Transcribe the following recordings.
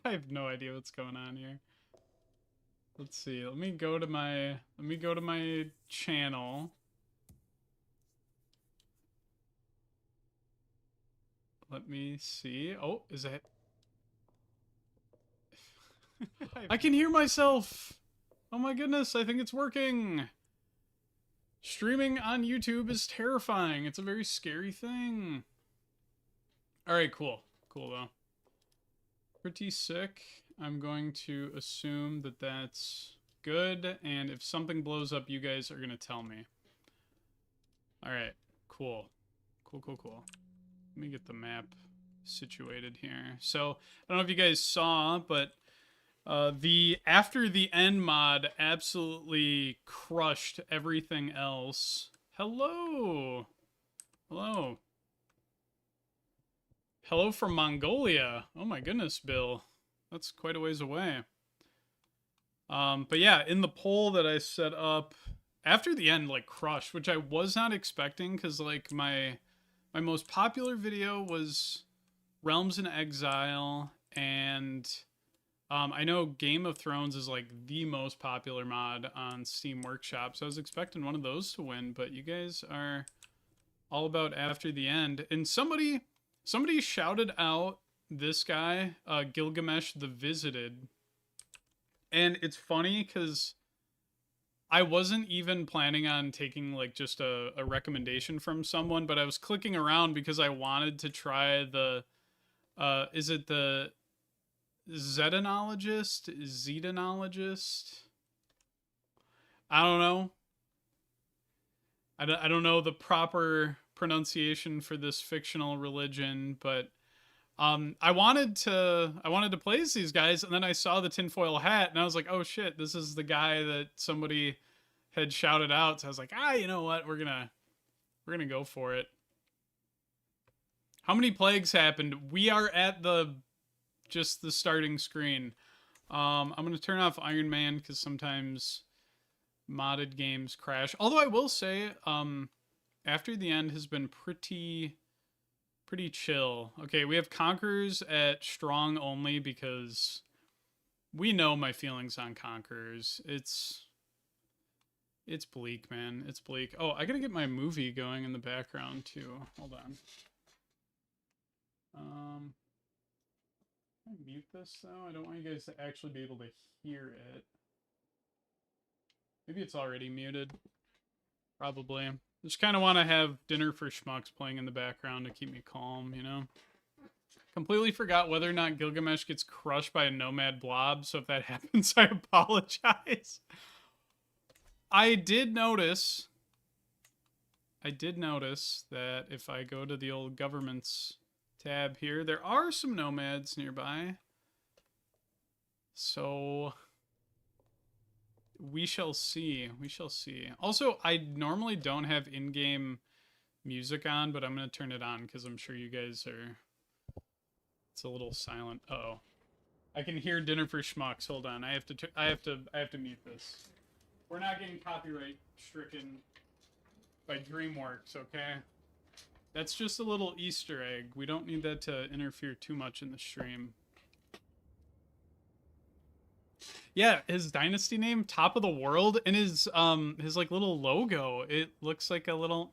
I have no idea what's going on here. Let's see. Let me go to my channel. Let me see. Oh, is that I can hear myself. Oh my goodness, I think it's working. Streaming on YouTube is terrifying. It's a very scary thing. All right, cool. Cool though. Pretty sick. I'm going to assume that that's good, and if something blows up, you guys are going to tell me. All right, cool. Cool, cool, cool. Let me get the map situated here. So, I don't know if you guys saw, but the After the End mod absolutely crushed everything else. Hello. Hello. Hello from Mongolia. Oh my goodness, Bill. That's quite a ways away. But yeah, in the poll that I set up, After the End like crushed, which I was not expecting, because like my most popular video was Realms in Exile, and I know Game of Thrones is like the most popular mod on Steam Workshop, so I was expecting one of those to win, but you guys are all about After the End. And somebody shouted out this guy, Gilgamesh the Visited. And it's funny because I wasn't even planning on taking like just a recommendation from someone, but I was clicking around because I wanted to try the is it the Zedonologist? I don't know. I don't know the proper pronunciation for this fictional religion, but I wanted to play as these guys, and then I saw the tinfoil hat, and I was like, oh shit, this is the guy that somebody had shouted out. So I was like, you know what, we're gonna go for it. How many plagues happened? We are at just the starting screen. I'm gonna turn off Iron Man because sometimes modded games crash. Although I will say, After the End has been pretty chill. Okay, we have Conquerors at strong only because we know my feelings on Conquerors. It's bleak, man. It's bleak. Oh, I gotta get my movie going in the background too. Hold on. Can I mute this though? I don't want you guys to actually be able to hear it. Maybe it's already muted. Probably. Just kind of want to have Dinner for Schmucks playing in the background to keep me calm, you know? Completely forgot whether or not Gilgamesh gets crushed by a nomad blob, so if that happens, I apologize. I did notice that if I go to the old governments tab here, there are some nomads nearby. So we shall see. We shall see. Also, I normally don't have in-game music on, but I'm going to turn it on because I'm sure you guys are... It's a little silent. Uh-oh. I can hear Dinner for Schmucks. Hold on. I have to mute this. We're not getting copyright stricken by DreamWorks, okay? That's just a little Easter egg. We don't need that to interfere too much in the stream. Yeah, his dynasty name, Top of the World, and his like little logo, it looks like a little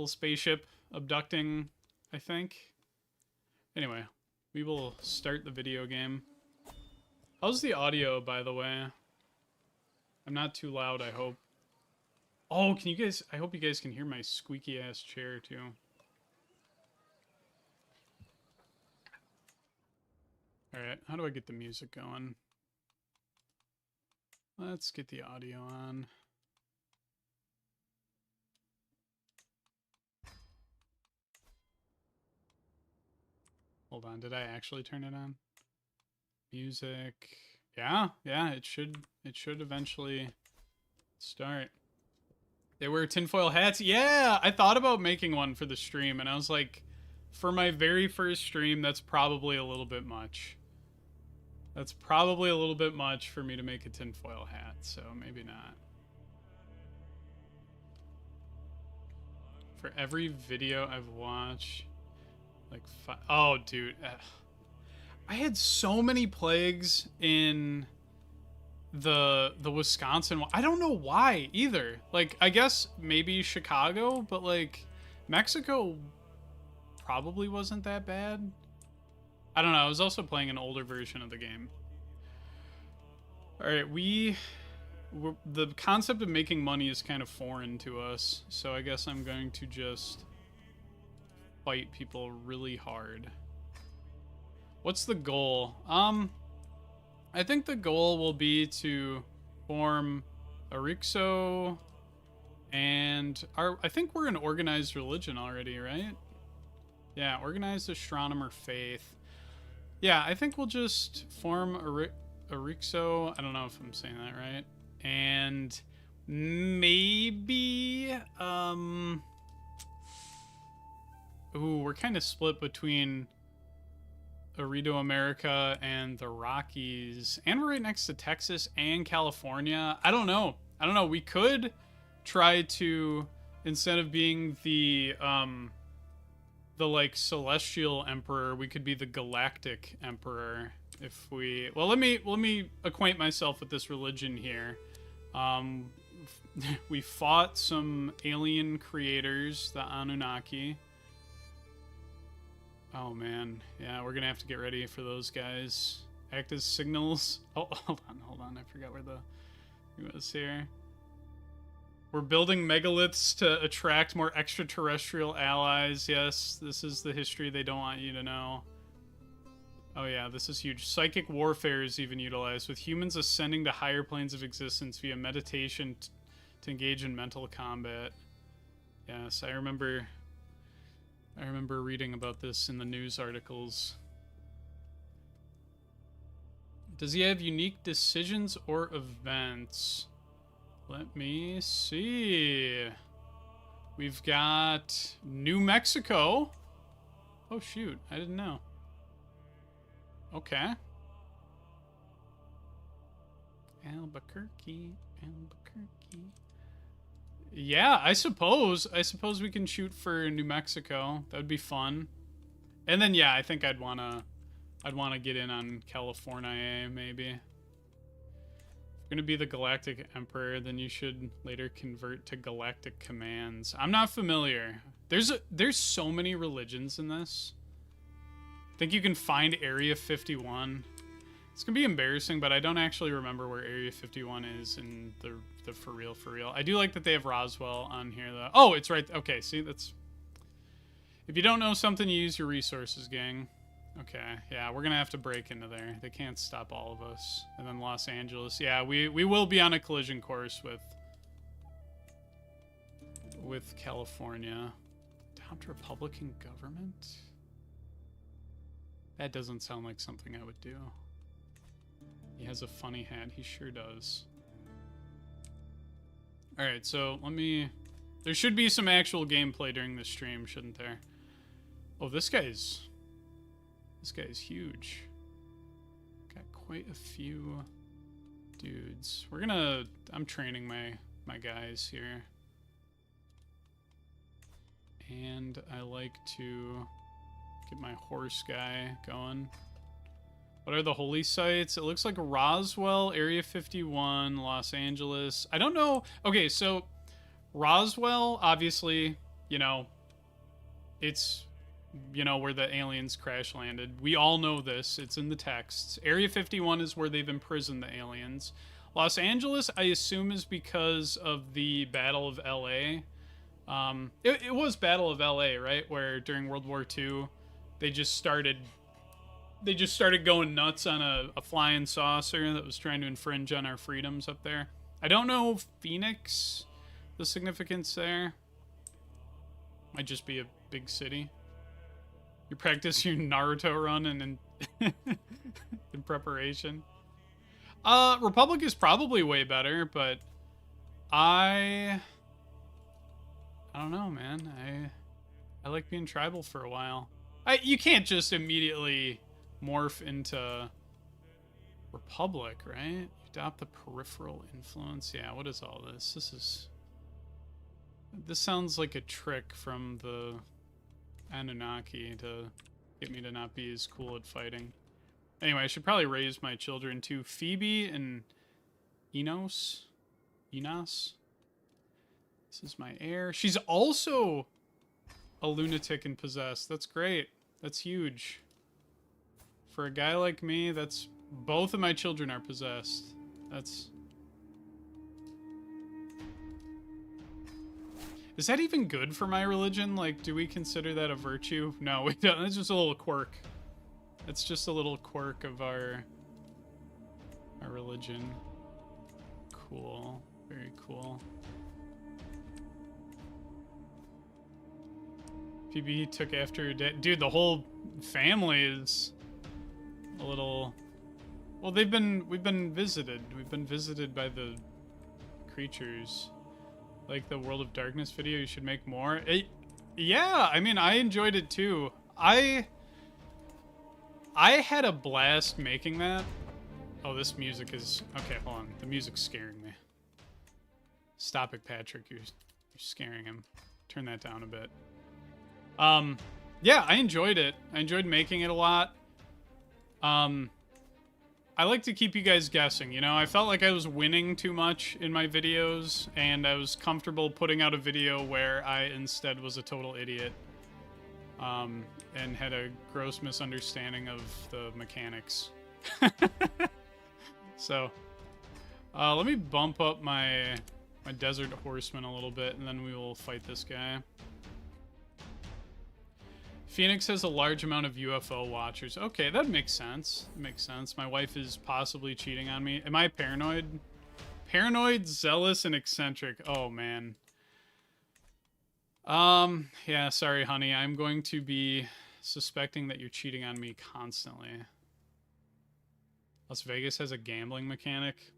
spaceship abducting, I think. Anyway, we will start the video game. How's the audio, by the way? I'm not too loud, I hope. Oh, can you guys... I hope you guys can hear my squeaky-ass chair, too. Alright, how do I get the music going? Let's get the audio on. Hold on, did I actually turn it on? Music... Yeah, it should eventually start. They wear tinfoil hats? Yeah, I thought about making one for the stream, and I was like, for my very first stream, that's probably a little bit much. That's probably a little bit much for me to make a tinfoil hat, so maybe not. For every video I've watched, Like, oh, dude. I had so many plagues in the Wisconsin one. I don't know why either. Like, I guess maybe Chicago, but like Mexico probably wasn't that bad. I don't know. I was also playing an older version of the game. All right, the concept of making money is kind of foreign to us, so I guess I'm going to just fight people really hard. What's the goal? I think the goal will be to form a Rixo, and I think we're an organized religion already, right? Yeah, organized astronomer faith. Yeah, I think we'll just form a Rixo. I don't know if I'm saying that right. And maybe ooh, we're kind of split between Arrido America and the Rockies, and we're right next to Texas and California. I don't know. We could try to, instead of being the like celestial emperor, we could be the galactic emperor. If we, well, let me acquaint myself with this religion here. We fought some alien creators, the Anunnaki. Oh man, yeah, we're gonna have to get ready for those guys. Act as signals. Oh, hold on, I forgot where it was here. We're building megaliths to attract more extraterrestrial allies. Yes, this is the history they don't want you to know. Oh yeah, this is huge. Psychic warfare is even utilized, with humans ascending to higher planes of existence via meditation to engage in mental combat. Yes, I remember reading about this in the news articles. Does he have unique decisions or events? Let me see. We've got New Mexico. Oh shoot, I didn't know. Okay. Albuquerque. Yeah, I suppose we can shoot for New Mexico. That would be fun. And then yeah, I think I'd wanna get in on California maybe. If you're gonna be the Galactic Emperor, then you should later convert to Galactic Commands. I'm not familiar. There's so many religions in this. I think you can find Area 51. It's gonna be embarrassing, but I don't actually remember where Area 51 is in the for real. I do like that they have Roswell on here though. Oh, it's right. Okay, see, that's, if you don't know something, you use your resources, gang. Okay, yeah, we're gonna have to break into there. They can't stop all of us. And then Los Angeles. Yeah, we will be on a collision course with California. Adopt Republican government? That doesn't sound like something I would do. He has a funny hat. He sure does. Alright, so there should be some actual gameplay during the stream, shouldn't there? Oh, this guy's huge. Got quite a few dudes. I'm training my guys here. And I like to get my horse guy going. What are the holy sites? It looks like Roswell, Area 51, Los Angeles. I don't know. Okay, so Roswell, obviously, it's, where the aliens crash landed. We all know this. It's in the texts. Area 51 is where they've imprisoned the aliens. Los Angeles, I assume, is because of the Battle of LA. It was Battle of LA, right? Where during World War II, they just started going nuts on a flying saucer that was trying to infringe on our freedoms up there. I don't know Phoenix, the significance there. Might just be a big city. You practice your Naruto run and in preparation. Republic is probably way better, but I don't know, man. I like being tribal for a while. You can't just immediately morph into Republic, right? Adopt the peripheral influence. Yeah, what is all this? This sounds like a trick from the Anunnaki to get me to not be as cool at fighting. Anyway, I should probably raise my children too. Phoebe and Enos. This is my heir. She's also a lunatic and possessed. That's great. That's huge. For a guy like me, that's... Both of my children are possessed. That's... Is that even good for my religion? Like, do we consider that a virtue? No, we don't. It's just a little quirk. It's just a little quirk of our religion. Cool. Very cool. Phoebe took after her dad. Dude, the whole family is a little... Well, we've been visited. We've been visited by the creatures. Like the World of Darkness video, you should make more. Yeah, I mean, I enjoyed it too. I had a blast making that. Oh, this music is... Okay, hold on. The music's scaring me. Stop it, Patrick. You're scaring him. Turn that down a bit. Yeah, I enjoyed it. I enjoyed making it a lot. I like to keep you guys guessing, you know? I felt like I was winning too much in my videos, and I was comfortable putting out a video where I instead was a total idiot. And had a gross misunderstanding of the mechanics. So, let me bump up my Desert Horseman a little bit, and then we will fight this guy. Phoenix has a large amount of UFO watchers. Okay, that makes sense. That makes sense. My wife is possibly cheating on me. Am I paranoid? Paranoid, zealous, and eccentric. Oh, man. Yeah, sorry, honey. I'm going to be suspecting that you're cheating on me constantly. Las Vegas has a gambling mechanic.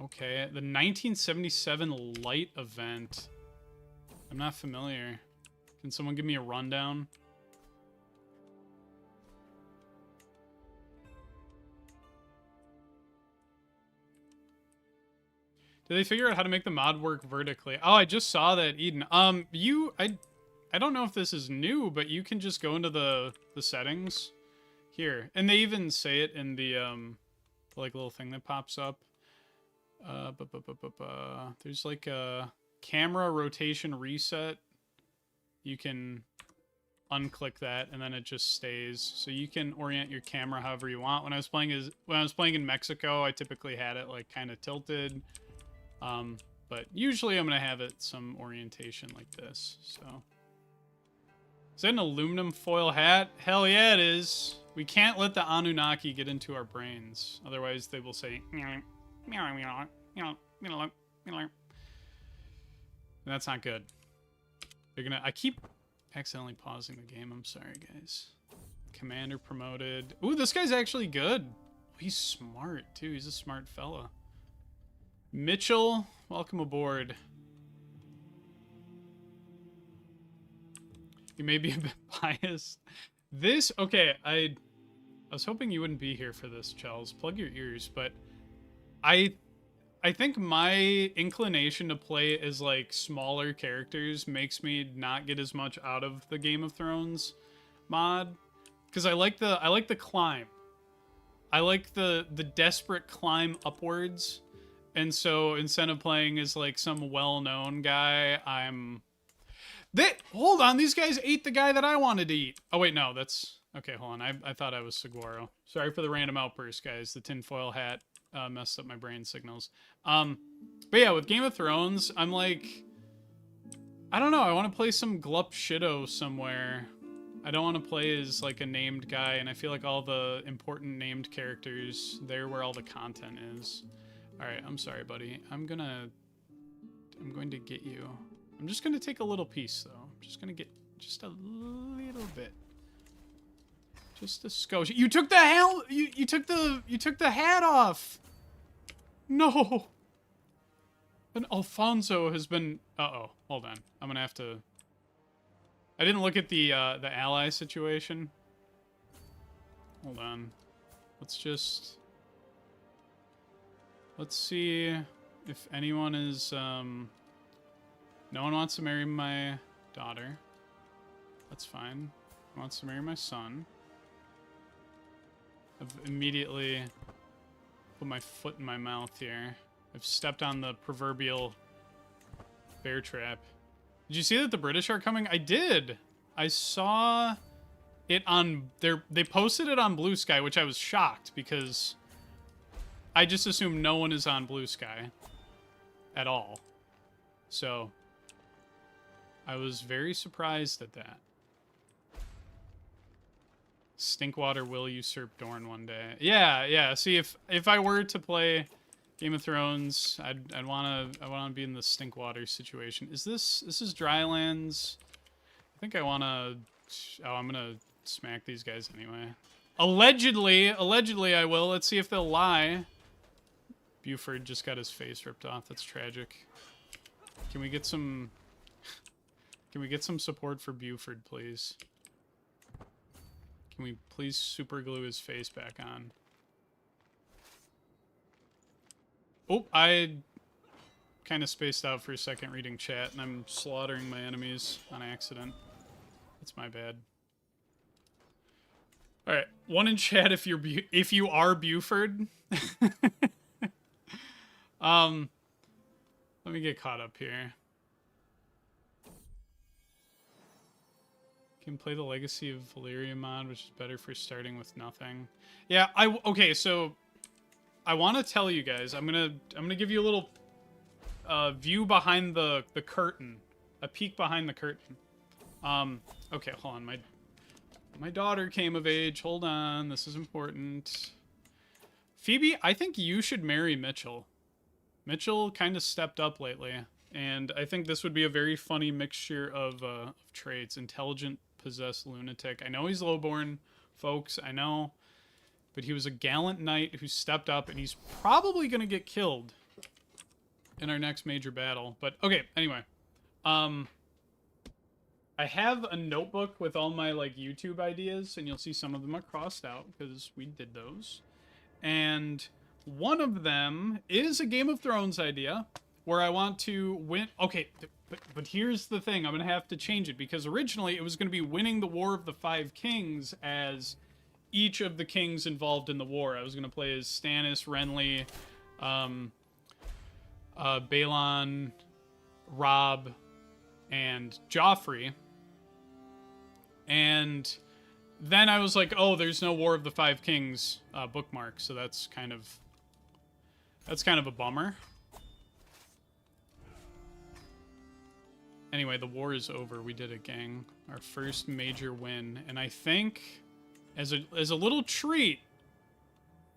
Okay, the 1977 Light event. I'm not familiar. Can someone give me a rundown? Did they figure out how to make the mod work vertically? Oh, I just saw that, Eden. I don't know if this is new, but you can just go into the settings here. And they even say it in the like little thing that pops up. There's like a camera rotation reset. You can unclick that and then it just stays. So you can orient your camera however you want. When I was playing in Mexico, I typically had it like kind of tilted. But usually I'm gonna have it some orientation like this. So is that an aluminum foil hat? Hell yeah, it is. We can't let the Anunnaki get into our brains. Otherwise they will say and that's not good. They're gonna... I keep accidentally pausing the game. I'm sorry, guys. Commander promoted. Ooh, this guy's actually good. He's smart, too. He's a smart fella. Mitchell, welcome aboard. You may be a bit biased. This... Okay, I was hoping you wouldn't be here for this, Chels. Plug your ears, but... I think my inclination to play as like smaller characters makes me not get as much out of the Game of Thrones mod, because I like the climb. I like the desperate climb upwards, and so instead of playing as like some well-known guy, hold on, these guys ate the guy that I wanted to eat. Oh wait, no, that's okay. Hold on, I thought I was Saguaro. Sorry for the random outburst, guys. The tinfoil hat messed up my brain signals. But yeah, with Game of Thrones, I'm like, I don't know, I want to play some glup shitto somewhere. I don't want to play as like a named guy, and I feel like all the important named characters, they're where all the content is. Alright, I'm sorry, buddy. I'm going to get you. I'm just going to take a little piece, though. I'm just going to get just a little bit. Just a skosh. You took the hell. You took the hat off. No. And Alfonso has been. Uh-oh. Hold on. I'm gonna have to. I didn't look at the ally situation. Hold on. Let's see if anyone is No one wants to marry my daughter. That's fine. Who wants to marry my son? I've immediately put my foot in my mouth here. I've stepped on the proverbial bear trap. Did you see that the British are coming? I did. I saw it on they posted it on Blue Sky, which I was shocked because I just assume no one is on Blue Sky at all. So I was very surprised at that. Stinkwater will usurp Dorne one day. Yeah, yeah. See, if I were to play Game of Thrones, I'd wanna be in the Stinkwater situation. This is Drylands? I think I wanna. Oh, I'm gonna smack these guys anyway. Allegedly I will. Let's see if they'll lie. Buford just got his face ripped off. That's tragic. Can we get some? Can we get some support for Buford, please? Can we please super glue his face back on? Oh, I kind of spaced out for a second reading chat, and I'm slaughtering my enemies on accident. That's my bad. All right, one in chat if you are Buford. Let me get caught up here. Can play the Legacy of Valyria mod, which is better for starting with nothing. Yeah, okay, so I want to tell you guys, I'm gonna give you a little view behind the curtain, a peek behind the curtain. Okay, hold on, my daughter came of age. Hold on, this is important. Phoebe, I think you should marry Mitchell. Mitchell kind of stepped up lately, and I think this would be a very funny mixture of traits. Intelligent, possessed lunatic. I know he's lowborn, folks, I know. But he was a gallant knight who stepped up, and he's probably going to get killed in our next major battle. But, okay, anyway. I have a notebook with all my, like, YouTube ideas, and you'll see some of them are crossed out, because we did those. And one of them is a Game of Thrones idea, where I want to win... Okay, but here's the thing. I'm going to have to change it, because originally it was going to be winning the War of the Five Kings as each of the kings involved in the war. I was going to play as Stannis, Renly, Balon, Robb, and Joffrey. And then I was like, oh, there's no War of the Five Kings bookmark, so that's kind of a bummer. Anyway, the war is over. We did it, gang. Our first major win. And I think, as a little treat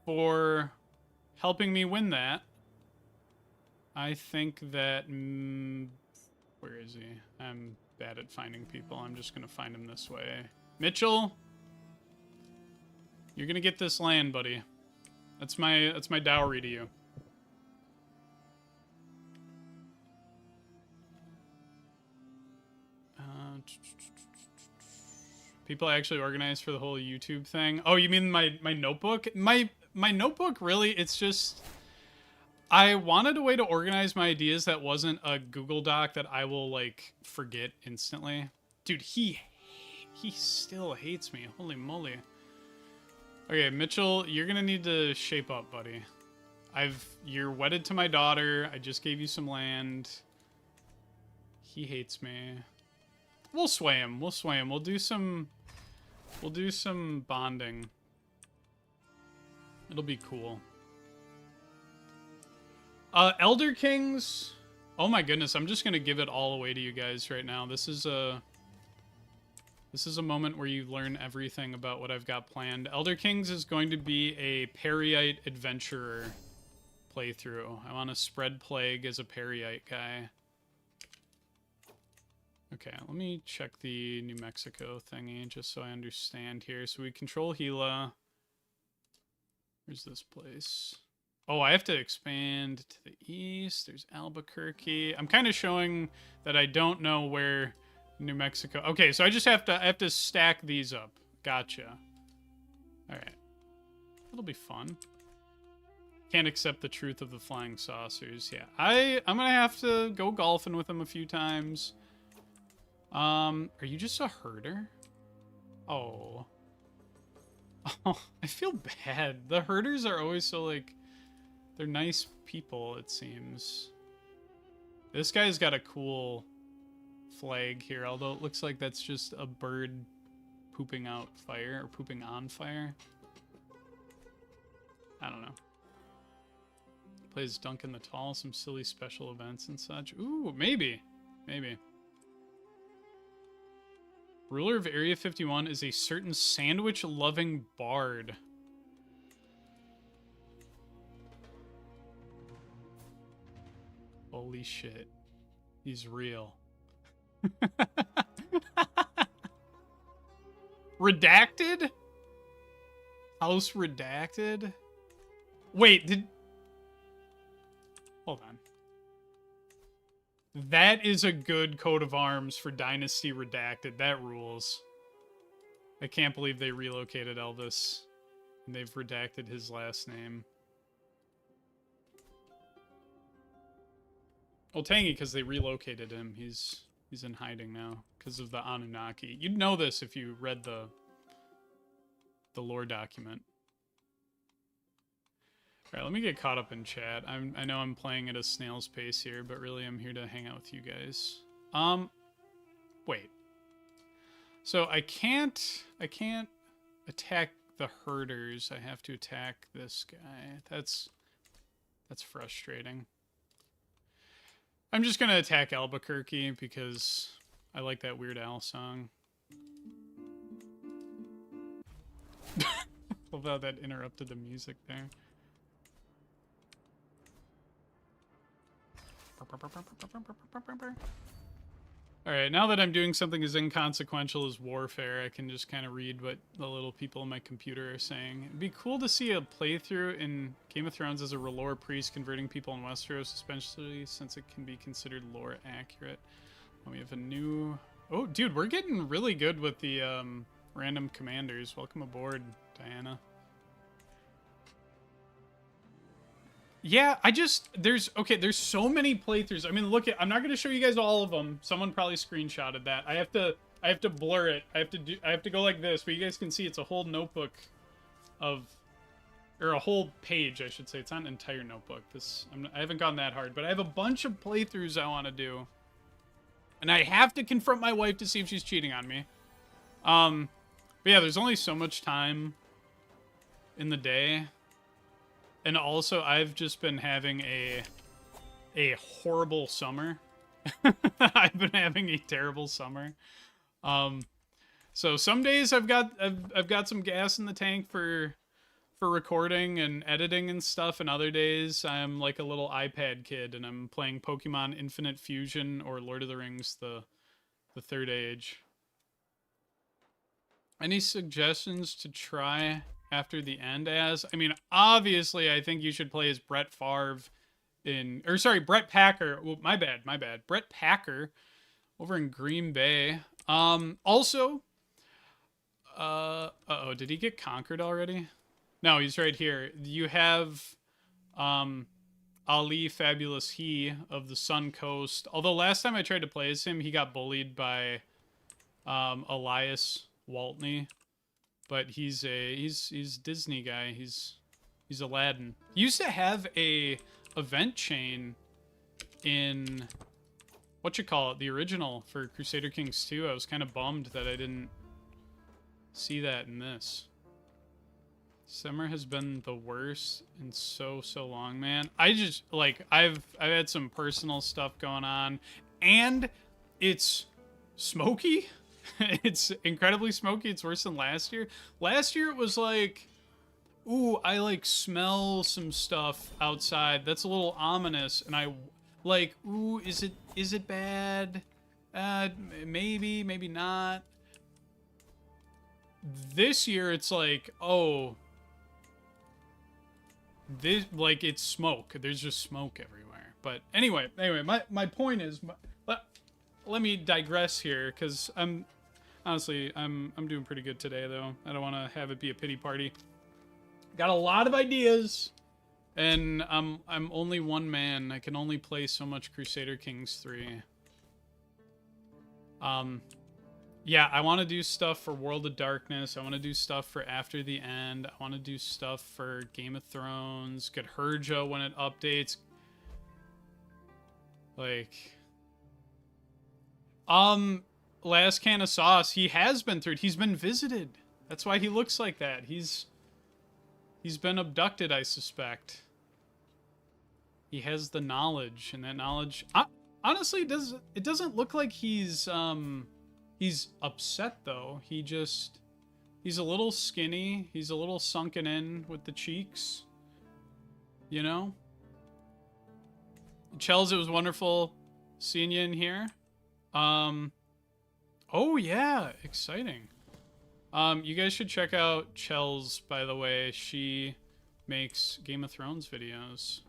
for helping me win that, I think that... where is he? I'm bad at finding people. I'm just going to find him this way. Mitchell, you're going to get this land, buddy. That's my dowry to you. People actually organized for the whole YouTube thing. Oh, you mean my notebook? My notebook, really, it's just... I wanted a way to organize my ideas that wasn't a Google Doc that I will, like, forget instantly. Dude, he still hates me. Holy moly. Okay, Mitchell, you're gonna need to shape up, buddy. You're wedded to my daughter. I just gave you some land. He hates me. We'll sway him. We'll sway him. We'll do some bonding. It'll be cool. Elder Kings. Oh my goodness, I'm just gonna give it all away to you guys right now. This is a moment where you learn everything about what I've got planned. Elder Kings is going to be a Periite adventurer playthrough. I want to spread plague as a Periite guy. Okay, let me check the New Mexico thingy just so I understand here. So we control Gila. Where's this place? Oh, I have to expand to the east. There's Albuquerque. I'm kind of showing that I don't know where New Mexico... Okay, so I just have to stack these up. Gotcha. All right. That'll be fun. Can't accept the truth of the flying saucers. Yeah, I'm gonna have to go golfing with him a few times. Are you just a herder? Oh. Oh, I feel bad. The herders are always so, like, they're nice people, it seems. This guy's got a cool flag here, although it looks like that's just a bird pooping out fire, or pooping on fire. I don't know. Plays Duncan the Tall, some silly special events and such. Ooh, maybe. Maybe. Ruler of Area 51 is a certain sandwich-loving bard. Holy shit. He's real. Redacted? House redacted? Wait, did... Hold on. That is a good coat of arms for Dynasty Redacted. That rules. I can't believe they relocated Elvis. And they've redacted his last name. Well, Tangy, because they relocated him. He's in hiding now because of the Anunnaki. You'd know this if you read the lore document. Alright, let me get caught up in chat. I know I'm playing at a snail's pace here, but really I'm here to hang out with you guys. Wait. So I can't attack the herders. I have to attack this guy. That's frustrating. I'm just gonna attack Albuquerque because I like that Weird Al song. Love how that interrupted the music there. Alright, now that I'm doing something as inconsequential as warfare, I can just kind of read what the little people on my computer are saying. It'd be cool to see a playthrough in Game of Thrones as a R'hllor priest converting people in Westeros, especially since it can be considered lore accurate. We have a new... Oh, dude, we're getting really good with the random commanders. Welcome aboard, Diana. Yeah, there's so many playthroughs. I mean, look at, I'm not going to show you guys all of them. Someone probably screenshotted that. I have to blur it. I have to go like this, but you guys can see it's a whole notebook of, or a whole page, I should say. It's not an entire notebook. I haven't gone that hard, but I have a bunch of playthroughs I want to do. And I have to confront my wife to see if she's cheating on me. But yeah, there's only so much time in the day. And also, I've just been having a horrible summer. I've been having a terrible summer. So some days I've got some gas in the tank for recording and editing and stuff, and other days I'm like a little iPad kid and I'm playing Pokemon Infinite Fusion or Lord of the Rings the Third Age. Any suggestions to try after the end as? I mean, obviously, I think you should play as Brett Favre Brett Packer. Well, my bad. Brett Packer over in Green Bay. Also, uh-oh, did he get conquered already? No, he's right here. You have, Ali Fabulous He of the Sun Coast. Although last time I tried to play as him, he got bullied by, Elias Waltney. But he's Disney guy. He's Aladdin. He used to have a event chain in the original for Crusader Kings 2. I was kind of bummed that I didn't see that in this. Summer has been the worst in so long, man. I just I've had some personal stuff going on, and it's smoky. It's incredibly smoky. It's worse than last year. Last year it was like, ooh, I like smell some stuff outside. That's a little ominous. And I like, ooh, is it bad? Maybe, maybe not. This year it's like, oh, this, like, it's smoke. There's just smoke everywhere. But anyway, my point is, let me digress here, because I'm doing pretty good today, though. I don't want to have it be a pity party. Got a lot of ideas. And I'm only one man. I can only play so much Crusader Kings 3. Yeah, I want to do stuff for World of Darkness. I want to do stuff for After the End. I want to do stuff for Game of Thrones. Get Herja when it updates. Like, Last Can of Sauce. He has been through it. He's been visited. That's why he looks like that. He's been abducted, I suspect. He has the knowledge, and that knowledge... honestly, it doesn't look like he's upset, though. He's a little skinny. He's a little sunken in with the cheeks. You know? Chels, it was wonderful seeing you in here. Oh, yeah. Exciting. You guys should check out Chels, by the way. She makes Game of Thrones videos.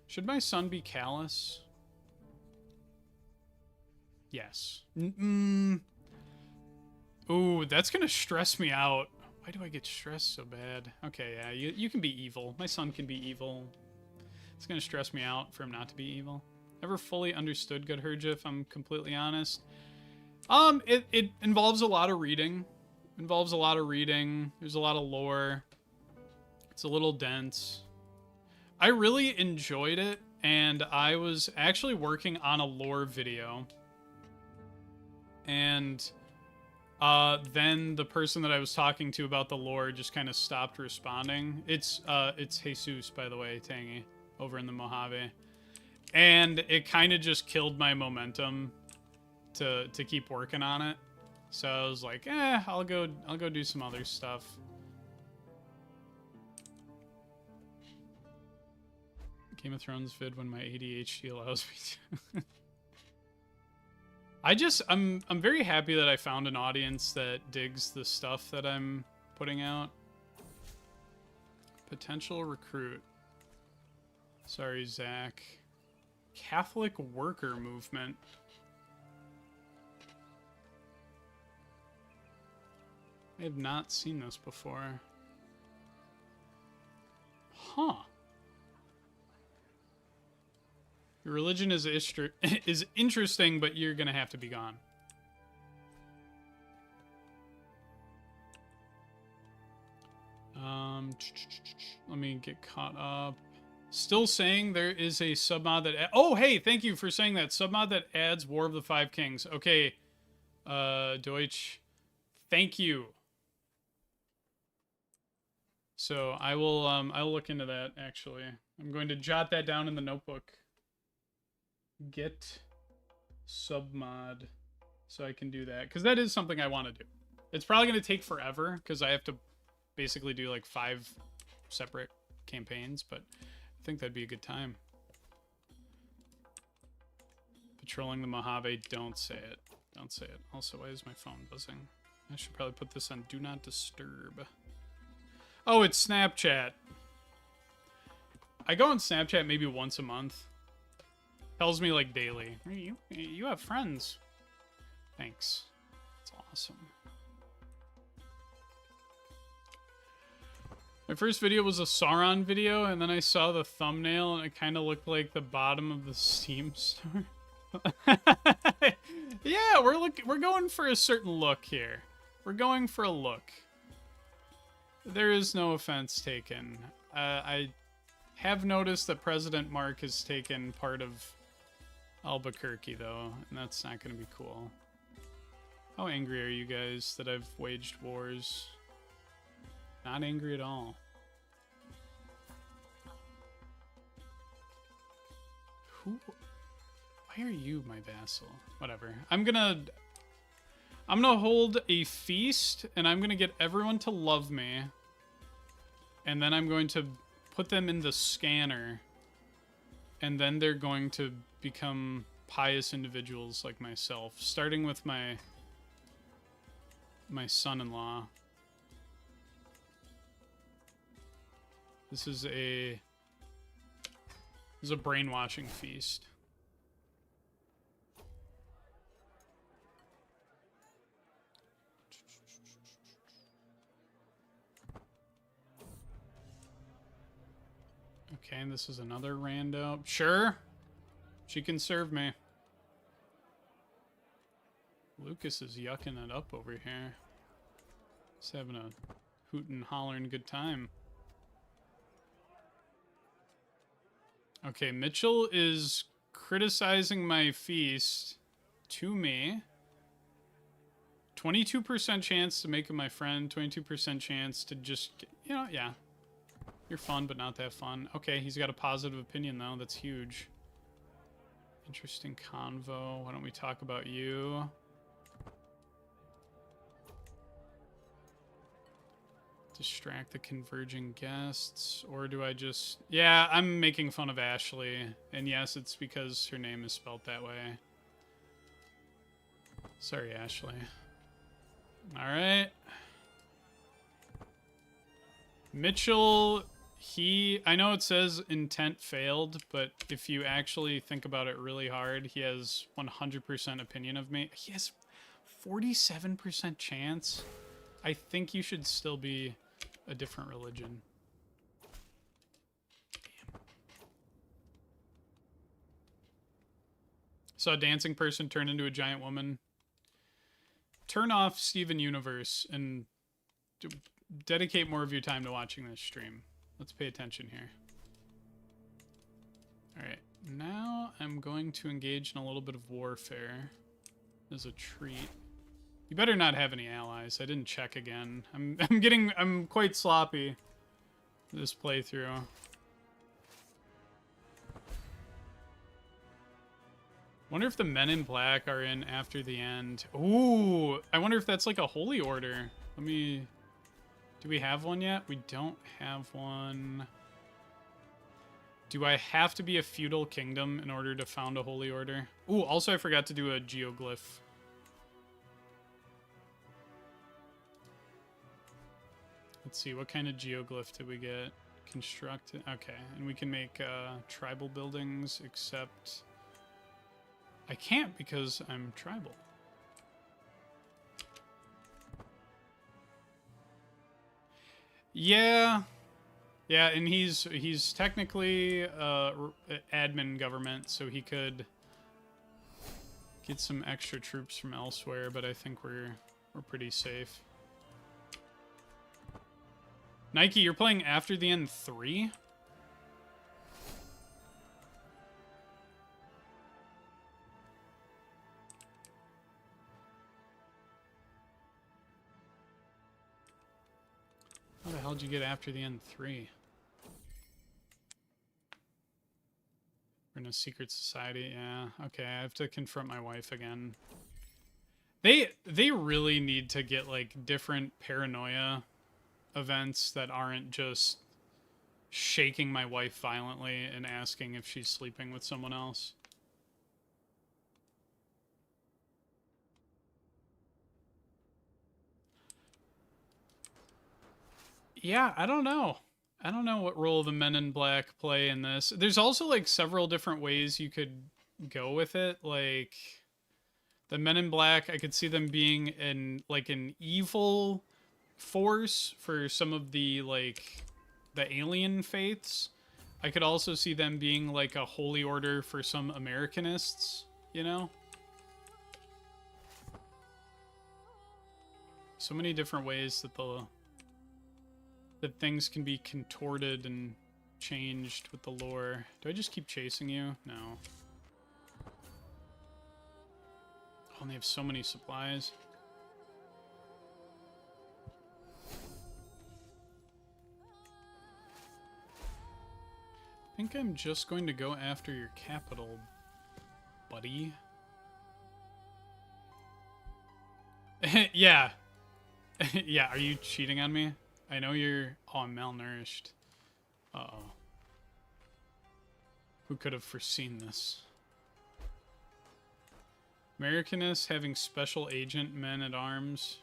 Should my son be callous? Yes. Ooh, that's gonna stress me out. Why do I get stressed so bad? Okay, yeah, you can be evil. My son can be evil. It's gonna stress me out for him not to be evil. Never fully understood Good Herja, if I'm completely honest. It involves a lot of reading. There's a lot of lore. It's a little dense. I really enjoyed it, and I was actually working on a lore video. And then the person that I was talking to about the lore just kind of stopped responding. It's Jesus, by the way, Tangy, over in the Mojave. And it kind of just killed my momentum to keep working on it. So I was like, I'll go do some other stuff. Game of Thrones vid when my ADHD allows me to. I'm very happy that I found an audience that digs the stuff that I'm putting out. Potential recruit. Sorry, Zach. Catholic worker movement. I have not seen this before. Huh. Your religion is interesting, but you're gonna have to be gone. Let me get caught up. Still saying there is a submod that... Oh, hey, thank you for saying that. Submod that adds War of the Five Kings. Okay, Deutsch, thank you. So I will look into that, actually. I'm going to jot that down in the notebook. Get submod so I can do that, because that is something I want to do. It's probably going to take forever because I have to basically do like 5 separate campaigns, but I think that'd be a good time. Patrolling the Mojave, don't say it. Don't say it. Also, why is my phone buzzing? I should probably put this on Do Not Disturb. Oh, it's Snapchat. I go on Snapchat maybe once a month. Tells me like daily. You have friends. Thanks. That's awesome. My first video was a Sauron video, and then I saw the thumbnail, and it kind of looked like the bottom of the Steam store. Yeah, we're going for a certain look here. We're going for a look. There is no offense taken. I have noticed that President Mark has taken part of Albuquerque, though, and that's not going to be cool. How angry are you guys that I've waged wars? Not angry at all. Who? Why are you my vassal? Whatever. I'm gonna hold a feast, and I'm gonna get everyone to love me. And then I'm going to put them in the scanner. And then they're going to become pious individuals like myself. Starting with my son-in-law. This is a brainwashing feast. Okay, and this is another rando. Sure. She can serve me. Lucas is yucking it up over here. He's having a hootin' hollering good time. Okay, Mitchell is criticizing my feast to me. 22% chance to make him my friend. 22% chance to just, you know, yeah. You're fun, but not that fun. Okay, he's got a positive opinion, though. That's huge. Interesting convo. Why don't we talk about you? Distract the converging guests. Or do I just... Yeah, I'm making fun of Ashley. And yes, it's because her name is spelled that way. Sorry, Ashley. Alright. Mitchell, I know it says intent failed, but if you actually think about it really hard, he has 100% opinion of me. He has 47% chance. I think you should still be a different religion. Damn. Saw a dancing person turn into a giant woman. Turn off Steven Universe and dedicate more of your time to watching this stream. Let's pay attention here. Alright, now I'm going to engage in a little bit of warfare as a treat. You better not have any allies. I didn't check again. I'm quite sloppy this playthrough. Wonder if the Men in Black are in after the end. Ooh, I wonder if that's like a holy order. Let me... Do we have one yet? We don't have one. Do I have to be a feudal kingdom in order to found a holy order? Ooh, also I forgot to do a geoglyph. Let's see, what kind of geoglyph did we get? Constructed. Okay, and we can make tribal buildings, except... I can't because I'm tribal. Yeah. Yeah, and he's technically admin government, so he could get some extra troops from elsewhere, but I think we're pretty safe. Nike, you're playing After the End 3? How the hell did you get After the End 3? We're in a secret society, yeah. Okay, I have to confront my wife again. They really need to get, like, different paranoia events that aren't just shaking my wife violently and asking if she's sleeping with someone else. Yeah, I don't know. I don't know what role the Men in Black play in this. There's also, like, several different ways you could go with it. Like, the Men in Black, I could see them being an evil force for some of the, like, the alien faiths. I could also see them being, like, a holy order for some Americanists, you know? So many different ways that that things can be contorted and changed with the lore. Do I just keep chasing you? No. Oh, and they have so many supplies. I think I'm just going to go after your capital, buddy. Yeah. Yeah, are you cheating on me? I know you're... Oh, I'm malnourished. Uh-oh. Who could have foreseen this? Americanists having special agent men-at-arms.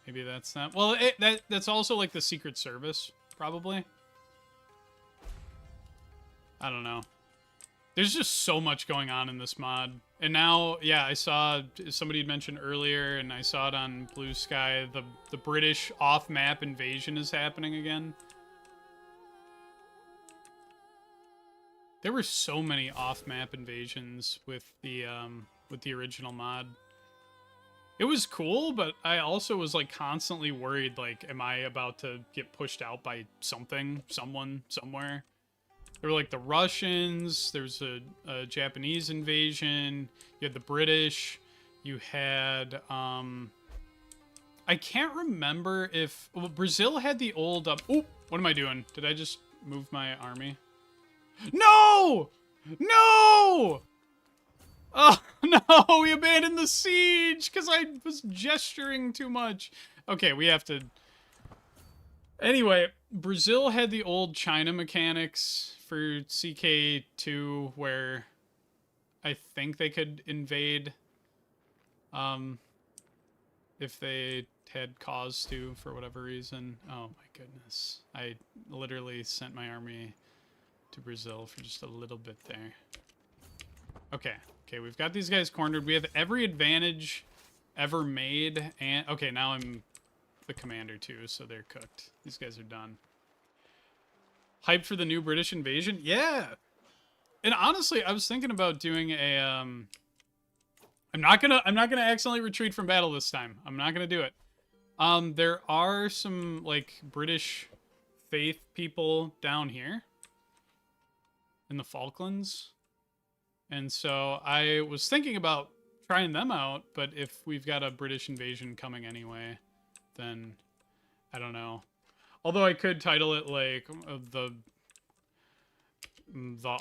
Maybe that's not... Well, that's also like the Secret Service, probably. I don't know. There's just so much going on in this mod. And now, yeah, I saw somebody had mentioned earlier, and I saw it on Blue Sky, the British off-map invasion is happening again. There were so many off-map invasions with the original mod. It was cool, but I also was like constantly worried, like, am I about to get pushed out by something, someone, somewhere? There were like the Russians, there's a Japanese invasion, you had the British, you had, I can't remember if, well, Brazil had the old, oh, what am I doing? Did I just move my army? No! No! Oh, no, we abandoned the siege because I was gesturing too much. Okay, we have to... Anyway, Brazil had the old China mechanics for CK2 where I think they could invade if they had cause to for whatever reason. Oh my goodness. I literally sent my army to Brazil for just a little bit there. Okay. Okay, we've got these guys cornered. We have every advantage ever made. And okay, now I'm the commander too, so they're cooked. These guys are done. Hyped for the new British invasion? Yeah. And honestly, I was thinking about doing a I'm not gonna accidentally retreat from battle this time. I'm not gonna do it. There are some like British faith people down here in the Falklands. And so I was thinking about trying them out, but if we've got a British invasion coming anyway, then I don't know. Although I could title it like the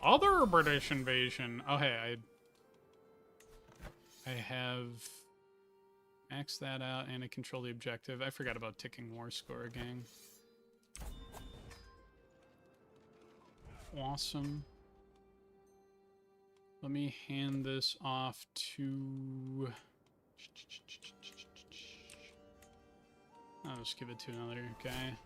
other British invasion. Oh hey, I have maxed that out and I control the objective. I forgot about ticking war score, gang. Awesome. Let me hand this off to... I'll just give it to another guy.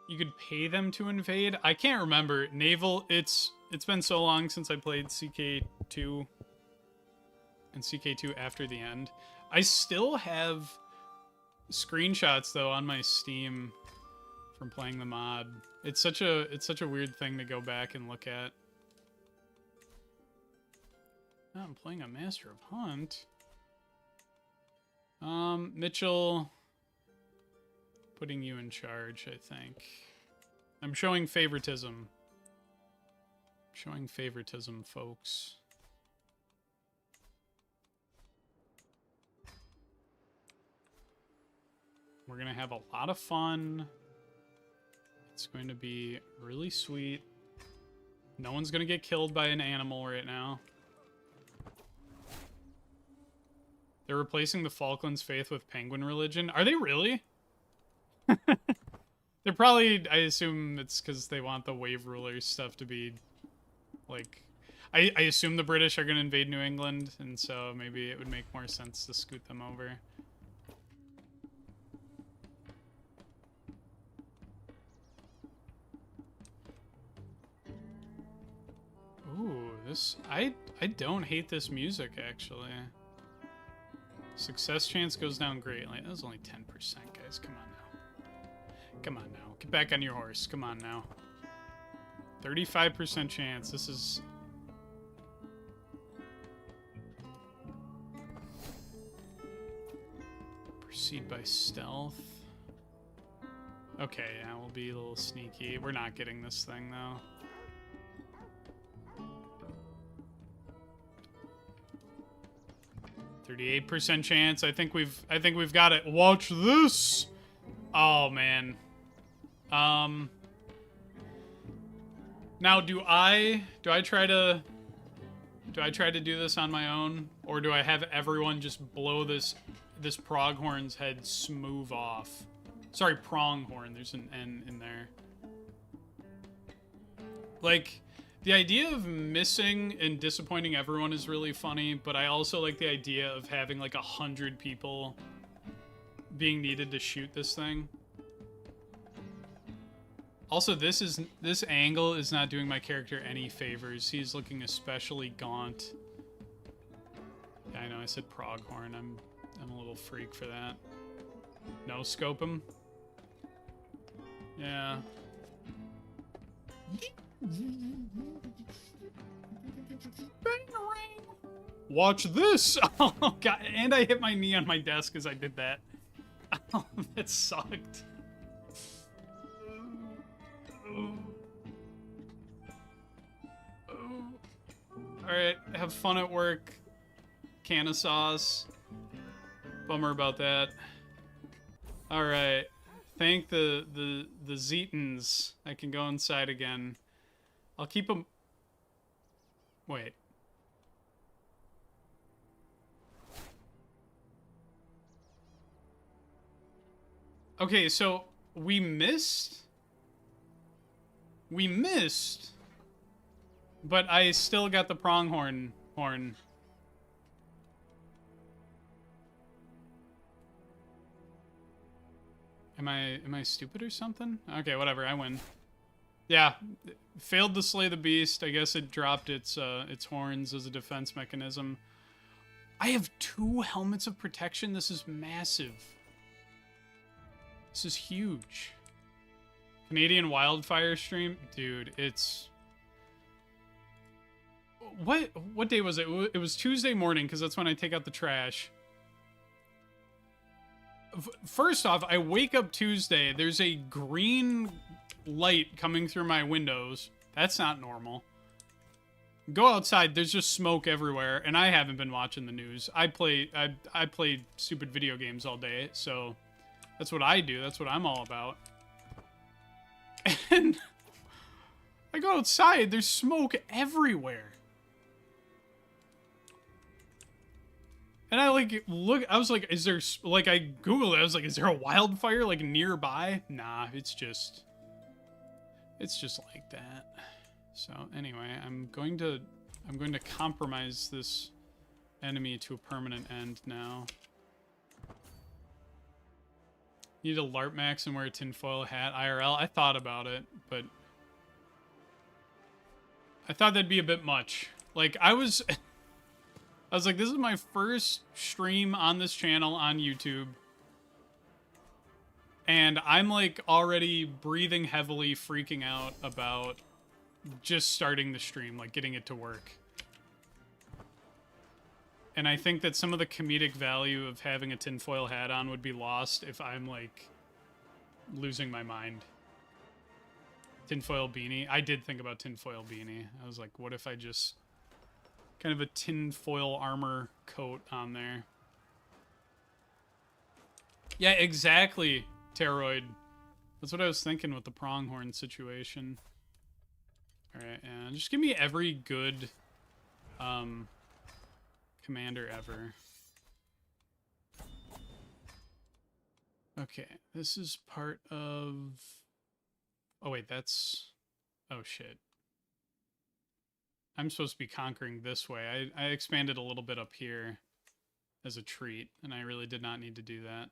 You could pay them to invade? I can't remember. Naval, it's been so long since I played CK2 and CK2 after the end. I still have screenshots though on my Steam from playing the mod. It's such a weird thing to go back and look at. Oh, I'm playing a Master of Hunt. Mitchell, putting you in charge, I think. I'm showing favoritism. Showing favoritism, folks. We're gonna have a lot of fun. It's going to be really sweet. No one's gonna get killed by an animal right now. They're replacing the Falklands faith with penguin religion. Are they really? They're probably, I assume it's because they want the wave ruler stuff to be, like... I assume the British are going to invade New England, and so maybe it would make more sense to scoot them over. Ooh, this... I don't hate this music, actually. Success chance goes down greatly. That was only 10%, guys. Come on now. Come on now. Get back on your horse. Come on now. 35% chance. This is... Proceed by stealth. Okay, yeah, we'll be a little sneaky. We're not getting this thing, though. %chance. I think we've got it. Watch this. Oh man. Now do I try to do this on my own, or do I have everyone just blow this proghorn's head smooth off? Sorry, pronghorn. There's an N in there. Like, the idea of missing and disappointing everyone is really funny, but I also like the idea of having like 100 people being needed to shoot this thing. Also, this angle is not doing my character any favors. He's looking especially gaunt. Yeah, I know I said pronghorn. I'm a little freak for that. No scope him. Yeah. Watch this! Oh, God. And I hit my knee on my desk as I did that. Oh, that sucked. Alright, have fun at work. Can of sauce. Bummer about that. Alright. Thank the Zetans. I can go inside again. I'll keep them... Wait. Okay, so we missed. We missed. But I still got the pronghorn horn. Am I stupid or something? Okay, whatever, I win. Yeah, failed to slay the beast. I guess it dropped its horns as a defense mechanism. I have 2 helmets of protection. This is massive. This is huge. Canadian wildfire stream? Dude, it's... What day was it? It was Tuesday morning, because that's when I take out the trash. First off, I wake up Tuesday. There's a green light coming through my windows. That's not normal. Go outside. There's just smoke everywhere, and I haven't been watching the news. I play stupid video games all day, so that's what I do. That's what I'm all about. And I go outside. There's smoke everywhere. And I look, I was like, is there, like, I Googled it, I was like, is there a wildfire, like, nearby? Nah, it's just like that. So, anyway, I'm going to compromise this enemy to a permanent end now. Need a LARP max and wear a tinfoil hat, IRL? I thought about it, but I thought that'd be a bit much. Like, I was like, this is my first stream on this channel on YouTube. And I'm, like, already breathing heavily, freaking out about just starting the stream, like, getting it to work. And I think that some of the comedic value of having a tinfoil hat on would be lost if I'm, like, losing my mind. Tinfoil beanie. I did think about tinfoil beanie. I was like, what if I just... kind of a tinfoil armor coat on there. Yeah, exactly, Pteroid. That's what I was thinking with the pronghorn situation. Alright, and just give me every good commander ever. Okay, this is part of... Oh wait, that's... Oh shit. I'm supposed to be conquering this way. I expanded a little bit up here as a treat, and I really did not need to do that.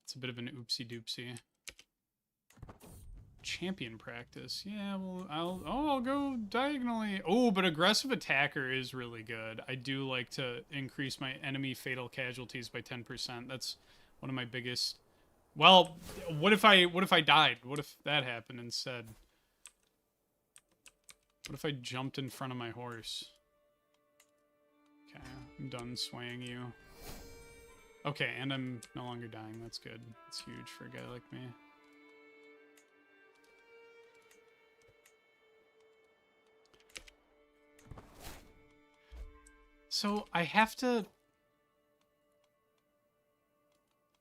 It's a bit of an oopsie-doopsie. Champion practice. Yeah, well, I'll go diagonally. Oh, but aggressive attacker is really good. I do like to increase my enemy fatal casualties by 10%. That's one of my biggest... Well, what if I died? What if that happened instead? What if I jumped in front of my horse? Okay, I'm done swaying you. Okay, and I'm no longer dying. That's good. That's huge for a guy like me. So, I have to...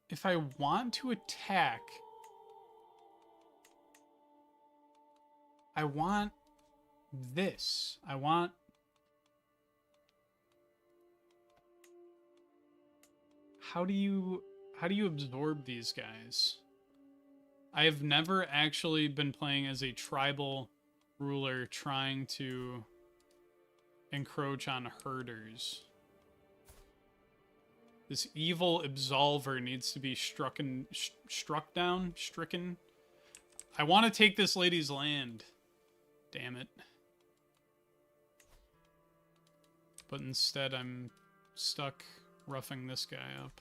If I want to attack... I want... this. I want... How do you absorb these guys? I have never actually been playing as a tribal ruler trying to encroach on herders. This evil absolver needs to be struck down. I want to take this lady's land. Damn it. But instead I'm stuck roughing this guy up.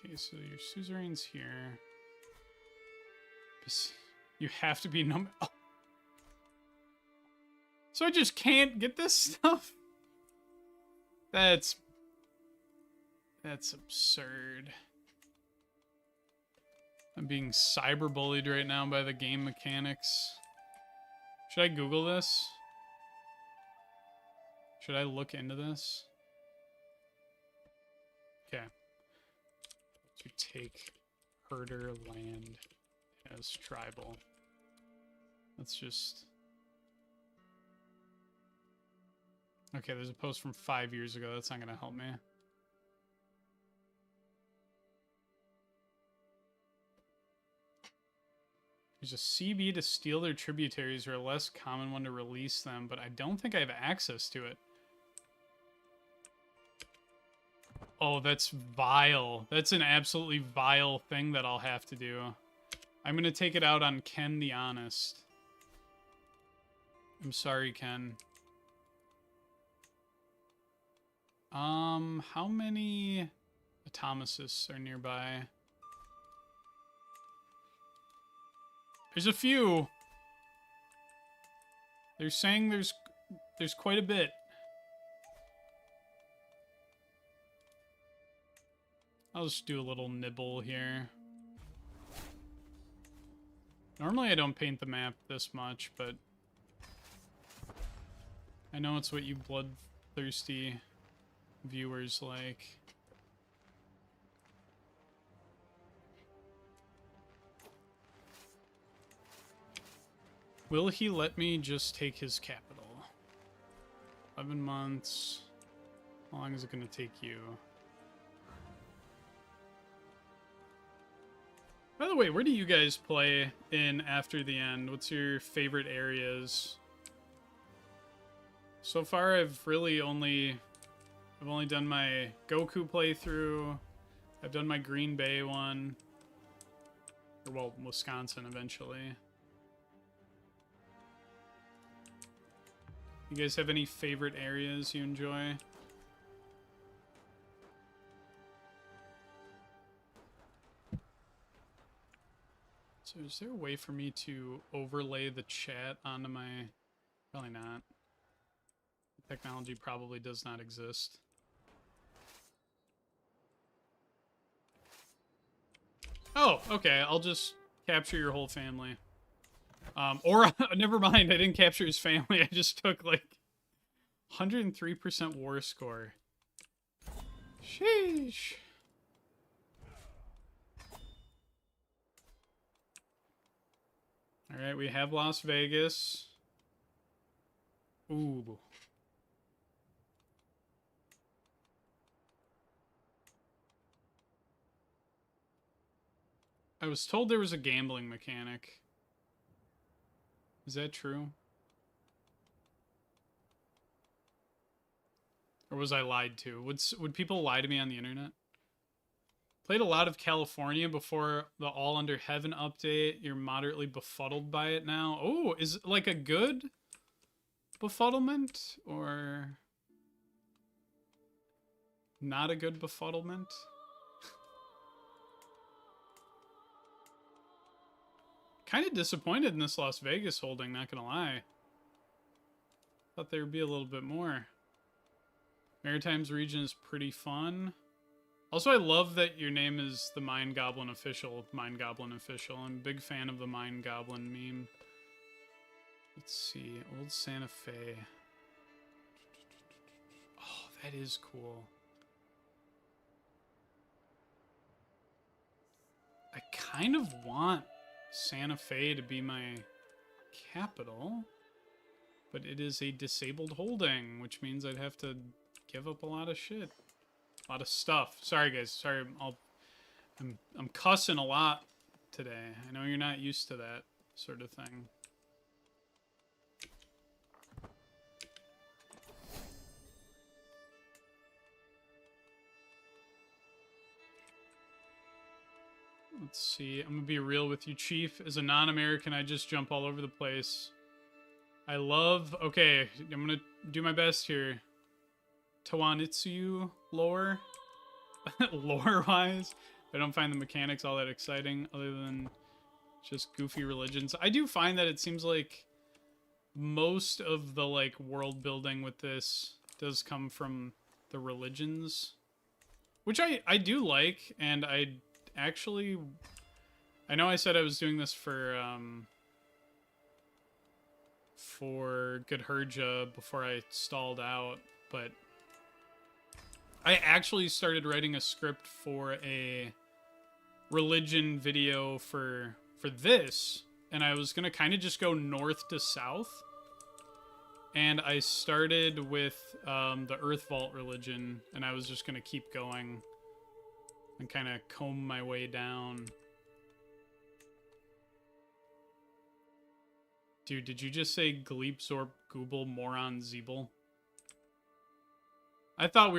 Okay, Okay, so your suzerain's here. You have to be oh. So I just can't get this stuff? That's absurd. I'm being cyberbullied right now by the game mechanics. Should I Google this? Should I look into this? Okay. To take herder land as tribal. Let's just... Okay, there's a post from 5 years ago. That's not going to help me. There's a CB to steal their tributaries, or a less common one to release them, but I don't think I have access to it. Oh, that's vile. That's an absolutely vile thing that I'll have to do. I'm going to take it out on Ken the Honest. I'm sorry, Ken. How many automatists are nearby? There's a few. They're saying there's quite a bit. I'll just do a little nibble here. Normally I don't paint the map this much, but I know it's what you bloodthirsty viewers like. Will he let me just take his capital? 11 months. How long is it going to take you? By the way, where do you guys play in After the End? What's your favorite areas? So far, I've only done my Goku playthrough. I've done my Green Bay one. Or, well, Wisconsin eventually. You guys have any favorite areas you enjoy? So is there a way for me to overlay the chat onto my... Probably not. The technology probably does not exist. Oh, okay. I'll just capture your whole family. Or, never mind, I didn't capture his family. I just took, like, 103% war score. Sheesh. Alright, we have Las Vegas. Ooh. I was told there was a gambling mechanic. Is that true? Or was I lied to? Would people lie to me on the internet? Played a lot of California before the All Under Heaven update. You're moderately befuddled by it now. Oh, is it like a good befuddlement? Or not a good befuddlement? Kind of disappointed in this Las Vegas holding, not gonna lie. Thought there would be a little bit more. Maritimes region is pretty fun. Also, I love that your name is the Mind Goblin Official. Mind Goblin Official. I'm a big fan of the Mind Goblin meme. Let's see. Old Santa Fe. Oh, that is cool. I kind of want Santa Fe to be my capital, but it is a disabled holding, which means I'd have to give up a lot of shit. A lot of stuff. Sorry, guys. Sorry, I'm cussing a lot today. I know you're not used to that sort of thing. Let's see. I'm gonna be real with you, Chief. As a non-American, I just jump all over the place. I love... Okay, I'm gonna do my best here. Tawanitsu lore. Lore-wise. I don't find the mechanics all that exciting other than just goofy religions. I do find that it seems like most of the like world building with this does come from the religions, which I do like, and I know I said I was doing this for Good Herja before I stalled out, but I actually started writing a script for a religion video for this, and I was gonna kind of just go north to south, and I started with the Earth Vault religion, and I was just gonna keep going and kind of comb my way down. Dude, did you just say Gleep Zorp Gooble Moron Zeeble? I thought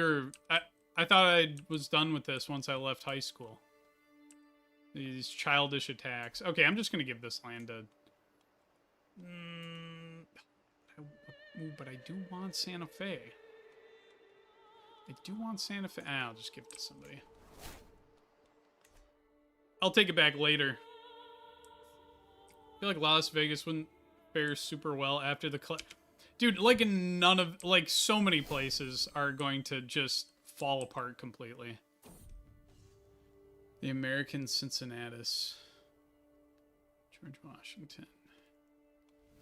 I thought I was done with this once I left high school. These childish attacks. Okay, I'm just gonna give this land a... but I do want Santa Fe. I do want Santa Fe. I'll just give it to somebody. I'll take it back later. I feel like Las Vegas wouldn't fare super well after the... Dude, like none of... Like, so many places are going to just fall apart completely. The American Cincinnatus. George Washington.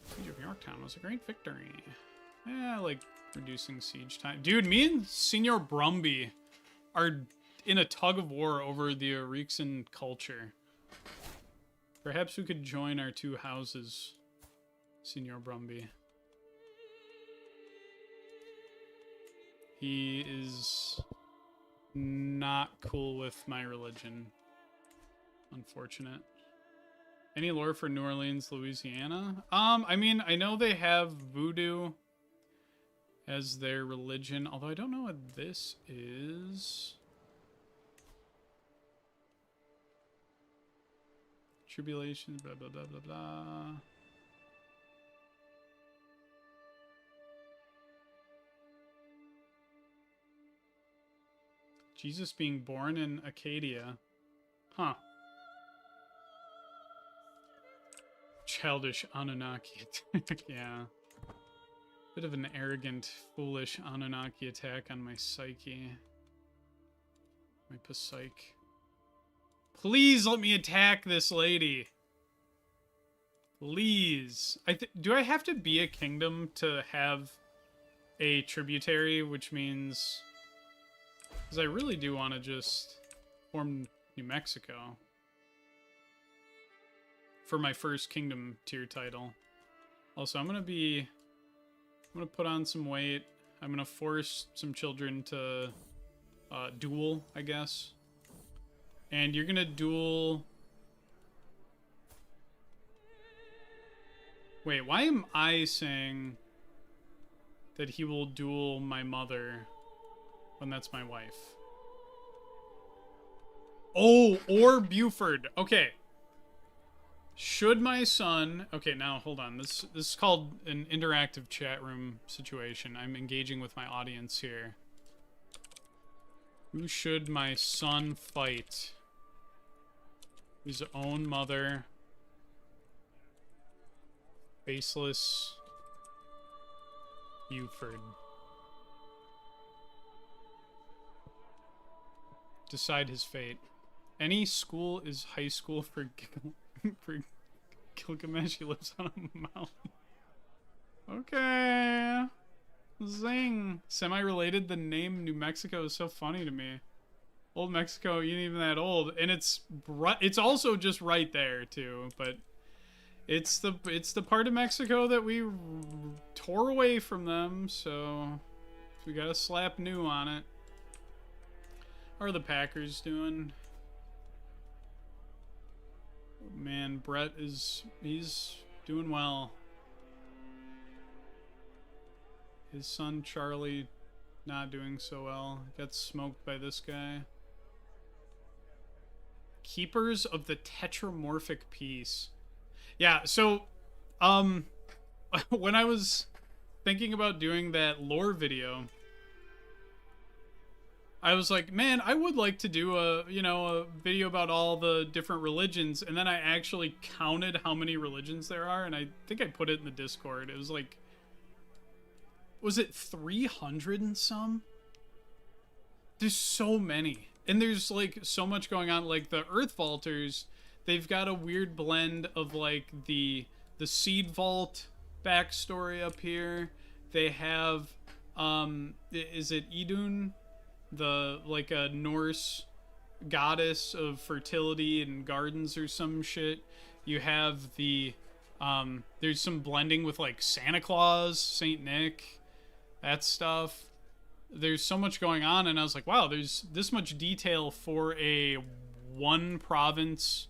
Siege of Yorktown was a great victory. Yeah, like reducing siege time. Dude, me and Senor Brumby are in a tug of war over the Orixan culture. Perhaps we could join our two houses, Senor Brumby. He is not cool with my religion. Unfortunate. Any lore for New Orleans, Louisiana? I mean, I know they have voodoo as their religion, although I don't know what this is. Tribulations, blah, blah, blah, blah, blah. Jesus being born in Acadia. Huh. Childish Anunnaki attack, yeah. Bit of an arrogant, foolish Anunnaki attack on my psyche. My psyche. Please let me attack this lady. Please. Do I have to be a kingdom to have a tributary, which means... Because I really do want to just form New Mexico for my first kingdom tier title. Also, I'm going to put on some weight. I'm going to force some children to duel, I guess. And you're going to duel... Wait, why am I saying that he will duel my mother when that's my wife? Oh, or Buford. Okay. Should my son... Okay, now, hold on. This is called an interactive chat room situation. I'm engaging with my audience here. Who should my son fight? His own mother. Faceless Buford. Decide his fate. Any school is high school for Gilgamesh. He lives on a mountain. Okay. Zing. Semi-related, the name New Mexico is so funny to me. Old Mexico ain't even that old. And it's also just right there, too. But it's the part of Mexico that we tore away from them, so we gotta slap new on it. How are the Packers doing? Oh, man, Brett he's doing well. His son Charlie not doing so well. Got smoked by this guy. Keepers of the Tetramorphic Peace. Yeah, so when I was thinking about doing that lore video, I was like, man, I would like to do a video about all the different religions, and then I actually counted how many religions there are, and I think I put it in the Discord. It was like, was it 300 and some? There's so many, and there's like so much going on. Like the Earth Vaulters, they've got a weird blend of like the Seed Vault backstory up here. They have, is it Idun? The like a Norse goddess of fertility and gardens or some shit. You have the there's some blending with like Santa Claus, Saint Nick, that stuff. There's so much going on, and I was like, wow, there's this much detail for a one province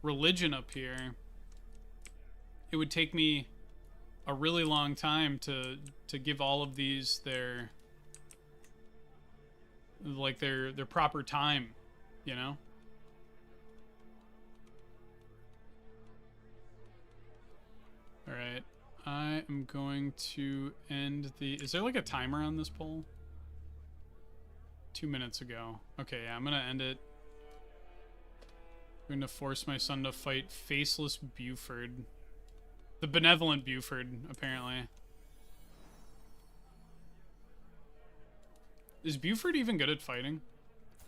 religion up here. It would take me a really long time to give all of these their like their proper time, you know? All right. I am going to end the... Is there like a timer on this poll? 2 minutes ago. Okay, yeah, I'm gonna end it. I'm gonna force my son to fight Faceless Buford. The benevolent Buford, apparently. Is Buford even good at fighting?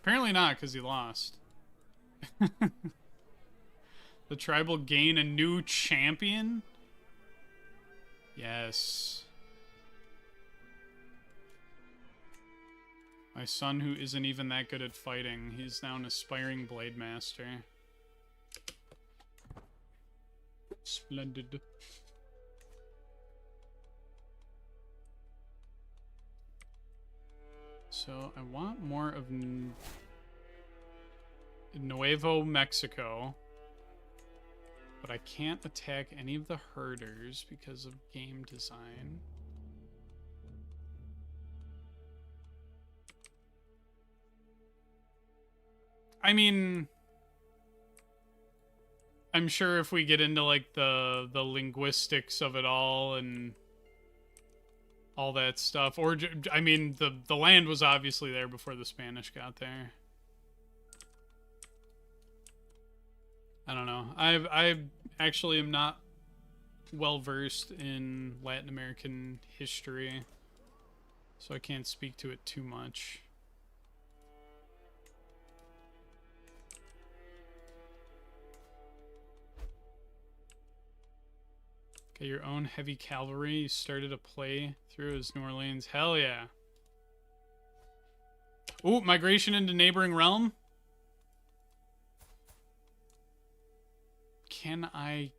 Apparently not, because he lost. The tribal gain a new champion? Yes. My son, who isn't even that good at fighting, he's now an aspiring blade master. Splendid. So I want more of Nuevo Mexico, but I can't attack any of the herders because of game design. I mean, I'm sure if we get into like the linguistics of it all and all that stuff, or I mean, the land was obviously there before the Spanish got there. I don't know. I actually am not well versed in Latin American history, so I can't speak to it too much. Okay, your own heavy cavalry. You started a play through as New Orleans. Hell yeah. Ooh, migration into neighboring realm. Can I...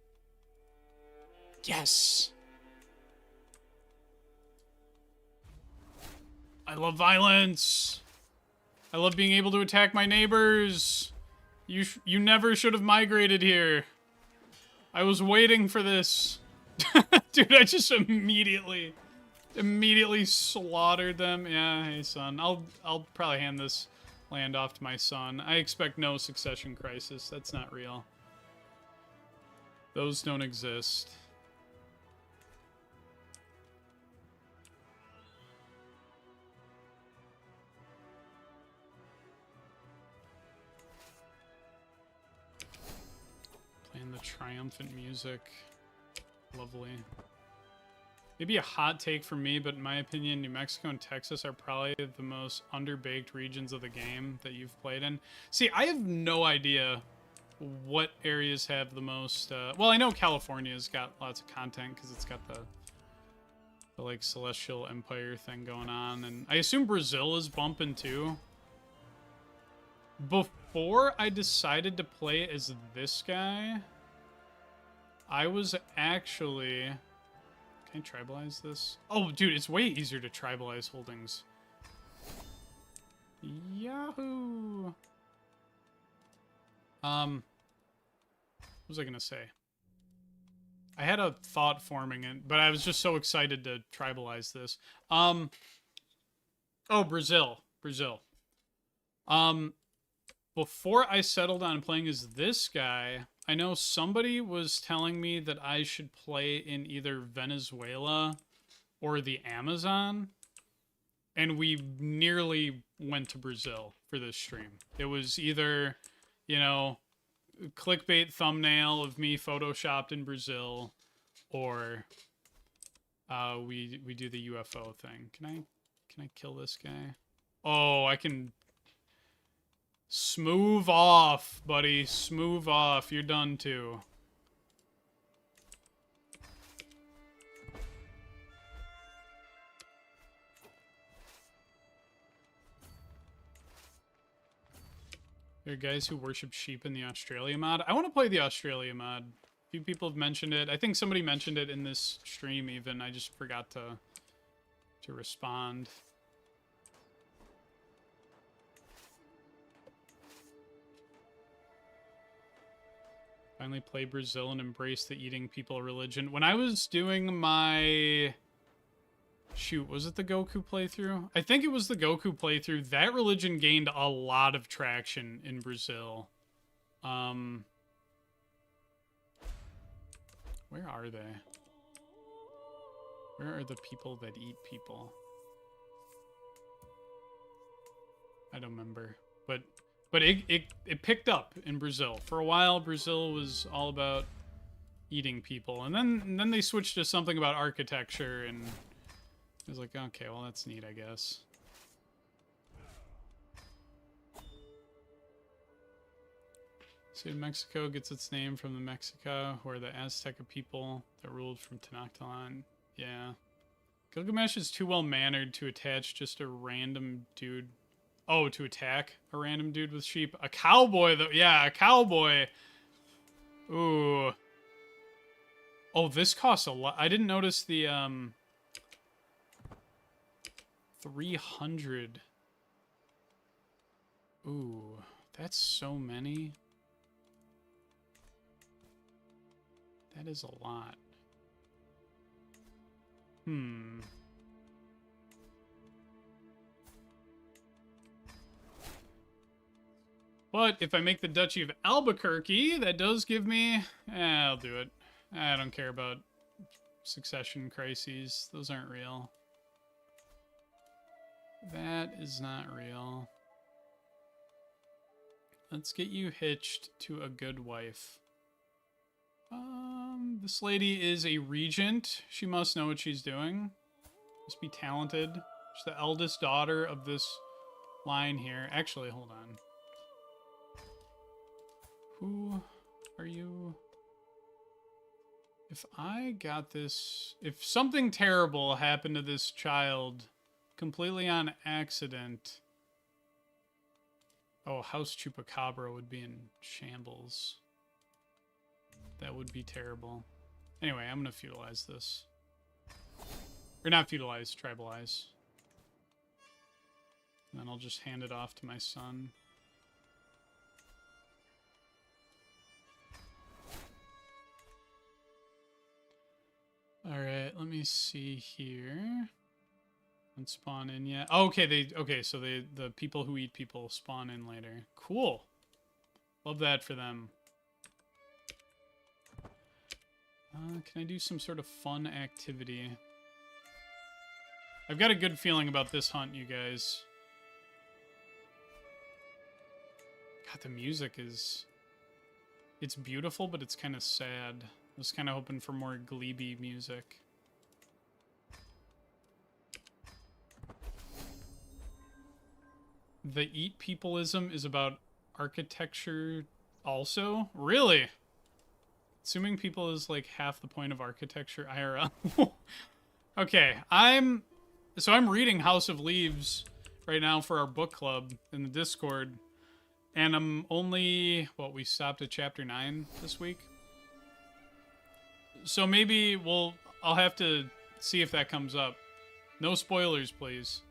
Yes! I love violence! I love being able to attack my neighbors! You never should have migrated here. I was waiting for this. Dude, I just immediately slaughtered them. Yeah, hey son. I'll probably hand this land off to my son. I expect no succession crisis. That's not real. Those don't exist. Playing the triumphant music. Lovely. Maybe a hot take from me, but in my opinion, New Mexico and Texas are probably the most underbaked regions of the game that you've played in. See, I have no idea what areas have the most... well, I know California's got lots of content because it's got the like Celestial Empire thing going on, and I assume Brazil is bumping too. Before I decided to play as this guy, I was actually... Can I tribalize this? Oh, dude, it's way easier to tribalize holdings. Yahoo! What was I gonna say? I had a thought forming it, but I was just so excited to tribalize this. Oh, Brazil. Before I settled on playing as this guy, I know somebody was telling me that I should play in either Venezuela or the Amazon. and we nearly went to Brazil for this stream. It was either, you know, clickbait thumbnail of me photoshopped in Brazil, or we do the UFO thing. Can I kill this guy? Oh, I can. Smooth off, buddy. Smooth off. You're done too. There are guys who worship sheep in the Australia mod. I want to play the Australia mod. A few people have mentioned it. I think somebody mentioned it in this stream even. I just forgot to respond. Finally play Brazil and embrace the eating people religion. When I was doing my... Shoot, was it the Goku playthrough? I think it was the Goku playthrough. That religion gained a lot of traction in Brazil. Where are they? Where are the people that eat people? I don't remember. But it picked up in Brazil. For a while, Brazil was all about eating people. And then they switched to something about architecture, and I was like, okay, well, that's neat, I guess. So Mexico gets its name from the Mexica, where the Azteca people that ruled from Tenochtitlan. Yeah. Gilgamesh is too well-mannered to attach just a random dude. Oh, to attack a random dude with sheep. A cowboy, though. Yeah, a cowboy. Ooh. Oh, this costs a lot. I didn't notice the, 300. Ooh, that's so many. That is a lot. But if I make the Duchy of Albuquerque, that does give me... I'll do it. I don't care about succession crises. Those aren't real. That is not real. Let's get you hitched to a good wife. This lady is a regent. She must know what she's doing. Must be talented. She's the eldest daughter of this line here. Actually, hold on. Who are you? If I got this... If something terrible happened to this child completely on accident... Oh, House Chupacabra would be in shambles. That would be terrible. Anyway, I'm going to feudalize this. Or not feudalize, tribalize. And then I'll just hand it off to my son. Alright, let me see here. Don't spawn in yet. Oh, okay, so the people who eat people spawn in later. Cool. Love that for them. Can I do some sort of fun activity? I've got a good feeling about this hunt, you guys. God, the music is... It's beautiful, but it's kind of sad. I was kind of hoping for more Gleeby music. The eat peopleism is about architecture also? Really? Assuming people is like half the point of architecture IRL. Okay, I'm reading House of Leaves right now for our book club in the Discord. And I'm only, we stopped at chapter 9 this week. So maybe I'll have to see if that comes up. No spoilers, please.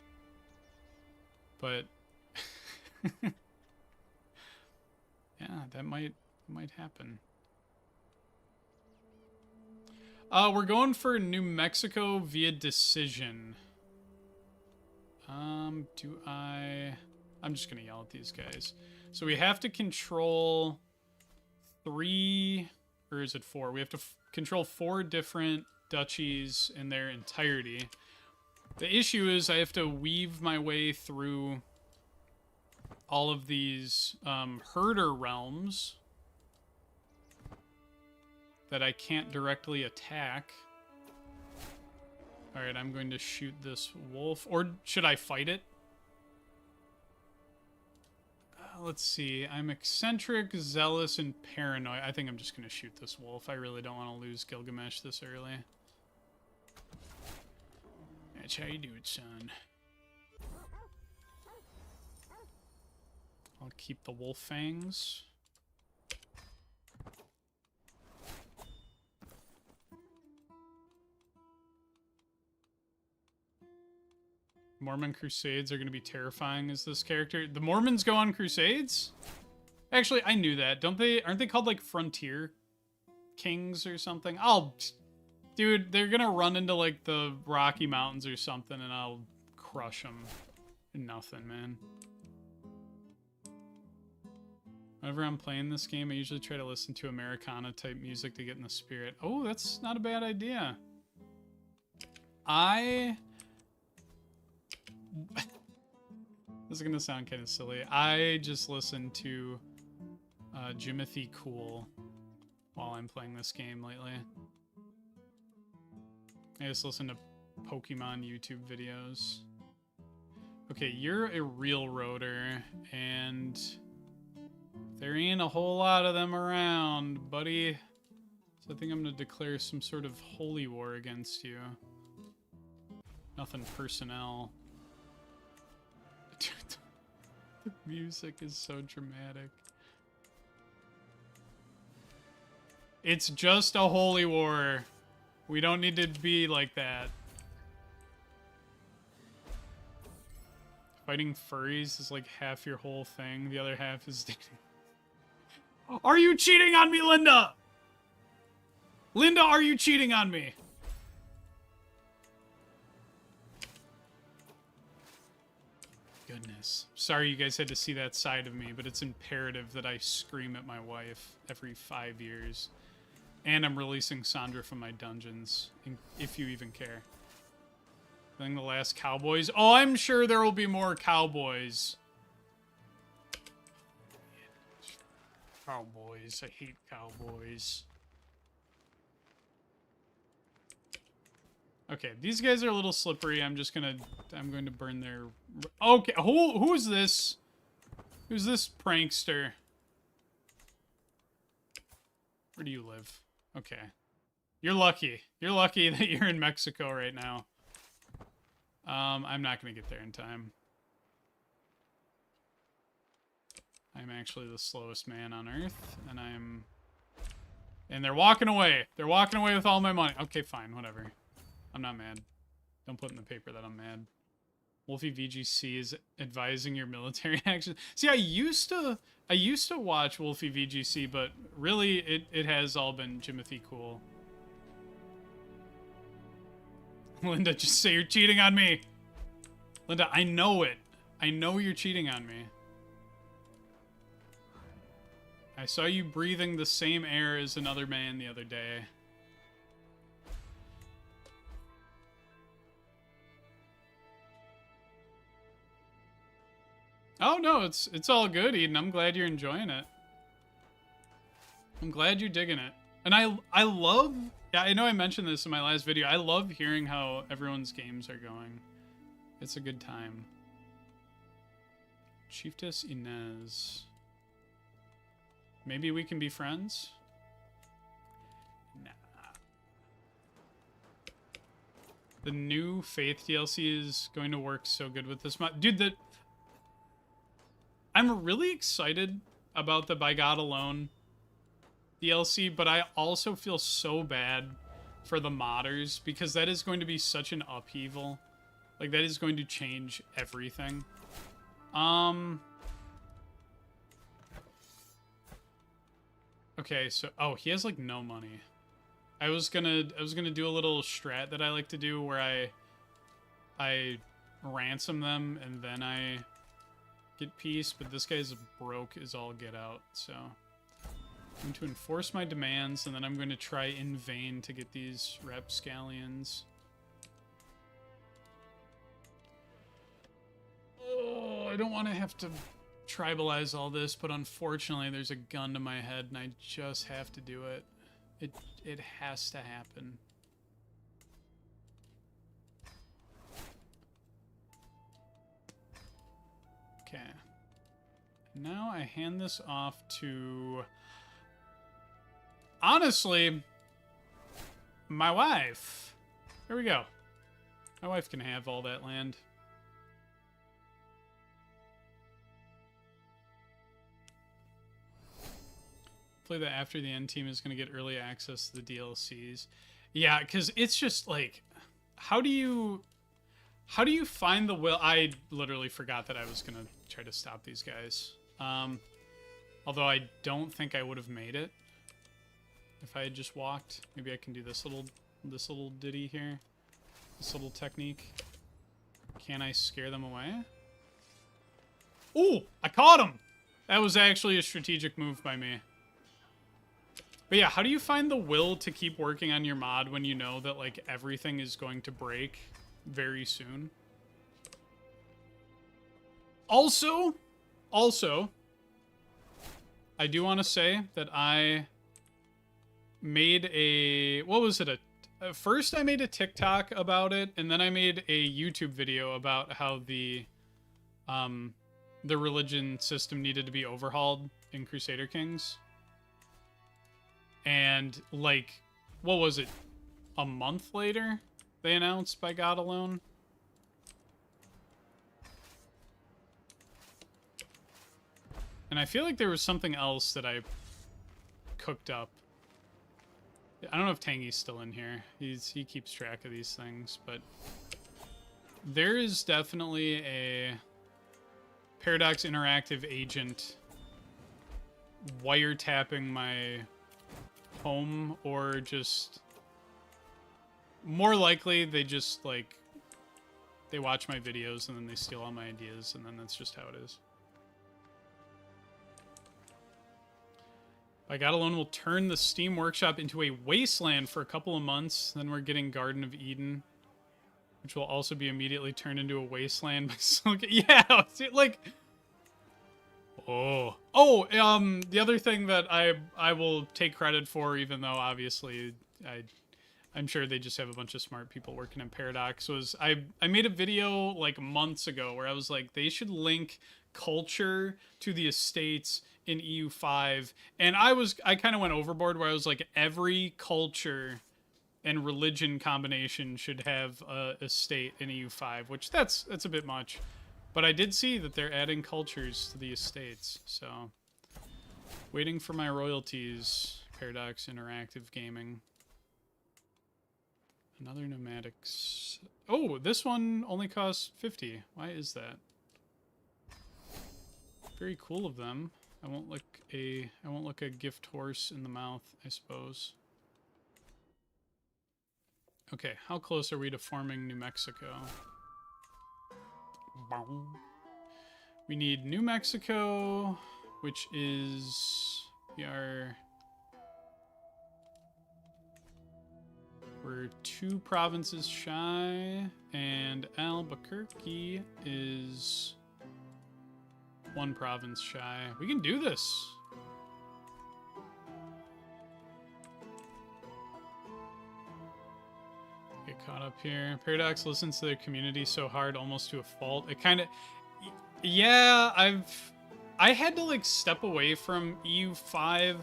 But yeah, that might happen. We're going for New Mexico via decision. I'm just gonna yell at these guys. So we have to control 3, or is it 4? We have to control 4 different duchies in their entirety. The issue is I have to weave my way through all of these herder realms that I can't directly attack. Alright, I'm going to shoot this wolf. Or should I fight it? Let's see. I'm eccentric, zealous, and paranoid. I think I'm just going to shoot this wolf. I really don't want to lose Gilgamesh this early. That's how you do it, son. I'll keep the wolf fangs. Mormon crusades are going to be terrifying as this character. The Mormons go on crusades? Actually, I knew that. Aren't they called like frontier kings or something? Dude, they're going to run into like the Rocky Mountains or something and I'll crush them. Nothing, man. Whenever I'm playing this game, I usually try to listen to Americana type music to get in the spirit. Oh, that's not a bad idea. This is gonna sound kind of silly. I just listen to Jimothy Cool while I'm playing this game lately. I just listen to Pokemon YouTube videos. Okay, you're a real roader, and there ain't a whole lot of them around, buddy. So I think I'm gonna declare some sort of holy war against you. Nothing personnel. Dude, the music is so dramatic. It's just a holy war. We don't need to be like that. Fighting furries is like half your whole thing. The other half is dating. Are you cheating on me, Linda? Linda, are you cheating on me? Goodness. Sorry you guys had to see that side of me, but it's imperative that I scream at my wife every 5 years. And I'm releasing Sandra from my dungeons, if you even care. I think the last cowboys. Oh, I'm sure there will be more cowboys. Cowboys. I hate cowboys. Okay, these guys are a little slippery. I'm going to burn their... Okay, who is this? Who's this prankster? Where do you live? Okay. You're lucky. You're lucky that you're in Mexico right now. I'm not going to get there in time. I'm actually the slowest man on Earth, and they're walking away. They're walking away with all my money. Okay, fine, whatever. I'm not mad. Don't put in the paper that I'm mad. Wolfie VGC is advising your military action. See, I used to watch Wolfie VGC, but really it has all been Jimothy Cool. Linda, just say you're cheating on me. Linda, I know it. I know you're cheating on me. I saw you breathing the same air as another man the other day. Oh no, it's all good, Eden. I'm glad you're enjoying it. I'm glad you're digging it. And I love, yeah, I know I mentioned this in my last video. I love hearing how everyone's games are going. It's a good time. Chiefess Inez. Maybe we can be friends? Nah. The new Faith DLC is going to work so good with this mod. Dude, I'm really excited about the By God Alone DLC, but I also feel so bad for the modders because that is going to be such an upheaval. Like, that is going to change everything. Okay, so oh, he has like no money. I was gonna do a little strat that I like to do where I ransom them and then I get peace, but this guy's broke as all get out, so I'm going to enforce my demands and then I'm going to try in vain to get these rapscallions. Oh, I don't want to have to tribalize all this, but unfortunately there's a gun to my head and I just have to do it. It has to happen. Okay. Now I hand this off to, honestly, my wife. There we go. My wife can have all that land. Hopefully that after the end team is going to get early access to the DLCs. Yeah, because it's just like, how do you find the will? I literally forgot that I was going to try to stop these guys. Although I don't think I would have made it if I had just walked. Maybe I can do this little ditty here. This little technique. Can I scare them away? Ooh, I caught him! That was actually a strategic move by me. But yeah, how do you find the will to keep working on your mod when you know that, like, everything is going to break very soon? Also, I do want to say that I made a, what was it? First I made a TikTok about it, and then I made a YouTube video about how the religion system needed to be overhauled in Crusader Kings. And, like, what was it? A month later, they announced By God Alone. And I feel like there was something else that I cooked up. I don't know if Tangy's still in here. He keeps track of these things, but there is definitely a Paradox Interactive agent wiretapping my home, or just more likely they just, like, they watch my videos and then they steal all my ideas, and then that's just how it is. By God Alone will turn the Steam Workshop into a wasteland for a couple of months. Then we're getting Garden of Eden, which will also be immediately turned into a wasteland by Silk. Yeah, like, the other thing that I will take credit for, even though obviously I'm sure they just have a bunch of smart people working in Paradox, was I made a video like months ago where I was like, they should link culture to the estates in EU5, and I kind of went overboard where I was like, every culture and religion combination should have a estate in EU5, which that's a bit much. But I did see that they're adding cultures to the estates, so waiting for my royalties. Paradox Interactive Gaming. Another pneumatics. Oh, this one only costs 50. Why is that? Very cool of them. I won't look a gift horse in the mouth, I suppose. Okay, how close are we to forming New Mexico? We need New Mexico, which is, we're 2 provinces shy, and Albuquerque is 1 province shy. We can do this. Get caught up here. Paradox listens to their community so hard, almost to a fault. It kind of, yeah, I had to, like, step away from EU5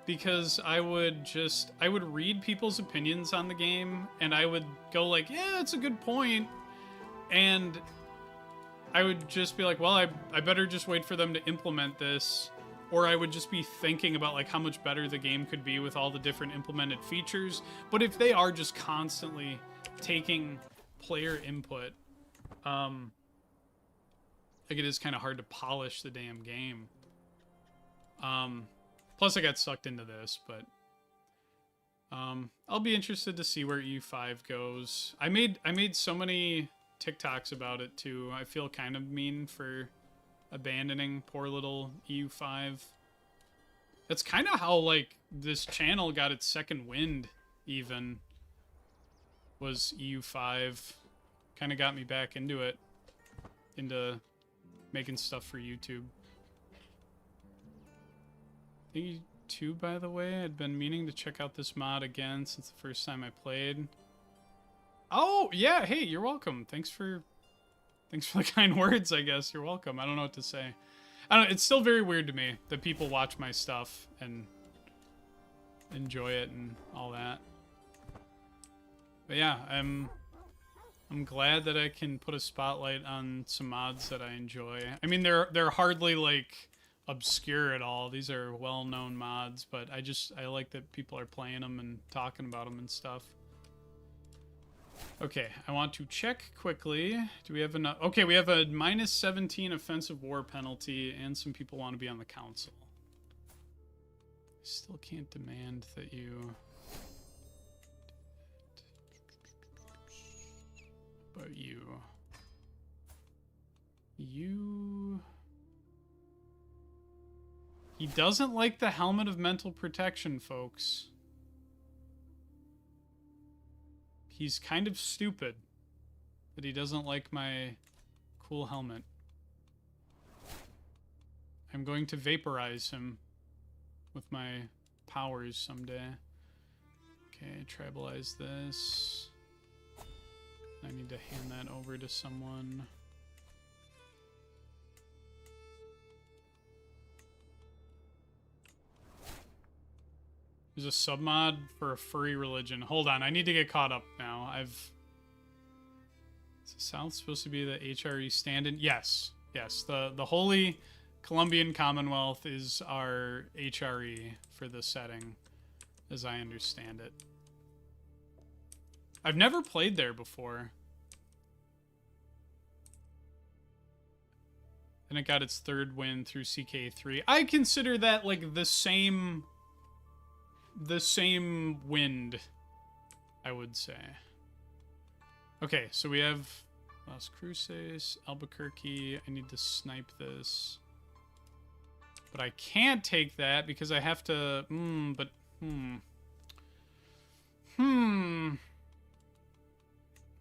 because I would read people's opinions on the game, and I would go like, yeah, it's a good point, and I would just be like, well, I better just wait for them to implement this, or I would just be thinking about, like, how much better the game could be with all the different implemented features. But if they are just constantly taking player input, like, it is kind of hard to polish the damn game. Plus I got sucked into this, but I'll be interested to see where EU5 goes. I made so many TikToks about it too. I feel kind of mean for abandoning poor little EU5. That's kind of how, like, this channel got its second wind, even, was EU5. Kind of got me back into it. into making stuff for YouTube. Thank you too, by the way. I'd been meaning to check out this mod again since the first time I played. Oh, yeah, hey, you're welcome. Thanks for the kind words, I guess. You're welcome. I don't know what to say. I don't know, it's still very weird to me that people watch my stuff and enjoy it and all that. But yeah, I'm glad that I can put a spotlight on some mods that I enjoy. I mean, they're hardly like obscure at all. These are well-known mods, but I like that people are playing them and talking about them and stuff. Okay, I want to check quickly. Do we have enough? Okay, we have a -17 offensive war penalty, and some people want to be on the council. Still can't demand that you... But you... He doesn't like the helmet of mental protection, folks. He's kind of stupid that he doesn't like my cool helmet. I'm going to vaporize him with my powers someday. Okay, tribalize this. I need to hand that over to someone. There's a submod for a furry religion. Hold on, I need to get caught up now. Is the South supposed to be the HRE stand-in? Yes. Yes, the Holy Colombian Commonwealth is our HRE for the setting, as I understand it. I've never played there before. And it got its 3rd win through CK3. I consider that like the same wind, I would say. Okay, so we have Las Cruces, Albuquerque. I need to snipe this. But I can't take that because I have to...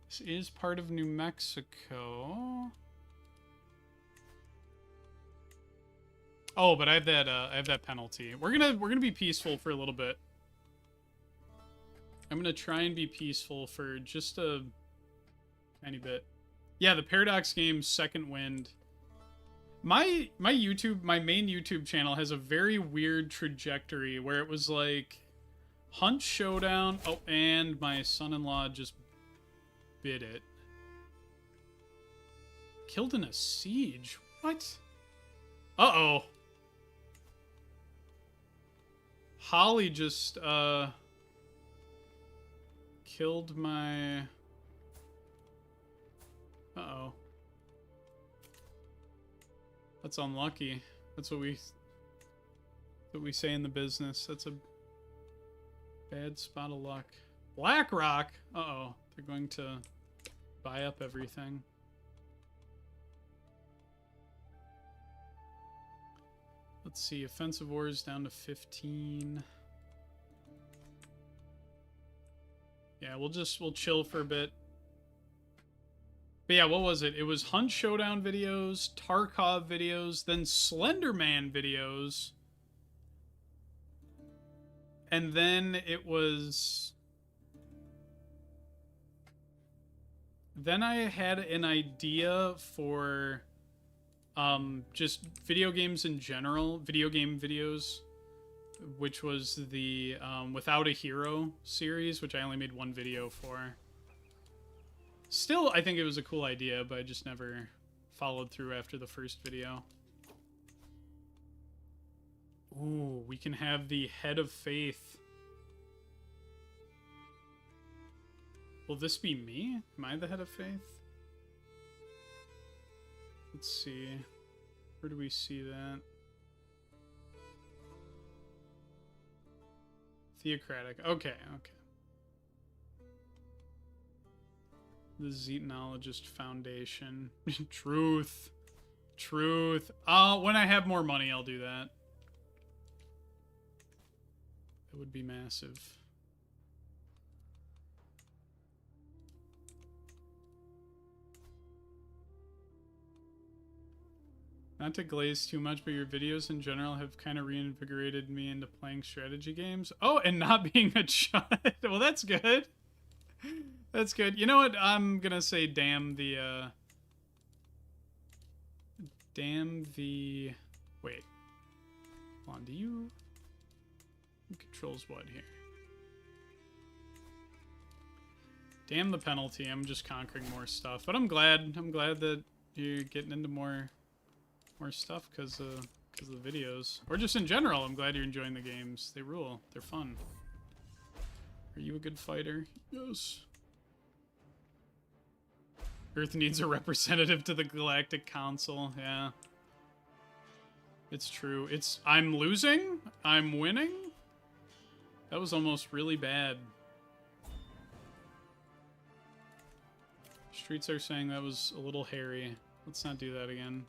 This is part of New Mexico. Oh, but I have that penalty. We're gonna be peaceful for a little bit. I'm gonna try and be peaceful for just a tiny bit. Yeah, the Paradox game's 2nd wind. My main YouTube channel has a very weird trajectory where it was like Hunt Showdown. Oh, and my son-in-law just bit it. Killed in a siege. What? Uh-oh. Holly just killed my... Uh-oh. That's unlucky. That's what we say in the business. That's a bad spot of luck. BlackRock? Uh-oh. They're going to buy up everything. Let's see. Offensive wars down to 15. Yeah, we'll chill for a bit. But yeah, what was it? It was Hunt Showdown videos, Tarkov videos, then Slenderman videos. And then it was... Then I had an idea for just video games in general, video game videos, which was the Without a Hero series, which I only made 1 video for. Still, I think it was a cool idea, but I just never followed through after the first video. Ooh, we can have the Head of Faith. Will this be me? Am I the Head of Faith? Let's see. Where do we see that? Theocratic. Okay, okay. The Xenologist Foundation. Truth. Truth. When I have more money, I'll do that. That would be massive. Not to glaze too much, but your videos in general have kind of reinvigorated me into playing strategy games. Oh, and not being a chud. Well, that's good. That's good. You know what? I'm gonna say damn the, Wait. Hold on, who controls what here? Damn the penalty. I'm just conquering more stuff. But I'm glad that you're getting into more stuff because of the videos. Or just in general, I'm glad you're enjoying the games. They rule. They're fun. Are you a good fighter? Yes. Earth needs a representative to the Galactic Council. Yeah. It's true. I'm losing? I'm winning? That was almost really bad. Streets are saying that was a little hairy. Let's not do that again.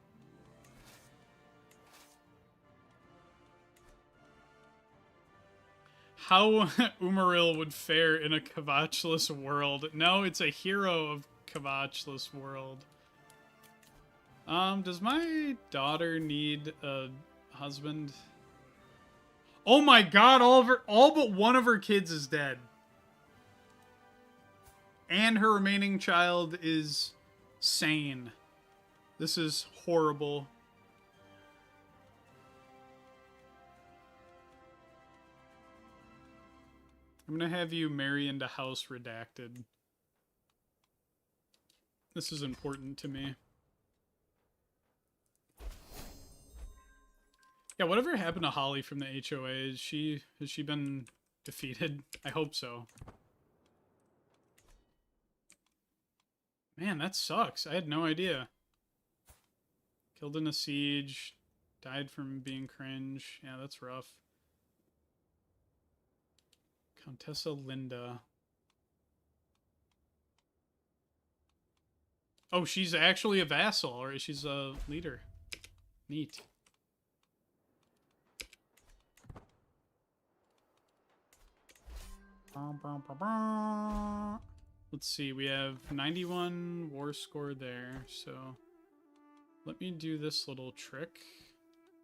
How Umaril would fare in a Kavachless world. No, it's a hero of Kavachless world. Does my daughter need a husband? Oh my god, all but one of her kids is dead. And her remaining child is sane. This is horrible. I'm gonna have you marry into House Redacted. This is important to me. Yeah, whatever happened to Holly from the HOA? Has she been defeated? I hope so. Man, that sucks. I had no idea. Killed in a siege. Died from being cringe. Yeah, that's rough. Countessa Linda. Oh, she's actually a vassal, or she's a leader. Neat. Let's see, we have 91 war score there, so let me do this little trick.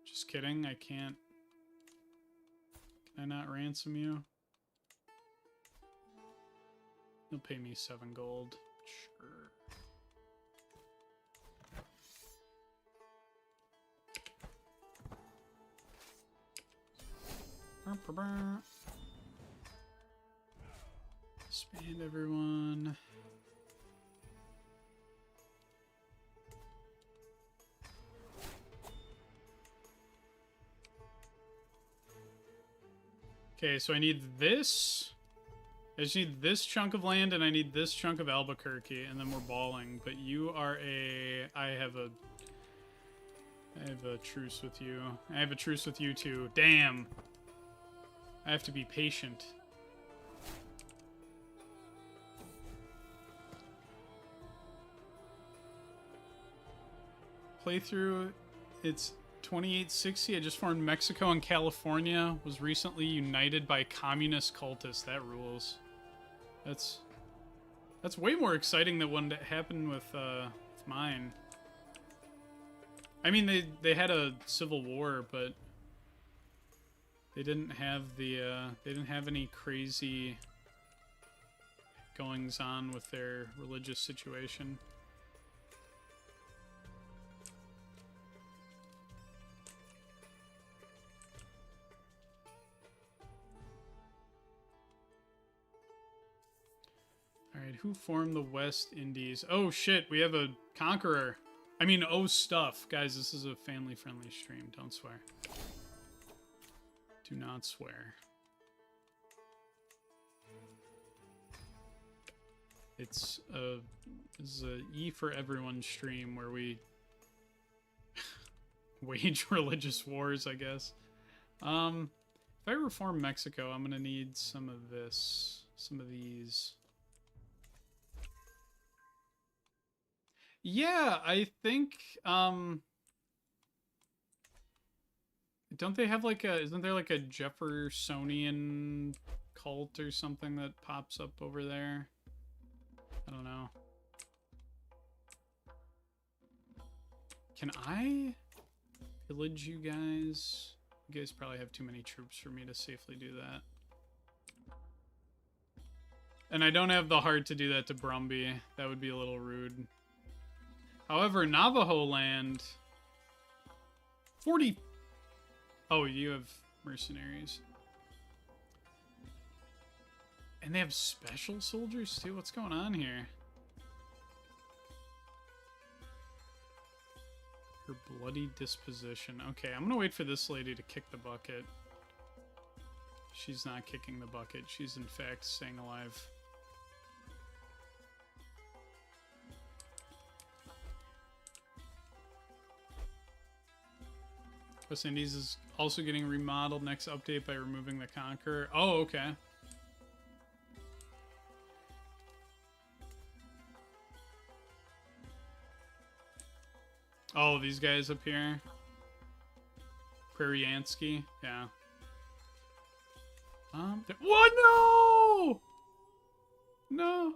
Just kidding, I can't. Can I not ransom you? You'll pay me 7 gold. Sure. Expand everyone. Okay, so I need this. I just need this chunk of land, and I need this chunk of Albuquerque, and then we're balling. But you are a... I have a truce with you. I have a truce with you, too. Damn. I have to be patient. Playthrough, it's 2860. I just formed Mexico and California. Was recently united by communist cultists. That rules. That's way more exciting than one that happened with mine. I mean, they had a civil war, but they didn't have any crazy goings on with their religious situation. Alright, who formed the West Indies? Oh shit, we have a conqueror. I mean, oh stuff. Guys, this is a family-friendly stream. Don't swear. Do not swear. This is a E for everyone stream where we wage religious wars, I guess. If I reform Mexico, I'm gonna need some of this, some of these. Yeah, I think, don't they have like a, isn't there like a Jeffersonian cult or something that pops up over there? I don't know. Can I? pillage you guys. You guys probably have too many troops for me to safely do that. And I don't have the heart to do that to Brumby. That would be a little rude. However, Navajo land... 40... Oh, you have mercenaries. And they have special soldiers, too? What's going on here? Her bloody disposition. Okay, I'm gonna wait for this lady to kick the bucket. She's not kicking the bucket. She's, in fact, staying alive. West Indies is also getting remodeled next update by removing the Conqueror. Oh, okay. Oh, these guys up here. Prairiansky, yeah. What? No! No!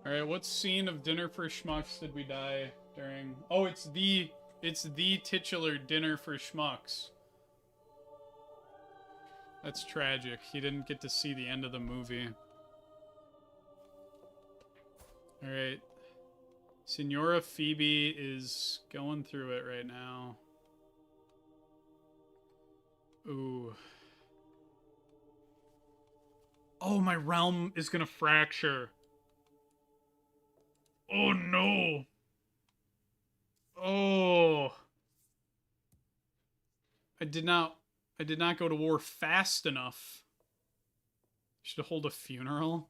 Alright, what scene of Dinner for Schmucks did we die during? Oh, it's the titular Dinner for Schmucks. That's tragic. He didn't get to see the end of the movie. Alright. Senora Phoebe is going through it right now. Ooh. Oh, my realm is gonna fracture. Oh, no. Oh. I did not go to war fast enough. Should hold a funeral.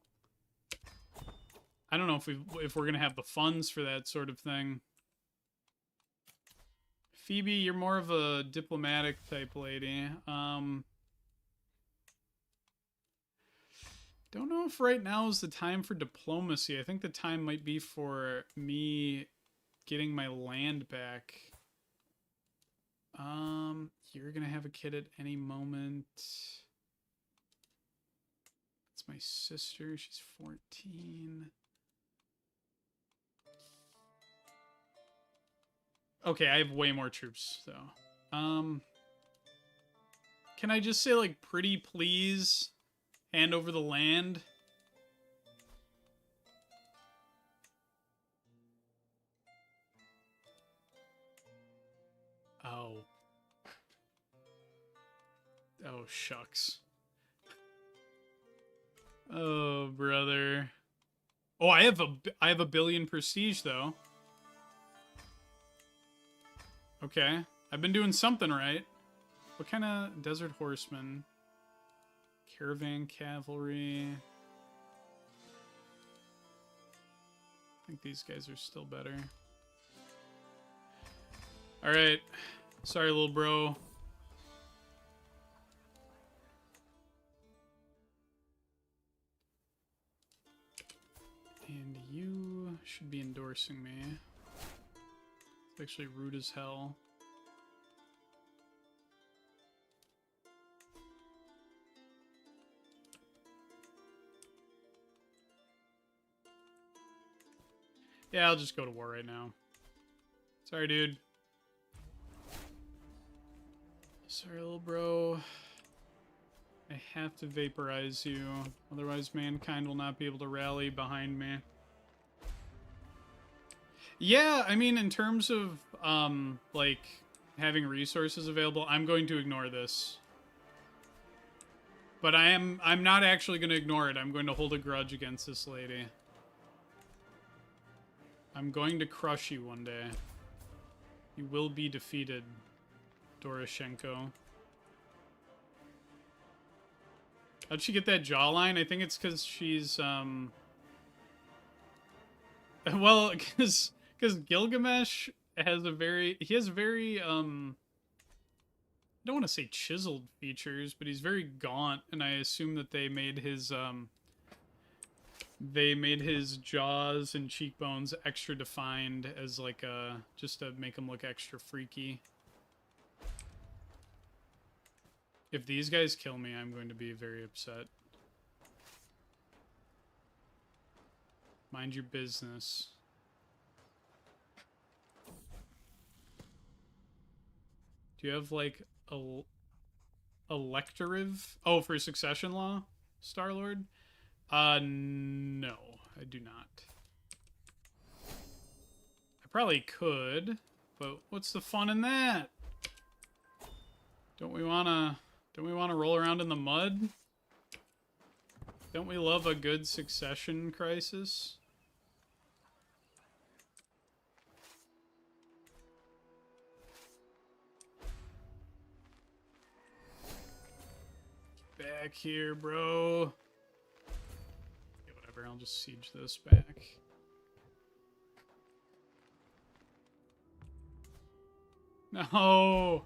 I don't know if we're gonna have the funds for that sort of thing. Phoebe, you're more of a diplomatic type lady. Don't know if right now is the time for diplomacy. I think the time might be for me getting my land back. You're gonna have a kid at any moment. It's my sister. She's 14. Okay, I have way more troops, though. Can I just say, like, pretty please hand over the land? Oh. Oh, shucks. Oh, brother. Oh, I have a billion prestige, though. Okay. I've been doing something right. What kind of desert horsemen? Caravan cavalry. I think these guys are still better. Alright. Sorry, little bro. And you should be endorsing me. It's actually rude as hell. Yeah, I'll just go to war right now. Sorry, dude. Sorry, little bro. I have to vaporize you. Otherwise, mankind will not be able to rally behind me. Yeah, I mean, in terms of, like, having resources available, I'm going to ignore this. But I'm not actually going to ignore it. I'm going to hold a grudge against this lady. I'm going to crush you one day. You will be defeated, Doroshenko. How'd she get that jawline? I think it's because she's, well, because Gilgamesh has a very, I don't want to say chiseled features, but he's very gaunt, and I assume that they made his jaws and cheekbones extra defined as like just to make him look extra freaky. If these guys kill me, I'm going to be very upset. Mind your business. Do you have, like, a electorative? Oh, for succession law, Star-Lord? No, I do not. I probably could, but what's the fun in that? Don't we wanna roll around in the mud? Don't we love a good succession crisis? Back here, bro. Yeah, whatever, I'll just siege this back. No!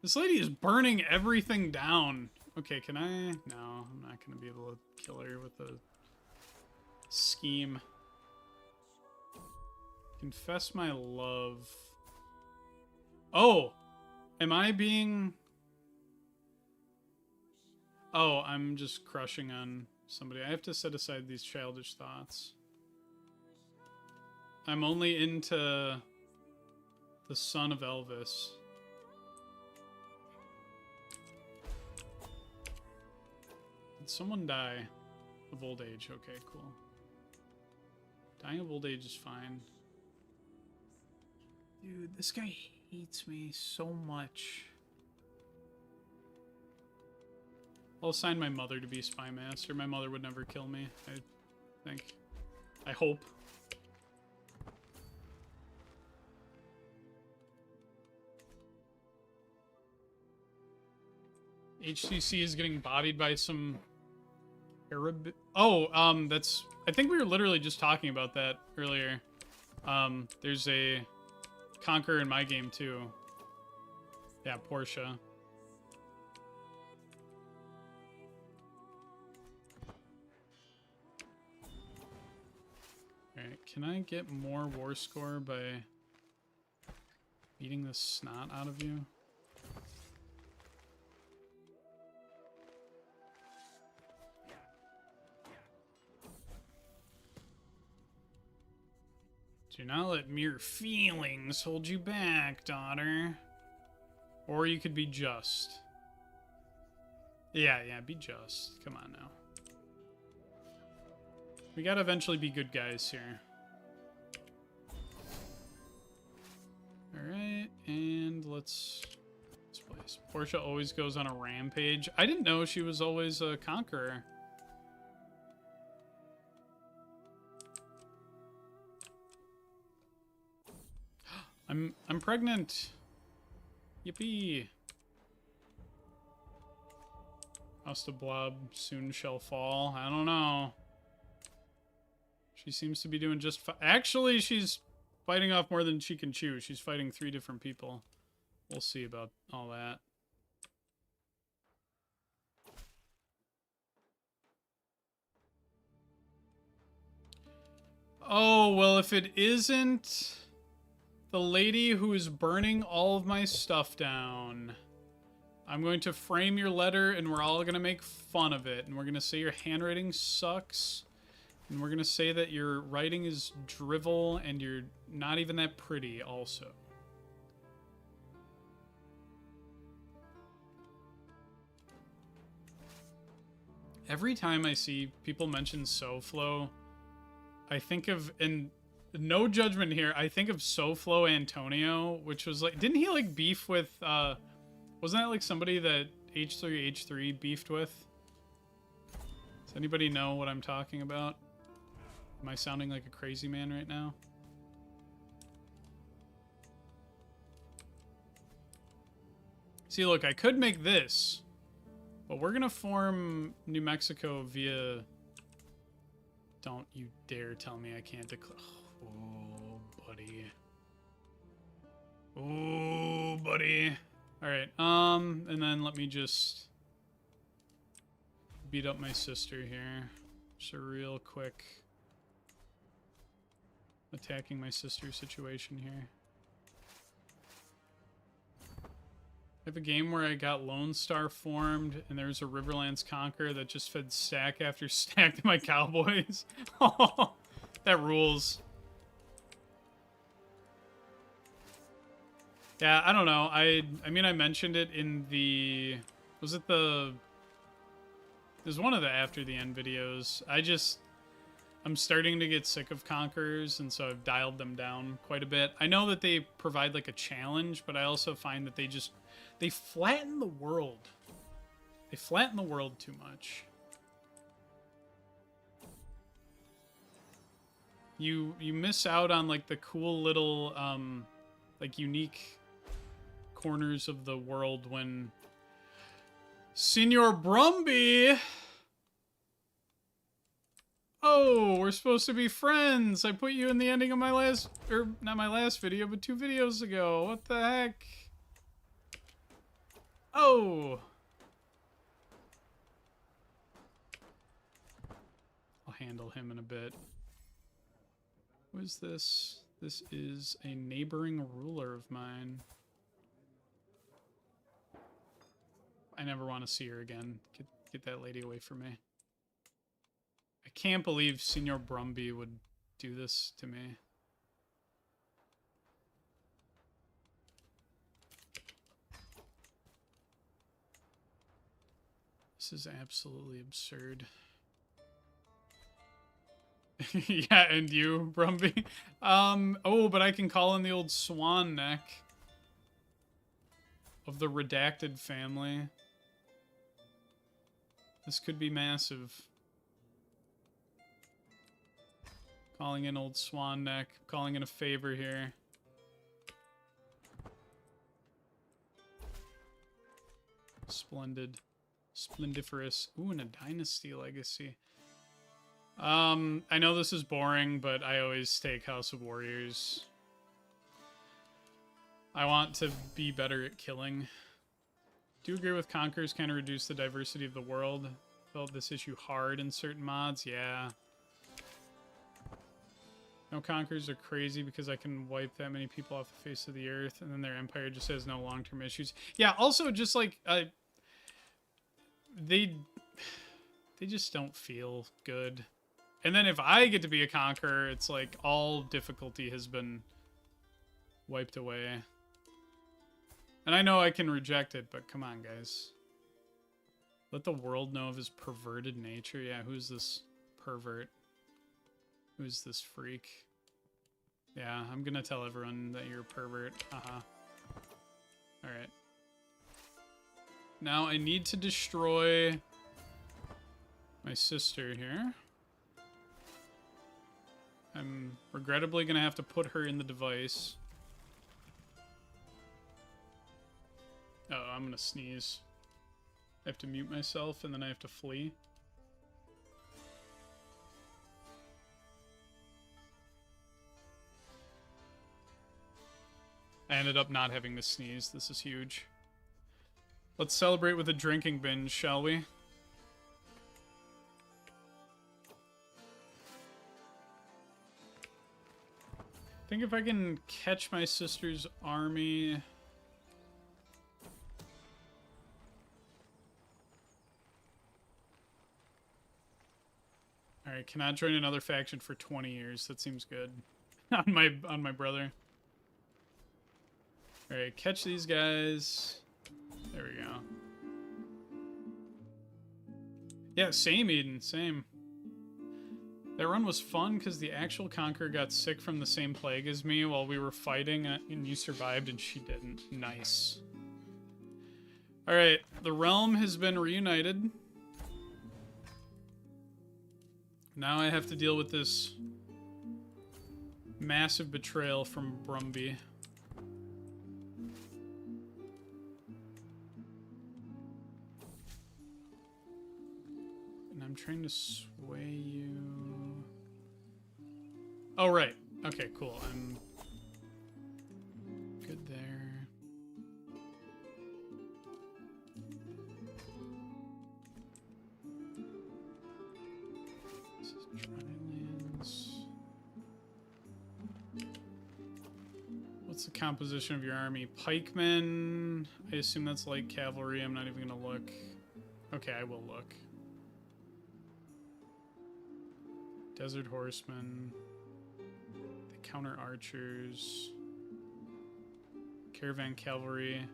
This lady is burning everything down. Okay, can I? No, I'm not gonna be able to kill her with a scheme. Confess my love. Oh! Am I being... Oh, I'm just crushing on somebody. I have to set aside these childish thoughts. I'm only into the son of Elvis. Did someone die of old age? Okay, cool. Dying of old age is fine. Dude, this guy hates me so much. I'll assign my mother to be Spy Master. My mother would never kill me, I think. I hope. HCC is getting bodied by some Arab... Oh, that's... I think we were literally just talking about that earlier. There's a Conqueror in my game, too. Yeah, Portia. Alright, can I get more war score by beating the snot out of you? Do not let mere feelings hold you back, daughter. Or you could be just. Yeah, be just. Come on now. We gotta eventually be good guys here. Alright, and let's place. Portia always goes on a rampage. I didn't know she was always a conqueror. I'm pregnant. Yippee. House of Blob soon shall fall. I don't know. She seems to be doing just fine. Actually, she's fighting off more than she can chew. She's fighting 3 different people. We'll see about all that. Oh, well, if it isn't the lady who is burning all of my stuff down, I'm going to frame your letter and we're all going to make fun of it. And we're going to say your handwriting sucks. And we're going to say that your writing is drivel and you're not even that pretty also. Every time I see people mention SoFlo, I think of, and no judgment here, I think of SoFlo Antonio, which was like, didn't he like beef with, wasn't that like somebody that H3H3 beefed with? Does anybody know what I'm talking about? Am I sounding like a crazy man right now? See, look, I could make this, but we're gonna form New Mexico via... Don't you dare tell me I can't declare... Oh, buddy. Oh, buddy. Alright, and then let me just beat up my sister here. Just a real quick attacking my sister situation here. I have a game where I got Lone Star formed, and there's a Riverlands Conqueror that just fed stack after stack to my cowboys. Oh, that rules. Yeah, I don't know. I mean, I mentioned it in the... Was it the... There's one of the After the End videos. I'm starting to get sick of Conquerors, and so I've dialed them down quite a bit. I know that they provide, like, a challenge, but I also find that they flatten the world. They flatten the world too much. You miss out on, like, the cool little, like, unique corners of the world when Senor Brumby... Oh, we're supposed to be friends. I put you in the ending of my last, or not my last video, but 2 videos ago. What the heck? Oh. I'll handle him in a bit. Who is this? This is a neighboring ruler of mine. I never want to see her again. Get that lady away from me. I can't believe Senor Brumby would do this to me. This is absolutely absurd. Yeah, and you, Brumby. Oh, but I can call in the old swan neck of the redacted family. This could be massive. Calling in old swan neck. Calling in a favor here. Splendid. Splendiferous. Ooh, and a dynasty legacy. I know this is boring, but I always take House of Warriors. I want to be better at killing. Do you agree with Conquerors kind of reduce the diversity of the world? Felt this issue hard in certain mods? Yeah. No, Conquerors are crazy because I can wipe that many people off the face of the earth, and then their empire just has no long-term issues. Yeah, also, just like, they just don't feel good. And then if I get to be a conqueror, it's like all difficulty has been wiped away. And I know I can reject it, but come on, guys. Let the world know of his perverted nature. Yeah, who's this pervert? Who's this freak? Yeah, I'm gonna tell everyone that you're a pervert. Haha. Alright. Now I need to destroy my sister here. I'm regrettably gonna have to put her in the device. Oh, I'm gonna sneeze. I have to mute myself and then I have to flee. I ended up not having to sneeze. This is huge. Let's celebrate with a drinking binge, shall we? I think if I can catch my sister's army... Alright, cannot join another faction for 20 years. That seems good. on my brother. Alright, catch these guys. There we go. Yeah, same, Eden, same. That run was fun because the actual Conqueror got sick from the same plague as me while we were fighting, and you survived and she didn't. Nice. Alright, the realm has been reunited. Now I have to deal with this massive betrayal from Brumby. And I'm trying to sway you. Oh, right. Okay, cool. I'm good there. This is Drylands. What's the composition of your army? Pikemen. I assume that's light cavalry. I'm not even gonna look. Okay, I will look. Desert horsemen. They counter archers. Caravan cavalry.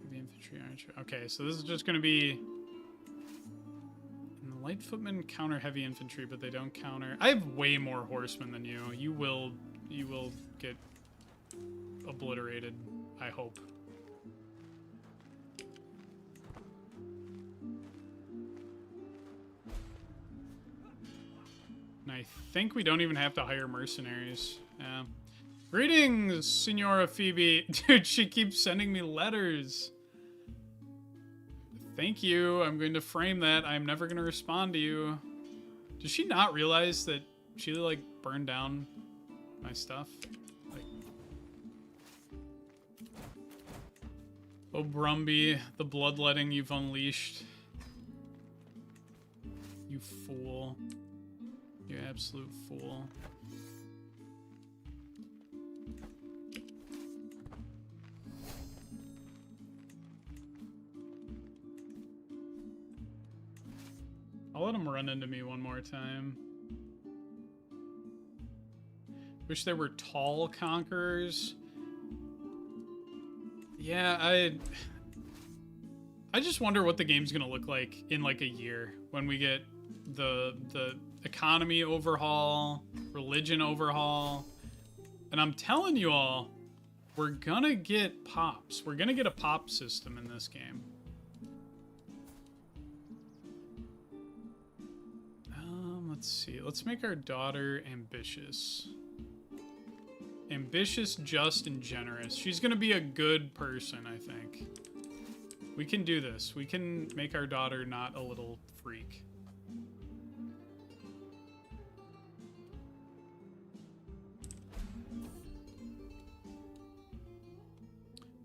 Heavy infantry archer. Okay, so this is just gonna be. And the light footmen counter heavy infantry, but they don't counter. I have way more horsemen than you. You will get obliterated, I hope. And I think we don't even have to hire mercenaries. Yeah. Greetings, Senora Phoebe. Dude, she keeps sending me letters. Thank you. I'm going to frame that. I'm never going to respond to you. Does she not realize that she, like, burned down my stuff? Like... Oh, Brumby, the bloodletting you've unleashed. You fool. You absolute fool. I'll let him run into me one more time. Wish there were tall conquerors. Yeah, I just wonder what the game's gonna look like in like a year when we get the economy overhaul, religion overhaul. And I'm telling you all, we're gonna get pops. We're gonna get a pop system in this game. Let's see. Let's make our daughter ambitious. Ambitious, just, and generous. She's gonna be a good person, I think. We can do this. We can make our daughter not a little freak.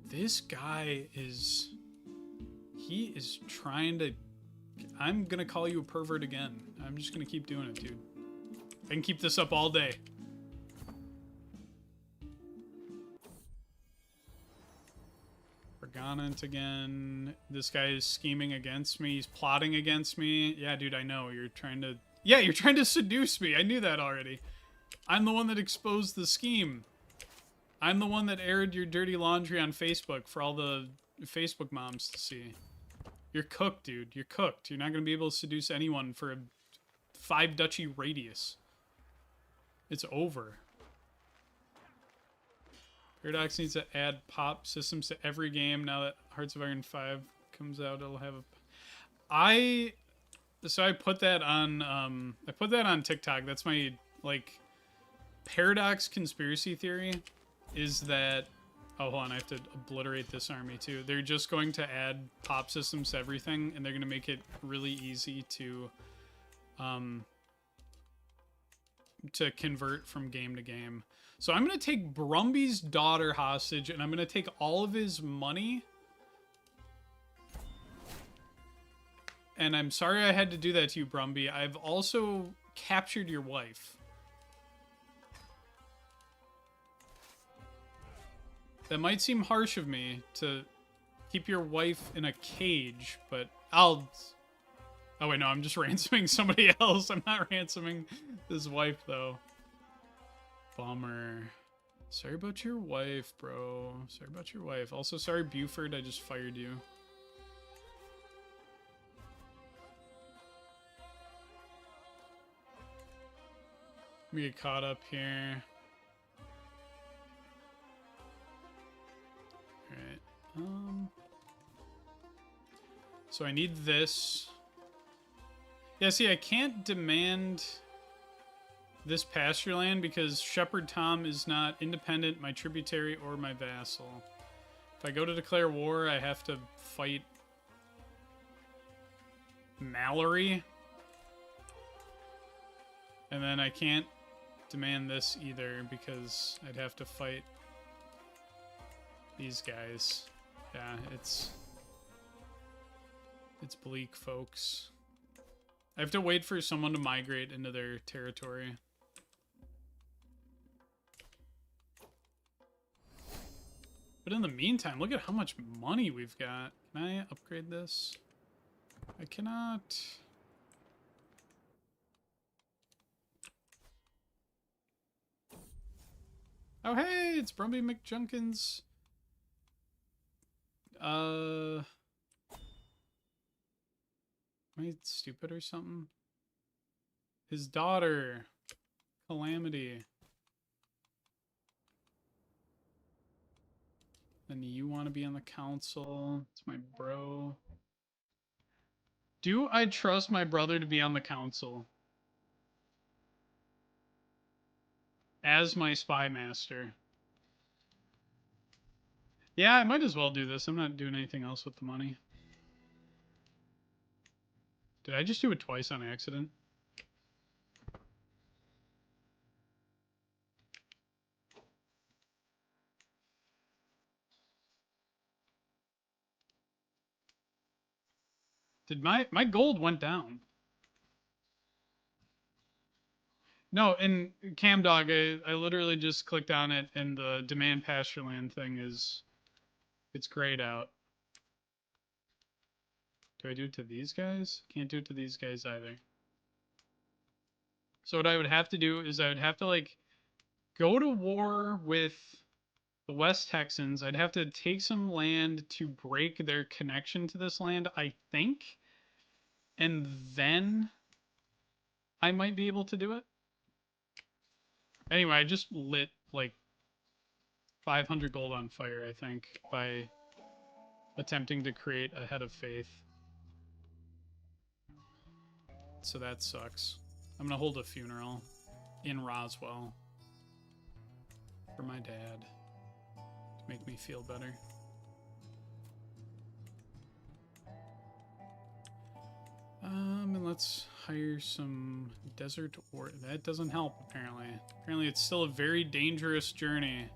This guy is... He is trying to... I'm gonna call you a pervert again. I'm just gonna keep doing it, dude. I can keep this up all day. Reganant again. This guy is scheming against me. He's plotting against me. Yeah, dude, I know. You're trying to... Yeah, you're trying to seduce me. I knew that already. I'm the one that exposed the scheme. I'm the one that aired your dirty laundry on Facebook for all the Facebook moms to see. You're cooked, dude. You're cooked. You're not going to be able to seduce anyone for a 5 duchy radius. It's over. Paradox needs to add pop systems to every game. Now that Hearts of Iron 5 comes out, it'll have a... So I put that on TikTok. That's my, like, Paradox conspiracy theory is that... Oh, hold on, I have to obliterate this army, too. They're just going to add pop systems to everything, and they're going to make it really easy to convert from game to game. So I'm going to take Brumby's daughter hostage, and I'm going to take all of his money. And I'm sorry I had to do that to you, Brumby. I've also captured your wife. That might seem harsh of me to keep your wife in a cage, but I'll... Oh, wait, no, I'm just ransoming somebody else. I'm not ransoming his wife, though. Bummer. Sorry about your wife, bro. Sorry about your wife. Also, sorry, Buford, I just fired you. Let me get caught up here. Alright, so I need this. Yeah, see, I can't demand this pasture land because Shepherd Tom is not independent, my tributary, or my vassal. If I go to declare war, I have to fight Mallory. And then I can't demand this either because I'd have to fight these guys. Yeah, it's bleak, folks. I have to wait for someone to migrate into their territory. But in the meantime, look at how much money we've got. Can I upgrade this? I cannot. Oh, hey, it's Brumby McJunkins. Am I stupid or something? His daughter, Calamity. And you want to be on the council. It's my bro. Do I trust my brother to be on the council? As my spy master. Yeah, I might as well do this. I'm not doing anything else with the money. Did I just do it twice on accident? Did my gold went down? No, in Camdog, I literally just clicked on it, and the demand pastureland thing is, it's grayed out. Do I do it to these guys? Can't do it to these guys either. So what I would have to do is I would have to, like, go to war with the West Texans. I'd have to take some land to break their connection to this land, I think. And then I might be able to do it. Anyway, I just lit, like, 500 gold on fire, I think, by attempting to create a head of faith. So that sucks. I'm gonna hold a funeral in Roswell for my dad to make me feel better. And let's hire some desert or that doesn't help apparently. Apparently it's still a very dangerous journey.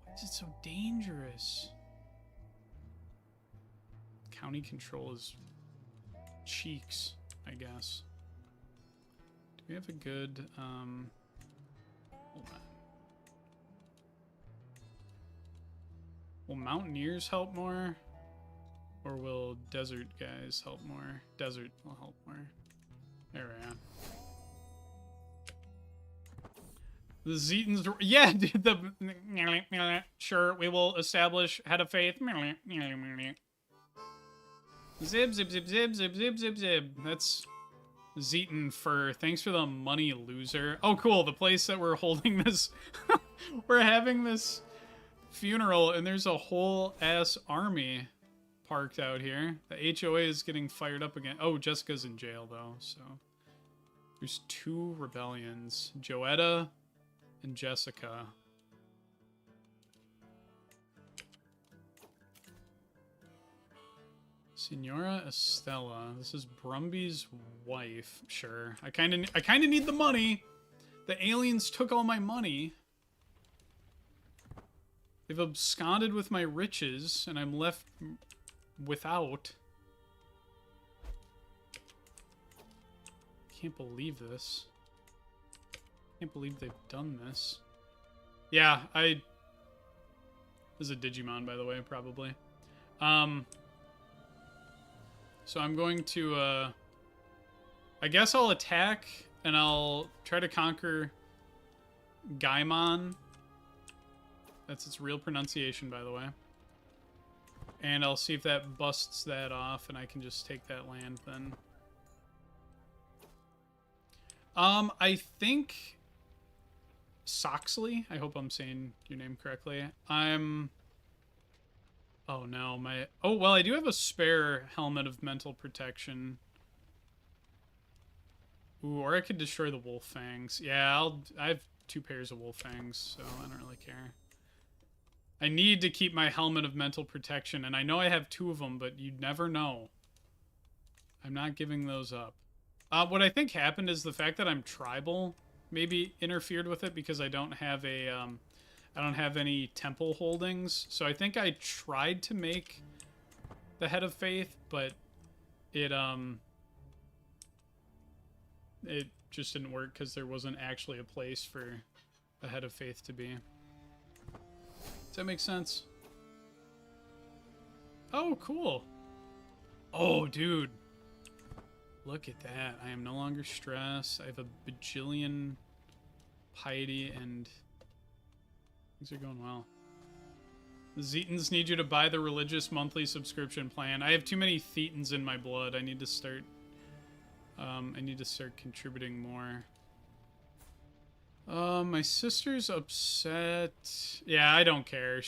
Why is it so dangerous? County control is cheeks, I guess. Do we have a good hold on. Will mountaineers help more? Or will desert guys help more? Desert will help more. There we are. The Zetans, yeah, dude, the sure, we will establish head of faith. Zib, zib, zib, zib, zib, zib, zib, zib. That's Zetan fur. Thanks for the money, loser. Oh, cool. The place that we're holding this, we're having this funeral, and there's a whole ass army parked out here. The HOA is getting fired up again. Oh, Jessica's in jail, though, so. There's 2 rebellions. Joetta and Jessica. Senora Estella. This is Brumby's wife. Sure. I kind of need the money. The aliens took all my money. They've absconded with my riches, and I'm left without. Can't believe this. Can't believe they've done this. Yeah, this is a Digimon, by the way, probably. So I'm going to, I guess I'll attack, and I'll try to conquer Gaimon. That's its real pronunciation, by the way. And I'll see if that busts that off, and I can just take that land then. I think Soxley, I hope I'm saying your name correctly. Oh no, oh well, I do have a spare helmet of mental protection. Ooh, or I could destroy the wolf fangs. Yeah, I have 2 pairs of wolf fangs, so I don't really care. I need to keep my helmet of mental protection, and I know I have 2 of them, but you never know. I'm not giving those up. What I think happened is the fact that I'm tribal maybe interfered with it, because I don't have a, I don't have any temple holdings. So I think I tried to make the head of faith, but it just didn't work because there wasn't actually a place for the head of faith to be. Does that make sense? Oh, cool. Oh, dude. Look at that. I am no longer stressed. I have a bajillion piety, and things are going well. The Zetans need you to buy the religious monthly subscription plan. I have too many Thetans in my blood. I need to start contributing more. My sister's upset. Yeah, I don't care.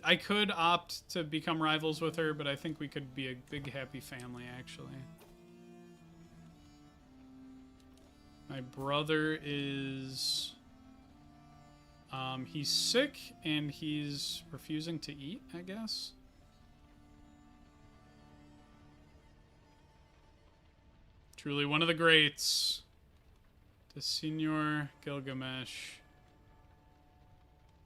I could opt to become rivals with her, but I think we could be a big happy family, actually. My brother is... he's sick and he's refusing to eat, I guess. Truly one of the greats. To Senor Gilgamesh.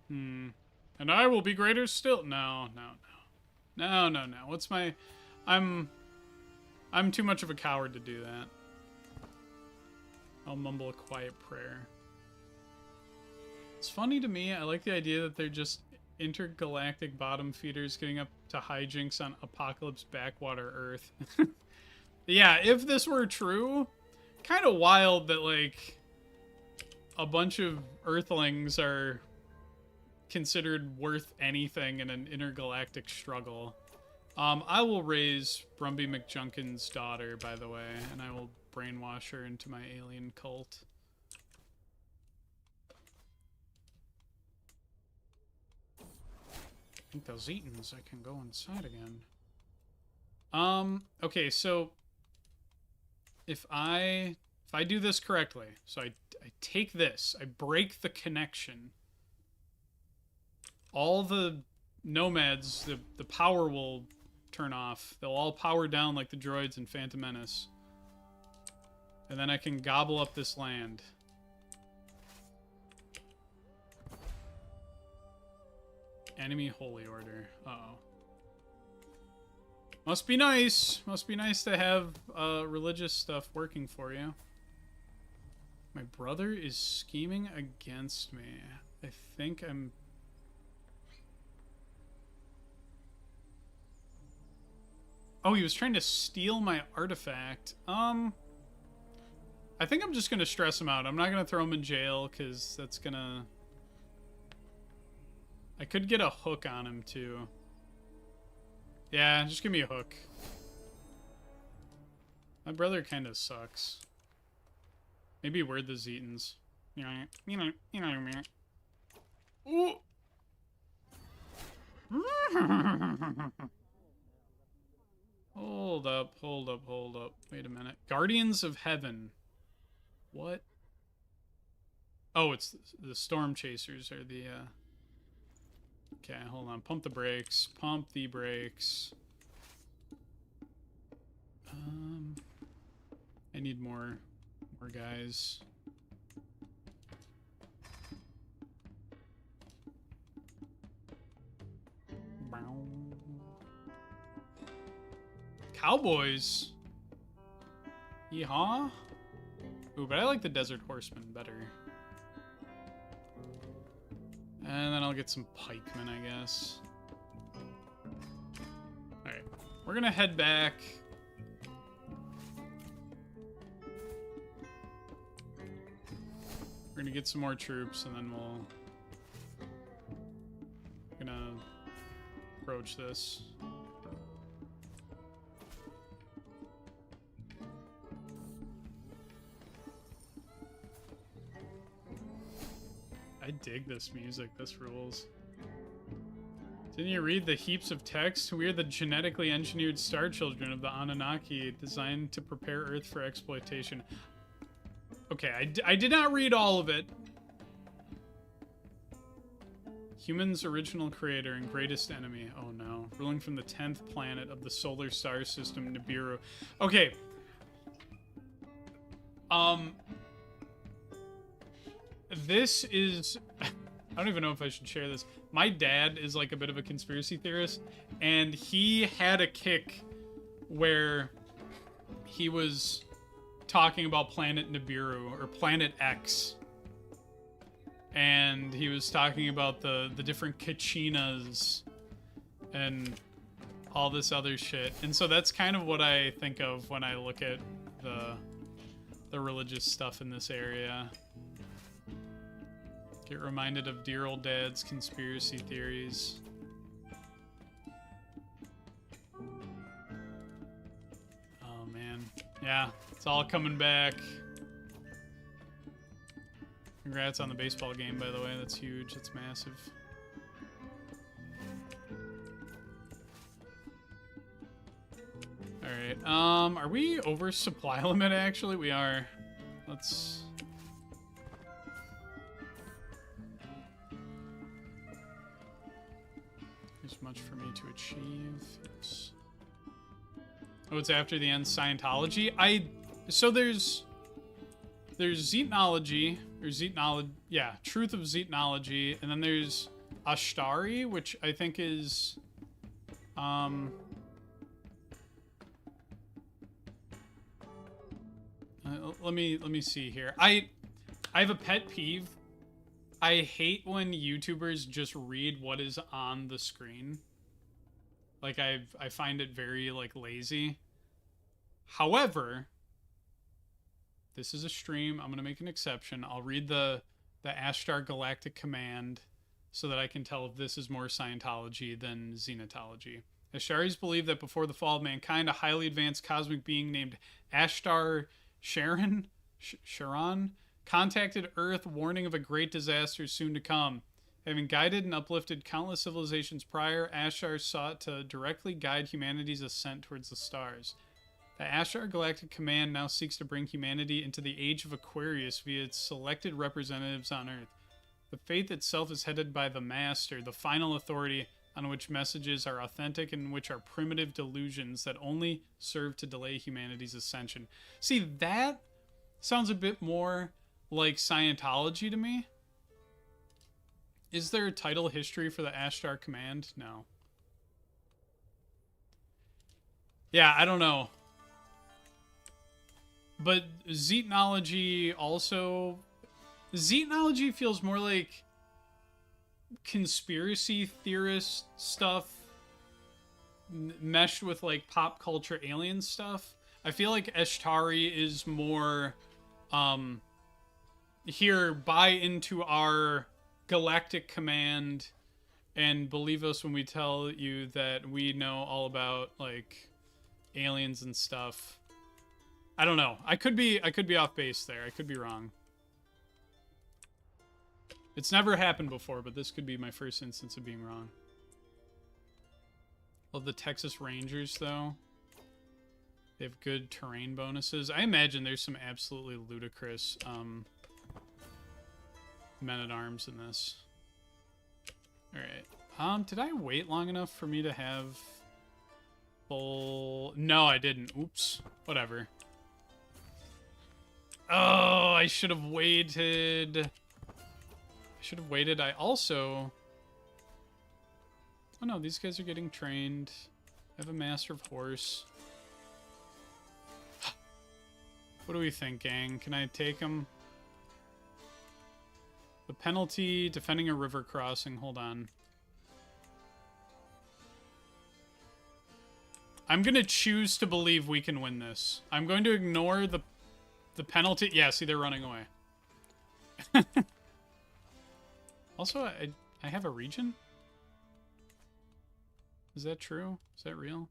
And I will be greater still. No. What's my... I'm too much of a coward to do that. I'll mumble a quiet prayer. It's funny to me, I like the idea that they're just intergalactic bottom feeders getting up to hijinks on Apocalypse Backwater Earth. Yeah, if this were true, kind of wild that, like, a bunch of Earthlings are considered worth anything in an intergalactic struggle. I will raise Brumby McJunkin's daughter, by the way, and I will brainwash her into my alien cult. I think those Zetans, I can go inside again. Okay, so if I do this correctly, so I take this, I break the connection, all the nomads, the power will turn off. They'll all power down like the droids in Phantom Menace. And then I can gobble up this land. Enemy Holy Order. Uh-oh. Must be nice. Must be nice to have religious stuff working for you. My brother is scheming against me. I think I'm... Oh, he was trying to steal my artifact. I think I'm just going to stress him out. I'm not going to throw him in jail, because that's going to... I could get a hook on him, too. Yeah, just give me a hook. My brother kind of sucks. Maybe we're the Zetans. Ooh! Hold up. Wait a minute. Guardians of Heaven. What? Oh, it's the Storm Chasers are the, Okay, hold on. Pump the brakes. I need more guys. Cowboys. Yeehaw. Ooh, but I like the Desert Horsemen better. And then I'll get some pikemen, I guess. Alright. We're gonna head back. We're gonna get some more troops, and then we're gonna approach this. I dig this music. This rules. Didn't you read the heaps of text? We're the genetically engineered star children of the Anunnaki, designed to prepare Earth for exploitation. Okay, I did not read all of it. Human's original creator and greatest enemy. Oh no. Ruling from the 10th planet of the solar star system, Nibiru. Okay. This is... I don't even know if I should share this. My dad is like a bit of a conspiracy theorist, and he had a kick where he was talking about Planet Nibiru, or Planet X. And he was talking about the different Kachinas and all this other shit. And so that's kind of what I think of when I look at the religious stuff in this area. Get reminded of dear old dad's conspiracy theories. man. Yeah, it's all coming back. Congrats on the baseball game, by the way. That's huge. That's massive. Alright, are we over supply limit, actually? We are. Let's... There's much for me to achieve. Yes. Oh, it's after the end Scientology? So there's Zeetnology, or Zeetnology, yeah, Truth of Zeetnology, and then there's Ashtari, which I think is, let me see here. I have a pet peeve. I hate when YouTubers just read what is on the screen. Like, I find it very, like, lazy. However, this is a stream. I'm going to make an exception. I'll read the Ashtar Galactic Command so that I can tell if this is more Scientology than Xenotology. Ashtaris believe that before the fall of mankind, a highly advanced cosmic being named Ashtar Sharon contacted Earth, warning of a great disaster soon to come. Having guided and uplifted countless civilizations prior, Ashtar sought to directly guide humanity's ascent towards the stars. The Ashtar Galactic Command now seeks to bring humanity into the Age of Aquarius via its selected representatives on Earth. The faith itself is headed by the Master, the final authority on which messages are authentic and which are primitive delusions that only serve to delay humanity's ascension. See, that sounds a bit more like Scientology to me. Is there a title history for the Ashtar Command? No. Yeah, I don't know. But Zeetnology also... Zeetnology feels more like conspiracy theorist stuff meshed with, like, pop culture alien stuff. I feel like Ashtari is more, here, buy into our galactic command and believe us when we tell you that we know all about, like, aliens and stuff. I don't know. I could be off base there. I could be wrong. It's never happened before, but this could be my first instance of being wrong. Love the Texas Rangers, though. They have good terrain bonuses. I imagine there's some absolutely ludicrous men-at-arms in this. Alright. Did I wait long enough for me to have full... No, I didn't. Oops. Whatever. Oh, I should have waited. I also... Oh no, these guys are getting trained. I have a Master of Horse. What do we think, gang? Can I take him? The penalty, defending a river crossing. Hold on. I'm going to choose to believe we can win this. I'm going to ignore the penalty. Yeah, see, they're running away. Also, I have a regent? Is that true? Is that real?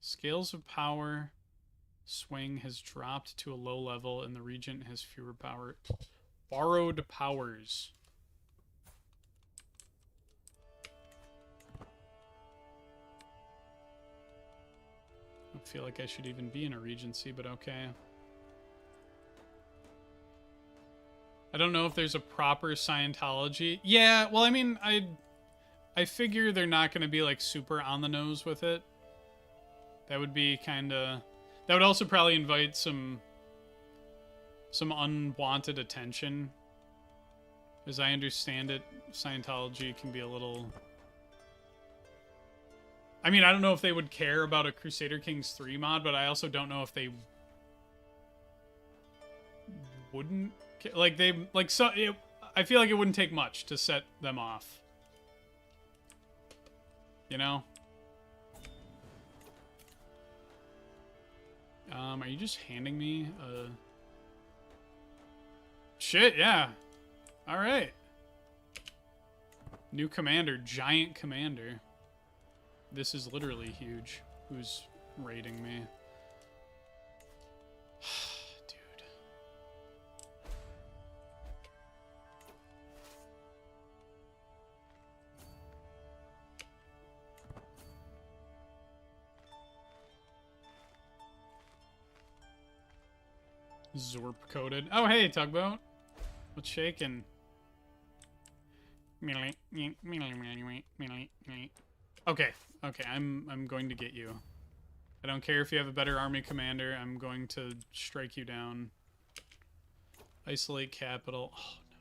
Scales of power swing has dropped to a low level, and the regent has fewer power. Borrowed powers. I don't feel like I should even be in a regency, but okay. I don't know if there's a proper Scientology. Yeah, well, I mean, I figure they're not going to be, like, super on the nose with it. That would be kind of... That would also probably invite some unwanted attention. As I understand it, Scientology can be a little... I mean, I don't know if they would care about a Crusader Kings 3 mod, but I also don't know if they wouldn't... Like, they... Like, so... I feel like it wouldn't take much to set them off. You know? Are you just handing me a... Shit, yeah. Alright. New commander. Giant commander. This is literally huge. Who's raiding me? Zorp coated. Oh, hey, tugboat. What's shaking? Okay, okay, I'm going to get you. I don't care if you have a better army commander. I'm going to strike you down. Isolate capital. Oh, no.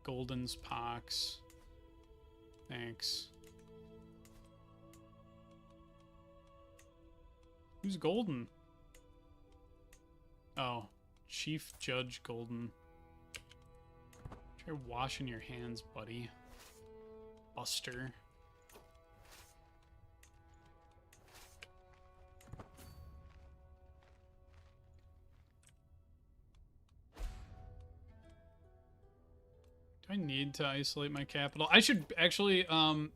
Golden's pox. Thanks. Who's Golden? Oh, Chief Judge Golden. Try washing your hands, buddy. Buster. Do I need to isolate my capital? I should actually, I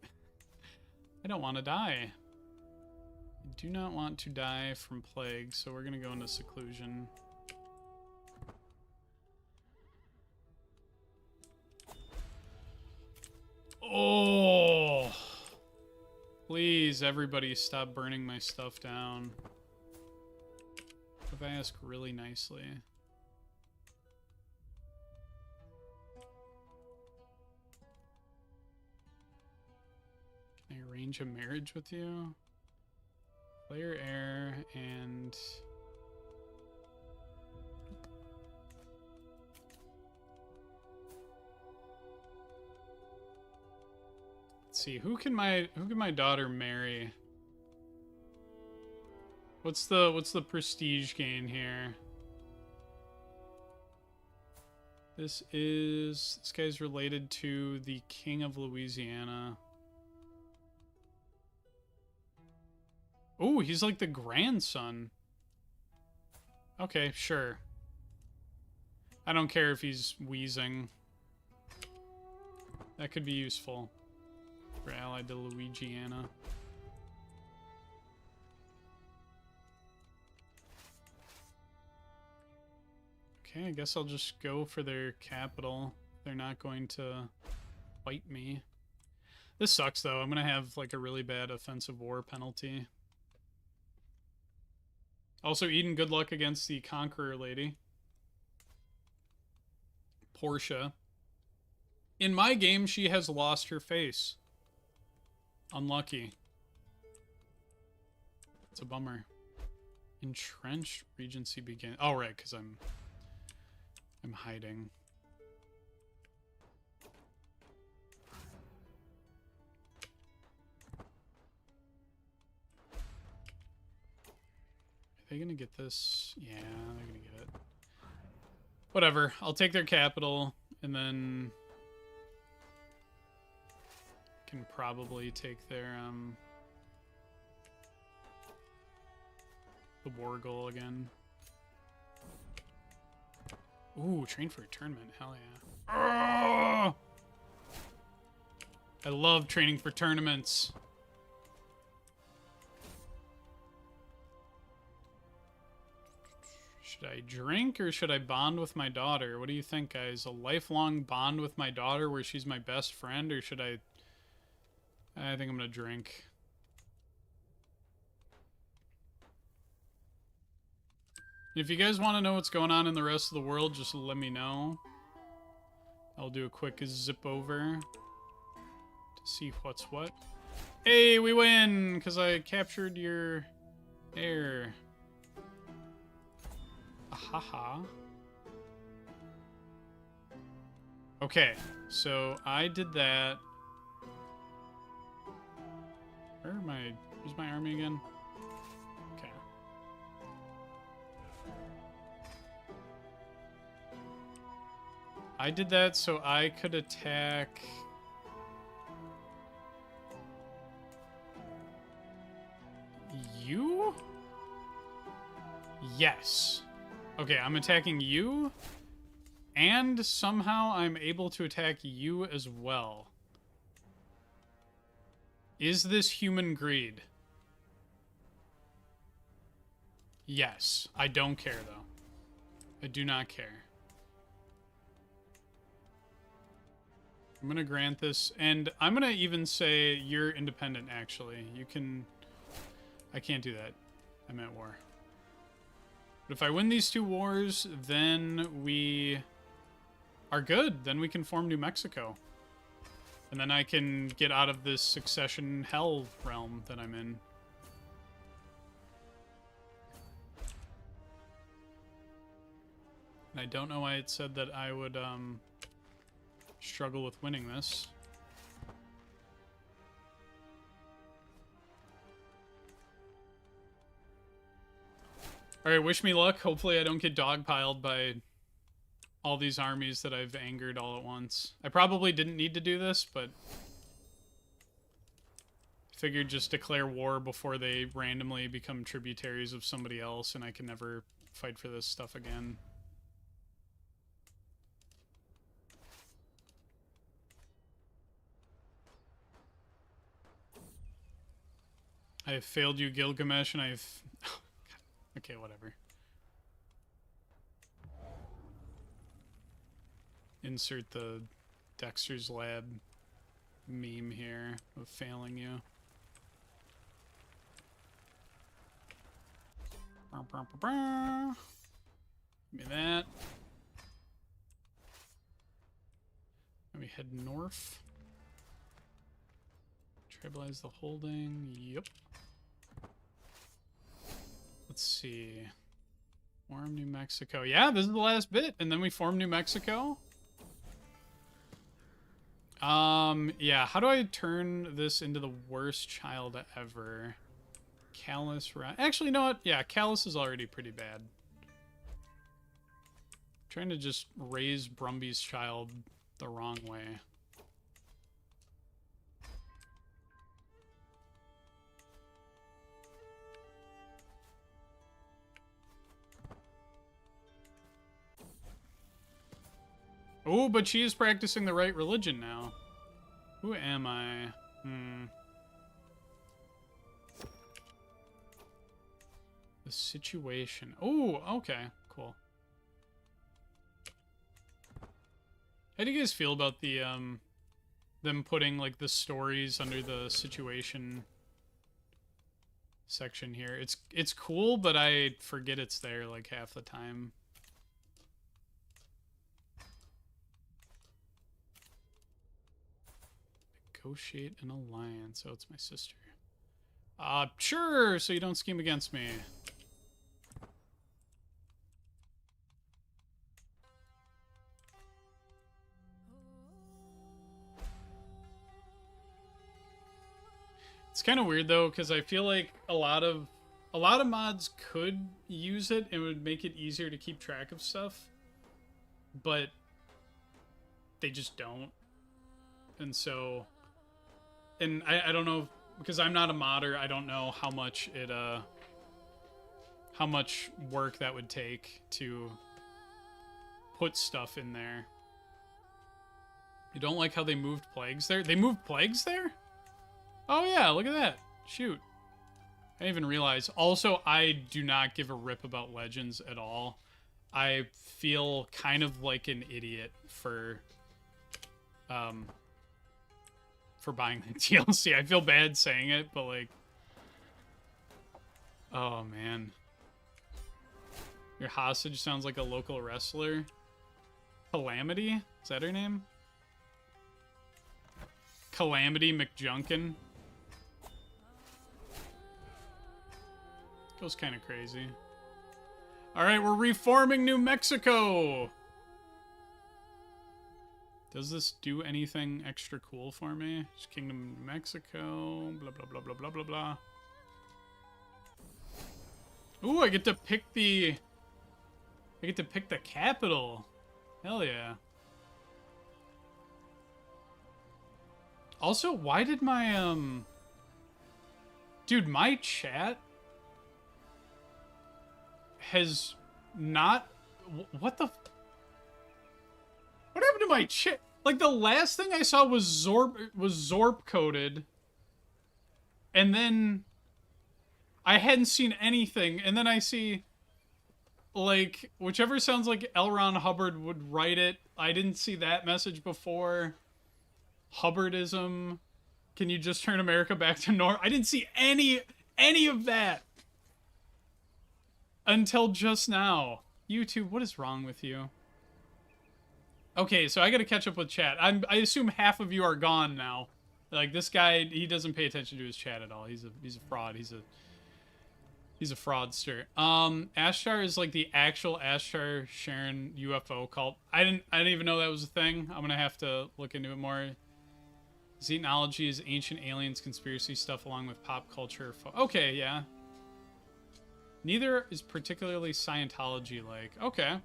don't want to die. I do not want to die from plague, so we're gonna go into seclusion. Oh! Please, everybody stop burning my stuff down. If I ask really nicely. Can I arrange a marriage with you? Player heir and... Let's see, who can my daughter marry? What's the prestige gain here? This guy's related to the King of Louisiana. Oh, he's like the grandson. Okay, sure. I don't care if he's wheezing. That could be useful. We're allied to Louisiana. Okay, I guess I'll just go for their capital. They're not going to fight me. This sucks, though. I'm going to have, like, a really bad offensive war penalty. Also, Eden, good luck against the Conqueror lady. Portia. In my game, she has lost her face. Unlucky. It's a bummer. Entrenched Regency begin. Oh, right, because I'm hiding. Are they gonna get this? Yeah, they're gonna get it. Whatever. I'll take their capital, and then can probably take their the war goal again. Ooh, train for a tournament. Hell yeah. Oh! I love training for tournaments. Should I drink or should I bond with my daughter? What do you think, guys? A lifelong bond with my daughter where she's my best friend, or should I think I'm gonna drink. If you guys want to know what's going on in the rest of the world, just let me know. I'll do a quick zip over to see what's what. Hey, we win! Because I captured your heir. Ahaha. Okay, so I did that. Where's my army again? Okay. I did that so I could attack... you? Yes. Okay, I'm attacking you, and somehow I'm able to attack you as well. Is this human greed? Yes. I don't care, though. I do not care. I'm gonna grant this, and I'm gonna even say you're independent, actually. You can... I can't do that. I'm at war. But if I win these 2 wars, then we are good. Then we can form New Mexico. And then I can get out of this succession hell realm that I'm in. And I don't know why it said that I would struggle with winning this. Alright, wish me luck. Hopefully I don't get dogpiled by all these armies that I've angered all at once. I probably didn't need to do this, but figured just declare war before they randomly become tributaries of somebody else and I can never fight for this stuff again. I have failed you, Gilgamesh, and I've... Okay, whatever. Insert the Dexter's Lab meme here of failing you. Give me that. Let me head north. Tribalize the holding. Yep. Let's see. Form New Mexico. Yeah, this is the last bit. And then we form New Mexico. Yeah, how do I turn this into the worst child ever? Callus, actually, you know what? Yeah, Callus is already pretty bad. I'm trying to just raise Brumby's child the wrong way. Oh, but she is practicing the right religion now. Who am I? The situation. Oh, okay. Cool. How do you guys feel about the, them putting, like, the stories under the situation section here? It's cool, but I forget it's there, like, half the time. Negotiate an alliance. Oh, it's my sister. Sure, so you don't scheme against me. It's kind of weird though, because I feel like a lot of mods could use it and would make it easier to keep track of stuff, but they just don't. And so, and I don't know, because I'm not a modder, I don't know how much it how much work that would take to put stuff in there. You don't like how they moved plagues there? They moved plagues there? Oh yeah, look at that. Shoot. I didn't even realize. Also, I do not give a rip about Legends at all. I feel kind of like an idiot for buying the DLC. I feel bad saying it, but like, oh man. Your hostage sounds like a local wrestler. Calamity? Is that her name? Calamity McJunkin. Goes kind of crazy. Alright, we're reforming New Mexico! Does this do anything extra cool for me? It's Kingdom of New Mexico, blah blah blah blah blah blah blah. Ooh, I get to pick the... I get to pick the capital. Hell yeah. Also, why did my, Dude, my chat has not... What the... What happened to my chat? Like, the last thing I saw was Zorp coded. And then... I hadn't seen anything. And then I see... Like, whichever sounds like L. Ron Hubbard would write it. I didn't see that message before. Hubbardism. Can you just turn America back to normal? I didn't see any of that. Until just now. YouTube, what is wrong with you? Okay, so I gotta catch up with chat. I assume half of you are gone now. Like, this guy, he doesn't pay attention to his chat at all. He's a fraud. He's a fraudster. Ashtar is like the actual Ashtar Sharon UFO cult. I didn't even know that was a thing. I'm gonna have to look into it more. Xenology is ancient aliens conspiracy stuff along with pop culture. Okay, yeah. Neither is particularly Scientology-like. Okay.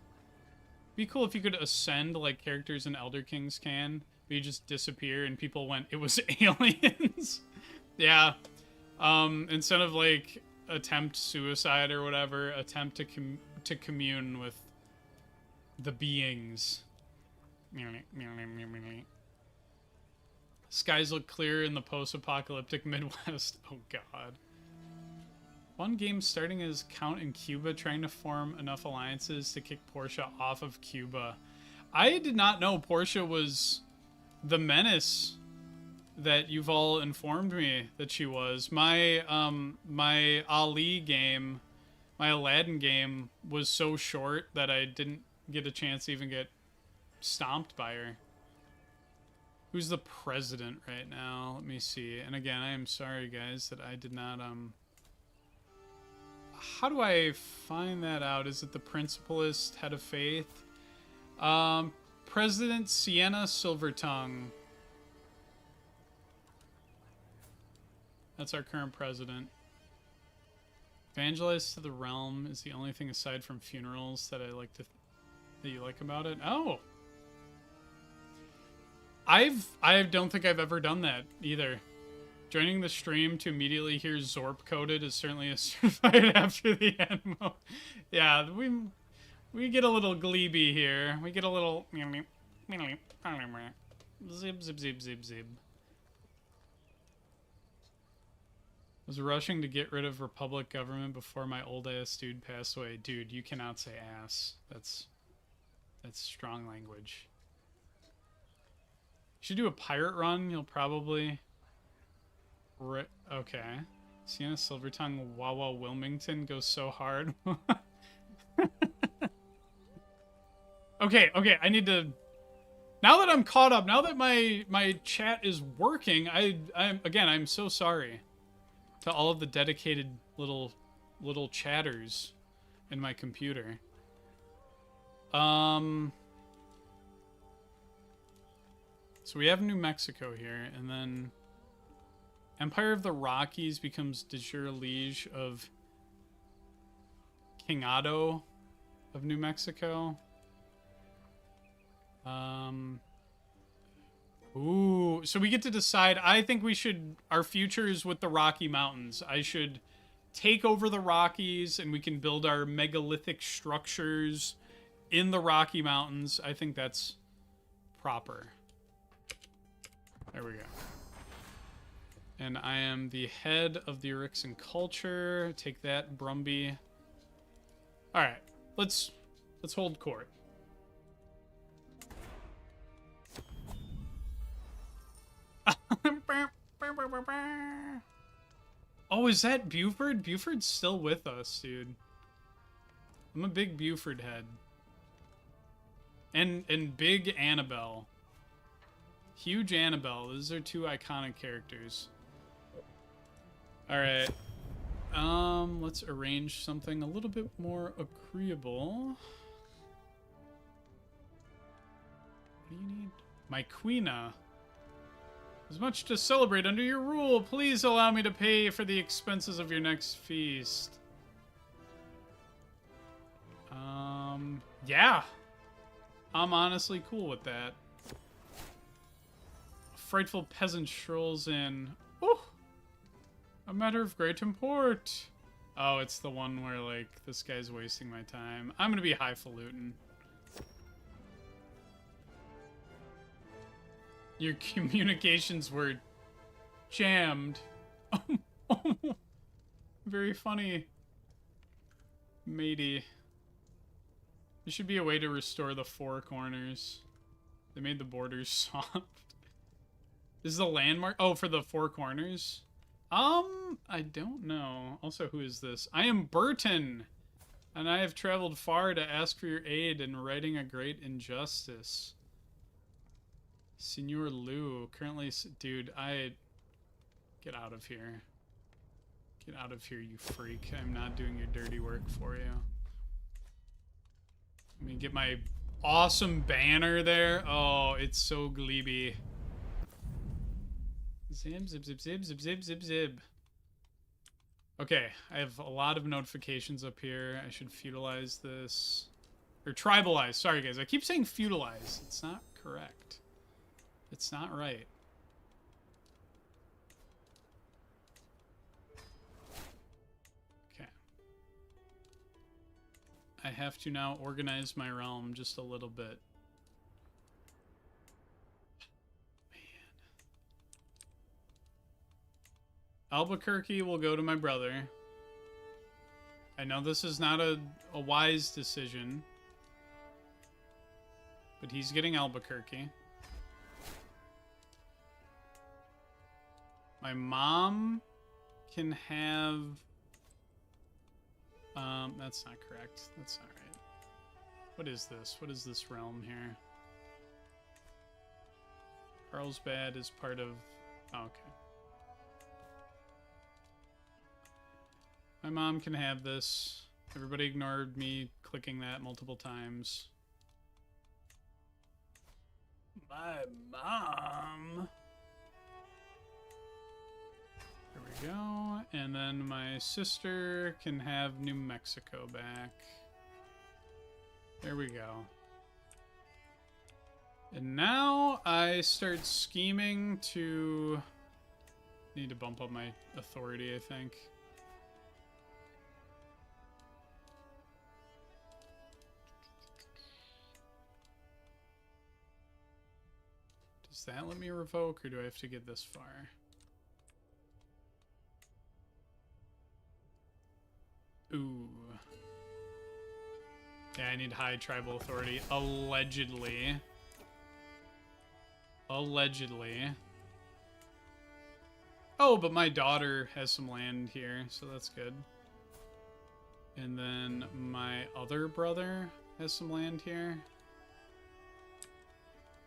Be cool if you could ascend like characters in Elder Kings can. But you just disappear and people went, it was aliens. Yeah. Instead of like attempt suicide or whatever, attempt to commune with the beings. Skies look clear in the post-apocalyptic Midwest. Oh god. One game starting as Count in Cuba, trying to form enough alliances to kick Portia off of Cuba. I did not know Portia was the menace that you've all informed me that she was. My my Ali game, my Aladdin game was so short that I didn't get a chance to even get stomped by her. Who's the president right now? Let me see. And again, I am sorry, guys, that I did not, How do I find that out? Is it the principalist head of faith? President Sienna Silvertongue. That's our current president. Evangelize to the realm is the only thing aside from funerals that I like to... that you like about it? Oh! I don't think I've ever done that either. Joining the stream to immediately hear Zorp coded is certainly a certified after the end mode. Yeah, we get a little gleeby here. We get a little zip zip zip zip zip. Was rushing to get rid of Republic government before my old ass dude passed away. Dude, you cannot say ass. That's strong language. You should do a pirate run. You'll probably... Okay. Sienna Silvertongue Wawa Wilmington goes so hard. Okay, I need to... Now that I'm caught up, now that my chat is working, I'm so sorry to all of the dedicated little chatters in my computer. So we have New Mexico here, and then Empire of the Rockies becomes de jure liege of King Otto of New Mexico. Ooh, so we get to decide. I think we should, our future is with the Rocky Mountains. I should take over the Rockies and we can build our megalithic structures in the Rocky Mountains. I think that's proper. There we go. And I am the head of the Erixon culture. Take that, Brumby. All right, let's hold court. Oh, is that Buford? Buford's still with us, dude. I'm a big Buford head. And big Annabelle. Huge Annabelle. Those are two iconic characters. Alright. Let's arrange something a little bit more agreeable. What do you need? My Queena. There's much to celebrate under your rule. Please allow me to pay for the expenses of your next feast. Yeah. I'm honestly cool with that. A frightful peasant strolls in. Oh! A matter of great import. Oh, it's the one where, like, this guy's wasting my time. I'm gonna be highfalutin. Your communications were jammed. Oh, very funny, matey. There should be a way to restore the four corners. They made the borders soft. This is the landmark. Oh, for the four corners? I don't know. Also, who is this? I am Burton. And I have traveled far to ask for your aid in righting a great injustice. Senor Liu, currently... Dude, get out of here. Get out of here, you freak. I'm not doing your dirty work for you. Let me get my awesome banner there. Oh, it's so glebe. Zib, zib, zib, zib, zib, zib, zib, zib. Okay, I have a lot of notifications up here. I should feudalize this. Or tribalize. Sorry, guys. I keep saying feudalize. It's not correct. It's not right. Okay. I have to now organize my realm just a little bit. Albuquerque will go to my brother. I know this is not a wise decision, but he's getting Albuquerque. My mom can have... that's not correct. That's not right. What is this? What is this realm here? Carlsbad is part of... Oh, okay. My mom can have this. Everybody ignored me clicking that multiple times. My mom. There we go. And then my sister can have New Mexico back. There we go. And now I start scheming to... Need to bump up my authority, I think. Does that let me revoke, or do I have to get this far? Ooh. Yeah, I need high tribal authority. Allegedly. Allegedly. Oh, but my daughter has some land here, so that's good. And then my other brother has some land here.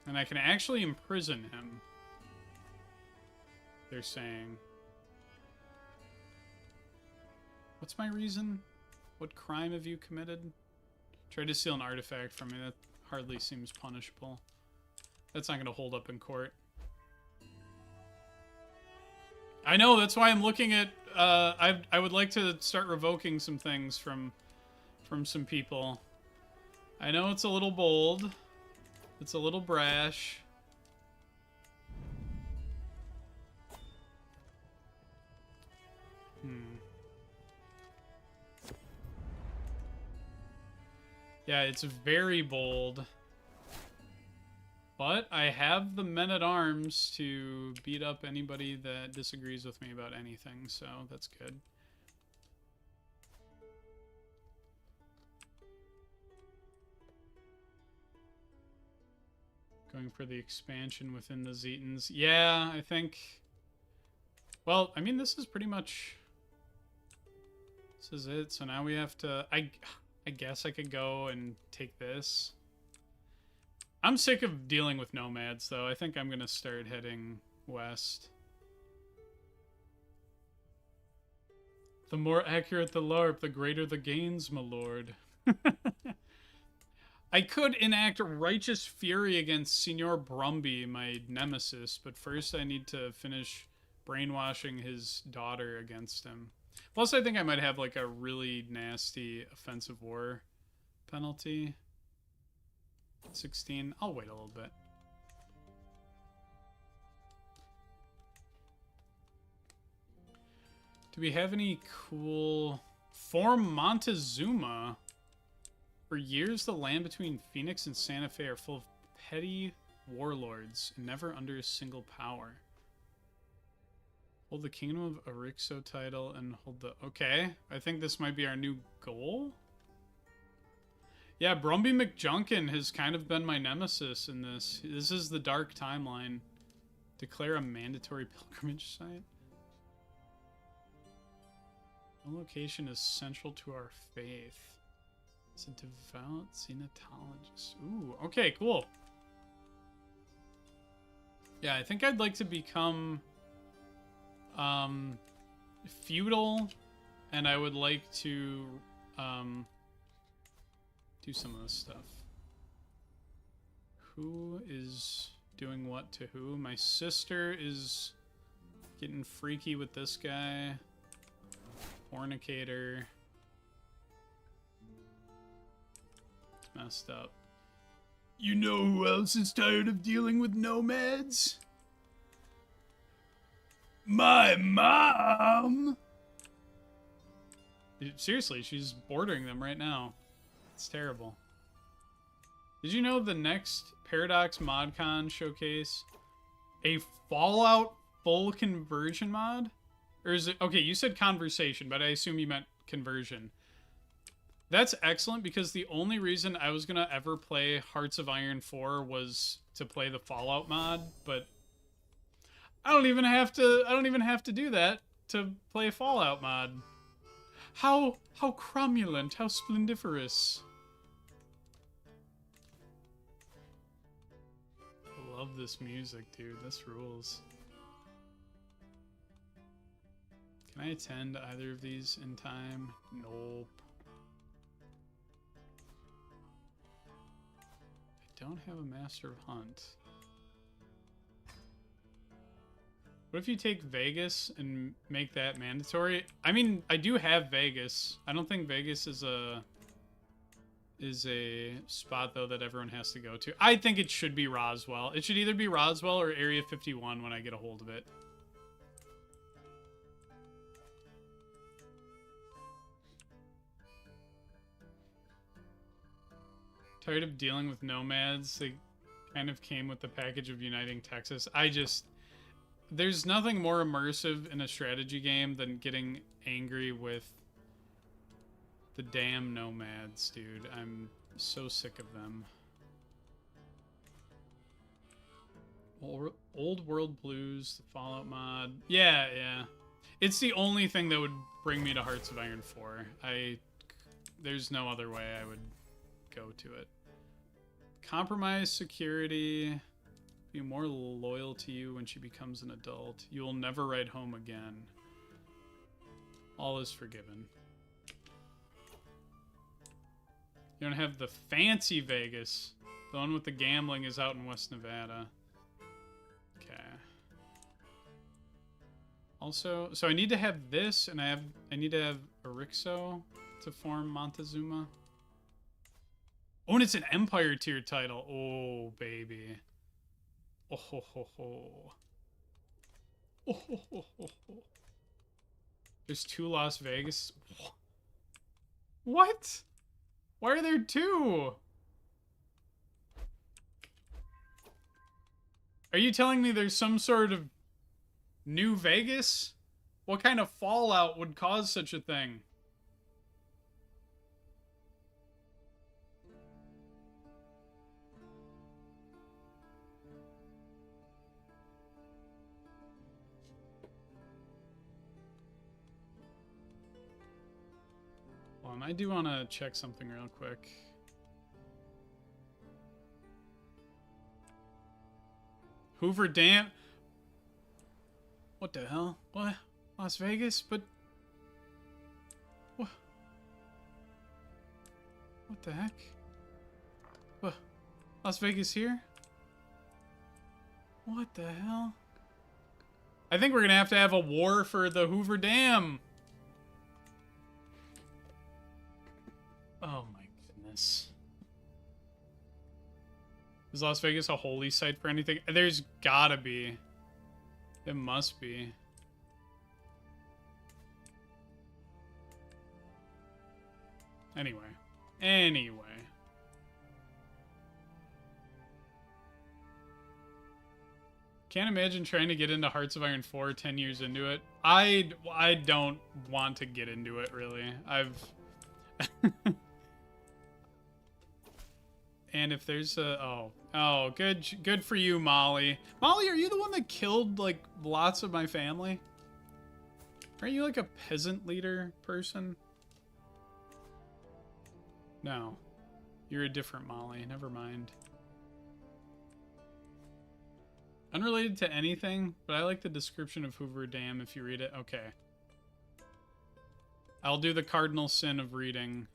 And I can actually imprison him. They're saying. What's my reason? What crime have you committed? Tried to steal an artifact from me. That hardly seems punishable. That's not going to hold up in court. I know, that's why I'm looking at... I would like to start revoking some things from some people. I know it's a little bold. It's a little brash. Yeah, it's very bold. But I have the men-at-arms to beat up anybody that disagrees with me about anything, so that's good. Going for the expansion within the Zetans. Yeah, I think... Well, I mean, this is pretty much... This is it. So now we have to... I guess I could go and take this. I'm sick of dealing with nomads, though. I think I'm going to start heading west. The more accurate the LARP, the greater the gains, my lord. I could enact righteous fury against Senor Brumby, my nemesis, but first I need to finish brainwashing his daughter against him. Plus, I think I might have, like, a really nasty offensive war penalty. 16. I'll wait a little bit. Do we have any cool... Form Montezuma. For years, the land between Phoenix and Santa Fe are full of petty warlords, and never under a single power. Hold the Kingdom of Arixo title and hold the... Okay, I think this might be our new goal. Yeah, Brumby McJunkin has kind of been my nemesis in this. This is the dark timeline. Declare a mandatory pilgrimage site. No location is central to our faith. It's a devout xenotologist. Ooh, okay, cool. Yeah, I think I'd like to become feudal, and I would like to do some of this stuff. Who is doing what to who? My sister is getting freaky with this guy. Fornicator. It's messed up. You know who else is tired of dealing with nomads? My mom! Seriously, she's bordering them right now. It's terrible. Did you know the next Paradox ModCon showcase a Fallout full conversion mod? Or is it... Okay, you said conversation, but I assume you meant conversion. That's excellent, because the only reason I was gonna ever play Hearts of Iron 4 was to play the Fallout mod, but I don't even have to do that to play a Fallout mod. How cromulent, how splendiferous. I love this music, dude. This rules. Can I attend either of these in time? Nope. I don't have a Master of Hunt. What if you take Vegas and make that mandatory? I mean, I do have Vegas. I don't think Vegas is a spot, though, that everyone has to go to. I think it should be Roswell. It should either be Roswell or Area 51 when I get a hold of it. Tired of dealing with nomads. They kind of came with the package of uniting Texas. There's nothing more immersive in a strategy game than getting angry with the damn nomads, dude. I'm so sick of them. Old World Blues, the Fallout mod. Yeah. It's the only thing that would bring me to Hearts of Iron 4. There's no other way I would go to it. Compromise security. Be more loyal to you when she becomes an adult. You will never ride home again. All is forgiven. You don't have the fancy Vegas. The one with the gambling is out in West Nevada. Okay. Also, so I need to have this, and I need to have Erixo to form Montezuma. Oh, and it's an Empire tier title. Oh, baby. Oh ho ho ho. Oh ho ho ho ho. There's 2 Las Vegas. What? Why are there 2? Are you telling me there's some sort of new Vegas? What kind of fallout would cause such a thing? I do want to check something real quick. Hoover Dam. What the hell? What? Las Vegas? But what? What the heck? What? Las Vegas here? What the hell? I think we're gonna have a war for the Hoover Dam. Oh my goodness. Is Las Vegas a holy site for anything? There's gotta be. It must be. Anyway. Can't imagine trying to get into Hearts of Iron 4 10 years into it. I don't want to get into it, really. And if there's a... Oh, good for you, Molly. Molly, are you the one that killed, like, lots of my family? Aren't you, like, a peasant leader person? No. You're a different Molly. Never mind. Unrelated to anything, but I like the description of Hoover Dam if you read it. Okay. I'll do the cardinal sin of reading.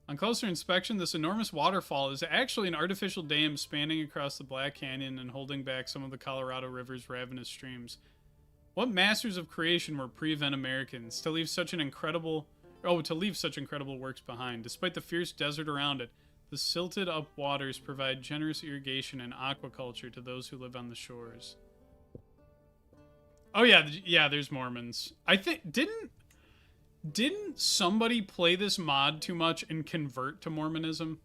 On closer inspection, this enormous waterfall is actually an artificial dam spanning across the Black Canyon and holding back some of the Colorado River's ravenous streams. What masters of creation were pre-Ven Americans to leave such incredible works behind. Despite the fierce desert around it, the silted up waters provide generous irrigation and aquaculture to those who live on the shores. Oh yeah, there's Mormons. I think didn't somebody play this mod too much and convert to Mormonism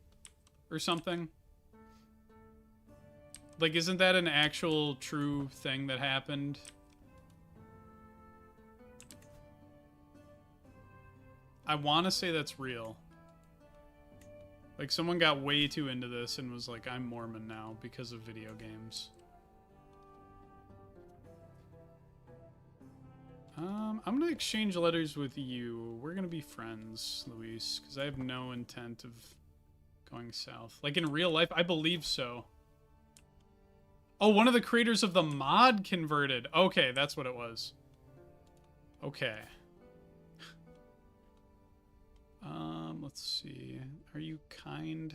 or something? Like, isn't that an actual true thing that happened? I want to say that's real. Like, someone got way too into this and was like, I'm Mormon now because of video games. I'm going to exchange letters with you. We're going to be friends, Luis, because I have no intent of going south. Like, in real life, I believe so. Oh, one of the creators of the mod converted. Okay, that's what it was. Okay. Let's see. Are you kind?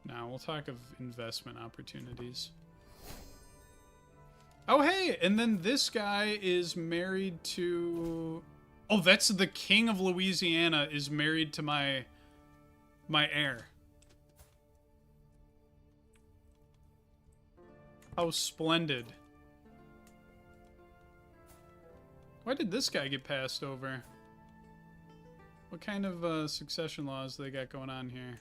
No, we'll talk of investment opportunities. Oh, hey, and then this guy is married to... Oh, that's the king of Louisiana is married to my heir. How splendid. Why did this guy get passed over? What kind of succession laws they got going on here?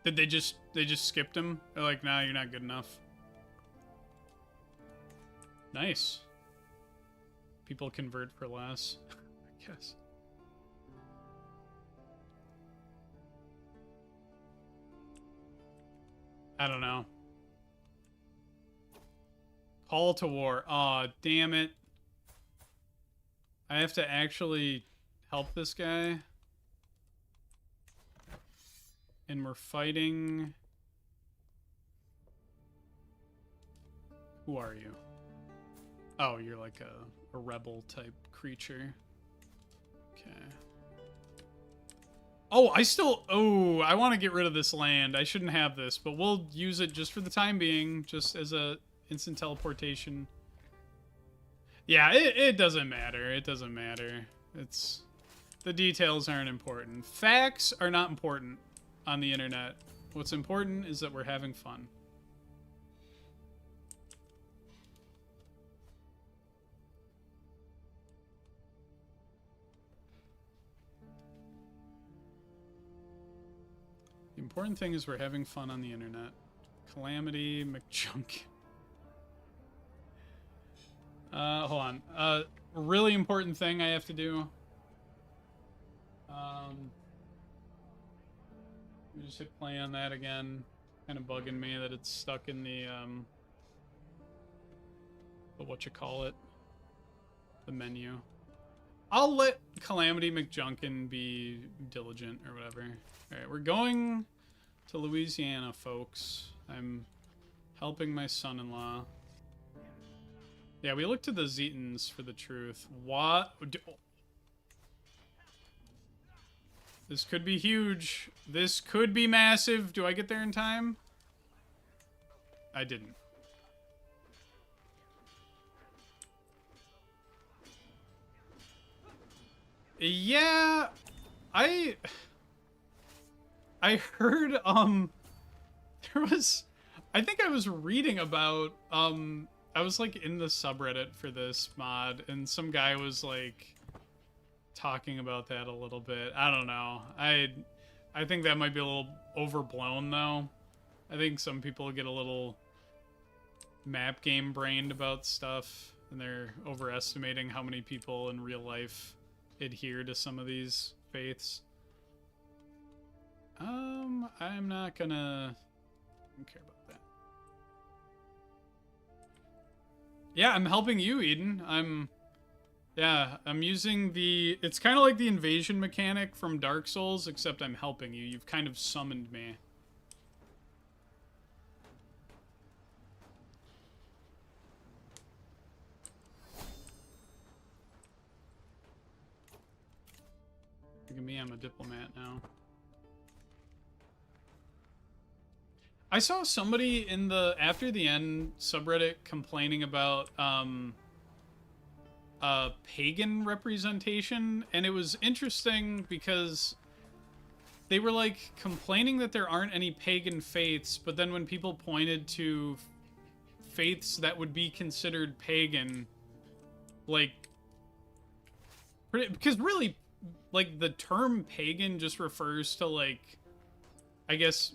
Did they just skipped him? They're like, nah, you're not good enough. Nice. People convert for less, I guess. I don't know. Call to war. Aw, oh, damn it. I have to actually help this guy. And we're fighting... Who are you? Oh, you're like a rebel type creature. Okay. Oh, I want to get rid of this land. I shouldn't have this, but we'll use it just for the time being, just as a instant teleportation. Yeah, it doesn't matter. It doesn't matter. It's... The details aren't important. Facts are not important on the internet. What's important is that we're having fun. The important thing is we're having fun on the internet. Calamity McJunk. Hold on. A really important thing I have to do. Let me just hit play on that again. Kind of bugging me that it's stuck in the whatchamacallit, the menu. I'll let Calamity McJunkin be diligent or whatever. Alright, we're going to Louisiana, folks. I'm helping my son-in-law. Yeah, we look to the Zetans for the truth. What? This could be huge. This could be massive. Do I get there in time? I didn't. Yeah, I heard, there was, I think I was reading about, I was, like, in the subreddit for this mod, and some guy was, like, talking about that a little bit. I don't know. I think that might be a little overblown, though. I think some people get a little map game brained about stuff, and they're overestimating how many people in real life adhere to some of these faiths. I'm not gonna... I don't care about that. Yeah, I'm helping you, Eden. Yeah, I'm using the... It's kind of like the invasion mechanic from Dark Souls, except I'm helping you. You've kind of summoned me. Look at me, I'm a diplomat now. I saw somebody in the After the End subreddit complaining about pagan representation, and it was interesting because they were like complaining that there aren't any pagan faiths, but then when people pointed to faiths that would be considered pagan, like, because really, like, the term pagan just refers to, like, I guess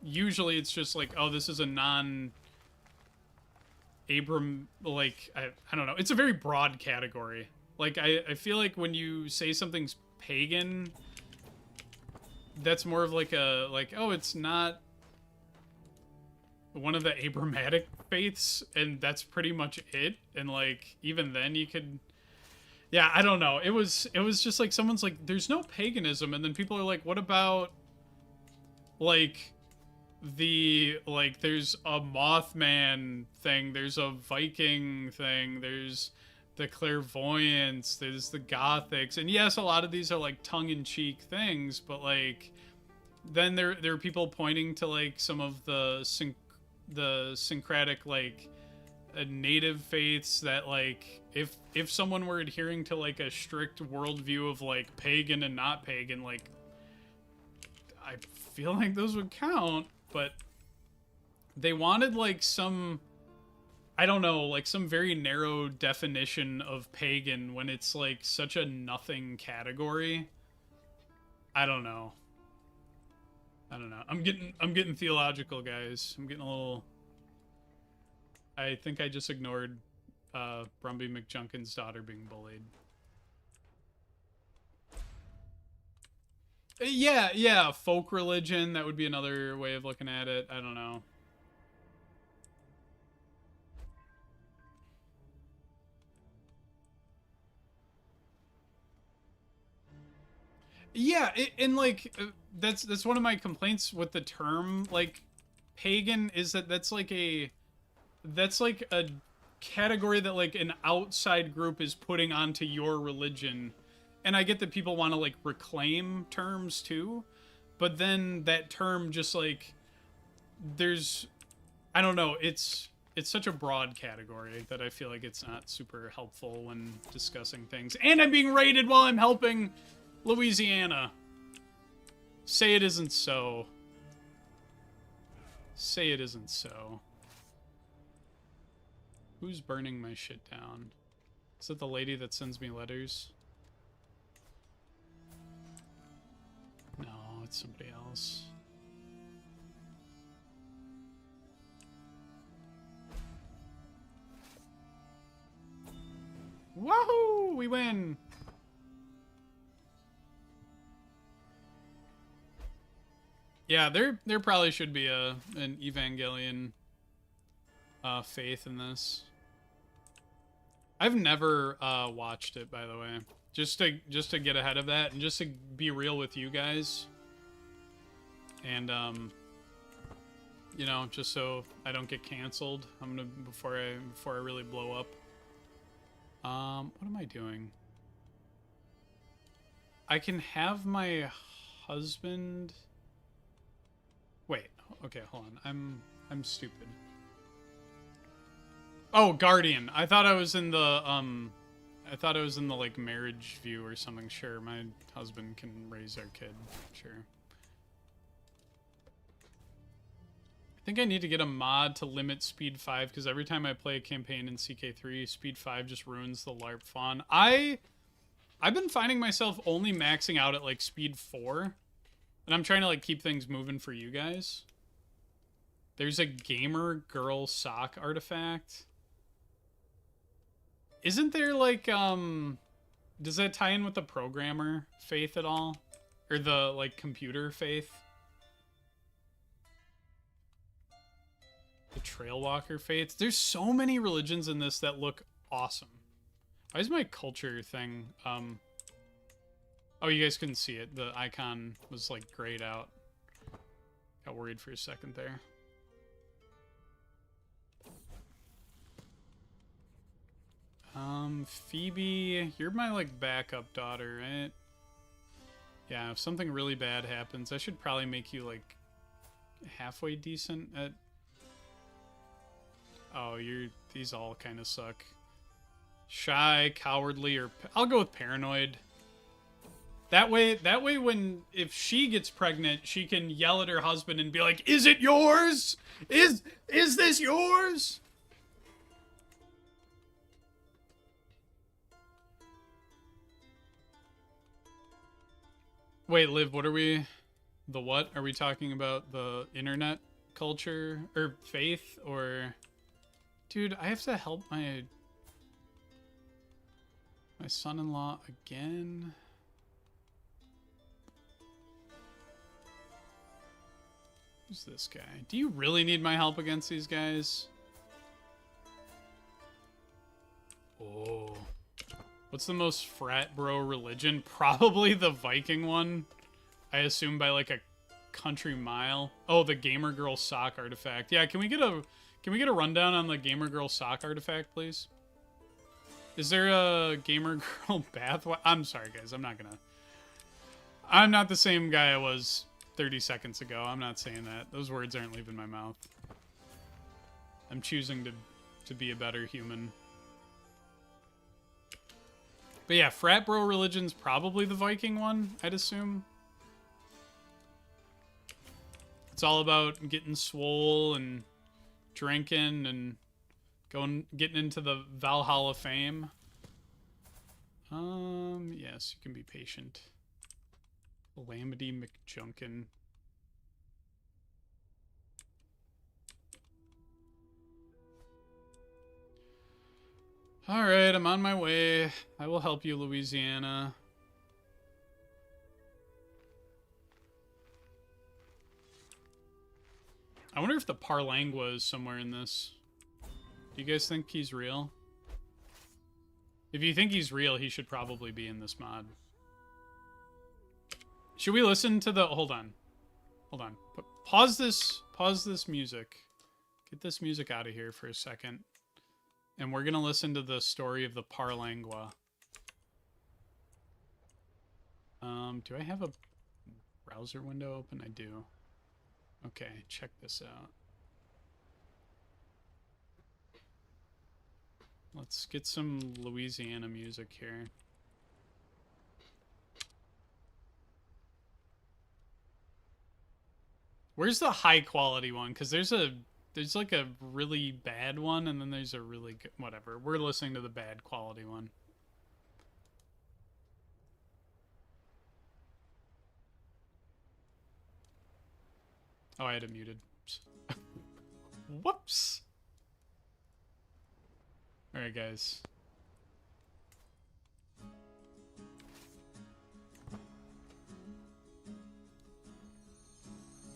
usually it's just like, oh, this is a Abram, like, I don't know. It's a very broad category. Like, I feel like when you say something's pagan, that's more of like a, like, oh, it's not one of the Abramatic faiths, and that's pretty much it. And, like, even then you could... Yeah, I don't know. It was just like someone's like, there's no paganism, and then people are like, what about, like... like, there's a Mothman thing, there's a Viking thing, there's the clairvoyance, there's the Gothics, and yes, a lot of these are like tongue-in-cheek things, but like, then there are people pointing to like some of the syncretic like native faiths that like if someone were adhering to like a strict worldview of like pagan and not pagan, like I feel like those would count. But they wanted, like, some, I don't know, like, some very narrow definition of pagan when it's, like, such a nothing category. I don't know. I don't know. I'm getting theological, guys. I'm getting a little... I think I just ignored Brumby McJunkin's daughter being bullied. Yeah, folk religion, that would be another way of looking at it. I don't know. Yeah, and like that's one of my complaints with the term like pagan is that that's like a category that like an outside group is putting onto your religion. And I get that people want to, like, reclaim terms, too. But then that term just, like... There's... I don't know. It's such a broad category that I feel like it's not super helpful when discussing things. And I'm being raided while I'm helping Louisiana. Say it isn't so. Say it isn't so. Who's burning my shit down? Is it the lady that sends me letters? No, it's somebody else. Woohoo! We win! Yeah, there probably should be an Evangelion faith in this. I've never watched it, by the way. Just to get ahead of that, and just to be real with you guys, and you know, just so I don't get canceled, I'm gonna before I really blow up. What am I doing? I can have my husband. Wait, okay, hold on. I'm stupid. Oh, Guardian. I thought I was in the like marriage view or something. Sure, my husband can raise our kid. Sure. I think I need to get a mod to limit speed 5 because every time I play a campaign in CK3, speed 5 just ruins the LARP fawn. I've been finding myself only maxing out at like speed 4, and I'm trying to like keep things moving for you guys. There's a gamer girl sock artifact. Isn't there, like, does that tie in with the programmer faith at all? Or the, like, computer faith? The Trailwalker faith? There's so many religions in this that look awesome. Why is my culture thing? Oh, you guys couldn't see it. The icon was like grayed out. Got worried for a second there. Phoebe, you're my like backup daughter, right? Yeah, if something really bad happens, I should probably make you like halfway decent at... Oh, these all kind of suck. Shy, cowardly, or... I'll go with paranoid. That way when... If she gets pregnant, she can yell at her husband and be like, "Is it yours? Is this yours?" Wait, Liv, what are we... The what? Are we talking about the internet culture? Or faith? Or... Dude, I have to help my son-in-law again. Who's this guy? Do you really need my help against these guys? Oh. What's the most frat bro religion? Probably the Viking one. I assume by like a country mile. Oh, the gamer girl sock artifact. Yeah, can we get a rundown on the gamer girl sock artifact, please? Is there a gamer girl bath? I'm sorry, guys. I'm not the same guy I was 30 seconds ago. I'm not saying that. Those words aren't leaving my mouth. I'm choosing to be a better human. But yeah, frat bro religion's probably the Viking one, I'd assume. It's all about getting swole and drinking and getting into the Valhalla fame. Yes, you can be patient. Calamity McJunkin. Alright, I'm on my way. I will help you, Louisiana. I wonder if the Parlangua is somewhere in this. Do you guys think he's real? If you think he's real, he should probably be in this mod. Should we listen to the... Hold on. Hold on. Pause this music. Get this music out of here for a second. And we're going to listen to the story of the Parlangua. Do I have a browser window open? I do. Okay, check this out. Let's get some Louisiana music here. Where's the high quality one? Because there's like a really bad one, and then there's a really good... Whatever. We're listening to the bad quality one. Oh, I had it muted. Whoops! Alright, guys.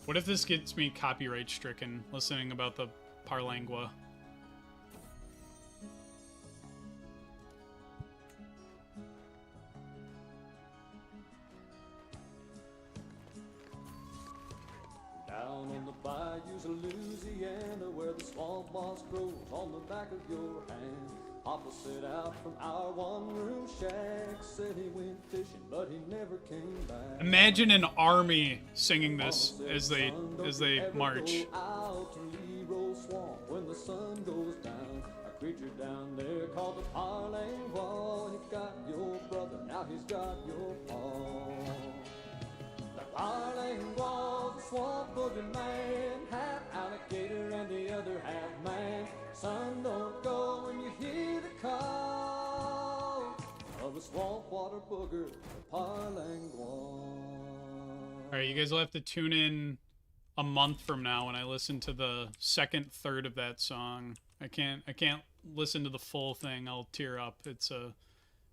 What if this gets me copyright stricken listening about the Parlangua? Down on the bayous of Louisiana, where the swamp moss grows on the back of your hand. Papa set out from our one-room shack, said he went fishing, but he never came back. Imagine an army singing this as they march. Out to Leroy Swamp when the sun goes down. A creature down there called the Parlangua. He got your brother, now he's got your paw. The Parlangua, the swamp boogie man, half alligator and the other half man. Son, don't go when you hear the call of a swamp water booger, the Parlangua. Alright, you guys will have to tune in a month from now when I listen to the second third of that song. I can't listen to the full thing. I'll tear up. It's a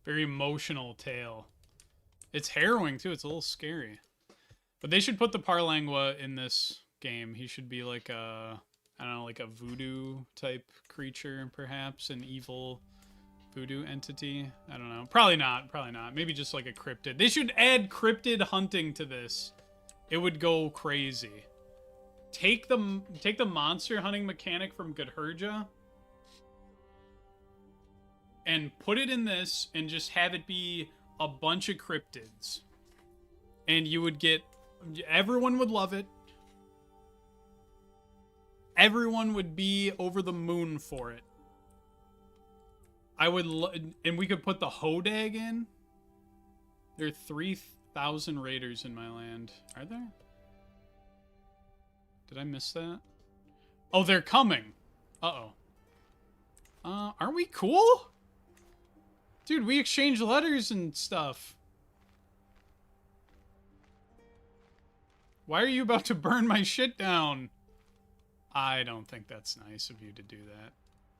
very emotional tale. It's harrowing too. It's a little scary. But they should put the Parlangua in this game. He should be like a, I don't know, like a voodoo type creature, perhaps. An evil Voodoo entity? I don't know. Probably not. Probably not. Maybe just like a cryptid. They should add cryptid hunting to this. It would go crazy. Take the monster hunting mechanic from Godhurja and put it in this and just have it be a bunch of cryptids. And you would get... Everyone would love it. Everyone would be over the moon for it. I would... And we could put the Hodag in. There are 3,000 raiders in my land. Are there? Did I miss that? Oh, they're coming. Uh-oh. Aren't we cool? Dude, we exchange letters and stuff. Why are you about to burn my shit down? I don't think that's nice of you to do that.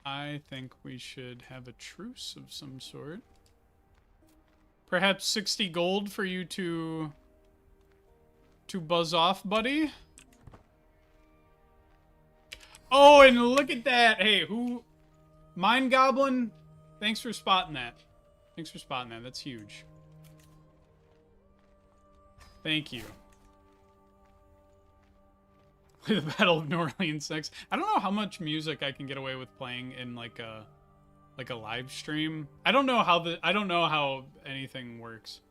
I think we should have a truce of some sort. Perhaps 60 gold for you to buzz off, buddy? Oh, and look at that. Hey, who... Mind Goblin, thanks for spotting that. Thanks for spotting that. That's huge. Thank you. The Battle of New Orleans next. I don't know how much music I can get away with playing in like a live stream. I don't know how anything works.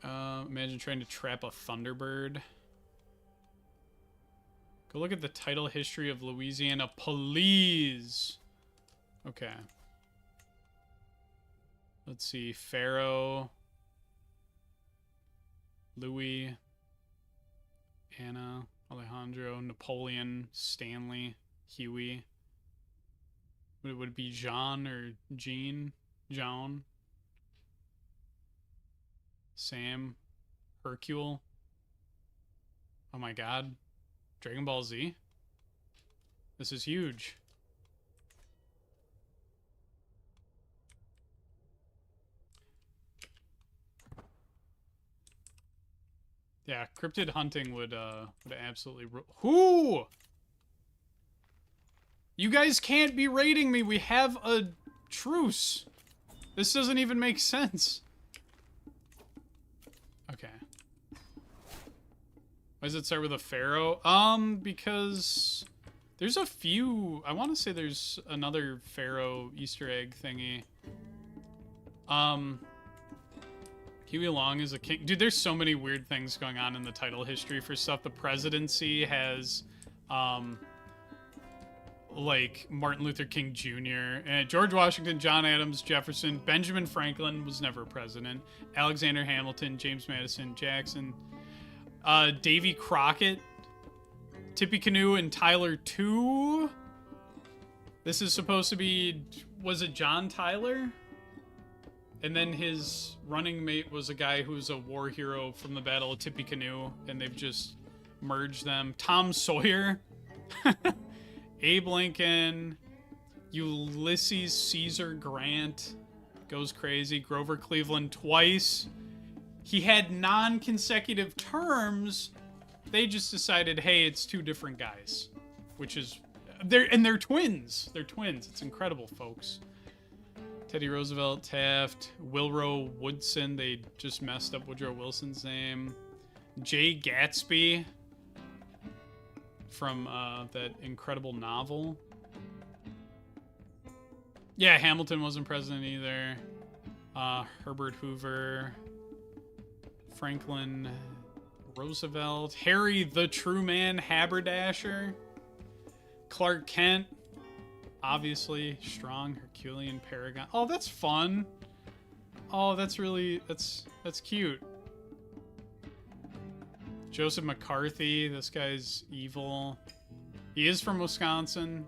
Imagine trying to trap a Thunderbird. Go look at the title history of Louisiana, please. Okay. Let's see. Pharaoh. Louis. Anna. Alejandro. Napoleon. Stanley. Huey. Would it be Jean or Jean? Joan. Sam. Hercule. Oh my god. Dragon Ball Z? This is huge. Yeah, cryptid hunting would absolutely... Who? You guys can't be raiding me. We have a truce. This doesn't even make sense. Okay. Why does it start with a pharaoh? Because there's a few... I want to say there's another pharaoh Easter egg thingy. Huey Long is a king. Dude, there's so many weird things going on in the title history for stuff. The presidency has, like, Martin Luther King Jr., and George Washington, John Adams, Jefferson, Benjamin Franklin was never president, Alexander Hamilton, James Madison, Jackson... Davy Crockett, Tippecanoe, and Tyler 2. This is supposed to be... Was it John Tyler? And then his running mate was a guy who was a war hero from the Battle of Tippecanoe, and they've just merged them. Tom Sawyer. Abe Lincoln. Ulysses Caesar Grant. Goes crazy. Grover Cleveland twice. He had non-consecutive terms. They just decided, hey, it's two different guys. Which is... They're twins. They're twins. It's incredible, folks. Teddy Roosevelt, Taft, Wilrow Woodson. They just messed up Woodrow Wilson's name. Jay Gatsby. From that incredible novel. Yeah, Hamilton wasn't president either. Herbert Hoover... Franklin Roosevelt, Harry the Truman Haberdasher, Clark Kent, obviously, Strong, Herculean, Paragon. Oh, that's fun. Oh, that's really, that's cute. Joseph McCarthy, this guy's evil. He is from Wisconsin.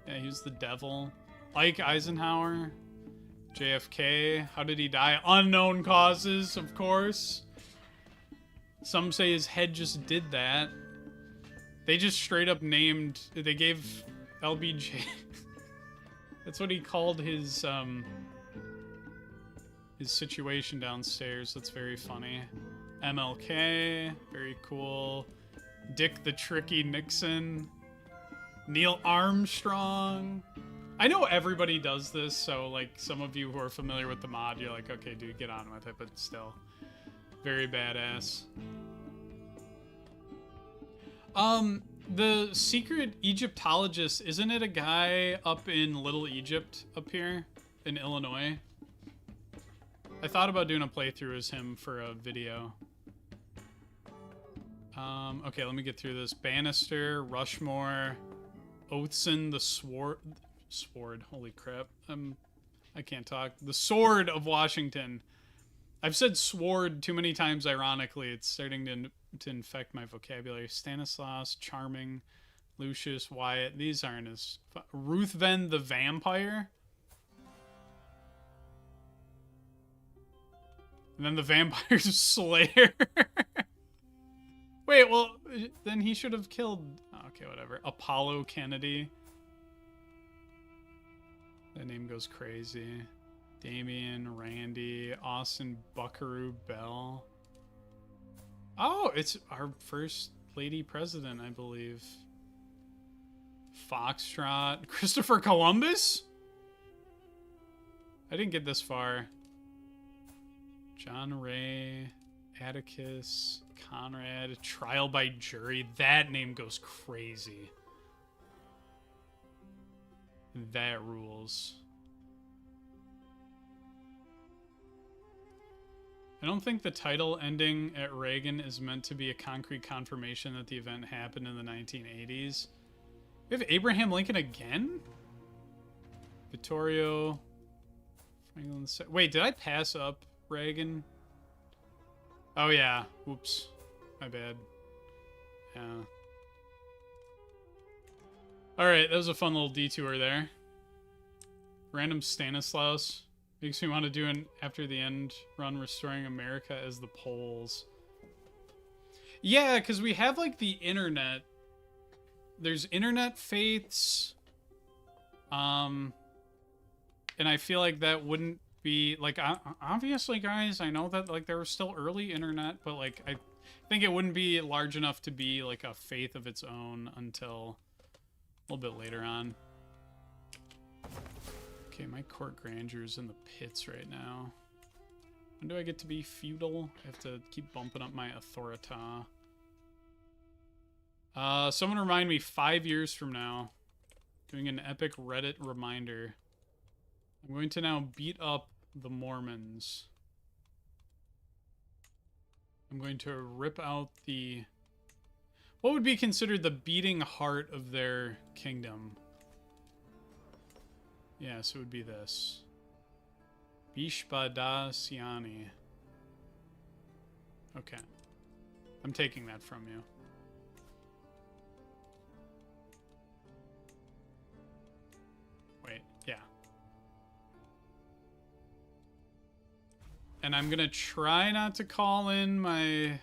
Yeah, he was the devil. Ike Eisenhower, JFK, how did he die? Unknown causes, of course. Some say his head just did that. They just straight up named... They gave LBJ... That's what he called his situation downstairs. That's very funny. MLK. Very cool. Dick the Tricky Nixon. Neil Armstrong. I know everybody does this, so like some of you who are familiar with the mod, you're like, okay, dude, get on with it, but still. Very badass. The secret Egyptologist, isn't it a guy up in Little Egypt up here in Illinois? I thought about doing a playthrough as him for a video. Okay, let me get through this. Bannister, Rushmore, Oathson, the Sword, holy crap. I can't talk. The Sword of Washington. I've said sword too many times, ironically. It's starting to infect my vocabulary. Stanislaus, Charming, Lucius, Wyatt. These aren't as... Ruthven the Vampire. And then the Vampire Slayer. Wait, well, then he should have killed... Oh, okay, whatever. Apollo Kennedy. That name goes crazy. Damien, Randy, Austin, Buckaroo, Bell. Oh, it's our first lady president, I believe. Foxtrot. Christopher Columbus? I didn't get this far. John Ray, Atticus, Conrad, Trial by Jury. That name goes crazy. That rules. I don't think the title ending at Reagan is meant to be a concrete confirmation that the event happened in the 1980s. We have Abraham Lincoln again? Vittorio. Franklin. Wait, did I pass up Reagan? Oh, yeah. Oops. My bad. Yeah. Alright, that was a fun little detour there. Random Stanislaus. Makes me want to do an after the end run restoring America as the Poles. Yeah, because we have like the internet. There's internet faiths. And I feel like that wouldn't be like, obviously guys, I know that like there was still early internet, but like I think it wouldn't be large enough to be like a faith of its own until a little bit later on. Okay, my court grandeure's in the pits right now. When do I get to be feudal? I have to keep bumping up my authorita. Someone remind me 5 years from now. Doing an epic Reddit reminder. I'm going to now beat up the Mormons. I'm going to rip out the... what would be considered the beating heart of their kingdom? Yes, it would be this. Bishbada Siani. Okay. I'm taking that from you. Wait, yeah. And I'm gonna try not to call in my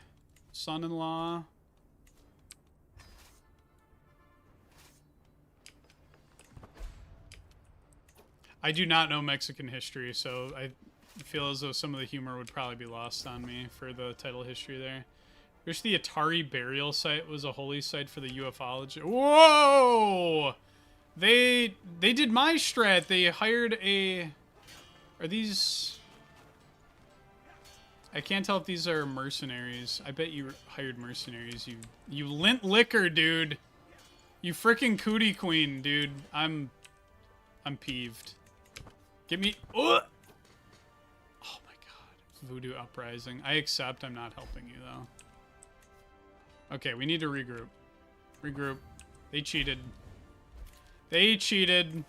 son-in-law. I do not know Mexican history, so I feel as though some of the humor would probably be lost on me for the title history there. Wish the Atari burial site was a holy site for the ufology. Whoa! They did my strat. They hired a... Are these... I can't tell if these are mercenaries. I bet you hired mercenaries. You lint liquor, dude. You frickin' cootie queen, dude. I'm peeved. Get me... Oh my god. Voodoo Uprising. I accept. I'm not helping you, though. Okay, we need to regroup. Regroup. They cheated. They cheated.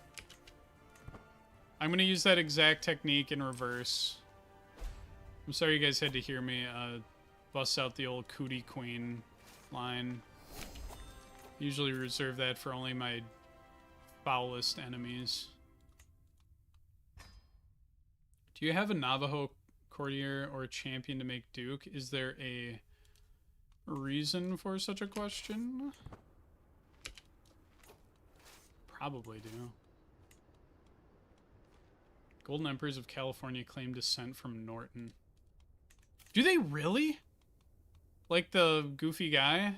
I'm going to use that exact technique in reverse. I'm sorry you guys had to hear me bust out the old cootie queen line. Usually reserve that for only my foulest enemies. Do you have a Navajo courtier or a champion to make Duke? Is there a reason for such a question? Probably do. Golden Emperors of California claim descent from Norton. Do they really? Like the goofy guy?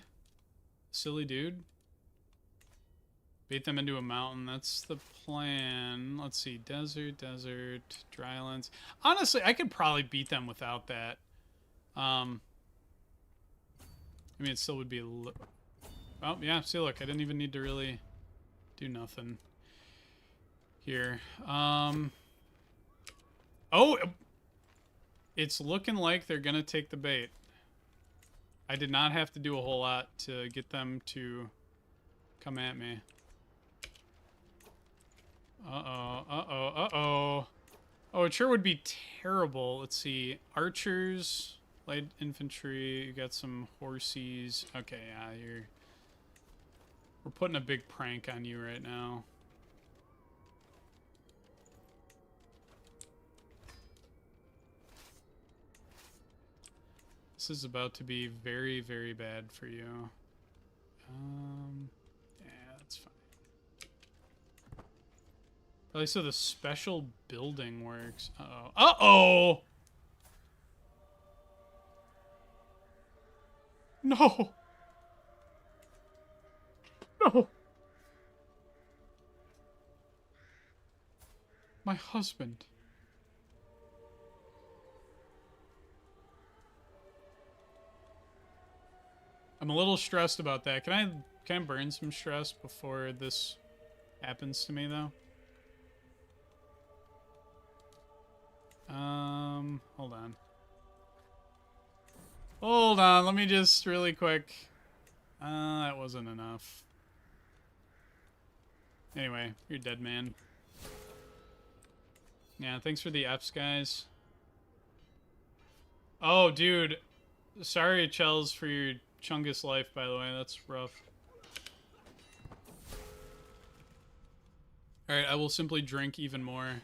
Silly dude? Bait them into a mountain. That's the plan. Let's see. Desert, drylands. Honestly, I could probably beat them without that. I mean, it still would be a little... Oh, yeah. See, look. I didn't even need to really do nothing here. Oh! It's looking like they're going to take the bait. I did not have to do a whole lot to get them to come at me. Uh-oh. Oh, it sure would be terrible. Let's see. Archers, light infantry, you got some horsies. Okay, yeah, we're putting a big prank on you right now. This is about to be very, very bad for you. Yeah, that's fine. Probably so the special building works. Uh-oh. Uh-oh! No! No! My husband. I'm a little stressed about that. Can I burn some stress before this happens to me, though? Hold on. Hold on, let me just really quick. That wasn't enough. Anyway, you're dead, man. Yeah, thanks for the Fs, guys. Oh, dude. Sorry, Chels, for your Chungus life, by the way. That's rough. Alright, I will simply drink even more.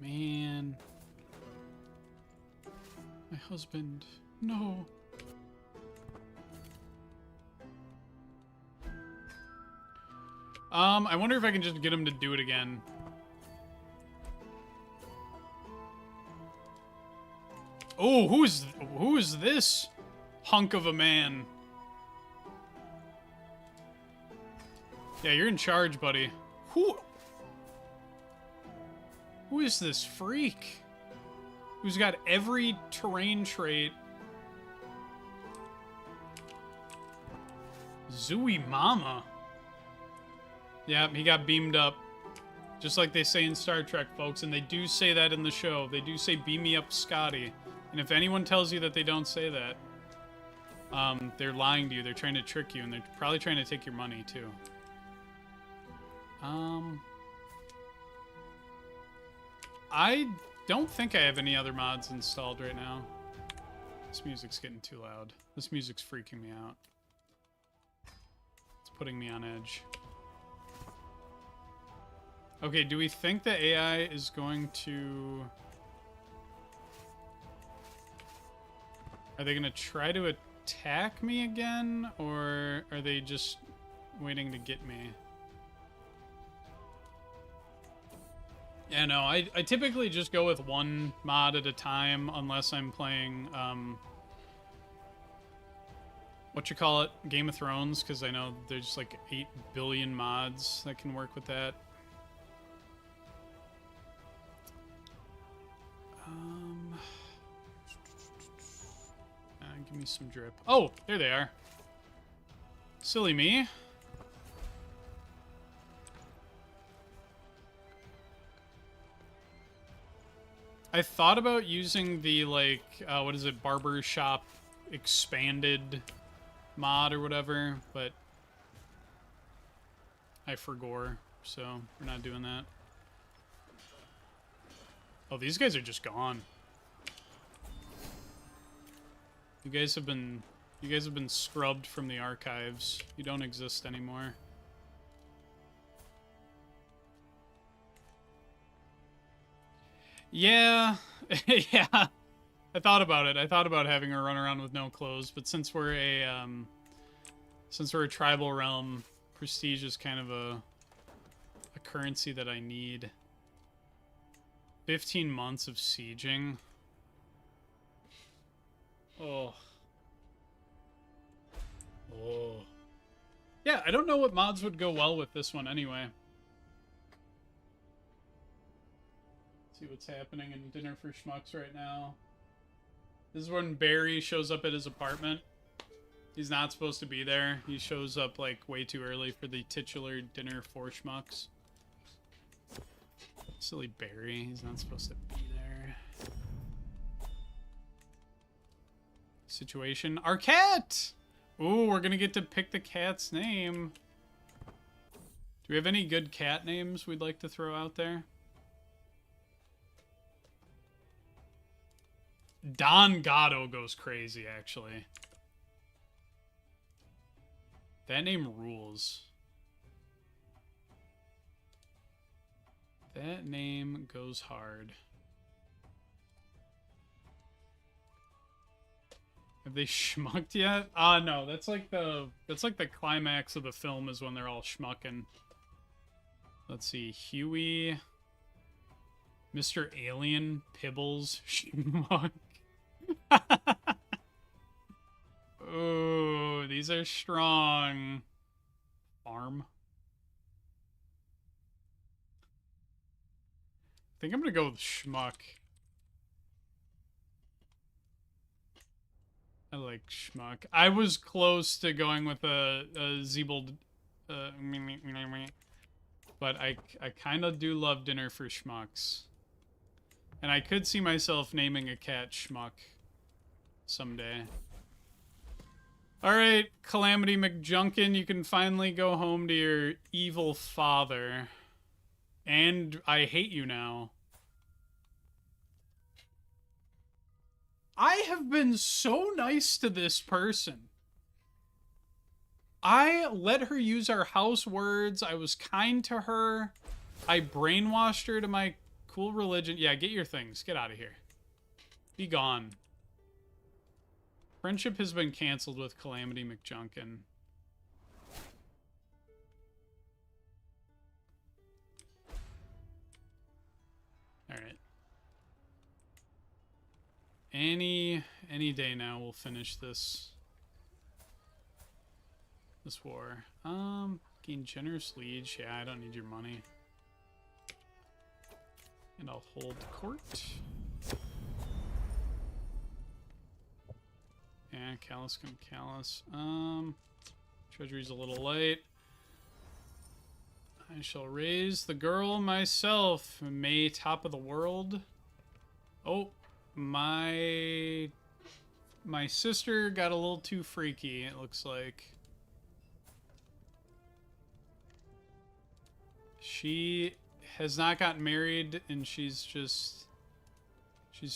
Man. My husband. No. I wonder if I can just get him to do it again. Oh, who is this hunk of a man? Yeah, you're in charge, buddy. Who is this freak? Who's got every terrain trait? Zooey Mama. Yeah, he got beamed up. Just like they say in Star Trek, folks. And they do say that in the show. They do say, beam me up, Scotty. And if anyone tells you that they don't say that, they're lying to you. They're trying to trick you. And they're probably trying to take your money, too. I don't think I have any other mods installed right now. This music's getting too loud. This music's freaking me out. It's putting me on edge. Okay, do we think the AI is going to... Are they going to try to attack me again? Or are they just waiting to get me? Yeah, no, I typically just go with one mod at a time unless I'm playing, Game of Thrones, because I know there's like 8 billion mods that can work with that. Give me some drip. Oh, there they are. Silly me. I thought about using the, like, what is it, barbershop expanded mod or whatever, but I forgore, so we're not doing that. Oh, these guys are just gone. You guys have been scrubbed from the archives. You don't exist anymore. Yeah, yeah. I thought about it. I thought about having her run around with no clothes, but since we're a tribal realm, prestige is kind of a currency that I need. 15 months of sieging. Oh. Oh. Yeah, I don't know what mods would go well with this one anyway. See what's happening in Dinner for Schmucks right now. This is when Barry shows up at his apartment. He's not supposed to be there. He shows up like way too early for the titular Dinner for Schmucks. Silly Barry. He's not supposed to be there. Situation. Our cat! Ooh, we're gonna get to pick the cat's name. Do we have any good cat names we'd like to throw out there? Don Gatto goes crazy, actually. That name rules. That name goes hard. Have they schmucked yet? No, that's like the climax of the film is when they're all schmucking. Let's see, Huey, Mr. Alien, Pibbles, schmuck. Ooh, these are strong. Farm. I think I'm gonna go with schmuck. I like schmuck. I was close to going with a Zeebled, but I kind of do love Dinner for Schmucks. And I could see myself naming a cat Schmuck someday. Alright, Calamity McJunkin, you can finally go home to your evil father. And I hate you now. I have been so nice to this person. I let her use our house words. I was kind to her. I brainwashed her to my cool religion. Yeah, get your things. Get out of here. Be gone. Friendship has been canceled with Calamity McJunkin. Alright. Any day now we'll finish this war. Gain generous liege. Yeah, I don't need your money. And I'll hold court. Yeah, callous come callous. Treasury's a little light. I shall raise the girl myself. May top of the world. Oh, my sister got a little too freaky, it looks like. She has not gotten married, and she's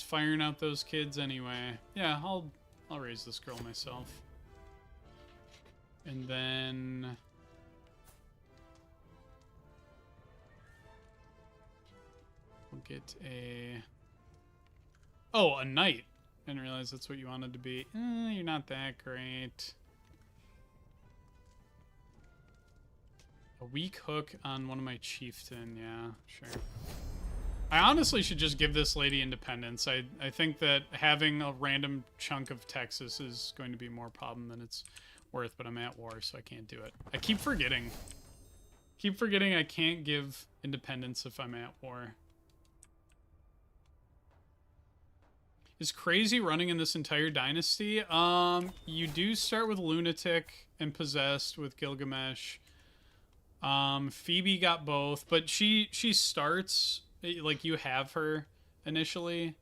firing out those kids anyway. Yeah, I'll raise this girl myself. And then we'll get a... Oh, a knight. Didn't realize that's what you wanted to be. You're not that great. A weak hook on one of my chieftain. Yeah, sure. I honestly should just give this lady independence. I think that having a random chunk of Texas is going to be more problem than it's worth, but I'm at war, so I can't do it. I keep forgetting. I can't give independence if I'm at war. Is crazy running in this entire dynasty? You do start with Lunatic and Possessed with Gilgamesh. Phoebe got both, but she starts, like, you have her initially.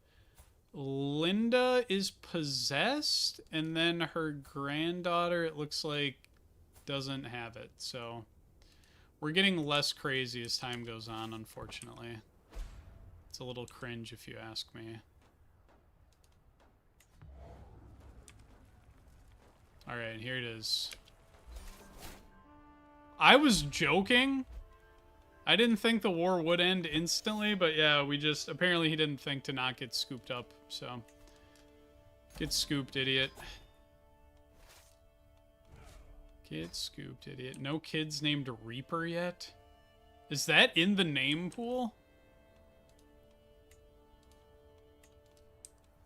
Linda is Possessed, and then her granddaughter, it looks like, doesn't have it, so we're getting less crazy as time goes on, unfortunately. It's a little cringe if you ask me. Alright, here it is. I was joking. I didn't think the war would end instantly, but yeah, apparently he didn't think to not get scooped up, so. Get scooped, idiot. Get scooped, idiot. No kids named Reaper yet? Is that in the name pool?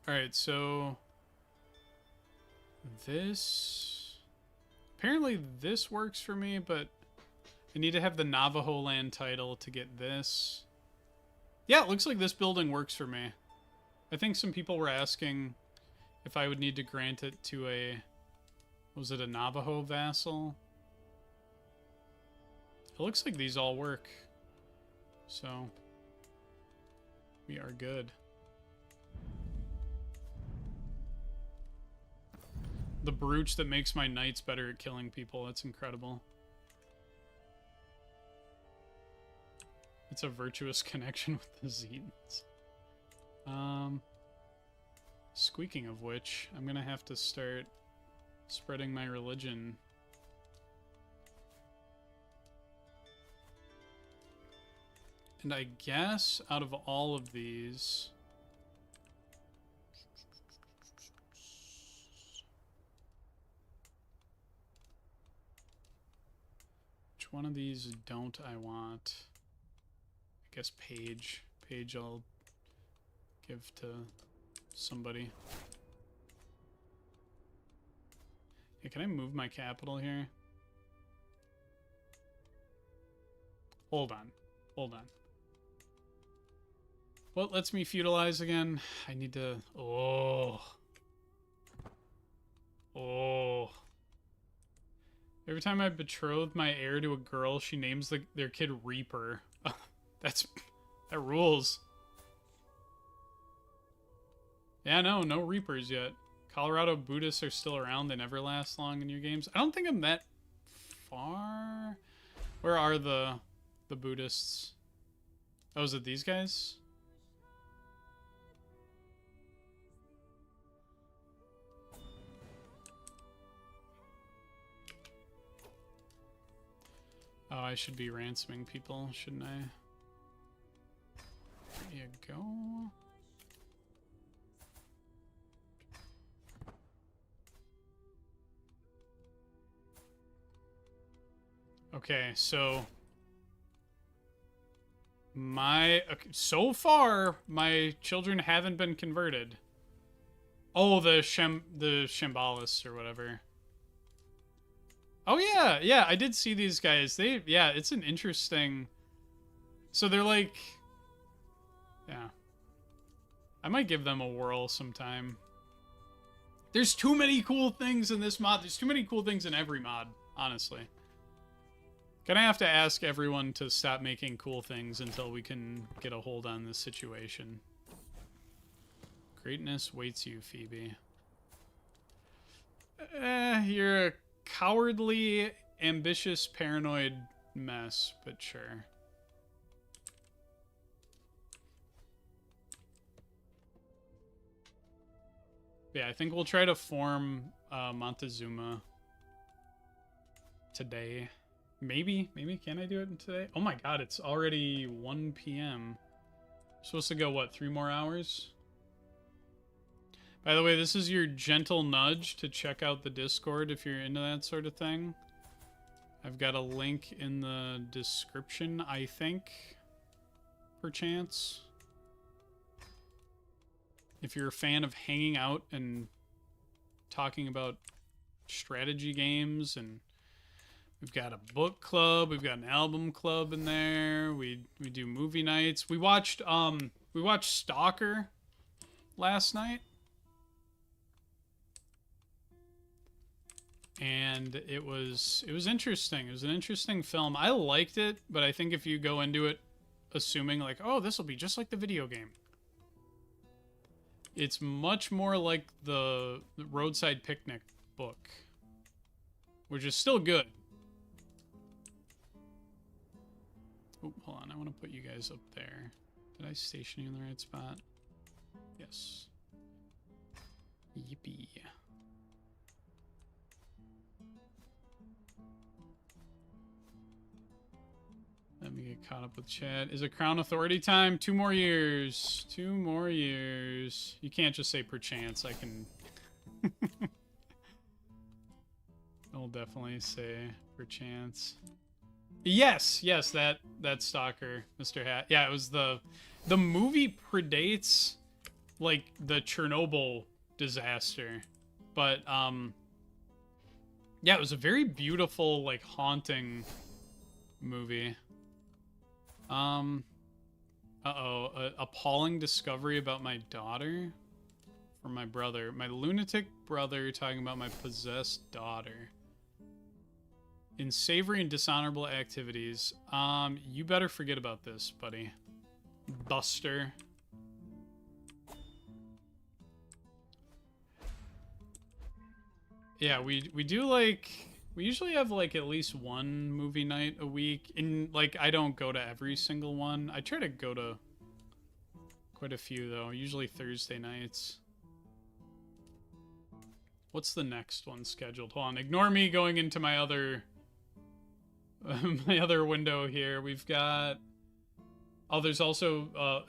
Alright, so... this... apparently this works for me, but I need to have the Navajo land title to get this. Yeah, it looks like this building works for me. I think some people were asking if I would need to grant it to a... was it a Navajo vassal? It looks like these all work. So... we are good. The brooch that makes my knights better at killing people. That's incredible. It's a virtuous connection with the Zetans. Speaking of which, I'm gonna have to start spreading my religion. And I guess out of all of these... which one of these don't I want? I guess Page. Page I'll give to somebody. Yeah, can I move my capital here? Hold on. Hold on. What lets me feudalize again? I need to... oh. Oh. Every time I betroth my heir to a girl, she names their kid Reaper. That rules. Yeah, no Reapers yet. Colorado Buddhists are still around. They never last long in your games. I don't think I'm that far. Where are the Buddhists? Oh, is it these guys? Oh, I should be ransoming people, shouldn't I? There you go. Okay, so so far my children haven't been converted. Oh, the Shambhalis or whatever. Oh yeah, I did see these guys. Yeah, it's an interesting. So they're like, yeah. I might give them a whirl sometime. There's too many cool things in this mod. There's too many cool things in every mod, honestly. Gonna have to ask everyone to stop making cool things until we can get a hold on this situation. Greatness waits you, Phoebe. You're a cowardly, ambitious, paranoid mess, but sure. Yeah, I think we'll try to form Montezuma today. Maybe can I do it today? Oh my god, it's already 1 p.m. Supposed to go, what, 3 more hours? By the way, this is your gentle nudge to check out the Discord if you're into that sort of thing. I've got a link in the description, I think, perchance. If you're a fan of hanging out and talking about strategy games, and we've got a book club, we've got an album club in there. We do movie nights. We watched Stalker last night. And it was interesting. It was an interesting film. I liked it, but I think if you go into it assuming like, oh, this will be just like the video game, it's much more like the Roadside Picnic book, which is still good. Oh, hold on. I want to put you guys up there. Did I station you in the right spot? Yes. Yippee. Let me get caught up with chat. Is it Crown Authority time? 2 more years. 2 more years. You can't just say perchance. I can... I'll definitely say perchance. Yes, yes, that stalker, Mr. Hat. Yeah, it was the movie predates like the Chernobyl disaster. But yeah, it was a very beautiful, like haunting movie. Um uh-oh, appalling discovery about my daughter from my brother. My lunatic brother talking about my possessed daughter. In savory and dishonorable activities. You better forget about this, buddy. Buster. Yeah, we do like we usually have like at least one movie night a week. And like I don't go to every single one. I try to go to quite a few though, usually Thursday nights. What's the next one scheduled? Hold on, ignore me going into my other my other window here. We've got oh, there's also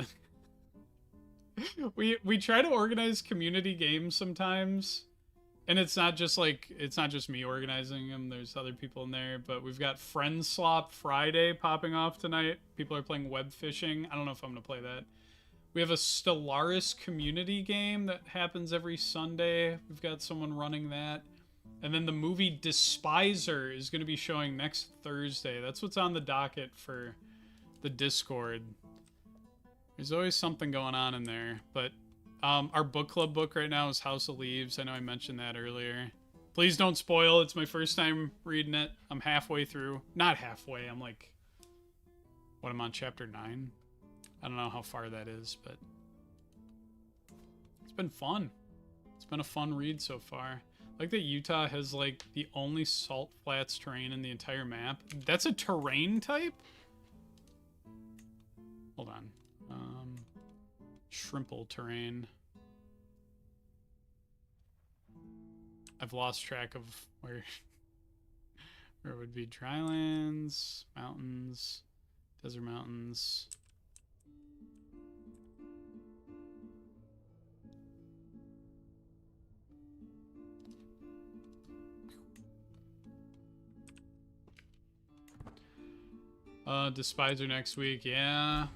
we try to organize community games sometimes. And it's not just me organizing them. There's other people in there, but we've got Friend Slop Friday popping off tonight. People are playing web fishing. I don't know if I'm gonna play that. We have a Stellaris community game that happens every Sunday. We've got someone running that. And then the movie Despiser is going to be showing next Thursday. That's what's on the docket for the Discord. There's always something going on in there. But our book club book right now is House of Leaves. I know I mentioned that earlier. Please don't spoil. It's my first time reading it. I'm halfway through. Not halfway. I'm like... What, I'm on chapter 9? I don't know how far that is, but... It's been fun. It's been a fun read so far. Like that Utah has like the only salt flats terrain in the entire map. That's a terrain type? Hold on. Shrimple terrain. I've lost track of where it would be. Drylands, mountains, desert mountains. Despiser next week, yeah.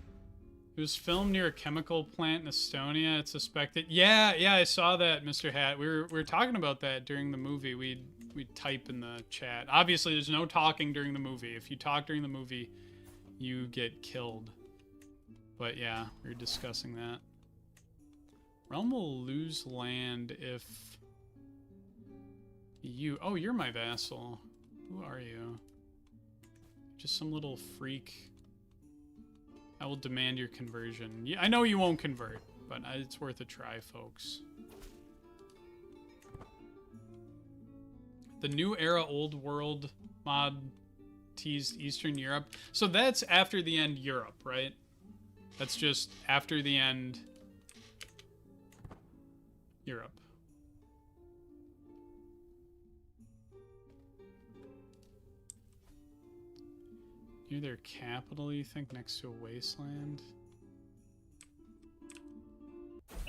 It was filmed near a chemical plant in Estonia. It's suspected. Yeah, I saw that, Mr. Hat. We were talking about that during the movie. We'd type in the chat. Obviously, there's no talking during the movie. If you talk during the movie, you get killed. But yeah, we were discussing that. Realm will lose land if you... Oh, you're my vassal. Who are you? Just some little freak. I will demand your conversion. Yeah, I know you won't convert, but it's worth a try, folks. The New Era Old World mod teased Eastern Europe. So that's after the end Europe, right? That's just after the end Europe. Near their capital, you think, next to a wasteland?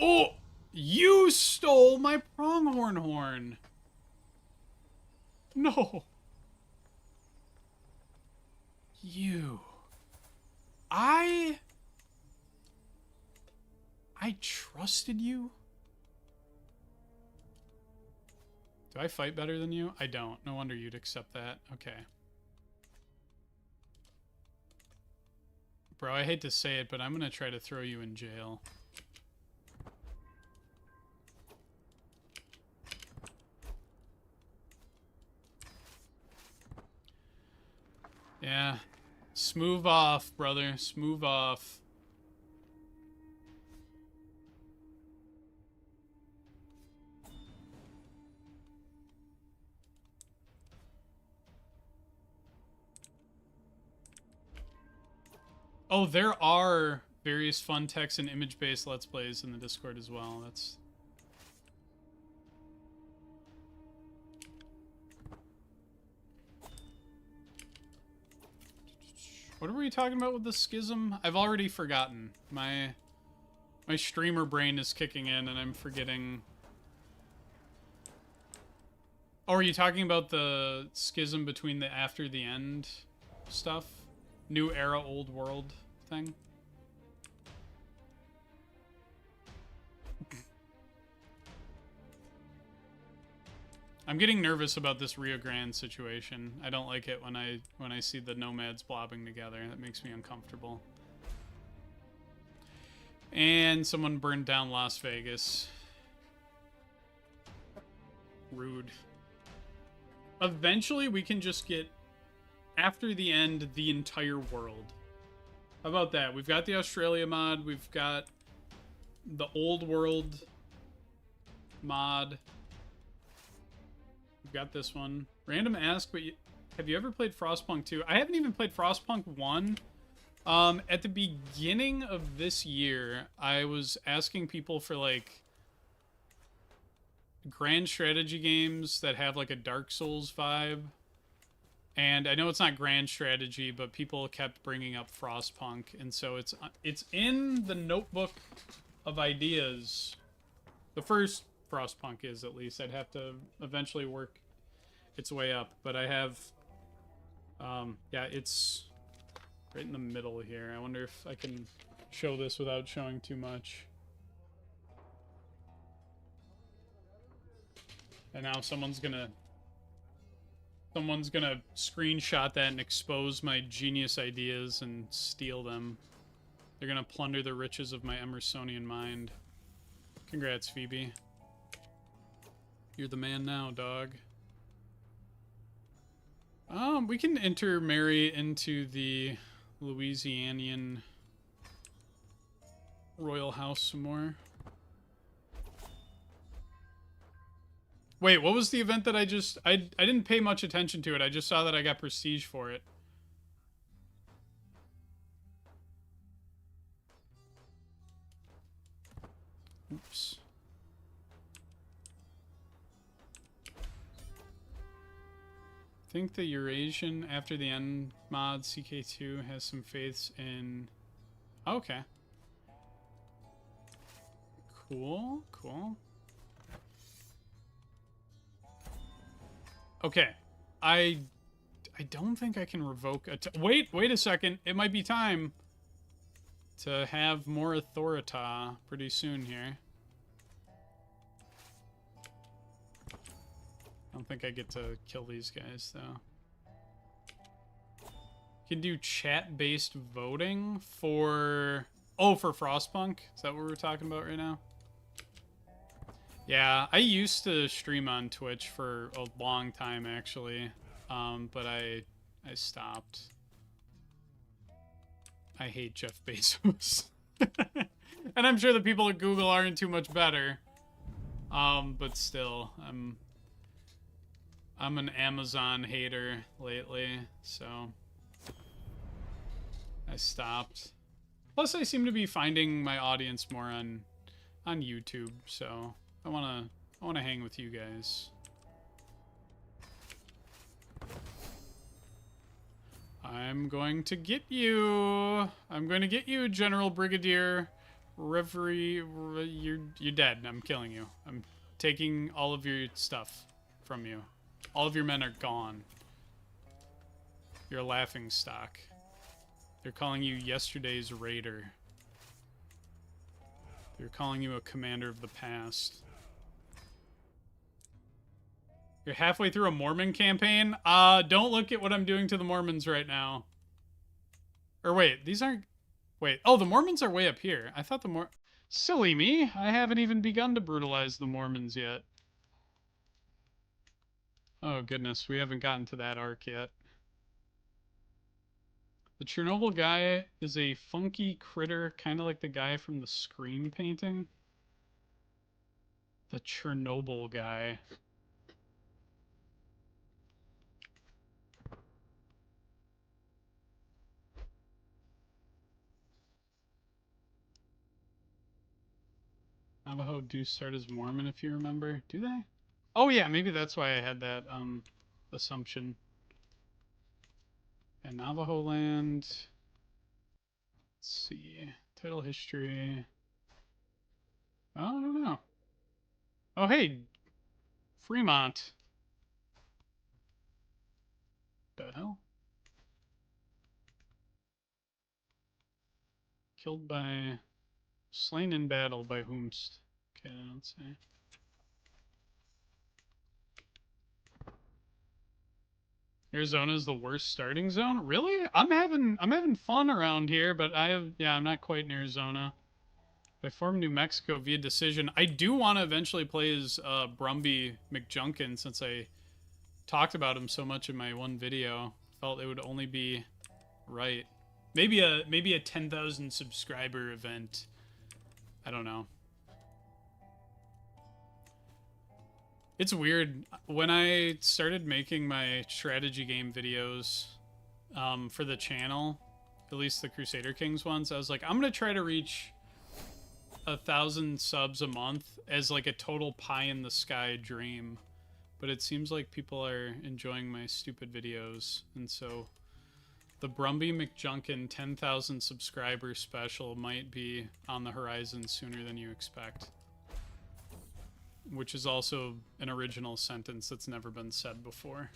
Oh! You stole my pronghorn horn! No! You. I trusted you? Do I fight better than you? I don't. No wonder you'd accept that. Okay. Bro, I hate to say it, but I'm gonna try to throw you in jail. Yeah. Smooth off, brother. Smooth off. Oh, there are various fun text and image-based Let's Plays in the Discord as well. That's... What were we talking about with the schism? I've already forgotten. My streamer brain is kicking in and I'm forgetting. Oh, are you talking about the schism between the after the end stuff. New era, old world thing. I'm getting nervous about this Rio Grande situation. I don't like it when I see the nomads blobbing together. That makes me uncomfortable. And someone burned down Las Vegas. Rude. Eventually, we can just get, after the end, the entire world. How about that? We've got the Australia mod. We've got the old world mod. We've got this one. Random ask, but have you ever played Frostpunk 2? I haven't even played Frostpunk 1. At the beginning of this year, I was asking people for, like, grand strategy games that have, like, a Dark Souls vibe. And I know it's not grand strategy, but people kept bringing up Frostpunk. And so it's in the notebook of ideas. The first Frostpunk is, at least. I'd have to eventually work its way up. But I have... yeah, it's right in the middle here. I wonder if I can show this without showing too much. And now someone's gonna screenshot that and expose my genius ideas and steal them. They're gonna plunder the riches of my Emersonian mind. Congrats, Phoebe. You're the man now, dog. We can intermarry into the Louisianian royal house some more. Wait, what was the event that I didn't pay much attention to it. I just saw that I got prestige for it. Oops. I think the Eurasian after the end mod CK2 has some faiths in... Okay. Cool, cool. Okay. I don't think I can revoke a... Wait a second. It might be time to have more authorita pretty soon here. I don't think I get to kill these guys, though. You can do chat-based voting for... Oh, for Frostpunk? Is that what we're talking about right now? Yeah, I used to stream on Twitch for a long time, actually. But I stopped. I hate Jeff Bezos. And I'm sure the people at Google aren't too much better. But still, I'm an Amazon hater lately, so I stopped. Plus, I seem to be finding my audience more on YouTube, so I wanna hang with you guys. I'm going to get you. I'm going to get you, General Brigadier Reverie. You're dead. I'm killing you. I'm taking all of your stuff from you. All of your men are gone. You're a laughing stock. They're calling you yesterday's raider. They're calling you a commander of the past. You're halfway through a Mormon campaign? Don't look at what I'm doing to the Mormons right now. Or wait, these aren't... Wait, oh, the Mormons are way up here. I thought the Silly me, I haven't even begun to brutalize the Mormons yet. Oh goodness, we haven't gotten to that arc yet. The Chernobyl guy is a funky critter, kind of like the guy from the Scream painting. The Chernobyl guy. Navajo do start as Mormon, if you remember. Do they? Oh yeah, maybe that's why I had that assumption. And Navajo land. Let's see. Title history. Oh, I don't know. Oh hey, Fremont. The hell? Killed by... Slain in battle by whomst. Okay, I don't say. Arizona's the worst starting zone? Really? I'm having fun around here, but I'm not quite in Arizona. I formed New Mexico via decision. I do want to eventually play as Brumby McJunkin since I talked about him so much in my one video. Felt it would only be right. Maybe a 10,000 subscriber event. I don't know. It's weird. When I started making my strategy game videos for the channel, at least the Crusader Kings ones, I was like, I'm going to try to reach 1,000 subs a month as like a total pie in the sky dream. But it seems like people are enjoying my stupid videos. And so the Brumby McJunkin 10,000 subscriber special might be on the horizon sooner than you expect. Which is also an original sentence that's never been said before.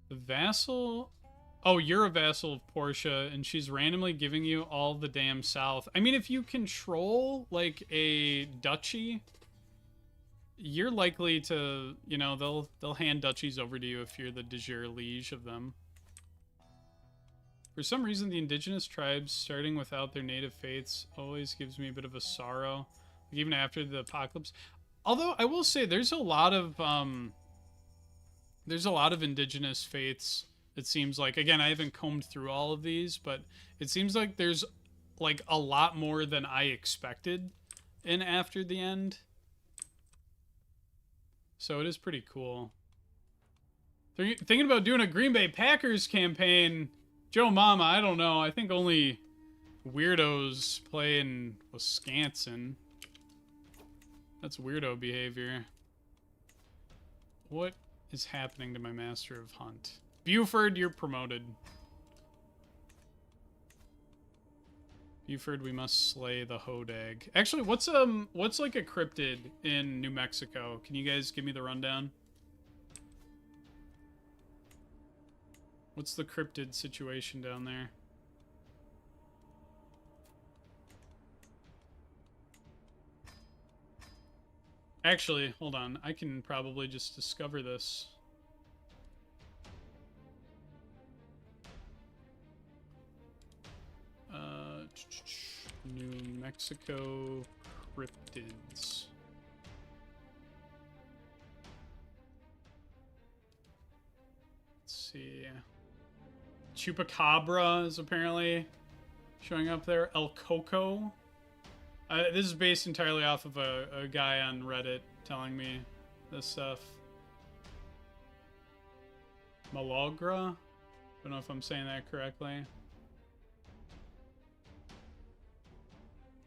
The vassal... Oh, you're a vassal of Portia, and she's randomly giving you all the damn south. I mean, if you control, like, a duchy, you're likely to, you know, they'll hand duchies over to you if you're the de jure liege of them. For some reason, the indigenous tribes starting without their native faiths always gives me a bit of a sorrow, like even after the apocalypse. Although I will say, there's a lot of indigenous faiths. It seems like, again, I haven't combed through all of these, but it seems like there's like a lot more than I expected in After the End. So it is pretty cool. They're thinking about doing a Green Bay Packers campaign. Joe Mama, I don't know. I think only weirdos play in Wisconsin. That's weirdo behavior. What is happening to my Master of Hunt? Buford, you're promoted. Buford, we must slay the Hodag. Actually, what's like a cryptid in New Mexico? Can you guys give me the rundown? What's the cryptid situation down there? Actually, hold on. I can probably just discover this. New Mexico cryptids. Let's see. Chupacabra is apparently showing up there. El Coco. This is based entirely off of a guy on Reddit telling me this stuff. Malagra? Don't know if I'm saying that correctly.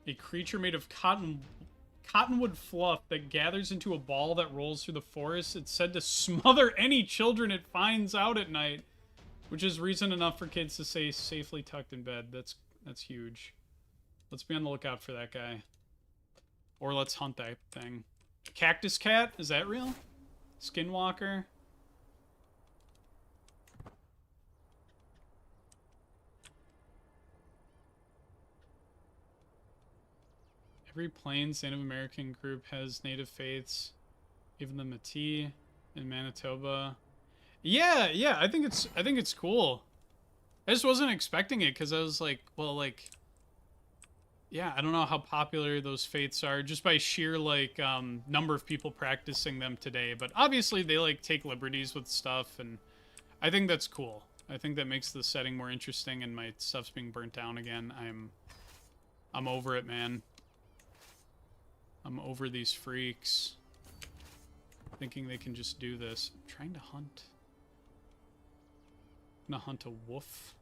A creature made of cottonwood fluff that gathers into a ball that rolls through the forest. It's said to smother any children it finds out at night, which is reason enough for kids to stay safely tucked in bed. That's huge. Let's be on the lookout for that guy. Or let's hunt that thing. Cactus cat? Is that real? Skinwalker? Every Plains Native American group has native faiths. Even the Métis in Manitoba. Yeah, I think it's cool. I just wasn't expecting it because I was like, well, like, yeah, I don't know how popular those faiths are just by sheer like number of people practicing them today. But obviously they like take liberties with stuff, and I think that's cool. I think that makes the setting more interesting, and my stuff's being burnt down again. I'm over it, man. I'm over these freaks thinking they can just do this. I'm trying to hunt. I'm gonna hunt a wolf.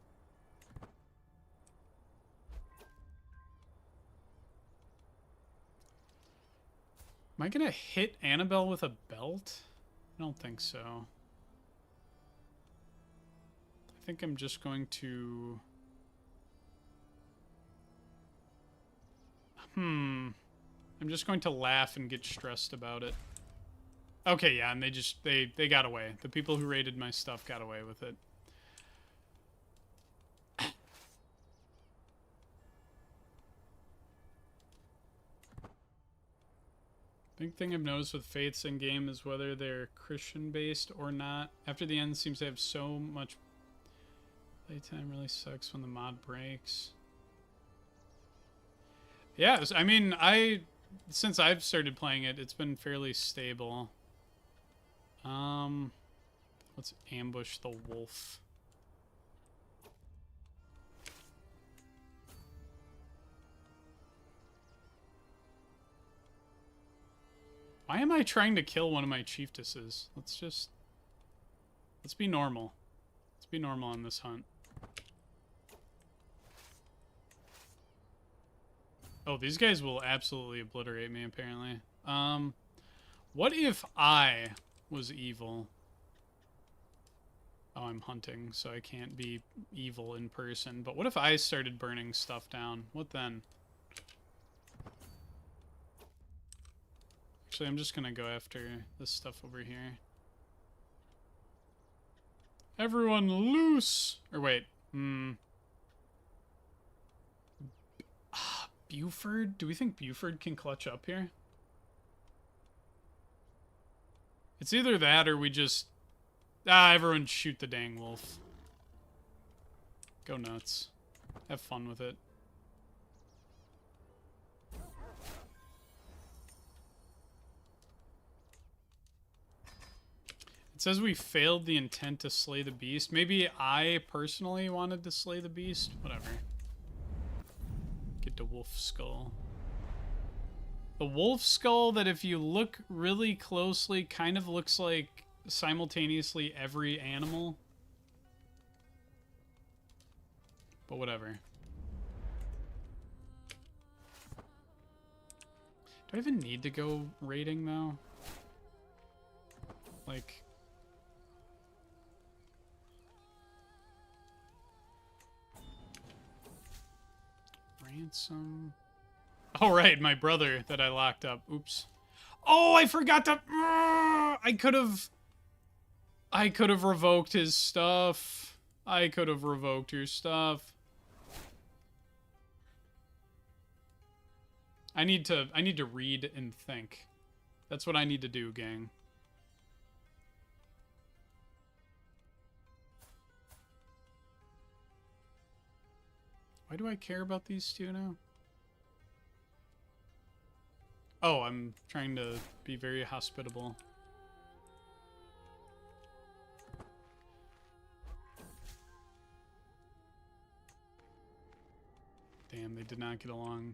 Am I gonna hit Annabelle with a belt? I don't think so. I think I'm just going to... I'm just going to laugh and get stressed about it. Okay, yeah, and they got away. The people who raided my stuff got away with it. Big thing I've noticed with faiths in game is whether they're Christian based or not. After the end seems to have so much playtime. Really sucks when the mod breaks. Yeah, I mean, since I've started playing it, it's been fairly stable. Let's ambush the wolf. Why am I trying to kill one of my chieftesses? Let's be normal. Let's be normal on this hunt. Oh, these guys will absolutely obliterate me, apparently. What if I was evil? Oh, I'm hunting, so I can't be evil in person. But what if I started burning stuff down? What then? Actually, I'm just gonna go after this stuff over here. Everyone loose! Or wait, Buford? Do we think Buford can clutch up here? It's either that or we just... everyone shoot the dang wolf. Go nuts. Have fun with it. It says we failed the intent to slay the beast. Maybe I personally wanted to slay the beast. Whatever. Get the wolf skull. The wolf skull that if you look really closely kind of looks like simultaneously every animal. But whatever. Do I even need to go raiding though? Like... ransom. Oh, right, my brother that I locked up. Oops. Oh, I forgot to... I could have revoked his stuff. I could have revoked your stuff. I need to read and think. That's what I need to do, gang. Why do I care about these two now? Oh, I'm trying to be very hospitable. Damn, they did not get along.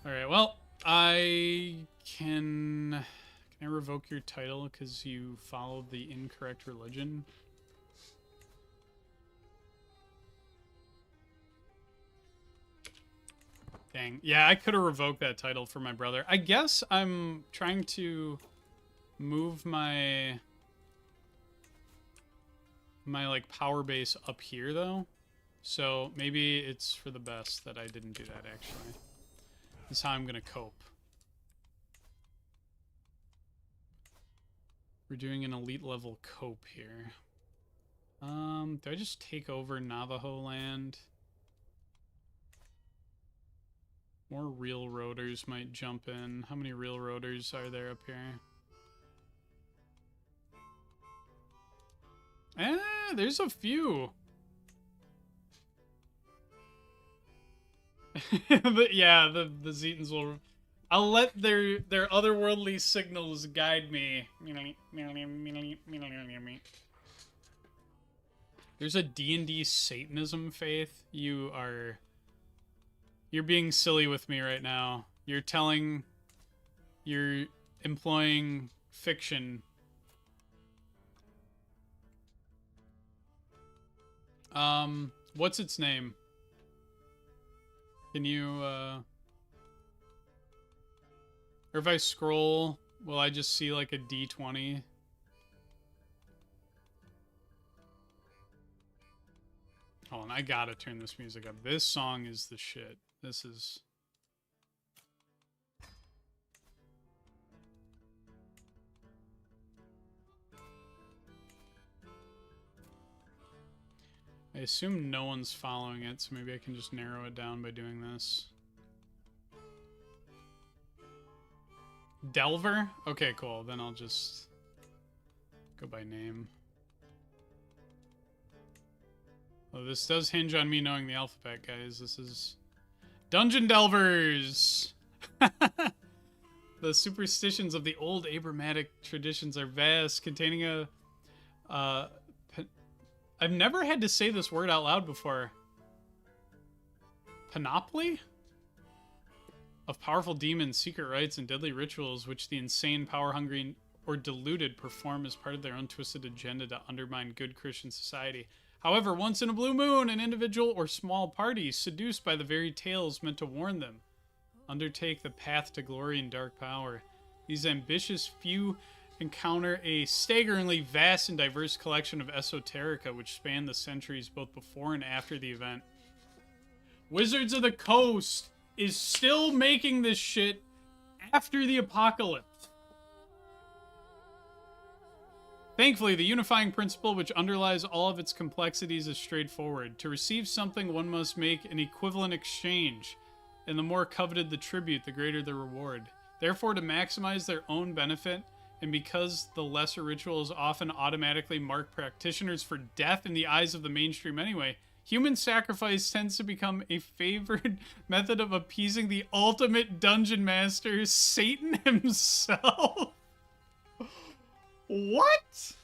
Alright, well, Can I revoke your title because you followed the incorrect religion? Dang. Yeah, I could have revoked that title for my brother. I guess I'm trying to move my like power base up here though. So maybe it's for the best that I didn't do that actually. This is how I'm gonna cope. We're doing an elite level cope here. Do I just take over Navajo land? More railroaders might jump in. How many railroaders are there up here? There's a few. Yeah, the Zetans will... I'll let their otherworldly signals guide me. There's a D&D Satanism faith. You're being silly with me right now. You're employing fiction. What's its name? Can you, or if I scroll, will I just see like a D20? Hold on, I gotta turn this music up. This song is the shit. This is... I assume no one's following it, so maybe I can just narrow it down by doing this. Delver? Okay, cool. Then I'll just go by name. Oh, this does hinge on me knowing the alphabet, guys. This is Dungeon Delvers! The superstitions of the old Abramatic traditions are vast, containing a... I've never had to say this word out loud before. Panoply? Of powerful demons, secret rites, and deadly rituals which the insane, power-hungry, or deluded perform as part of their own twisted agenda to undermine good Christian society. However, once in a blue moon, an individual or small party, seduced by the very tales meant to warn them, undertake the path to glory and dark power. These ambitious few encounter a staggeringly vast and diverse collection of esoterica which span the centuries both before and after the event. Wizards of the Coast is still making this shit after the apocalypse. Thankfully, the unifying principle which underlies all of its complexities is straightforward. To receive something, one must make an equivalent exchange, and the more coveted the tribute, the greater the reward. Therefore, to maximize their own benefit, and because the lesser rituals often automatically mark practitioners for death in the eyes of the mainstream anyway, human sacrifice tends to become a favored method of appeasing the ultimate dungeon master, Satan himself. What?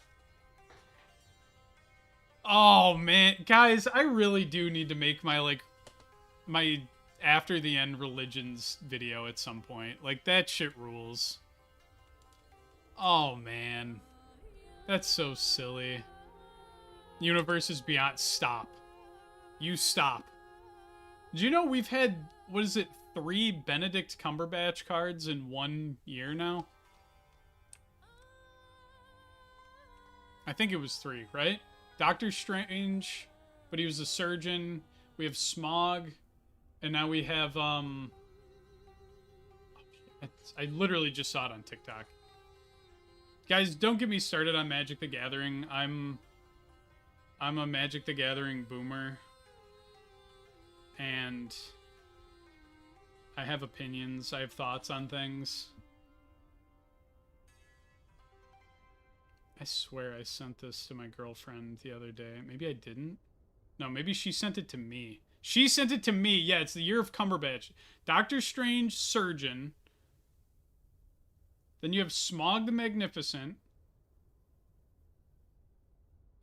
Oh, man. Guys, I really do need to make my, my after the end religions video at some point. Like, that shit rules. Oh, man. That's so silly. Universe is beyond... Stop. You stop. Do you know we've had, what is it, 3 Benedict Cumberbatch cards in 1 year now? I think it was 3, right? Doctor Strange, but he was a surgeon. We have Smog, and now we have, I literally just saw it on TikTok. Guys, don't get me started on Magic the Gathering. I'm a Magic the Gathering boomer. And I have opinions. I have thoughts on things. I swear I sent this to my girlfriend the other day. Maybe I didn't. No, maybe she sent it to me. She sent it to me. Yeah, it's the year of Cumberbatch. Doctor Strange, Surgeon. Then you have Smog the Magnificent.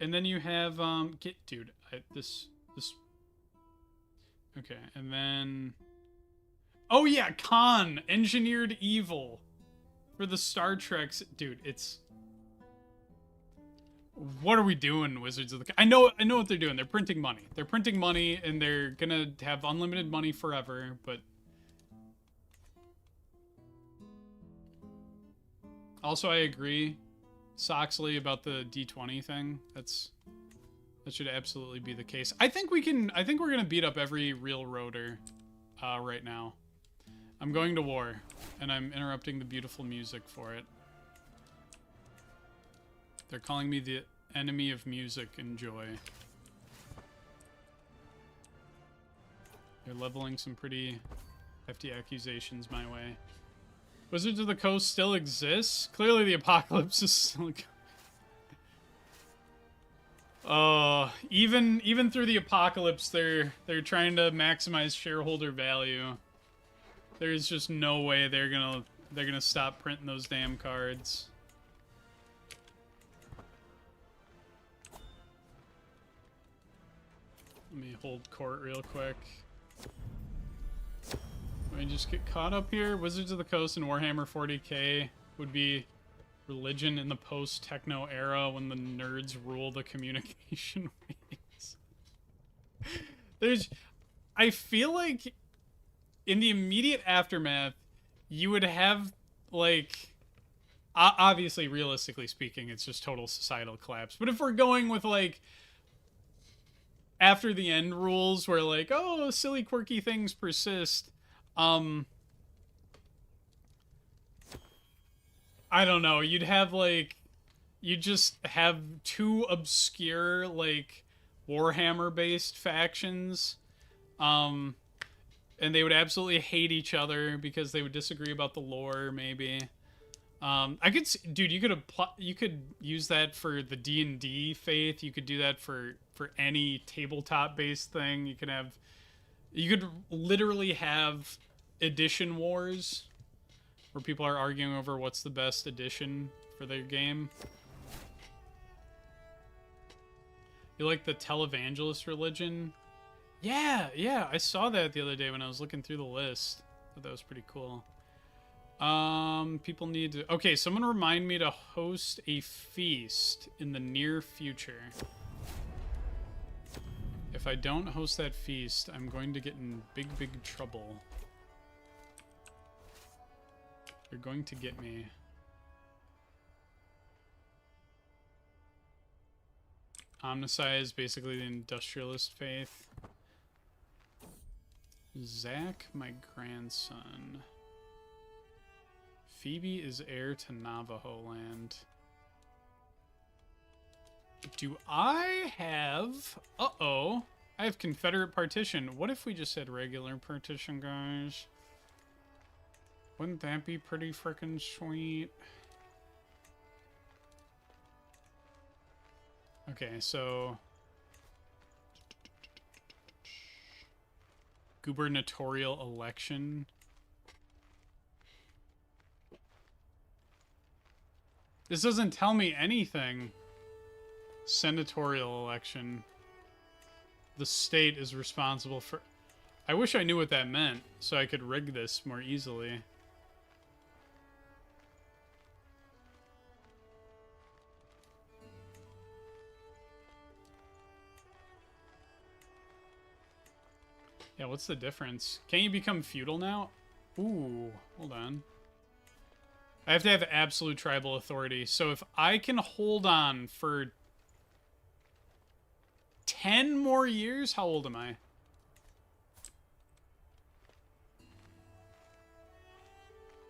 And then you have, dude, this. Okay, and then... Oh yeah, Khan, Engineered Evil. For the Star Treks. Dude, it's... What are we doing, Wizards of the... I know what they're doing. They're printing money. They're printing money, and they're gonna have unlimited money forever, but... Also, I agree, Soxley, about the D20 thing. That should absolutely be the case. I think we're gonna beat up every real roader right now. I'm going to war, and I'm interrupting the beautiful music for it. They're calling me the enemy of music and joy. They're leveling some pretty hefty accusations my way. Wizards of the Coast still exists? Clearly the apocalypse is still even through the apocalypse, they're trying to maximize shareholder value. There's just no way they're gonna stop printing those damn cards. Let me hold court real quick. Let me just get caught up here. Wizards of the Coast and Warhammer 40k would be religion in the post-techno era when the nerds rule the communication ways. I feel like in the immediate aftermath, you would have, like, obviously, realistically speaking, it's just total societal collapse. But if we're going with, like, after the end rules where, like, oh, silly, quirky things persist, I don't know, you'd have, like, you just have 2 obscure, like, Warhammer-based factions. And they would absolutely hate each other because they would disagree about the lore, maybe. Dude, you could use that for the D&D faith. You could do that for any tabletop-based thing. You could literally have edition wars where people are arguing over what's the best edition for their game. You like the televangelist religion? Yeah, I saw that the other day when I was looking through the list. I thought that was pretty cool. People need to... Okay, someone remind me to host a feast in the near future. If I don't host that feast, I'm going to get in big trouble. They're going to get me. Omnicide is basically the industrialist faith. Zach, my grandson. Phoebe is heir to Navajo land. Do I have... Uh-oh. I have Confederate partition. What if we just said regular partition, guys? Wouldn't that be pretty frickin' sweet? Okay, so... gubernatorial election. This doesn't tell me anything. Senatorial election. The state is responsible for... I wish I knew what that meant, so I could rig this more easily. Yeah, what's the difference? Can't you become feudal now? Ooh, hold on. I have to have absolute tribal authority. So if I can hold on for 10 more years, how old am I?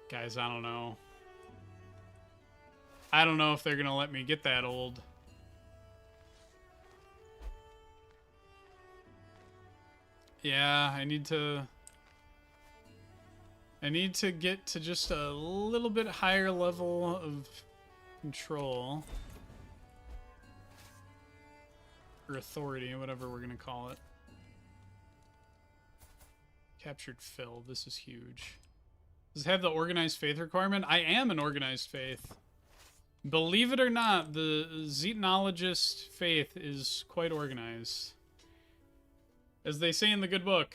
Guys, I don't know. I don't know if they're gonna let me get that old. Yeah, I need to get to just a little bit higher level of control. Or authority, whatever we're gonna call it. Captured Phil, this is huge. Does it have the organized faith requirement? I am an organized faith. Believe it or not, the Xenologist faith is quite organized. As they say in the good book.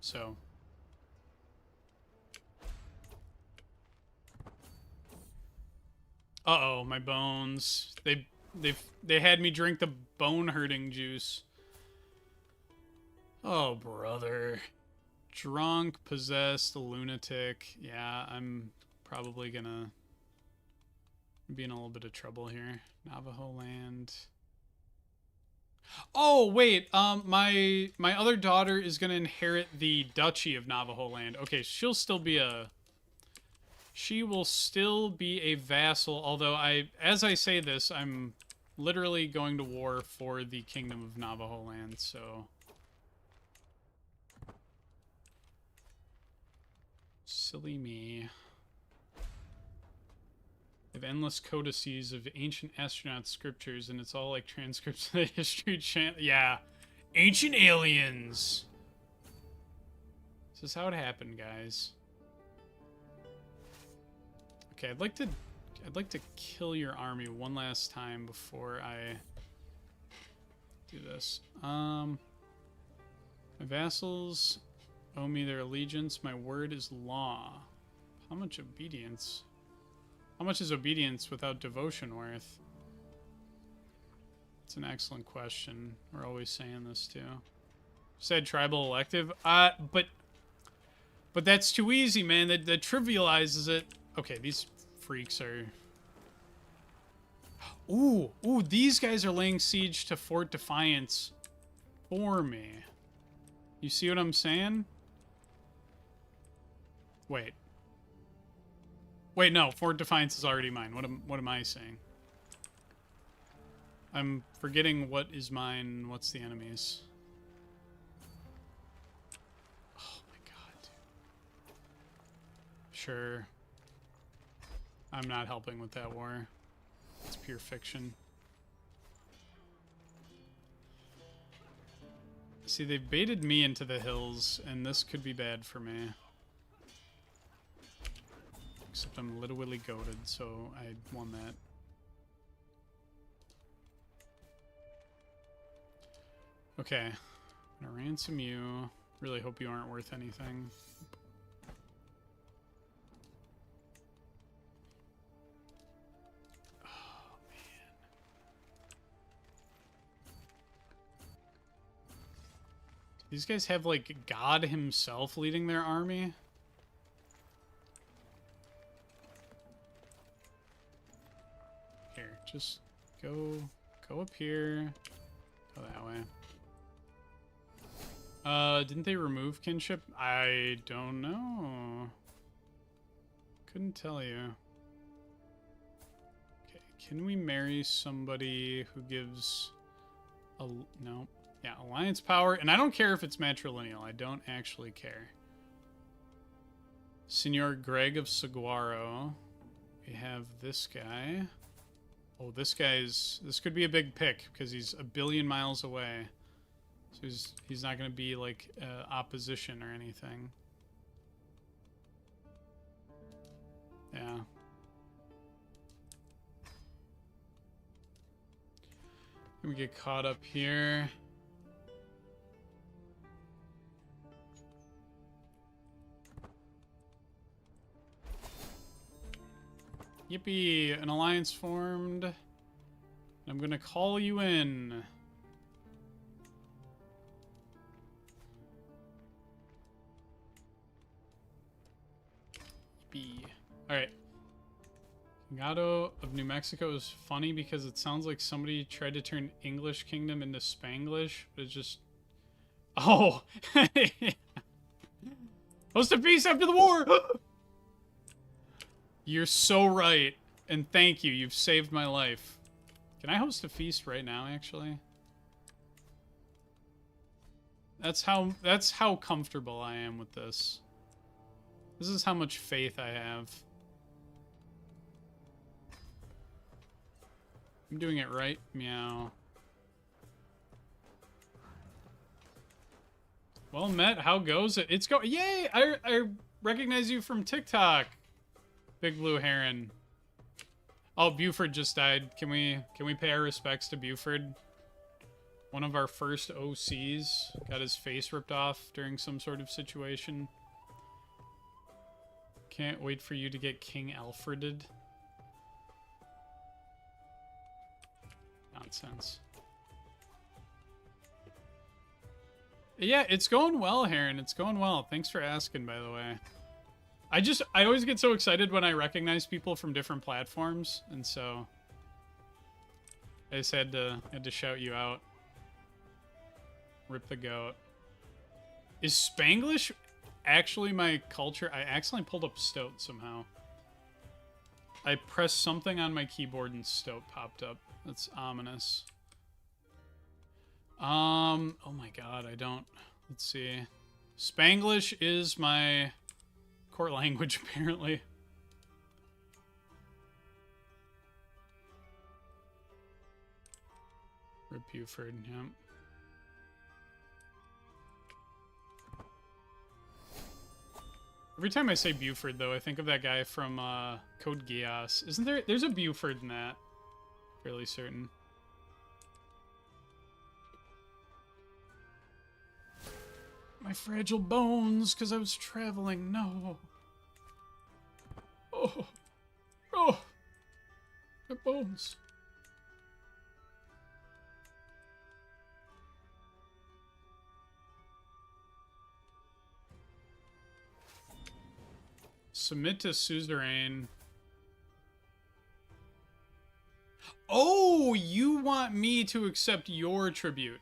So. Uh-oh, my bones. They had me drink the bone hurting juice. Oh, brother. Drunk, possessed, lunatic. Yeah, I'm probably gonna be in a little bit of trouble here. Navajo land. Oh, wait. My other daughter is gonna inherit the Duchy of Navajo land. Okay, she will still be a vassal, although as I say this, I'm literally going to war for the Kingdom of Navajo land, so... Silly me. I have endless codices of ancient astronaut scriptures, and it's all like transcripts of the history channel. Yeah. Ancient aliens! This is how it happened, guys. Okay, I'd like to kill your army one last time before I do this. My vassals owe me their allegiance. My word is law. How much obedience? How much is obedience without devotion worth? It's an excellent question. We're always saying this too. Said tribal elective. But that's too easy, man. That trivializes it. Okay, these freaks are... Ooh, these guys are laying siege to Fort Defiance for me. You see what I'm saying? Wait, Wait, no. Fort Defiance is already mine. What am I saying? I'm forgetting what is mine. What's the enemy's? Oh my god, dude. Sure. I'm not helping with that war. It's pure fiction. See, they've baited me into the hills, and this could be bad for me. Except I'm literally goated, so I won that. Okay. I'm gonna ransom you. Really hope you aren't worth anything. Oh, man. These guys have, like, God himself leading their army? Here, just go up here. Go that way. Didn't they remove kinship? I don't know. Couldn't tell you. Okay, can we marry somebody who gives a... No. Yeah, alliance power. And I don't care if it's matrilineal. I don't actually care. Senor Greg of Saguaro. We have this guy. Oh, this guy's... This could be a big pick, because he's a billion miles away. So he's not going to be, like, opposition or anything. Yeah. We get caught up here. Yippee! An alliance formed. I'm going to call you in. Alright. Gado of New Mexico is funny because it sounds like somebody tried to turn English Kingdom into Spanglish, but it's just... Oh! Host of peace after the war! You're so right. And thank you. You've saved my life. Can I host a feast right now, actually? That's how comfortable I am with this. This is how much faith I have. I'm doing it right. Meow. Well met. How goes it? It's go. Yay! I recognize you from TikTok. Big Blue Heron. Oh, Buford just died. Can we pay our respects to Buford? One of our first OCs got his face ripped off during some sort of situation. Can't wait for you to get King Alfreded. Nonsense. Yeah, it's going well, Heron. It's going well. Thanks for asking, by the way. I always get so excited when I recognize people from different platforms, and so I just had to shout you out. Rip the goat. Is Spanglish actually my culture? I accidentally pulled up Stoat somehow. I pressed something on my keyboard and Stoat popped up. That's ominous. Oh my god, I don't... Let's see. Spanglish is my court language, apparently. Rip Buford, yep. Every time I say Buford, though, I think of that guy from Code Geass. Isn't there... There's a Buford in that. Fairly certain. My fragile bones, because I was traveling. No. Oh. Oh. My bones. Submit to suzerain. Oh, you want me to accept your tribute.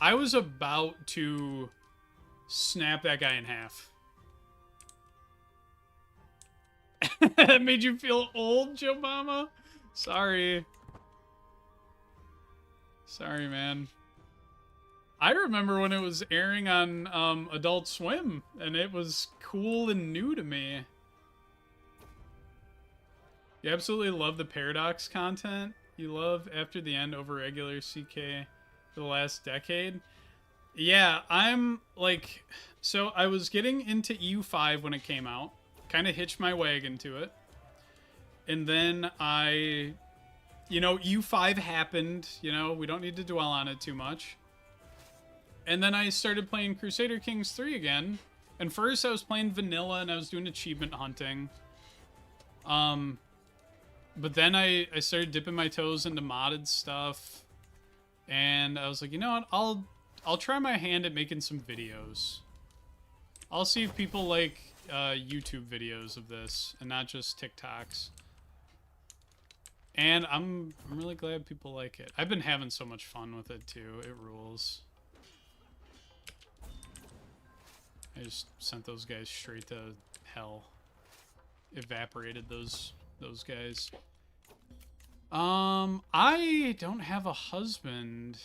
I was about to snap that guy in half. That made you feel old, Joe Mama? Sorry. Sorry, man. I remember when it was airing on Adult Swim, and it was cool and new to me. You absolutely love the Paradox content. You love After the End over regular CK for the last decade. Yeah, I'm like... So I was getting into EU5 when it came out. Kind of hitched my wagon to it. And then I... You know, EU5 happened. You know, we don't need to dwell on it too much. And then I started playing Crusader Kings 3 again. And first I was playing vanilla and I was doing achievement hunting. But then I started dipping my toes into modded stuff. And I was like, you know what? I'll try my hand at making some videos. I'll see if people like YouTube videos of this and not just TikToks. And I'm really glad people like it. I've been having so much fun with it too. It rules. I just sent those guys straight to hell. Evaporated those guys. I don't have a husband.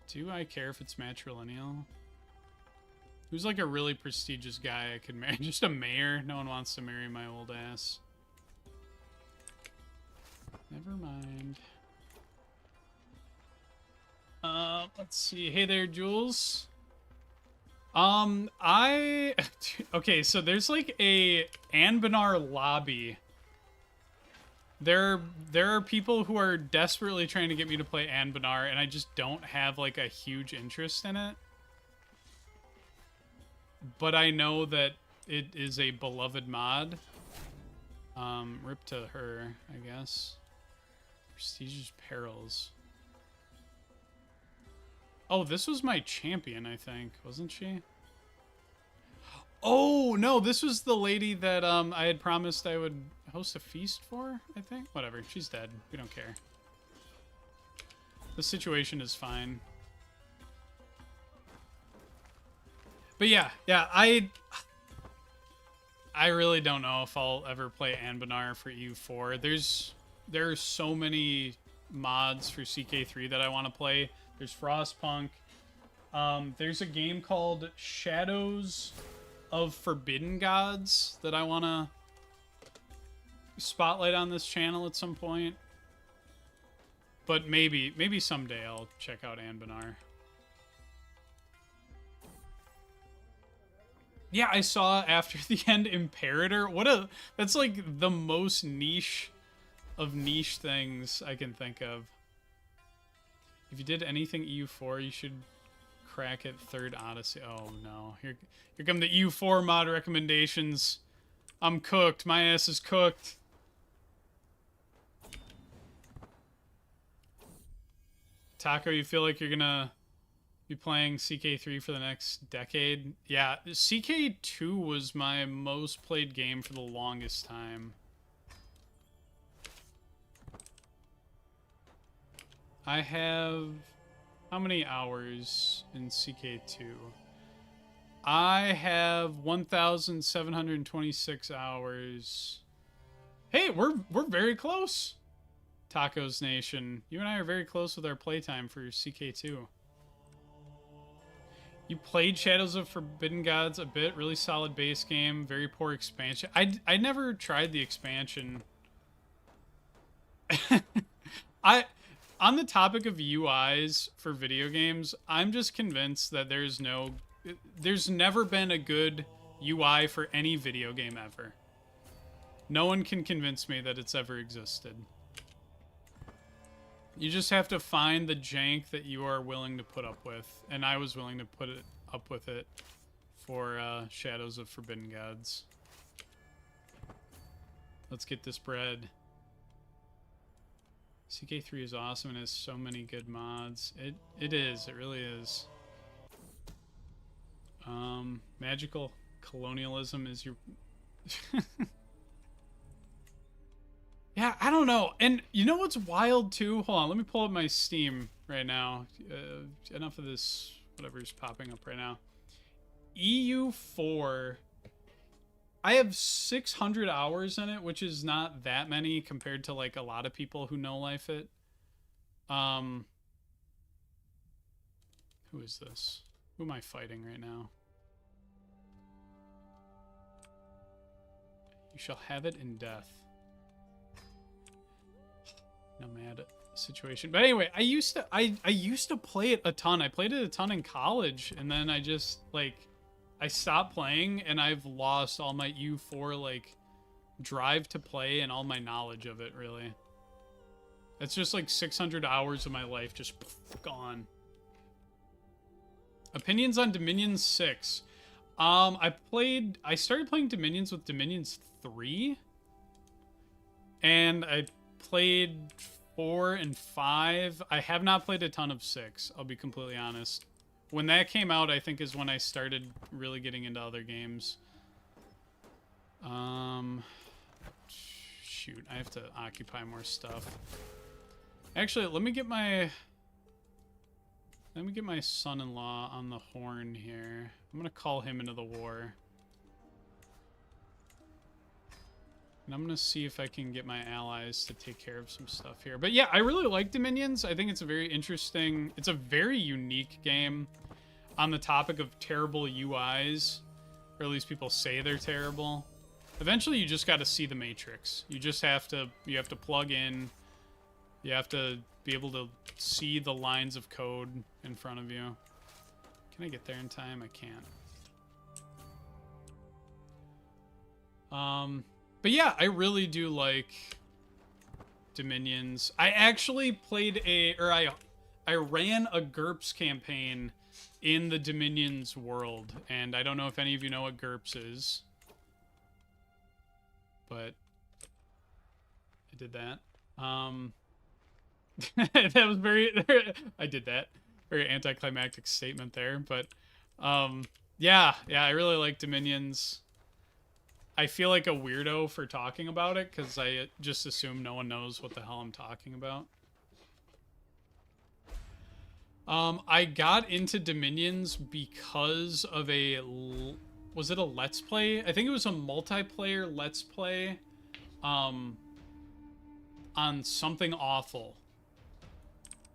Do I care if it's matrilineal? Who's like a really prestigious guy I could marry? Just a mayor? No one wants to marry my old ass. Never mind. Let's see. Hey there, Jules. Okay, so there's like a Anbanar lobby. There are people who are desperately trying to get me to play Anbanar, and I just don't have like a huge interest in it. But I know that it is a beloved mod. Rip to her, I guess. Prestigious Perils. Oh, this was my champion, I think. Wasn't she? Oh, no, this was the lady that I had promised I would host a feast for, I think. Whatever, she's dead. We don't care. The situation is fine. But yeah, I really don't know if I'll ever play Anbanar for EU4. There are so many mods for CK3 that I want to play. There's Frostpunk. There's a game called Shadows of Forbidden Gods that I want to spotlight on this channel at some point. But maybe someday I'll check out Anbanar. Yeah, I saw After the End Imperator. That's like the most niche of niche things I can think of. If you did anything EU4, you should crack at Third Odyssey. Oh no, here come the EU4 mod recommendations. I'm cooked. My ass is cooked. Taco, you feel like you're gonna be playing CK3 for the next decade? Yeah, CK2 was my most played game for the longest time. I have... How many hours in CK2? I have 1,726 hours. Hey, we're very close. Tacos Nation. You and I are very close with our playtime for CK2. You played Shadows of Forbidden Gods a bit. Really solid base game. Very poor expansion. I never tried the expansion. On the topic of UIs for video games, I'm just convinced that there's never been a good UI for any video game ever. No one can convince me that it's ever existed. You just have to find the jank that you are willing to put up with, and I was willing to put it up with it for Shadows of Forbidden Gods. Let's get this bread. CK3 is awesome and has so many good mods. It is. It really is. Magical colonialism is your... Yeah, I don't know. And you know what's wild too? Hold on, let me pull up my Steam right now. Enough of this, whatever's popping up right now. EU4 I have 600 hours in it, which is not that many compared to like a lot of people who no life it. Who is this? Who am I fighting right now? You shall have it in death. Nomad situation. But anyway, I used to play it a ton. I played it a ton in college, and then I just like I stopped playing, and I've lost all my U4 like drive to play and all my knowledge of it. Really, it's just like 600 hours of my life just gone. Opinions on Dominions 6. I started playing Dominions with Dominions 3, and I played 4 and 5. I have not played a ton of 6, I'll be completely honest. When that came out, I think is when I started really getting into other games. Shoot, I have to occupy more stuff. Actually, let me get my son-in-law on the horn here. I'm gonna call him into the war. And I'm gonna see if I can get my allies to take care of some stuff here. But yeah, I really like Dominions. I think it's a very interesting, it's a very unique game on the topic of terrible UIs. Or at least people say they're terrible. Eventually you just gotta see the matrix. You just have to, plug in. You have to be able to see the lines of code in front of you. Can I get there in time? I can't. But yeah, I really do like Dominions. I actually played I ran a GURPS campaign in the Dominions world, and I don't know if any of you know what GURPS is, but I did that. That was I did that. Very anticlimactic statement there, but yeah, I really like Dominions. I feel like a weirdo for talking about it because I just assume no one knows what the hell I'm talking about. I got into Dominions because of was it a Let's Play? I think it was a multiplayer Let's Play on Something Awful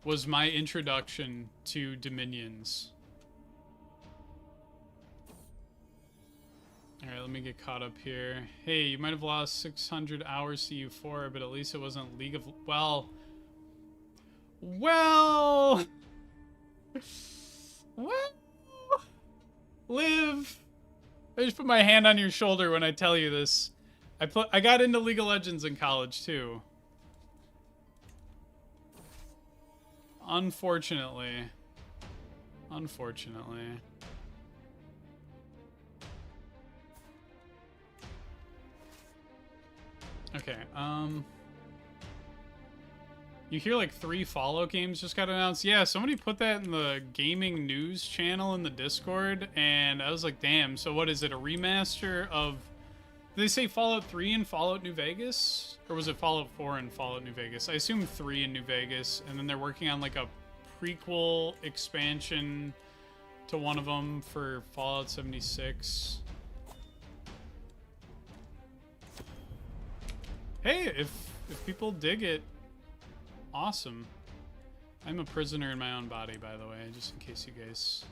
was my introduction to Dominions. Alright, let me get caught up here. Hey, you might have lost 600 hours to U4, but at least it wasn't League of... Well... Liv! I just put my hand on your shoulder when I tell you this. I got into League of Legends in college, too. Unfortunately. Okay, you hear like 3 Fallout games just got announced. Yeah, somebody put that in the gaming news channel in the Discord, and I was like, damn, so what is it, a remaster of... Did they say Fallout 3 and Fallout New Vegas? Or was it Fallout 4 and Fallout New Vegas? I assume 3 in New Vegas, and then they're working on like a prequel expansion to one of them for Fallout 76. Hey, if people dig it, awesome. I'm a prisoner in my own body, by the way, just in case you guys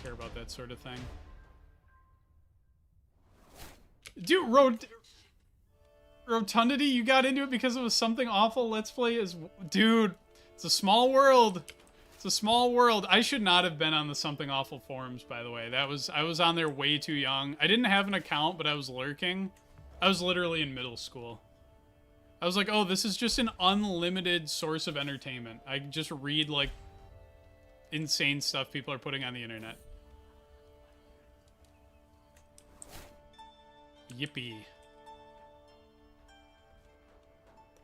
care about that sort of thing. Dude, Rotundity, you got into it because it was Something Awful Let's Play Dude, it's a small world. It's a small world. I should not have been on the Something Awful forums, by the way. I was on there way too young. I didn't have an account, but I was lurking. I was literally in middle school. I was like, oh, this is just an unlimited source of entertainment. I just read, like, insane stuff people are putting on the internet. Yippee.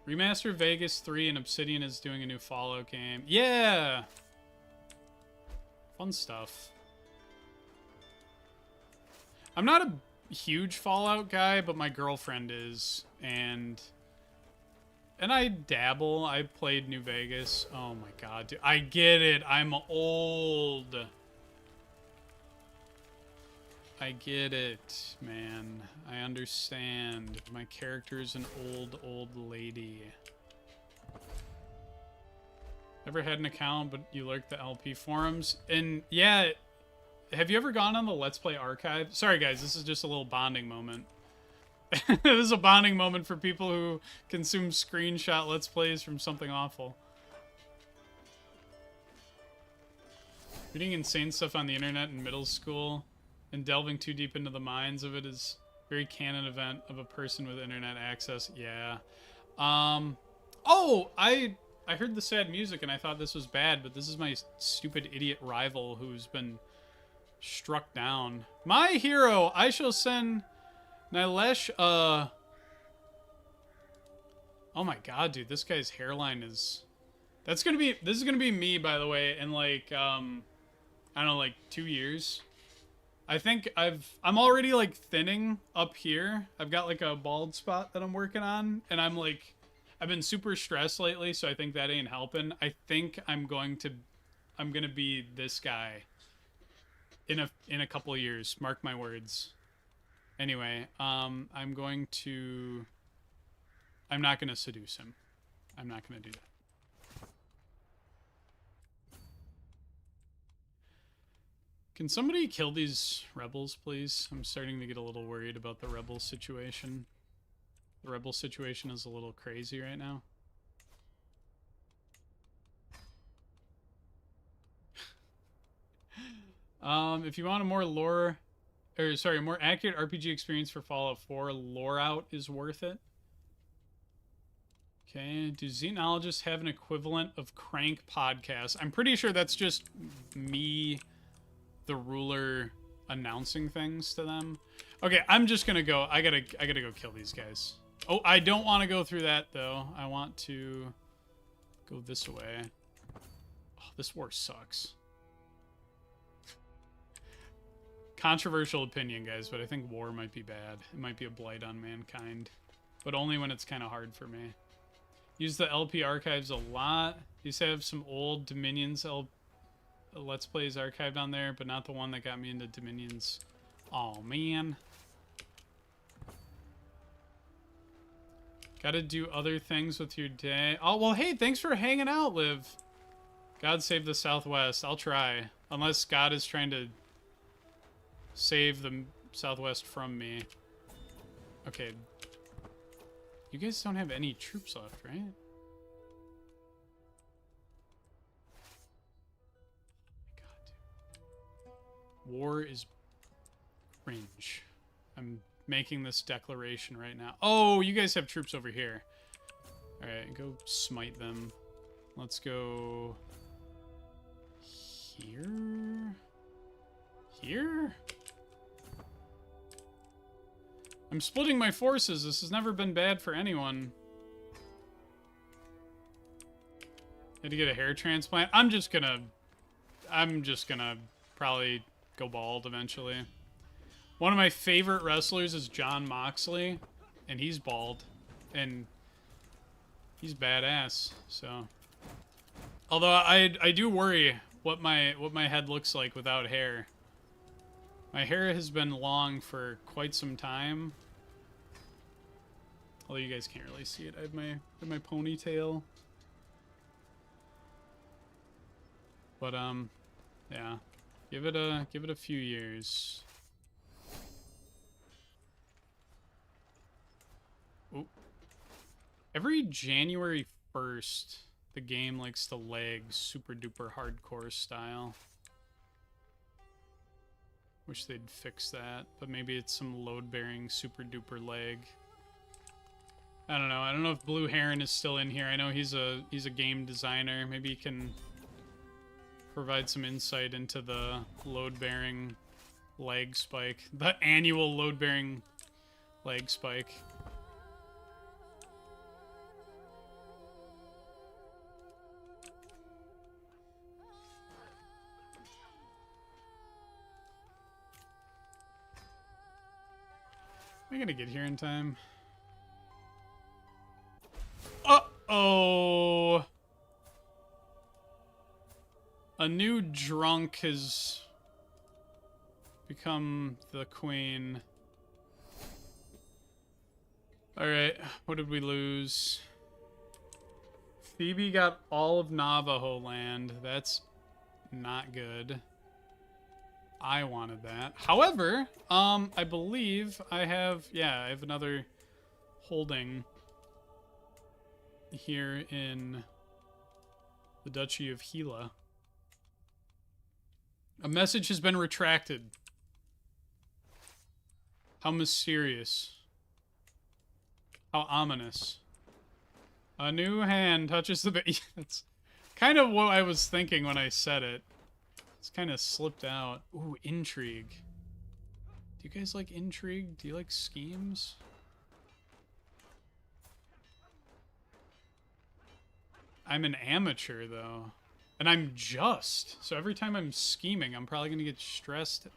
Remaster Vegas 3 and Obsidian is doing a new Fallout game. Yeah! Fun stuff. I'm not a huge Fallout guy, but my girlfriend is, and I dabble. I played New Vegas. Oh my god, dude. I get it. I'm old. I get it, man. I understand. My character's an old lady. Never had an account, but you lurk the LP forums. And yeah, have you ever gone on the Let's Play archive? Sorry guys, this is just a little bonding moment. This is a bonding moment for people who consume screenshot Let's Plays from something awful. Reading insane stuff on the internet in middle school and delving too deep into the minds of it is a very canon event of a person with internet access. Yeah. Oh, I heard the sad music and I thought this was bad, but this is my stupid idiot rival who's been struck down. My hero, I shall send Nilesh, oh my god, dude, this guy's hairline is... This is gonna be me, by the way, in like, I don't know, like 2 years. I think I'm already like thinning up here. I've got like a bald spot that I'm working on, and I've been super stressed lately, so I think that ain't helping. I think I'm gonna be this guy in a couple of years. Mark my words. Anyway, I'm not gonna seduce him. I'm not gonna do that. Can somebody kill these rebels, please? I'm starting to get a little worried about the rebel situation. The rebel situation is a little crazy right now. If you want a more more accurate RPG experience for Fallout 4, Lore Out is worth it. Okay, do Xenologists have an equivalent of Crank Podcast? I'm pretty sure that's just me, the ruler, announcing things to them. Okay, I'm just gonna go. I gotta go kill these guys. Oh, I don't want to go through that though. I want to go this way. Oh, this war sucks. Controversial opinion, guys, but I think war might be bad. It might be a blight on mankind, but only when it's kind of hard for me. Use the LP archives a lot. Used to have some old Dominions Let's Plays archived on there, but not the one that got me into Dominions. Oh man. Gotta do other things with your day. Oh, well, hey, thanks for hanging out, Liv. God save the Southwest. I'll try. Unless God is trying to save the Southwest from me. Okay. You guys don't have any troops left, right? War is cringe. I'm making this declaration right now. Oh, you guys have troops over here. Alright, go smite them. Let's go... here? Here? I'm splitting my forces. This has never been bad for anyone. Had to get a hair transplant. I'm just gonna probably go bald eventually. One of my favorite wrestlers is John Moxley, and he's bald, and he's badass. So, although I do worry what my head looks like without hair. My hair has been long for quite some time. Although you guys can't really see it. I have my ponytail. But yeah. Give it a few years. Ooh. Every January 1st, the game likes to lag super duper hardcore style. Wish they'd fix that, but maybe it's some load-bearing super duper lag. I don't know. I don't know if Blue Heron is still in here. I know he's a game designer. Maybe he can provide some insight into the load-bearing lag spike. The annual load-bearing lag spike. Am I gonna get here in time? Uh-oh! A new drunk has become the queen. Alright, what did we lose? Phoebe got all of Navajo land. That's not good. I wanted that. However, I believe I have, I have another holding here in the Duchy of Gila. A message has been retracted. How mysterious. How ominous. A new hand touches the base. That's kind of what I was thinking when I said it. It's kind of slipped out. Ooh, intrigue. Do you guys like intrigue? Do you like schemes? I'm an amateur, though. And I'm just. So every time I'm scheming, I'm probably going to get stressed.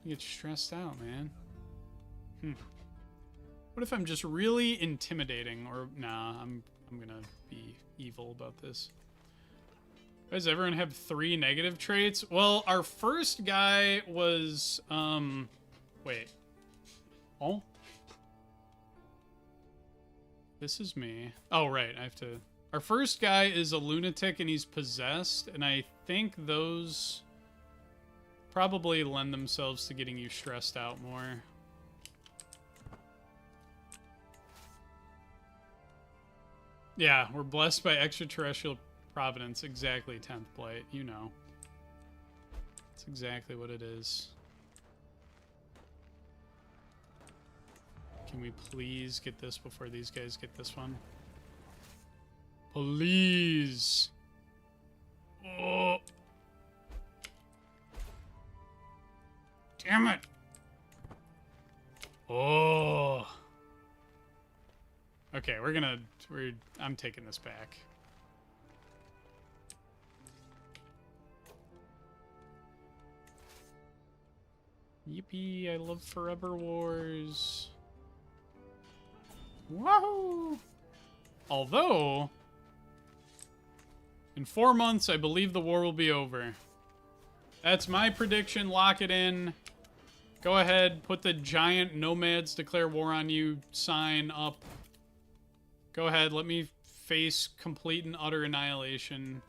Get stressed out, man. What if I'm just really intimidating? Or, nah, I'm going to be evil about this. Does everyone have 3 negative traits? Well, our first guy was, wait. Oh? This is me. Oh, right, I have to... Our first guy is a lunatic and he's possessed, and I think those probably lend themselves to getting you stressed out more. Yeah, we're blessed by extraterrestrial providence. Exactly, 10th Blight. You know. That's exactly what it is. Can we please get this before these guys get this one? Please. Oh. Damn it. Oh. Okay, I'm taking this back. Yippee, I love Forever Wars. Wahoo! Although, in 4 months, I believe the war will be over. That's my prediction. Lock it in. Go ahead, put the giant nomads declare war on you sign up. Go ahead, let me face complete and utter annihilation.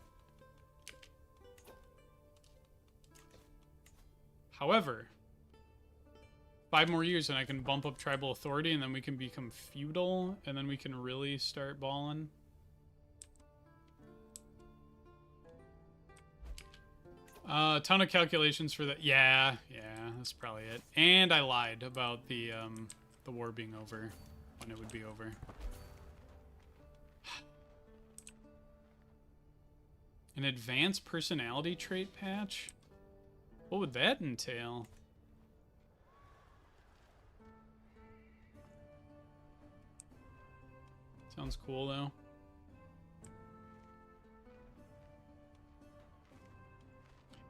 However, 5 more years and I can bump up tribal authority, and then we can become feudal, and then we can really start balling. A ton of calculations for that. Yeah, that's probably it. And I lied about the war being over, when it would be over. An advanced personality trait patch? What would that entail? Sounds cool, though.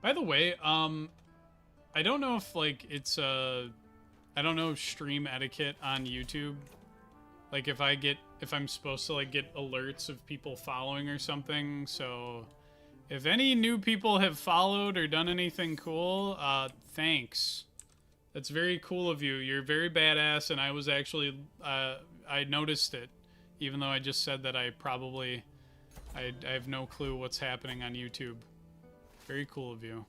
By the way, I don't know if, like, it's, I don't know stream etiquette on YouTube. Like, if I'm supposed to, like, get alerts of people following or something, so... If any new people have followed or done anything cool, thanks. That's very cool of you. You're very badass, and I was actually, I noticed it. Even though I just said that I have no clue what's happening on YouTube. Very cool of you.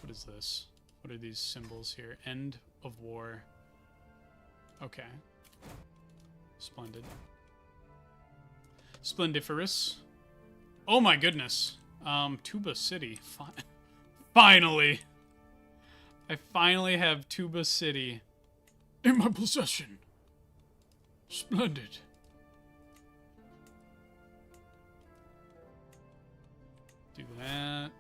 What is this? What are these symbols here? End of war. Okay. Splendid. Splendiferous. Oh my goodness. Tuba City. Finally. I finally have Tuba City in my possession. Splendid. Do that.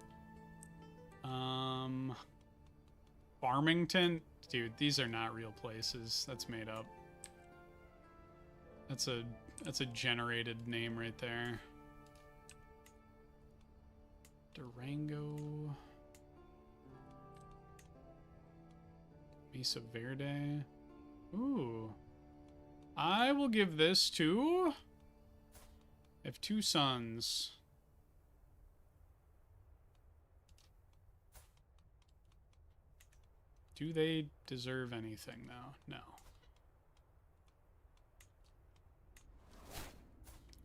Farmington? Dude, these are not real places. That's made up. That's a generated name right there. Durango. Mesa Verde. Ooh. I will give this to... I have 2 sons. Do they deserve anything, though? No.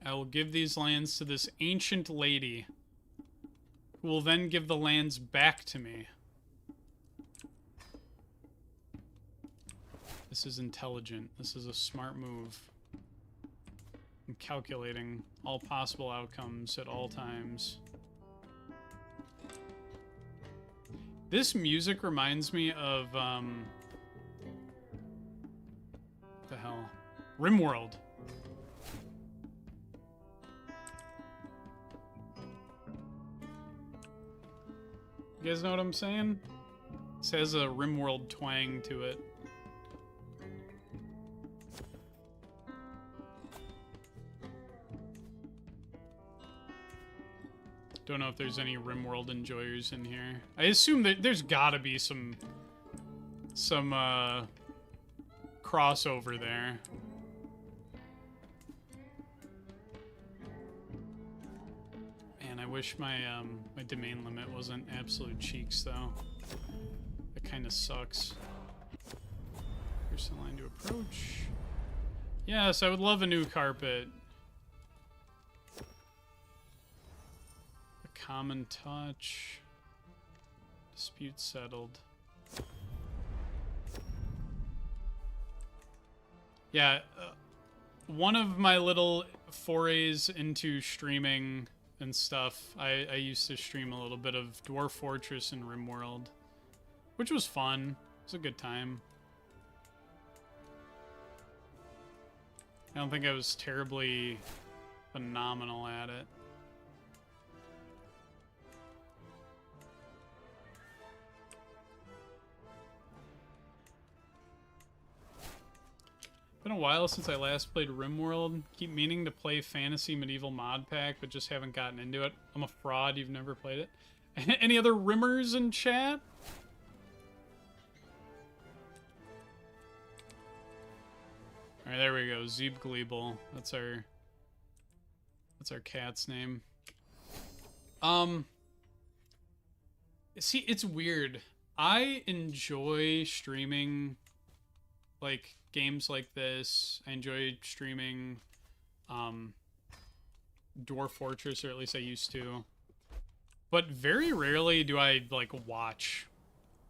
I will give these lands to this ancient lady, who will then give the lands back to me. This is intelligent. This is a smart move. I'm calculating all possible outcomes at all times. This music reminds me of, what the hell? RimWorld. You guys know what I'm saying? This has a RimWorld twang to it. Don't know if there's any RimWorld enjoyers in here. I assume that there's gotta be some crossover there. Man, I wish my my domain limit wasn't absolute cheeks though. That kind of sucks. Here's the line to approach. Yes, I would love a new carpet. Common touch. Dispute settled. Yeah, one of my little forays into streaming and stuff, I used to stream a little bit of Dwarf Fortress and RimWorld, which was fun. It was a good time. I don't think I was terribly phenomenal at it. Been a while since I last played RimWorld. Keep meaning to play Fantasy Medieval Mod Pack, but just haven't gotten into it. I'm a fraud, you've never played it. Any other Rimmers in chat? Alright, there we go. Zeebgleeble. That's our cat's name. See, it's weird. I enjoy streaming like games like this. I enjoy streaming Dwarf Fortress, or at least I used to. But very rarely do I like watch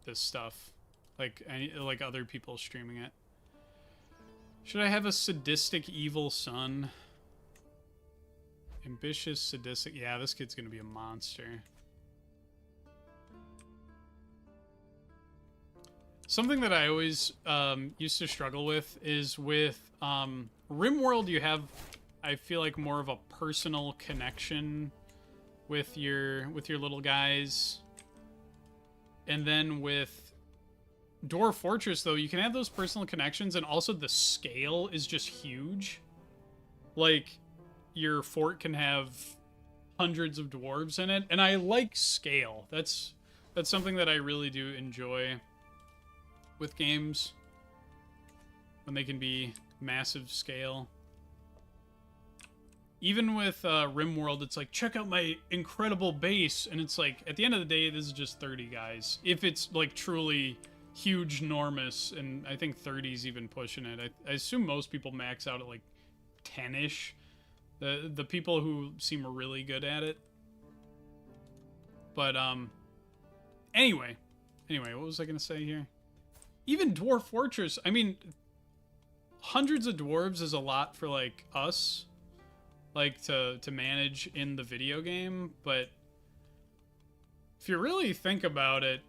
this stuff, like other people streaming it. Should I have a sadistic evil son? Ambitious, sadistic. Yeah, this kid's gonna be a monster. Something that I always used to struggle with is with RimWorld, you have, I feel like, more of a personal connection with your little guys. And then with Dwarf Fortress, though, you can have those personal connections, and also the scale is just huge. Like, your fort can have hundreds of dwarves in it, and I like scale. That's something that I really do enjoy with games, when they can be massive scale. Even with RimWorld, it's like, check out my incredible base, and it's like, at the end of the day, this is just 30 guys. If it's like truly huge, enormous, and I think 30's even pushing it. I assume most people max out at like 10-ish. The people who seem really good at it. But anyway, what was I gonna say here? Even Dwarf Fortress, I mean, hundreds of dwarves is a lot for, like, us, like, to manage in the video game, but if you really think about it,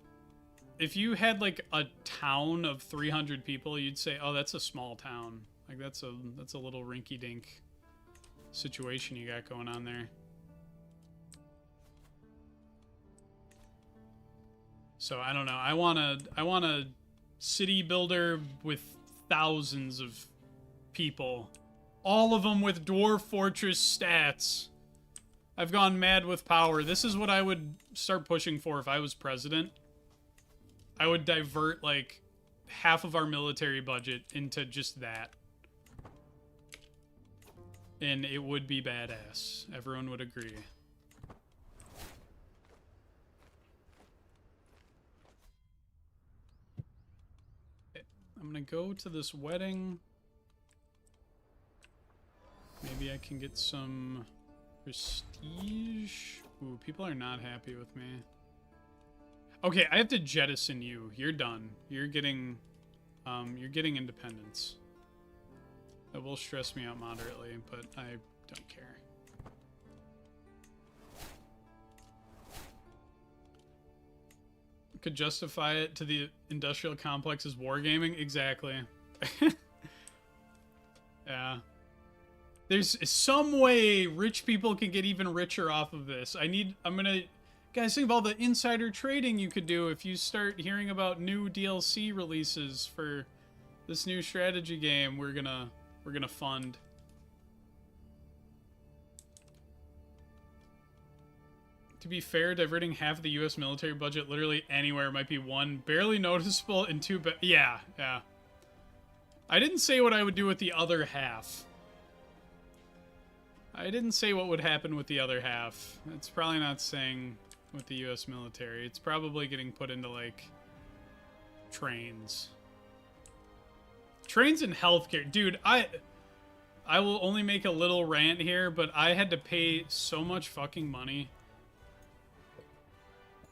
if you had, like, a town of 300 people, you'd say, oh, that's a small town. Like, that's a little rinky-dink situation you got going on there. So, I don't know. I want a city builder with thousands of people. All of them with Dwarf Fortress stats. I've gone mad with power. This is what I would start pushing for if I was president. I would divert, like, half of our military budget into just that. And it would be badass. Everyone would agree. I'm gonna go to this wedding. Maybe I can get some prestige. Ooh, people are not happy with me. Okay, I have to jettison you. You're done. You're getting independence. That will stress me out moderately, but I don't care. Could justify it to the industrial complex as wargaming? Exactly. Yeah. There's some way rich people can get even richer off of this. Guys, think of all the insider trading you could do if you start hearing about new DLC releases for this new strategy game we're gonna fund. To be fair, diverting half of the US military budget literally anywhere might be one, barely noticeable, and two, but yeah. I didn't say what I would do with the other half. I didn't say what would happen with the other half. It's probably not saying with the US military. It's probably getting put into, like, trains. Trains and healthcare. Dude, I will only make a little rant here, but I had to pay so much fucking money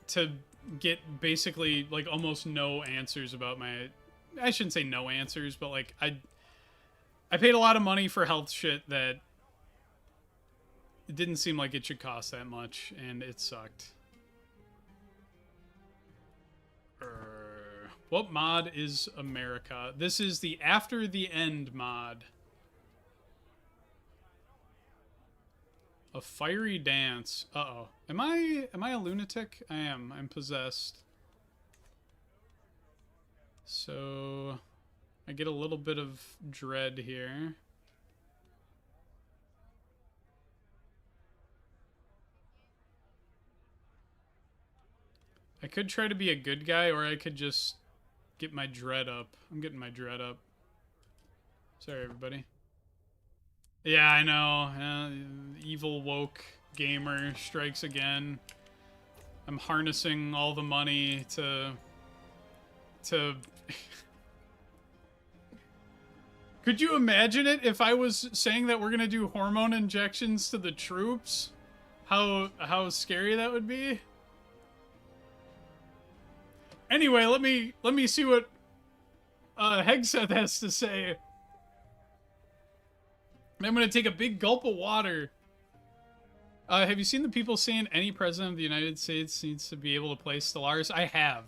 to get basically, like, almost no answers about my... I shouldn't say no answers, but, like, I paid a lot of money for health shit that it didn't seem like it should cost that much, and it sucked. What mod is America? This is the After the End mod. A fiery dance. Uh-oh. Am I a lunatic? I am. I'm possessed. So I get a little bit of dread here. I could try to be a good guy, or I could just get my dread up. I'm getting my dread up. Sorry, everybody. Yeah, I know. Evil woke gamer strikes again. I'm harnessing all the money to... Could you imagine it if I was saying that we're gonna do hormone injections to the troops? How scary that would be? Anyway, let me see what Hegseth has to say. I'm gonna take a big gulp of water. Have you seen the people saying any president of the United States needs to be able to play Stellaris? I have.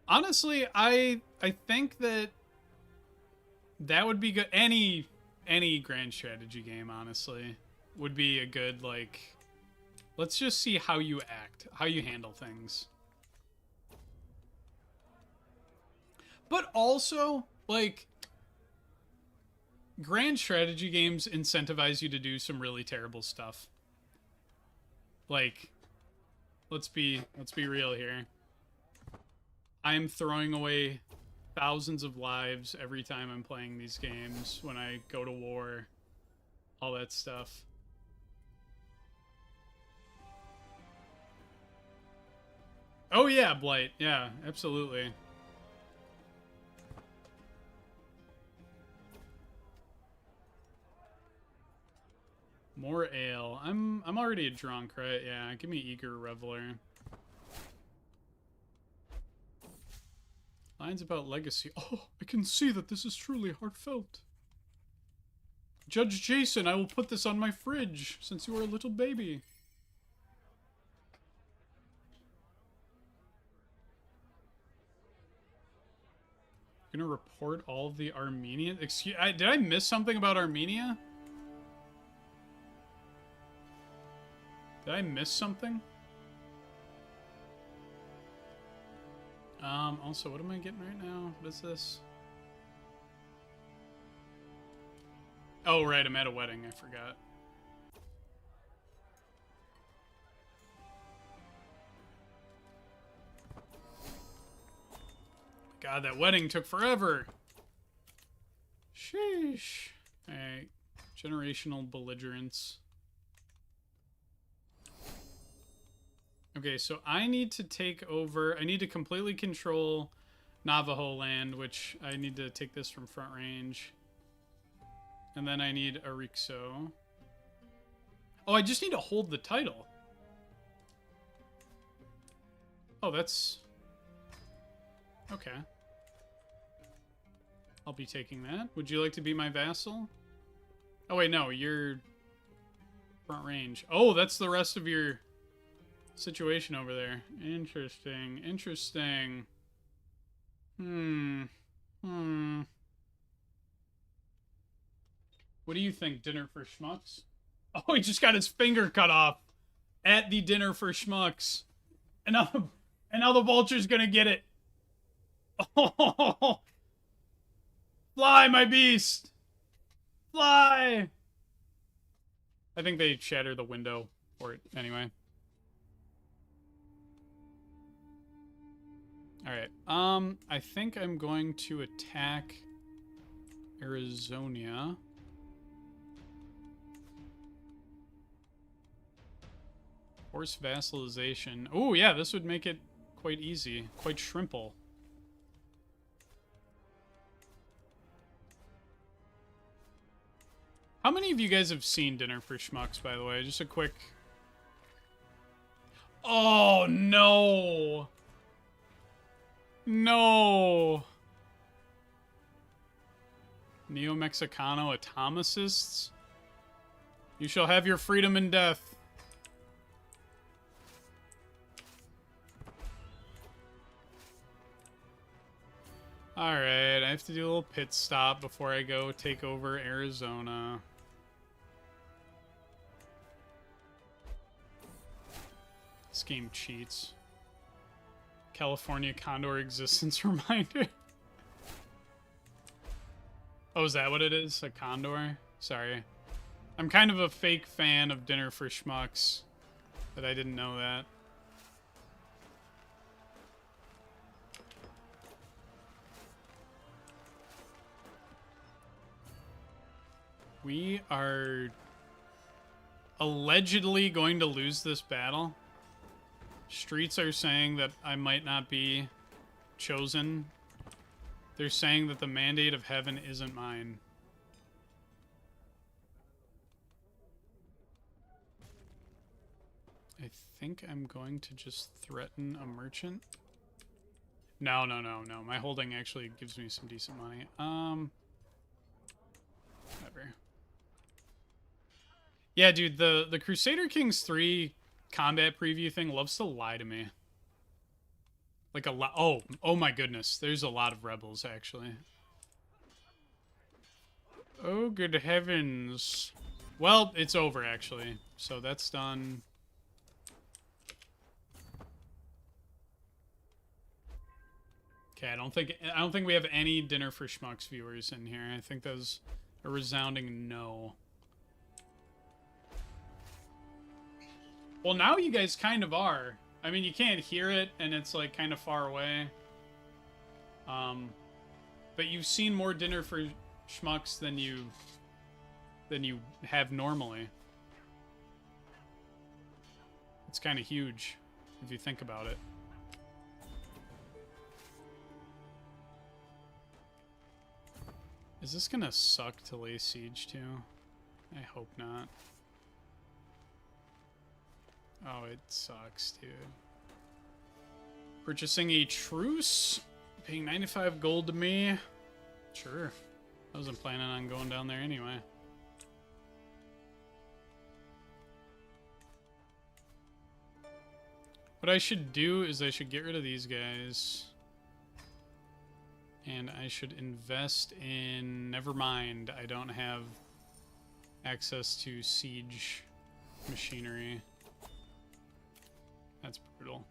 Honestly, I think that would be good. Any grand strategy game, honestly, would be a good, like, let's just see how you act, how you handle things. But also, like, grand strategy games incentivize you to do some really terrible stuff. Like, let's be real here. I'm throwing away thousands of lives every time I'm playing these games, when I go to war, all that stuff. Oh yeah, Blight. Yeah, absolutely. More ale. I'm already a drunk, right? Yeah, give me Eager Reveler. Lines about legacy. Oh, I can see that this is truly heartfelt. Judge Jason, I will put this on my fridge, since you are a little baby. You're gonna report all of the Armenians? Did I miss something about Armenia? Did I miss something? Also, what am I getting right now? What is this? Oh, right, I'm at a wedding. I forgot. God, that wedding took forever. Sheesh. Alright. Generational belligerence. Okay, so I need to take over. I need to completely control Navajo land, which I need to take this from front range. And then I need Arixo. Oh, I just need to hold the title. Oh, that's... Okay. I'll be taking that. Would you like to be my vassal? Oh, wait, no. You're front range. Oh, that's the rest of your situation over there. Interesting. Interesting. What do you think, Dinner for Schmucks? Oh, he just got his finger cut off at the Dinner for Schmucks. And now the vulture's gonna get it. Oh, fly, my beast! Fly! I think they shatter the window for it anyway. Alright, I think I'm going to attack Arizona. Force vassalization. Oh, yeah, this would make it quite easy. Quite shrimple. How many of you guys have seen Dinner for Schmucks, by the way? Just a quick... Oh, no! No! Neo-Mexicano atomicists? You shall have your freedom in death. Alright, I have to do a little pit stop before I go take over Arizona. This game cheats. California Condor existence reminder. Oh, is that what it is? A condor? Sorry. I'm kind of a fake fan of Dinner for Schmucks, but I didn't know that. We are allegedly going to lose this battle. Streets are saying that I might not be chosen. They're saying that the mandate of heaven isn't mine. I think I'm going to just threaten a merchant. No. My holding actually gives me some decent money. Whatever. Yeah, dude, the Crusader Kings 3 combat preview thing loves to lie to me. Like a lot. Oh my goodness. There's a lot of rebels, actually. Oh, good heavens. Well, it's over, actually. So that's done. Okay, I don't think we have any Dinner for Schmucks viewers in here. I think that was a resounding no. Well, now you guys kind of are. I mean, you can't hear it, and it's, like, kind of far away. But you've seen more Dinner for Schmucks than you have normally. It's kind of huge, if you think about it. Is this gonna suck to lay siege to? I hope not. Oh, it sucks, dude. Purchasing a truce? Paying 95 gold to me? Sure. I wasn't planning on going down there anyway. What I should do is I should get rid of these guys. And I should invest in... Never mind, I don't have access to siege machinery. That's brutal.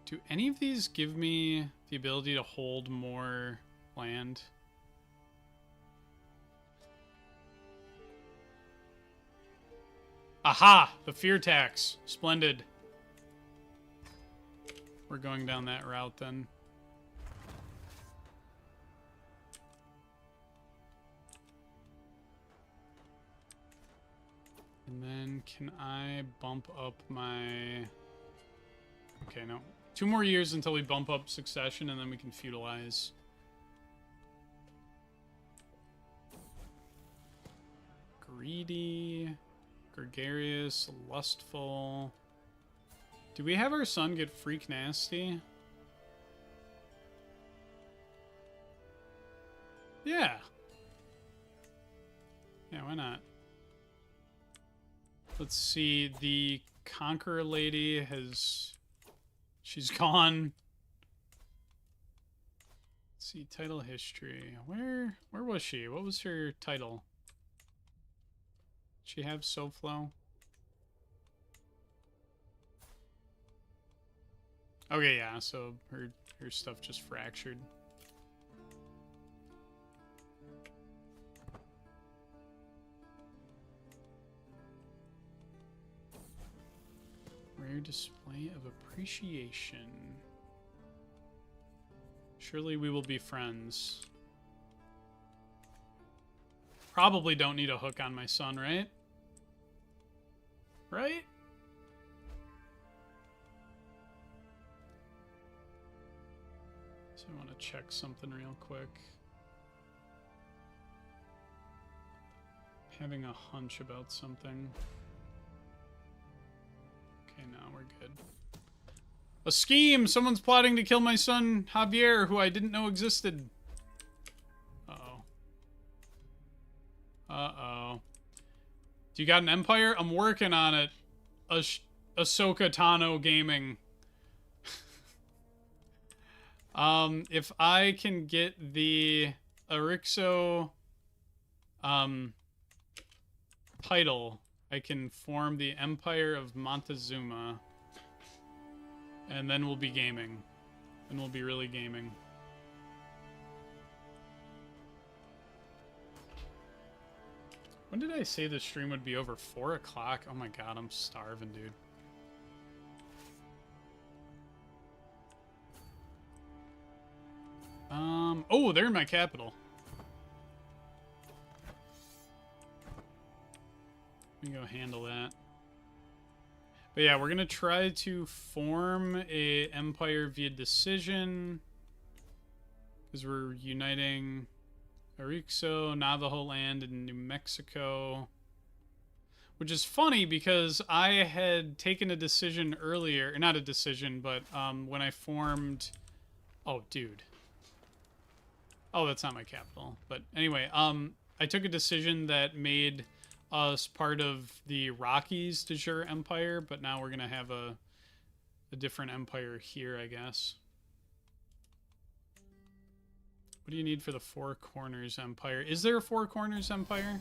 Do any of these give me the ability to hold more land? Aha! The fear tax. Splendid. We're going down that route then. And then can I bump up my... Okay, no. 2 more years until we bump up succession, and then we can feudalize. Greedy, gregarious, lustful. Do we have our son get freak nasty? Yeah. Yeah, why not? Let's see, the Conqueror lady has... She's gone. Let's see, title history. Where was she? What was her title? Did she have SoFlo? Okay, yeah, so her stuff just fractured. Rare display of appreciation. Surely we will be friends. Probably don't need a hook on my son, right? Right? So I want to check something real quick. Having a hunch about something. Okay, now we're good. A scheme! Someone's plotting to kill my son, Javier, who I didn't know existed. Uh-oh. Uh-oh. Do you got an empire? I'm working on it. Ahsoka Tano Gaming. If I can get the Arixo, title, I can form the Empire of Montezuma. And then we'll be gaming. And we'll be really gaming. When did I say the stream would be over? 4 o'clock? Oh my god, I'm starving, dude. Oh, they're in my capital. Let me go handle that. But yeah, we're gonna try to form a empire via decision. Because we're uniting Arixo, Navajo land, and New Mexico. Which is funny because I had taken a decision earlier, or not a decision, but when I formed... Oh, dude. Oh, that's not my capital. But anyway, I took a decision that made us part of the Rockies de jure empire, but now we're going to have a different empire here, I guess. What do you need for the Four Corners Empire? Is there a Four Corners Empire?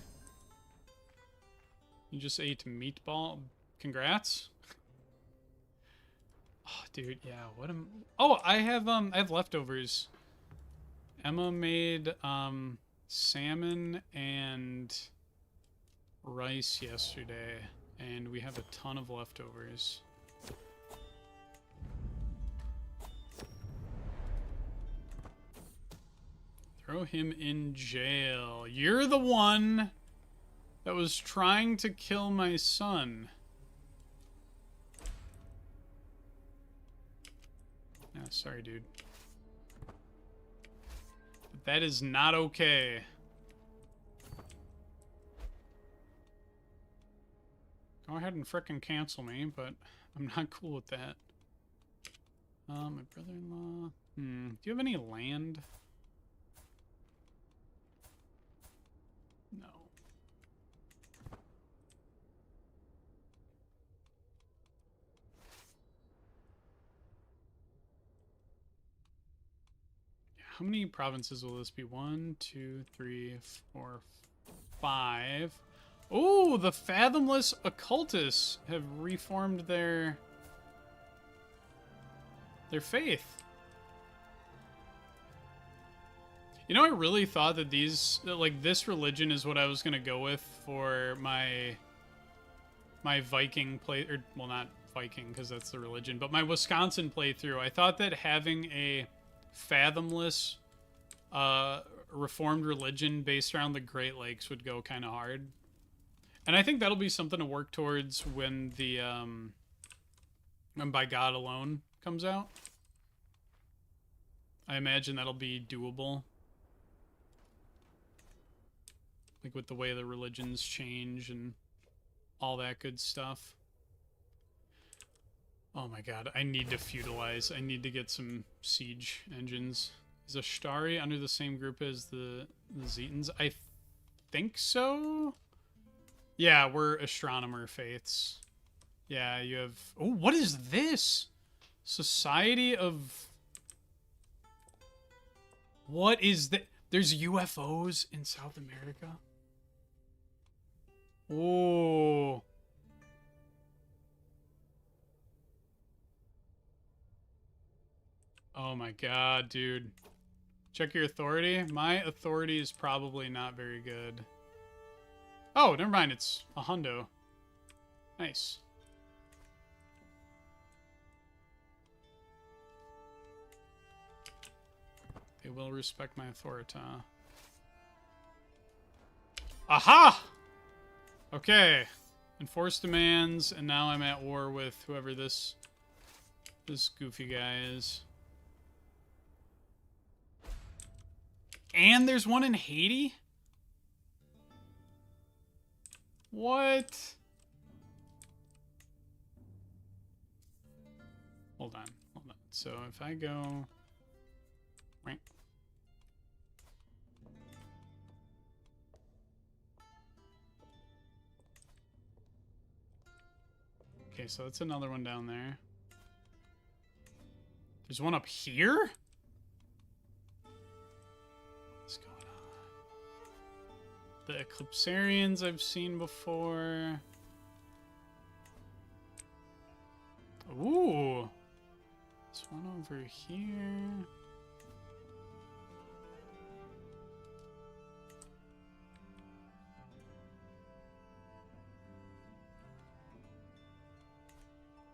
You just ate meatball. Congrats. Oh, dude, yeah. What am... Oh, I have leftovers. Emma made salmon and rice yesterday, and we have a ton of leftovers. Throw him in jail. You're the one that was trying to kill my son. Yeah, sorry, dude. But that is not okay. Go ahead and frickin' cancel me, but I'm not cool with that. My brother-in-law. Do you have any land? No. How many provinces will this be? 1, 2, 3, 4, 5. Oh, the Fathomless Occultists have reformed their faith. You know, I really thought that this religion is what I was gonna go with for my Viking play, or well, not Viking because that's the religion, but my Wisconsin playthrough. I thought that having a Fathomless reformed religion based around the Great Lakes would go kind of hard. And I think that'll be something to work towards when the when By God Alone comes out. I imagine that'll be doable. Like with the way the religions change and all that good stuff. Oh my god, I need to feudalize. I need to get some siege engines. Is Ashtari under the same group as the Zetans? I think so? Yeah, we're astronomer faiths. Yeah, you have... Oh, what is this? Society of... What is that? There's UFOs in South America? Oh... Oh my god, dude. Check your authority. My authority is probably not very good. Oh, never mind. It's a hundo. Nice. They will respect my authority. Aha! Okay. Enforce demands, and now I'm at war with whoever this goofy guy is. And there's one in Haiti? What? Hold on. So if I go... Right. Okay, so that's another one down there. There's one up here? What's going on? The Eclipsarians I've seen before. Ooh. There's one over here.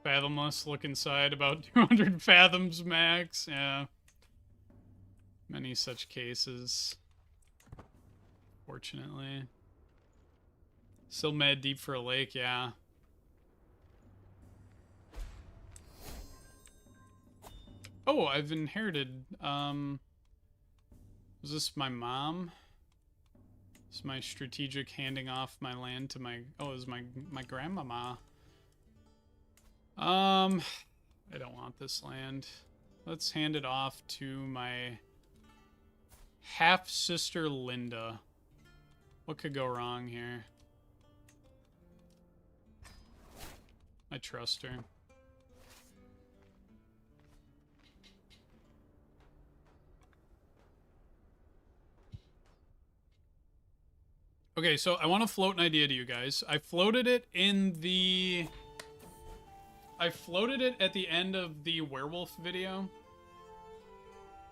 Fathomless, look inside, about 200 fathoms max. Yeah. Many such cases. Fortunately. Still mad deep for a lake, yeah. Oh, I've inherited, was this my mom? This is my strategic handing off my land to my, oh, it was my grandmama. I don't want this land. Let's hand it off to my half-sister Linda. What could go wrong here? I trust her. Okay, so I want to float an idea to you guys. I floated it at the end of the werewolf video.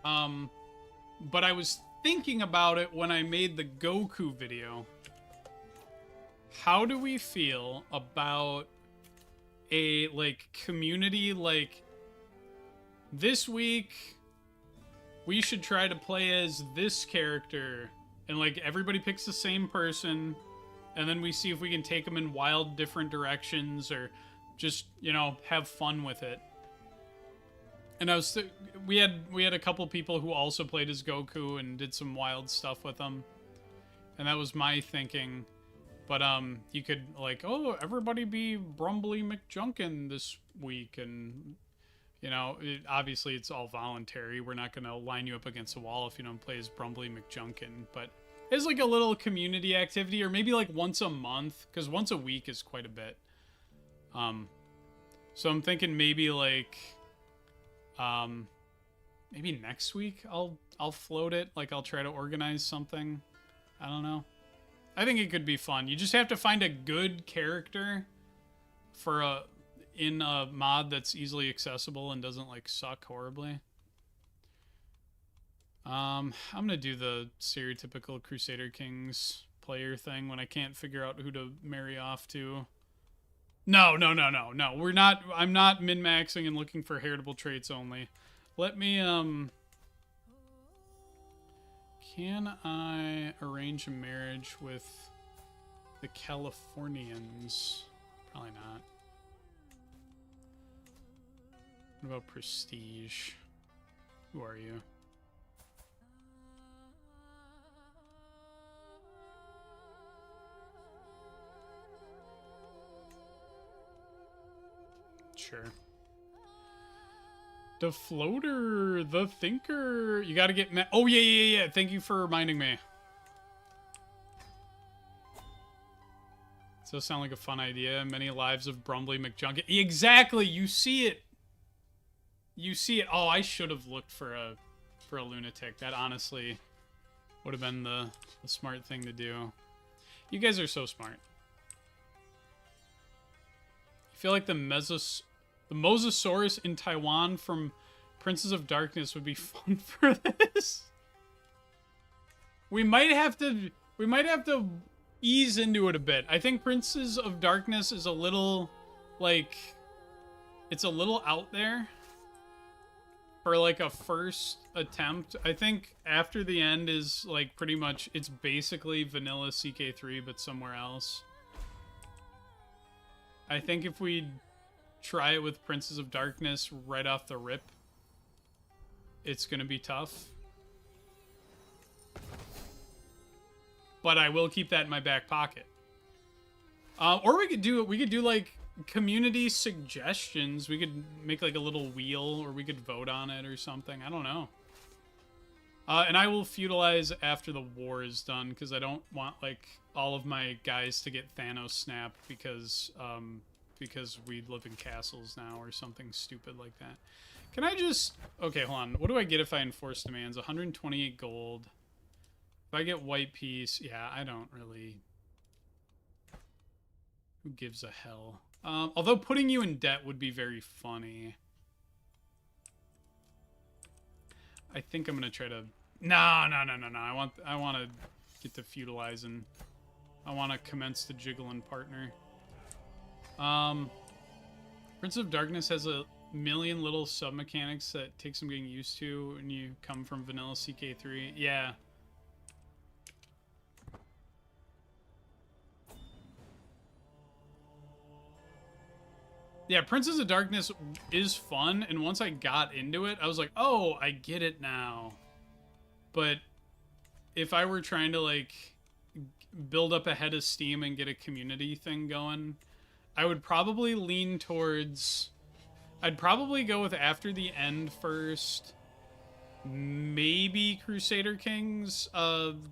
But I was thinking about it when I made the Goku video. How do we feel about a, like, community, like, this week we should try to play as this character, and, like, everybody picks the same person, and then we see if we can take them in wild different directions, or just, you know, have fun with it. And we had a couple people who also played as Goku and did some wild stuff with them. And that was my thinking. But you could, like, oh, everybody be Brumbly McJunkin this week, and, you know, obviously it's all voluntary. We're not going to line you up against a wall if you don't play as Brumbly McJunkin, but it's like a little community activity, or maybe like once a month, because once a week is quite a bit. So I'm thinking maybe like, maybe next week I'll float it. Like, I'll try to organize something. I don't know. I think it could be fun. You just have to find a good character for in a mod that's easily accessible and doesn't, like, suck horribly. I'm gonna do the stereotypical Crusader Kings player thing when I can't figure out who to marry off to. No. We're not. I'm not min-maxing and looking for heritable traits only. Let me, can I arrange a marriage with The Californians. Probably not. What about prestige? Who are you? Sure. The floater, the thinker. You gotta get oh, yeah. Thank you for reminding me. Does that sound like a fun idea? Many lives of Brumbly McJunket. Exactly, you see it. You see it. Oh, I should have looked for a lunatic. That honestly would have been the smart thing to do. You guys are so smart. I feel like the Mosasaurus in Taiwan from Princes of Darkness would be fun for this. We might have to ease into it a bit. I think Princes of Darkness is a little, like, it's a little out there for, like, a first attempt. I think After the End is, like, pretty much, it's basically vanilla CK3, but somewhere else. I think if we try it with Princes of Darkness right off the rip, it's gonna be tough. But I will keep that in my back pocket. Or we could do like community suggestions. We could make like a little wheel, or we could vote on it or something. I don't know. And I will feudalize after the war is done, because I don't want like all of my guys to get Thanos snapped because we live in castles now or something stupid like that. Can I just... Okay, hold on. What do I get if I enforce demands? 128 gold. If I get white peace... Yeah, I don't really... Who gives a hell? Although putting you in debt would be very funny. I think I'm going to try to... No. I want to get to feudalizing. I want to commence the jiggling partner. Prince of Darkness has a million little sub-mechanics that take some getting used to when you come from vanilla CK3. Yeah. Yeah, Princes of Darkness is fun, and once I got into it, I was like, oh, I get it now. But if I were trying to, like, build up a head of steam and get a community thing going, I would probably lean towards... I'd probably go with After the End first. Maybe Crusader Kings,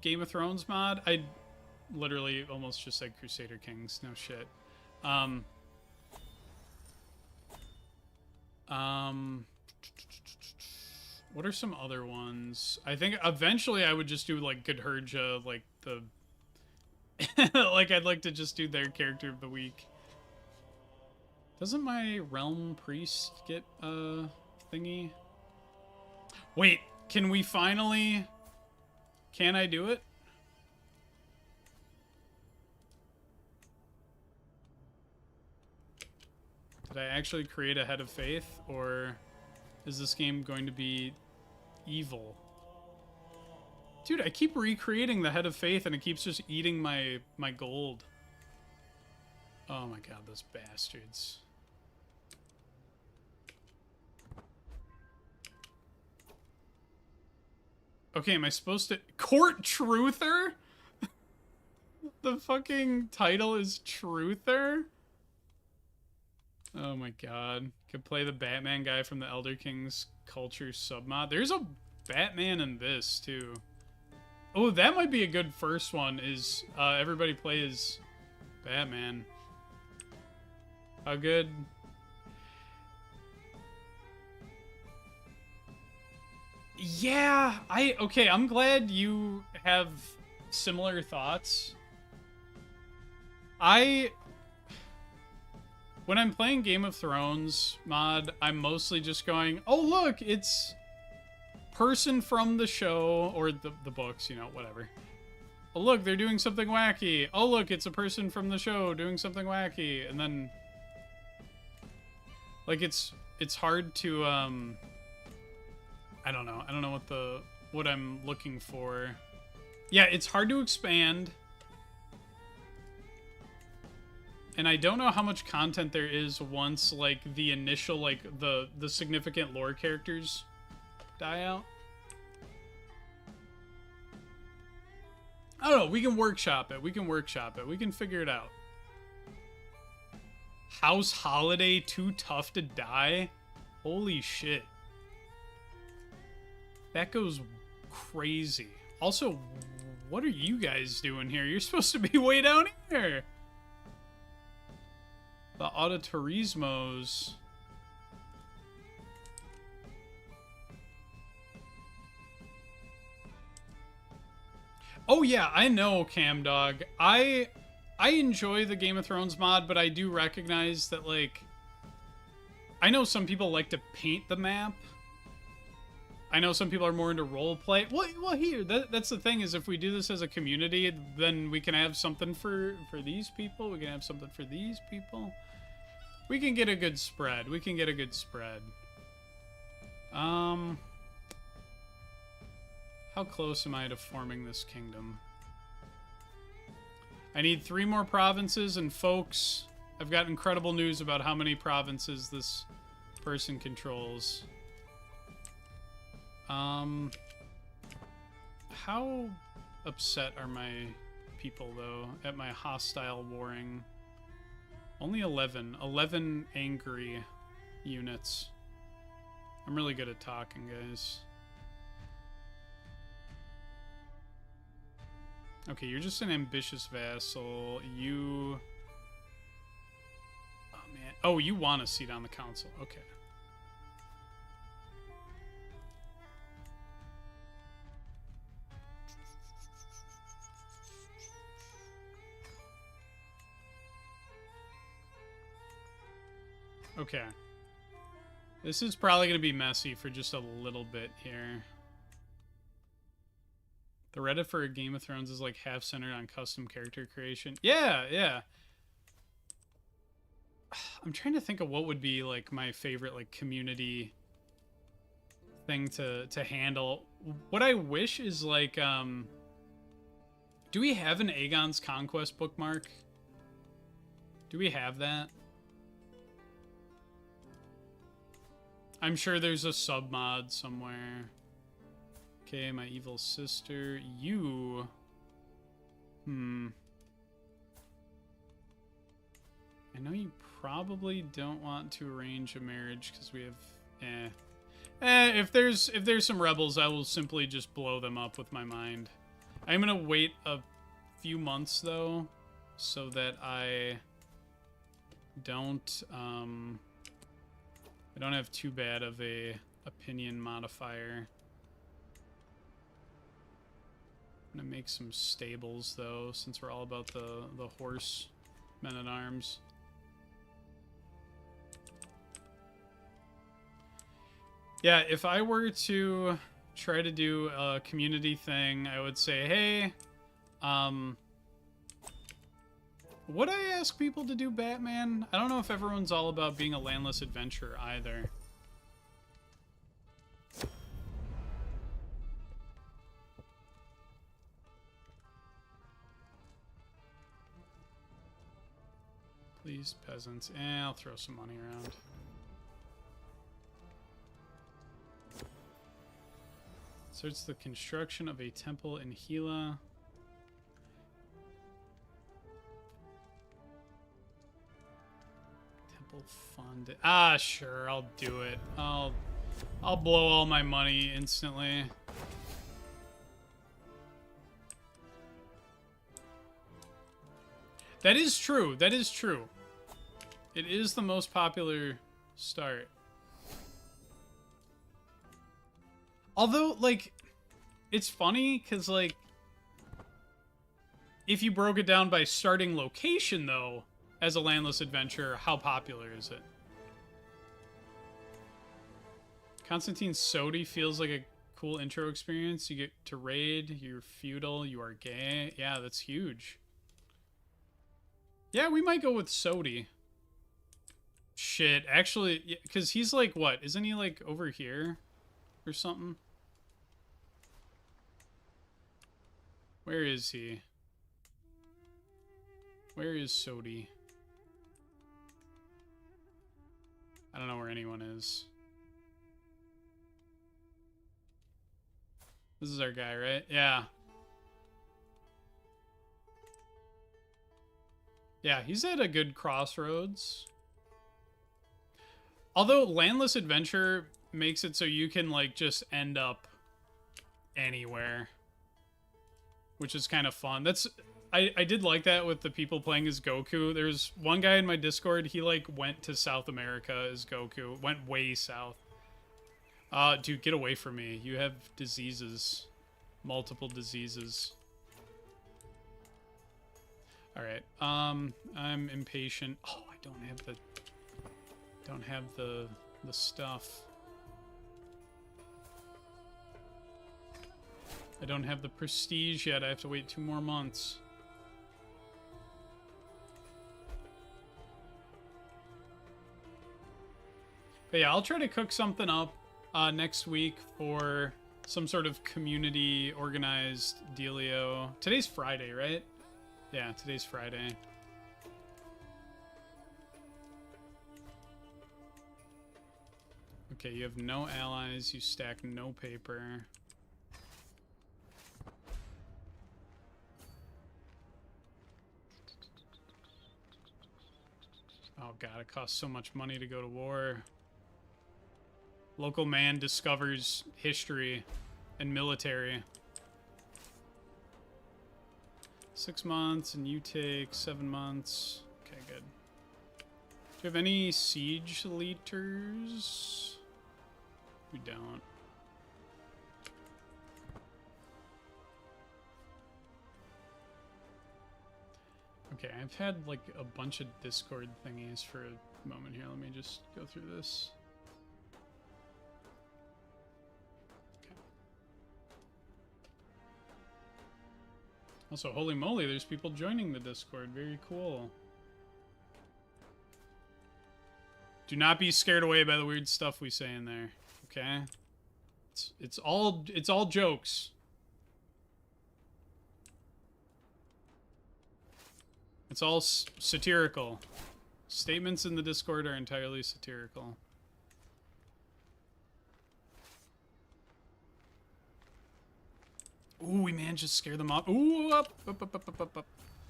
Game of Thrones mod. I literally almost just said Crusader Kings. No shit. What are some other ones? I think eventually I would just do, like, Godhurja, like, the... like, I'd like to just do their character of the week. Doesn't my Realm Priest get a thingy? Wait, can we finally... Can I do it? Did I actually create a Head of Faith? Or is this game going to be evil? Dude, I keep recreating the Head of Faith and it keeps just eating my gold. Oh my god, those bastards. Okay, am I supposed to... Court Truther? The fucking title is Truther? Oh my god. Could play the Batman guy from the Elder Kings culture submod. There's a Batman in this, too. Oh, that might be a good first one, is everybody plays Batman. How good... Yeah, okay, I'm glad you have similar thoughts. When I'm playing Game of Thrones mod, I'm mostly just going, oh look, it's person from the show, or the books, you know, whatever. Oh look, they're doing something wacky. Oh look, it's a person from the show doing something wacky. And then, like, it's hard to, I don't know what I'm looking for. Yeah, it's hard to expand. And I don't know how much content there is once, like, the initial, like, the significant lore characters die out. I don't know. We can workshop it. We can workshop it. We can figure it out. House Holiday too tough to die? Holy shit. That goes crazy. Also, what are you guys doing here? You're supposed to be way down here. The Autoturismos. Oh yeah, I know, Camdog. I enjoy the Game of Thrones mod, but I do recognize that, like, I know some people like to paint the map. I know some people are more into role play. Well, here, that's the thing, is if we do this as a community, then we can have something for these people. We can have something for these people. We can get a good spread. We can get a good spread. How close am I to forming this kingdom? I need 3 more provinces, and folks, I've got incredible news about how many provinces this person controls. How upset are my people, though, at my hostile warring? Only 11. 11 angry units. I'm really good at talking, guys. Okay, you're just an ambitious vassal. You... Oh, man. Oh, you want a seat on the council. Okay. Okay. This is probably going to be messy for just a little bit here. The Reddit for Game of Thrones is like half centered on custom character creation. Yeah, yeah. I'm trying to think of what would be like my favorite like community thing to handle. What I wish is like do we have an Aegon's Conquest bookmark? Do we have that? I'm sure there's a sub-mod somewhere. Okay, my evil sister. You... I know you probably don't want to arrange a marriage because we have... if there's some rebels, I will simply just blow them up with my mind. I'm gonna wait a few months, though, so that I don't have too bad of a opinion modifier. I'm gonna make some stables, though, since we're all about the horse men-at-arms. Yeah, if I were to try to do a community thing, I would say, hey, would I ask people to do Batman? I don't know if everyone's all about being a landless adventurer either. Please, peasants. I'll throw some money around. Starts the construction of a temple in Gila. Temple fund. Ah, sure, I'll do it. I'll blow all my money instantly. That is true. That is true. It is the most popular start. Although, like, it's funny because, like, if you broke it down by starting location, though, as a landless adventurer, how popular is it? Constantine Sodi feels like a cool intro experience. You get to raid, you're feudal, you are gay. Yeah, that's huge. Yeah, we might go with Sodi. Shit, actually, because he's like, what? Isn't he like over here or something? Where is he? Where is Sodi? I don't know where anyone is. This is our guy, right? Yeah. Yeah, he's at a good crossroads. Although Landless Adventure makes it so you can, like, just end up anywhere. Which is kind of fun. I did like that with the people playing as Goku. There's one guy in my Discord, he, like, went to South America as Goku. Went way south. Dude, get away from me. You have diseases. Multiple diseases. Alright, I'm impatient. Oh, I don't have the stuff. I don't have the prestige yet. I have to wait 2 more months. But yeah, I'll try to cook something up next week for some sort of community organized dealio. Today's Friday, right? Yeah, today's Friday. Okay, you have no allies. You stack no paper. Oh god, it costs so much money to go to war. Local man discovers history and military. 6 months, and you take 7 months. Okay, good. Do you have any siege leaders? We don't. Okay, I've had like a bunch of Discord thingies for a moment here. Let me just go through this. Okay. Also, holy moly, there's people joining the Discord. Very cool. Do not be scared away by the weird stuff we say in there. Okay? It's all jokes. It's all satirical. Statements in the Discord are entirely satirical. Ooh, we managed to scare them off. Ooh, up.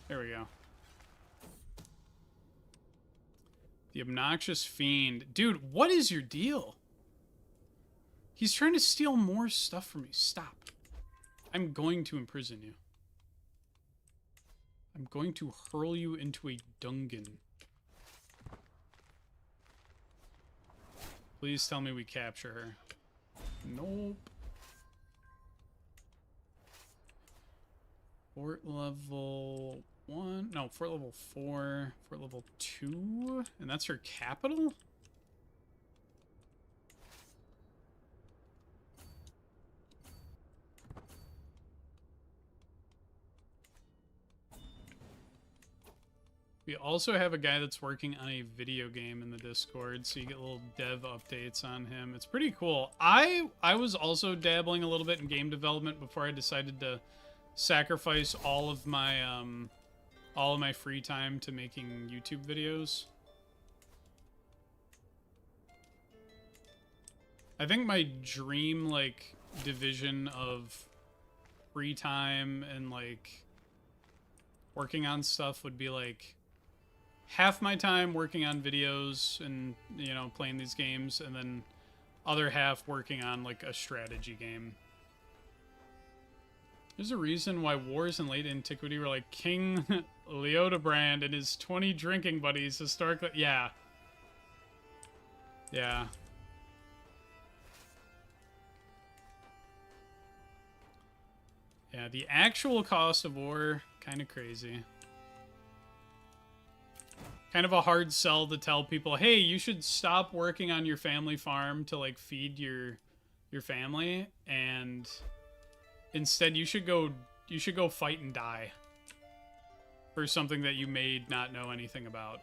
There we go. The obnoxious fiend. Dude, what is your deal? He's trying to steal more stuff from me. Stop. I'm going to imprison you. I'm going to hurl you into a dungeon. Please tell me we capture her. Nope. Fort level 1. No, fort level 4. Fort level 2. And that's her capital? We also have a guy that's working on a video game in the Discord, so you get little dev updates on him. It's pretty cool. I was also dabbling a little bit in game development before I decided to sacrifice all of my free time to making YouTube videos. I think my dream, like, division of free time and, like, working on stuff would be, like, half my time working on videos and, you know, playing these games, and then other half working on, like, a strategy game. There's a reason why wars in late antiquity were like King Leodebrand and his 20 drinking buddies historically. Yeah. Yeah. Yeah, the actual cost of war, kind of crazy. Kind of a hard sell to tell people, hey, you should stop working on your family farm to, like, feed your family, and instead you should go fight and die for something that you may not know anything about.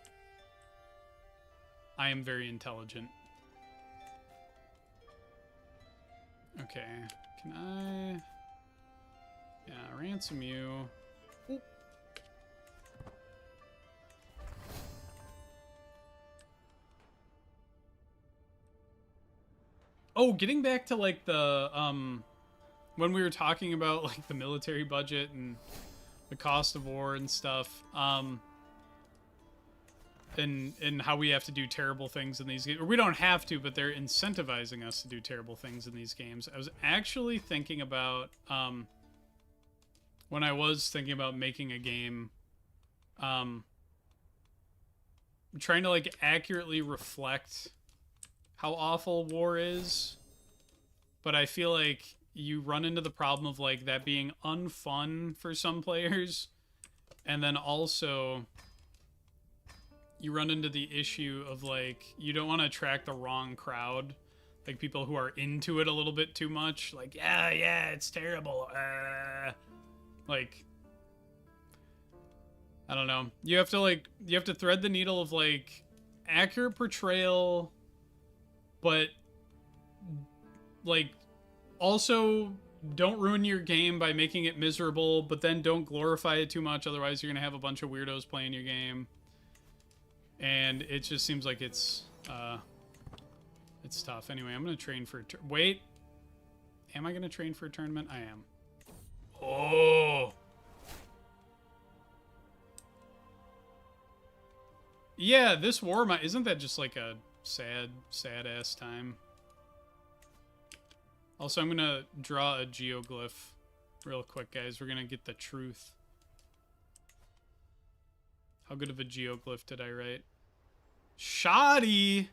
I am very intelligent. Okay, can I... Yeah, ransom you. Ooh. Oh, getting back to like the when we were talking about like the military budget and the cost of war and stuff, and how we have to do terrible things in these games. Or we don't have to, but they're incentivizing us to do terrible things in these games. I was actually thinking about when I was thinking about making a game, trying to like accurately reflect how awful war is, but I feel like you run into the problem of like that being unfun for some players, and then also you run into the issue of like you don't want to attract the wrong crowd, like people who are into it a little bit too much, like yeah it's terrible, like I don't know. You have to thread the needle of like accurate portrayal, but like also don't ruin your game by making it miserable, but then don't glorify it too much, otherwise you're gonna have a bunch of weirdos playing your game. And it just seems like it's tough. Anyway, I'm gonna train for wait. Am I gonna train for a tournament? I am. Oh. Yeah, this war isn't that just like a sad ass time? Also, I'm gonna draw a geoglyph real quick, guys. We're gonna get the truth. How good of a geoglyph did I write? Shoddy!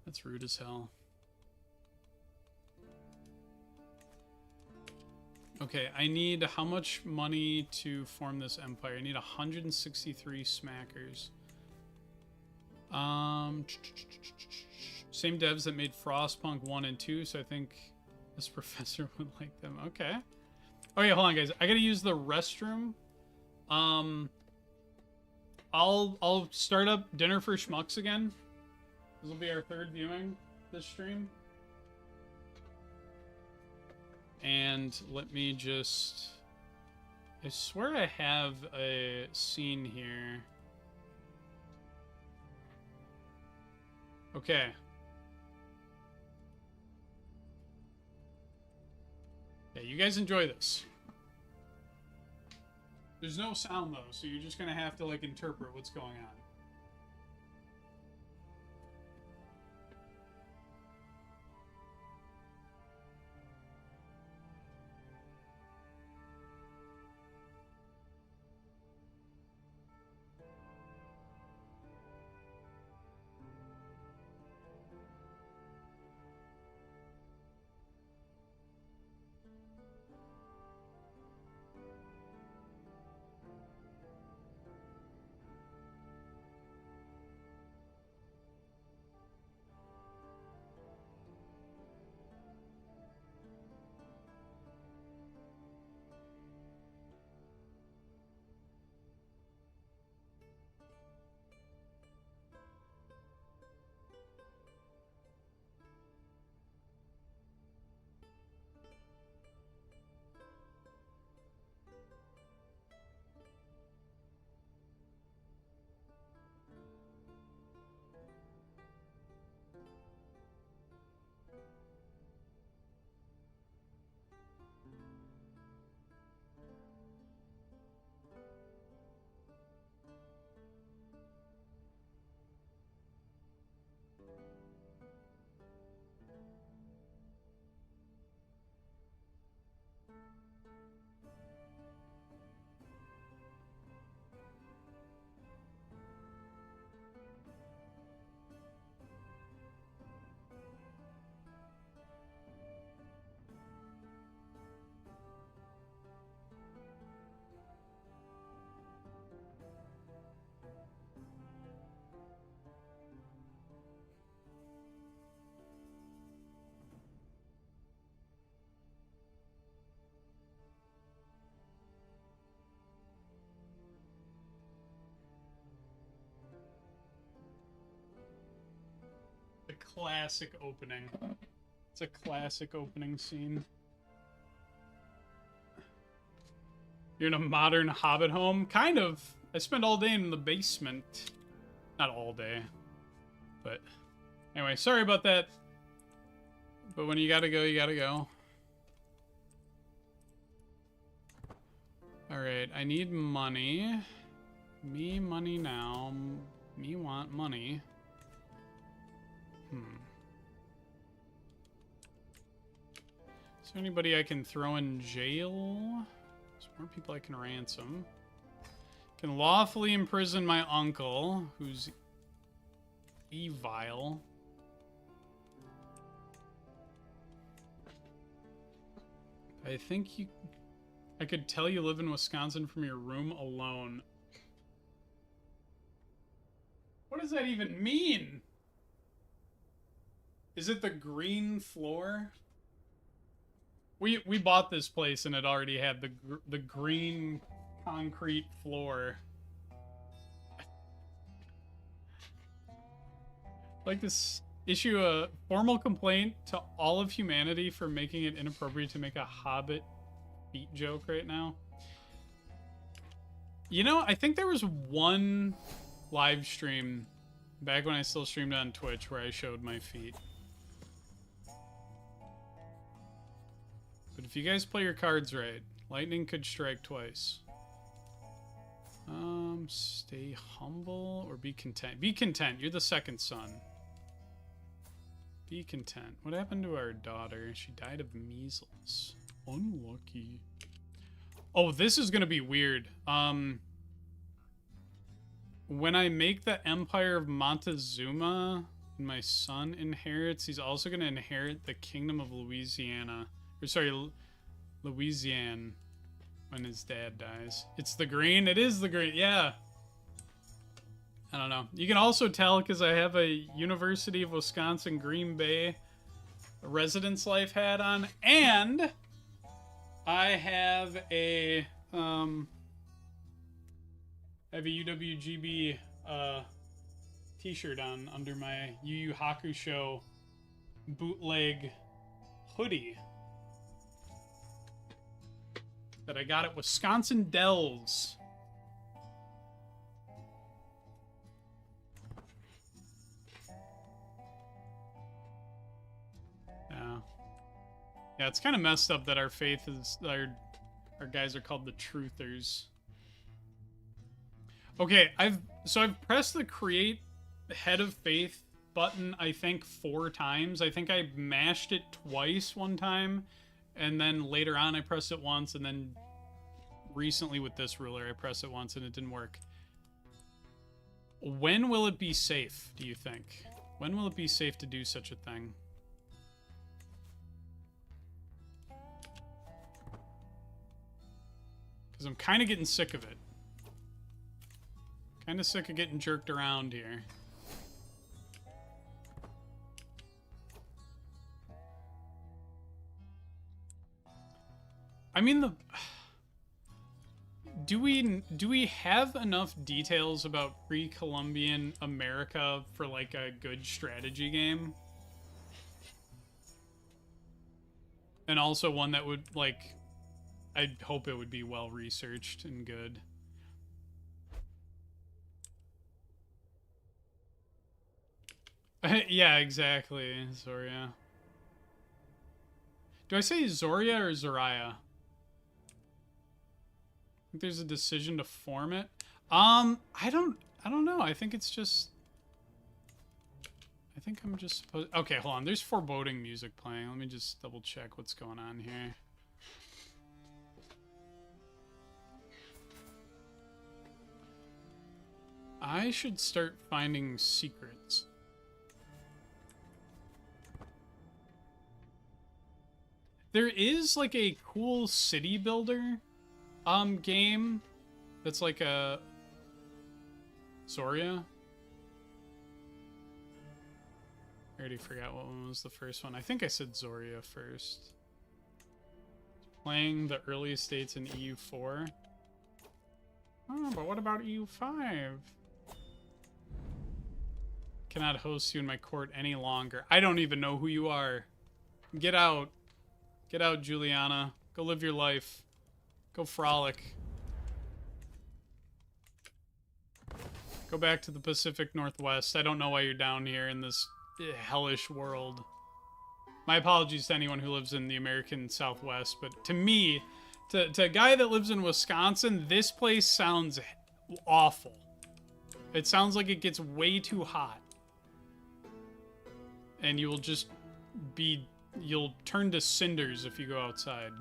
That's rude as hell. Okay, I need how much money to form this empire? I need 163 smackers. Same devs that made Frostpunk 1 and 2, so I think this professor would like them. Okay. Okay, hold on, guys. I gotta use the restroom. I'll start up Dinner for Schmucks again. This will be our third viewing this stream. And let me just... I swear I have a scene here. Okay. Yeah, you guys enjoy this. There's no sound, though, so you're just gonna have to, like, interpret what's going on. The classic opening. It's a classic opening scene. You're in a modern hobbit home? Kind of. I spend all day in the basement. Not all day, but Anyway, sorry about that. But when you gotta go, you gotta go. Alright, I need money. Me money now. Me want money. Is there anybody I can throw in jail? There's more people I can ransom. Can lawfully imprison my uncle, who's evil. I think I could tell you live in Wisconsin from your room alone. What does that even mean? Is it the green floor? We bought this place and it already had the green concrete floor. Like this, issue a formal complaint to all of humanity for making it inappropriate to make a Hobbit feet joke right now. You know, I think there was one live stream back when I still streamed on Twitch where I showed my feet. But if you guys play your cards right, lightning could strike twice. Stay humble or be content. Be content. You're the second son. Be content. What happened to our daughter? She died of measles. Unlucky. Oh, this is gonna be weird. When I make the Empire of Montezuma and my son inherits, he's also gonna inherit the Kingdom of Louisiana. Or sorry, Louisiana when his dad dies. It's the green. It is the green. Yeah. I don't know. You can also tell because I have a University of Wisconsin Green Bay residence life hat on, and I have a UWGB t-shirt on under my Yu Yu Hakusho bootleg hoodie that I got at Wisconsin Dells. Yeah, it's kind of messed up that our faith is our guys are called the truthers. Okay, I've pressed the create head of faith button I think 4 times. I think I mashed it twice one time, and then later on I pressed it once, and then recently with this ruler I pressed it once and it didn't work. When will it be safe, do you think? When will it be safe to do such a thing? Because I'm kind of getting sick of it. Kind of sick of getting jerked around here. I mean, do we have enough details about pre-Columbian America for like a good strategy game? And also one that would like, I'd hope it would be well researched and good. Yeah, exactly, Zoria. Do I say Zoria or Zoriah? I think there's a decision to form it. I don't know. I think it's just, I think I'm just supposed, okay, hold on. There's foreboding music playing. Let me just double check what's going on here. I should start finding secrets. There is like a cool city builder game that's like a Zoria. I already forgot what one was the first one. I think I said Zoria first. Playing the earliest states in EU4. Oh, but what about EU5? Cannot host you in my court any longer. I don't even know who you are. Get out. Get out, Juliana. Go live your life. Go frolic. Go back to the Pacific Northwest. I don't know why you're down here in this hellish world. My apologies to anyone who lives in the American Southwest, but to me, to a guy that lives in Wisconsin, this place sounds awful. It sounds like it gets way too hot. And you will just be... You'll turn to cinders if you go outside.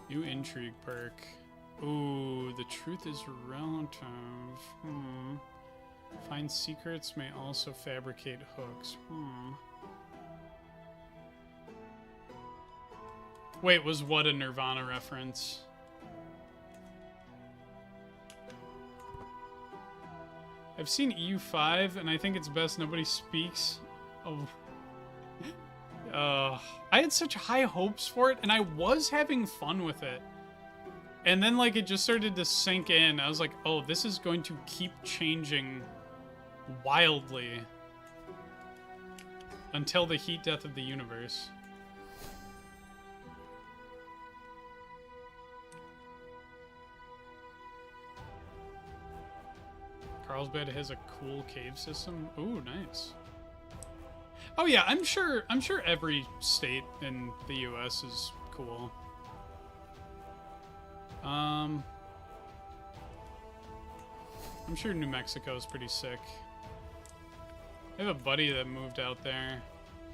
New intrigue perk. Ooh, the truth is relative. Find secrets may also fabricate hooks. Wait, was what a Nirvana reference? I've seen EU5, and I think it's best nobody speaks of... I had such high hopes for it, and I was having fun with it. And then, like, it just started to sink in. I was like, oh, this is going to keep changing wildly until the heat death of the universe. Carlsbad has a cool cave system. Ooh, nice. Oh yeah, I'm sure every state in the US is cool. I'm sure New Mexico is pretty sick. I have a buddy that moved out there,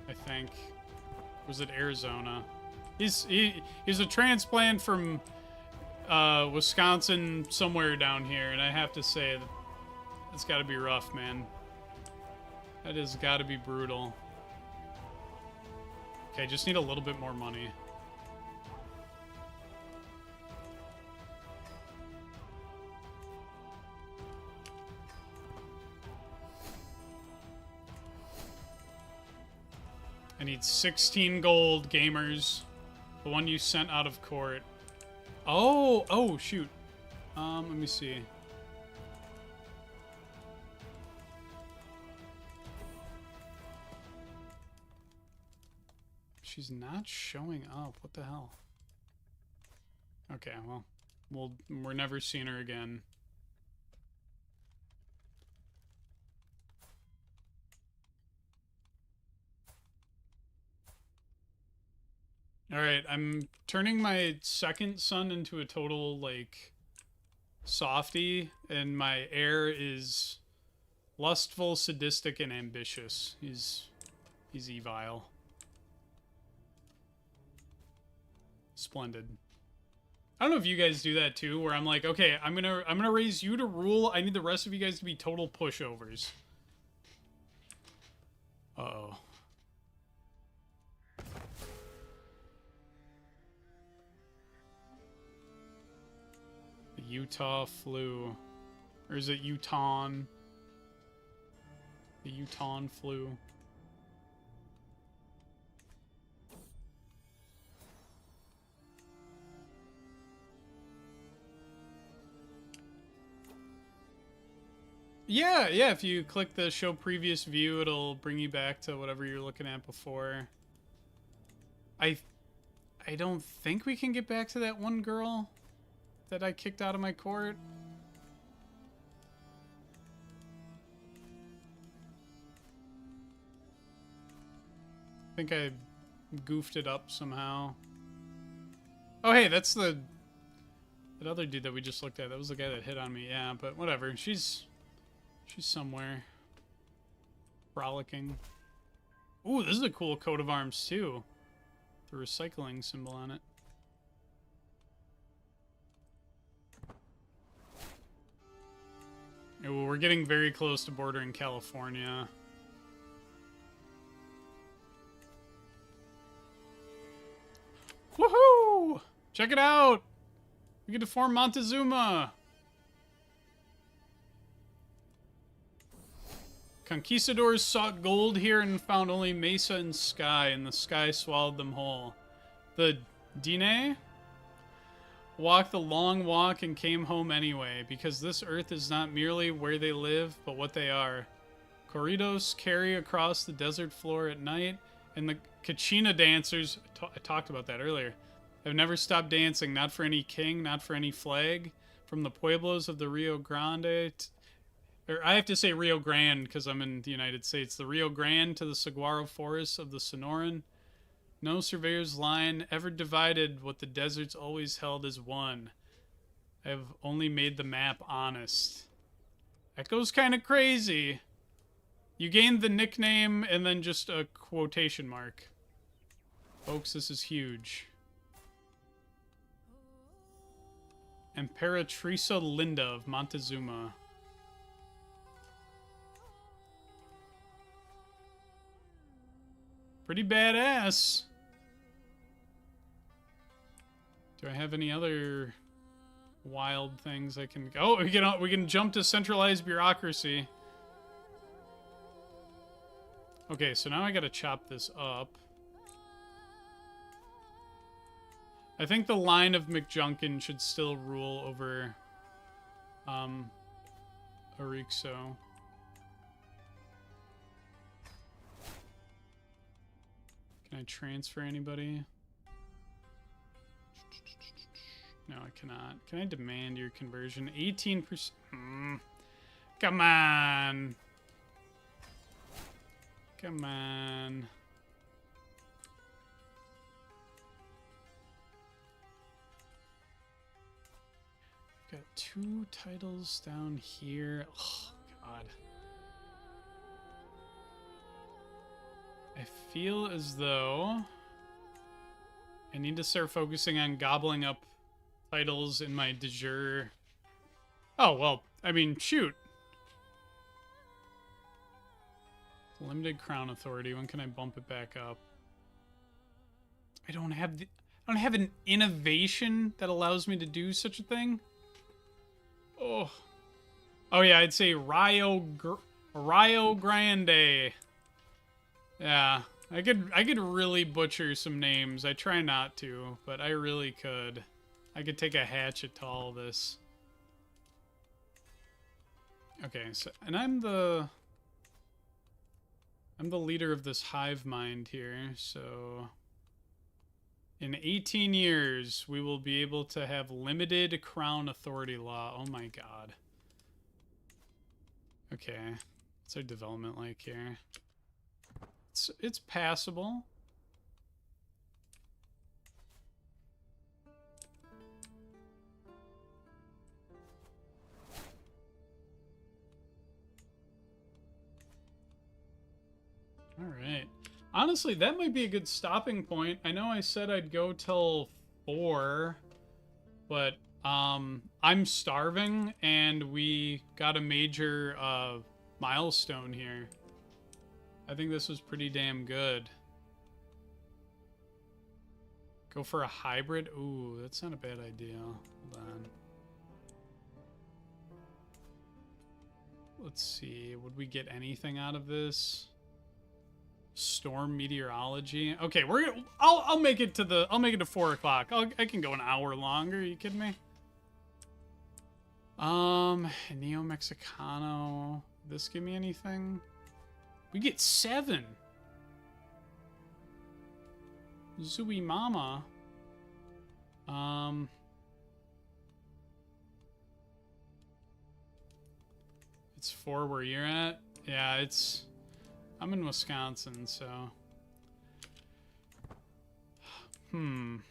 I think. Or was it Arizona? He's a transplant from Wisconsin somewhere down here, and I have to say that it's got to be rough, man. That has got to be brutal. Okay, just need a little bit more money. I need 16 gold, gamers. The one you sent out of court. Oh, shoot. Let me see. She's not showing up. What the hell? Okay, well, we're never seeing her again. Alright, I'm turning my second son into a total, like, softie, and my heir is lustful, sadistic, and ambitious. He's evil. Splendid. I don't know if you guys do that too, where I'm like, okay, I'm gonna raise you to rule. I need the rest of you guys to be total pushovers. Uh-oh. The Utah flu. Or is it Utah? The Utah flu. Yeah, if you click the show previous view, it'll bring you back to whatever you're looking at before. I don't think we can get back to that one girl that I kicked out of my court. I think I goofed it up somehow. Oh, hey, that's that other dude that we just looked at. That was the guy that hit on me. Yeah, but whatever. She's somewhere. Frolicking. Ooh, this is a cool coat of arms, too. The recycling symbol on it. Ooh, we're getting very close to bordering California. Woohoo! Check it out! We get to form Montezuma! Conquistadors sought gold here and found only mesa and sky, and the sky swallowed them whole. The Dine walked the long walk and came home anyway, because this earth is not merely where they live, but what they are. Corridos carry across the desert floor at night, and the Kachina dancers, I talked about that earlier, have never stopped dancing, not for any king, not for any flag. From the pueblos of the Rio Grande or I have to say Rio Grande because I'm in the United States. The Rio Grande to the saguaro forests of the Sonoran. No surveyor's line ever divided what the deserts always held as one. I have only made the map honest. That goes kind of crazy. You gained the nickname and then just a quotation mark. Folks, this is huge. Imperatrice Linda of Montezuma. Pretty badass. Do I have any other wild things I can... Oh, we can jump to centralized bureaucracy. Okay, so now I gotta chop this up. I think the line of McJunkin should still rule over Arixo. Can I transfer anybody? No, I cannot. Can I demand your conversion? 18%. Come on. Come on. Got 2 titles down here. Oh, God. I feel as though I need to start focusing on gobbling up titles in my de jure. Oh, well, I mean, shoot. Limited crown authority. When can I bump it back up? I don't have an innovation that allows me to do such a thing. Oh. Oh yeah, I'd say Rio Grande. Yeah, I could really butcher some names. I try not to, but I really could. I could take a hatchet to all this. Okay, so and I'm the leader of this hive mind here, so in 18 years we will be able to have limited crown authority law. Oh my god. Okay. What's our development like here? It's passable. All right. Honestly, that might be a good stopping point. I know I said I'd go till 4, but I'm starving and we got a major milestone here. I think this was pretty damn good. Go for a hybrid? Ooh, that's not a bad idea. Hold on. Let's see. Would we get anything out of this? Storm meteorology. Okay, we're gonna. I'll make it to 4 o'clock. I can go an hour longer. Are you kidding me? Neo Mexicano. This give me anything? We get 7. Zooey Mama. It's 4 where you're at. Yeah, it's. I'm in Wisconsin, so. Zuni.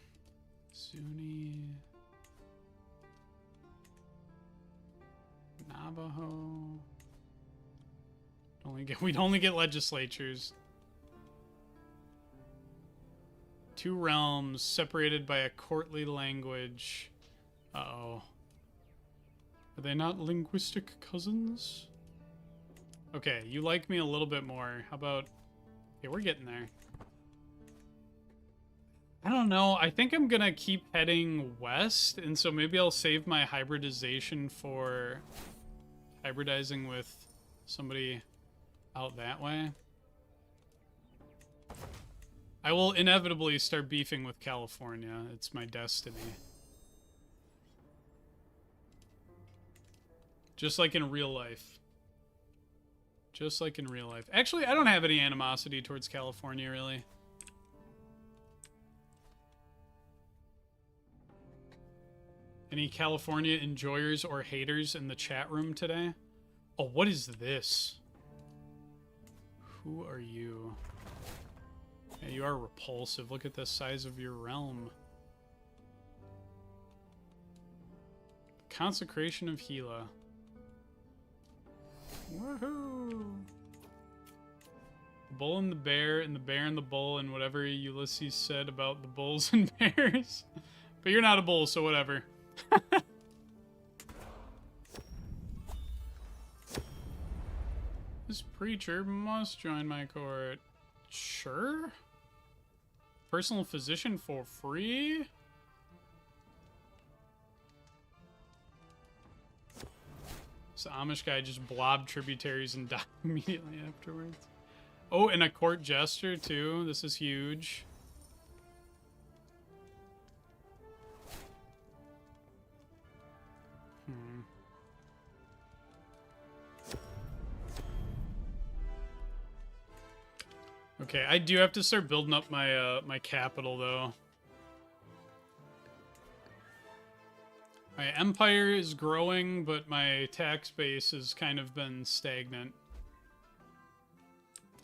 Navajo. We'd only get legislatures. 2 realms separated by a courtly language. Uh-oh. Are they not linguistic cousins? Okay, you like me a little bit more. How about... Okay, we're getting there. I don't know. I think I'm gonna keep heading west, and so maybe I'll save my hybridization for hybridizing with somebody out that way. I will inevitably start beefing with California. It's my destiny. Just like in real life. Just like in real life. Actually, I don't have any animosity towards California, really. Any California enjoyers or haters in the chat room today? Oh, what is this? Who are you? Yeah, you are repulsive. Look at the size of your realm. Consecration of Gila. Woohoo! The bull and the bear, and the bear and the bull, and whatever Ulysses said about the bulls and bears. But you're not a bull, so whatever. This preacher must join my court. Sure? Personal physician for free? This Amish guy just blobbed tributaries and died immediately afterwards. Oh, and a court jester too. This is huge. Okay, I do have to start building up my my capital though. My empire is growing, but my tax base has kind of been stagnant.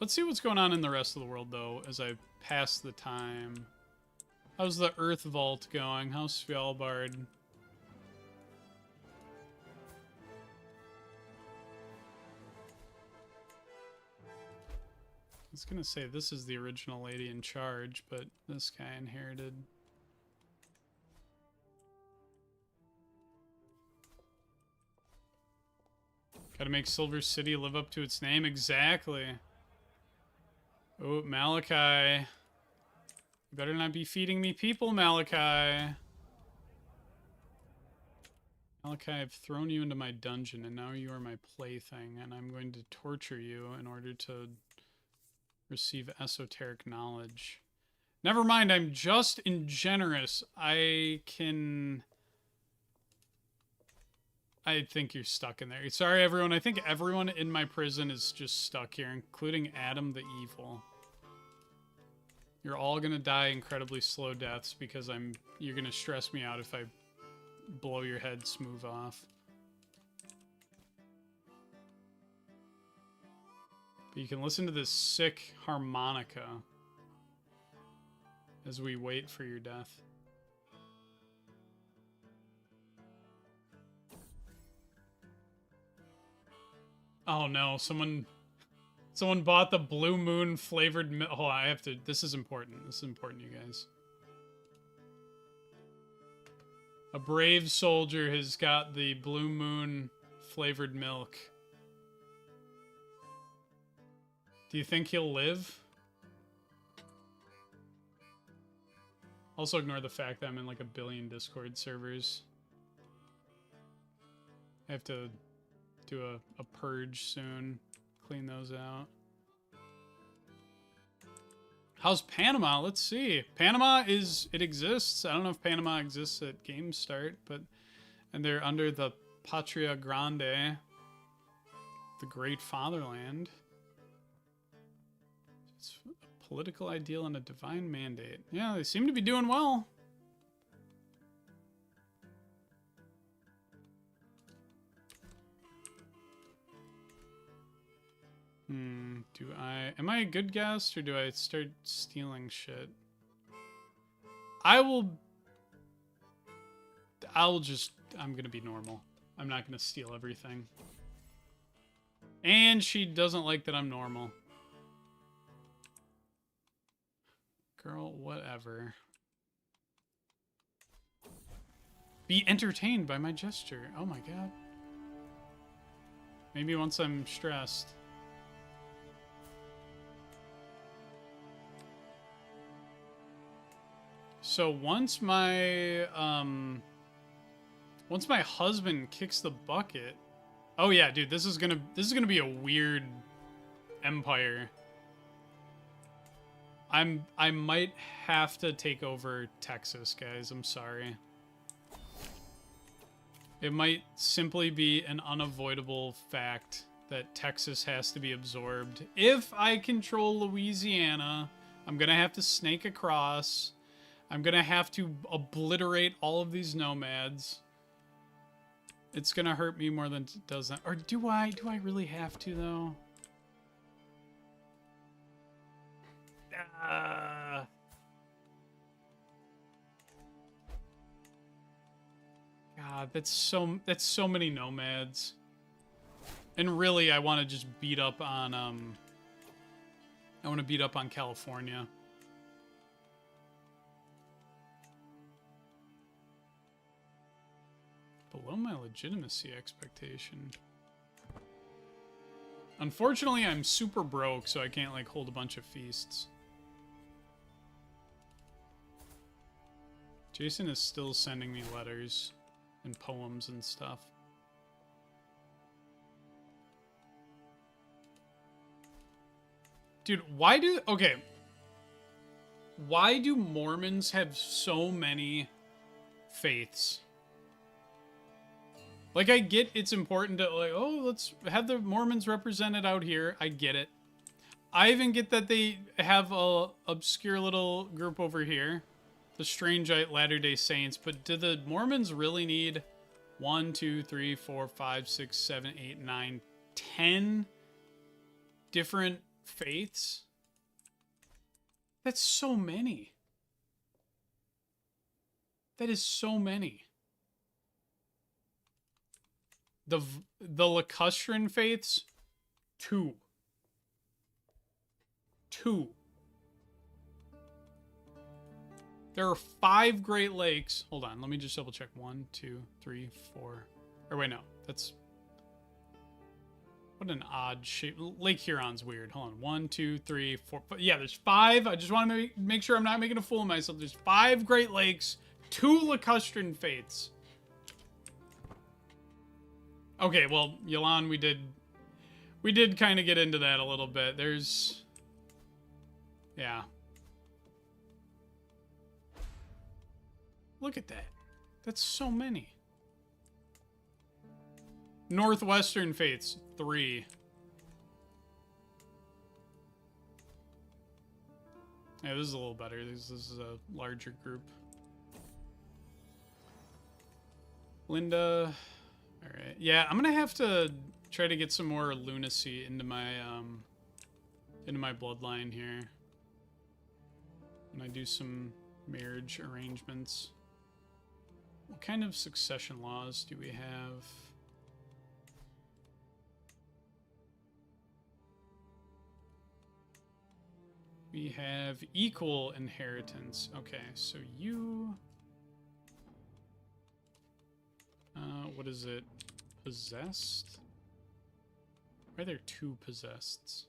Let's see what's going on in the rest of the world though as I pass the time. How's the Earth Vault going? How's Svalbard? I was gonna say this is the original lady in charge, but this guy inherited. Gotta make Silver City live up to its name. Exactly. Oh, Malachi. You better not be feeding me people, Malachi. Malachi, I've thrown you into my dungeon, and now you are my plaything, and I'm going to torture you in order to receive esoteric knowledge. Never mind, I'm just ingenerous. I think you're stuck in there. Sorry, everyone. I think everyone in my prison is just stuck here, including Adam the Evil. You're all gonna die incredibly slow deaths because you're gonna stress me out if I blow your head smooth off. But you can listen to this sick harmonica as we wait for your death. Oh no, someone bought the Blue Moon flavored milk. Oh, I have to, this is important. This is important, you guys. A brave soldier has got the Blue Moon flavored milk. Do you think he'll live? Also ignore the fact that I'm in like 1 billion Discord servers. I have to do a purge soon. Clean those out. How's Panama? Let's see. Panama it exists. I don't know if Panama exists at Game Start, and they're under the Patria Grande, the Great Fatherland. It's a political ideal and a divine mandate. Yeah, they seem to be doing well. Am I a good guest or do I start stealing shit? I'm gonna be normal. I'm not gonna steal everything. And she doesn't like that I'm normal. Girl, whatever. Be entertained by my gesture. Oh my god. Maybe once I'm stressed. So once my husband kicks the bucket. Oh yeah, dude, this is gonna be a weird empire. I might have to take over Texas, guys. I'm sorry. It might simply be an unavoidable fact that Texas has to be absorbed. If I control Louisiana, I'm gonna have to snake across. I'm gonna have to obliterate all of these nomads. It's gonna hurt me more than it does that. Or do I? Do I really have to, though? God, that's so many nomads. And really, I want to just beat up on, I want to beat up on California. Below my legitimacy expectation. Unfortunately, I'm super broke, so I can't, like, hold a bunch of feasts. Jason is still sending me letters and poems and stuff. Dude, why do... Okay. Why do Mormons have so many faiths? Like, I get it's important to, like, oh, let's have the Mormons represented out here. I get it. I even get that they have a obscure little group over here. The Strangeite Latter-day Saints. But do the Mormons really need 1, 2, 3, 4, 5, 6, 7, 8, 9, 10 different faiths? That's so many. That is so many. The Lacustrine faiths, 2. 2. There are 5 Great Lakes. Hold on, let me just double check. 1, 2, 3, 4. Or wait, no. That's... What an odd shape. Lake Huron's weird. Hold on. 1, 2, 3, 4. Yeah, there's 5. I just want to make sure I'm not making a fool of myself. There's 5 Great Lakes, 2 Lacustrine faiths. Okay, well, Yolan, we did kind of get into that a little bit. There's... Yeah. Look at that. That's so many. Northwestern faiths, 3. Yeah, this is a little better. This is a larger group. Linda... Alright. Yeah, I'm gonna have to try to get some more lunacy into my bloodline here. And I do some marriage arrangements. What kind of succession laws do we have? We have equal inheritance. Okay, so you... what is it? Possessed? Why are there 2 possesseds?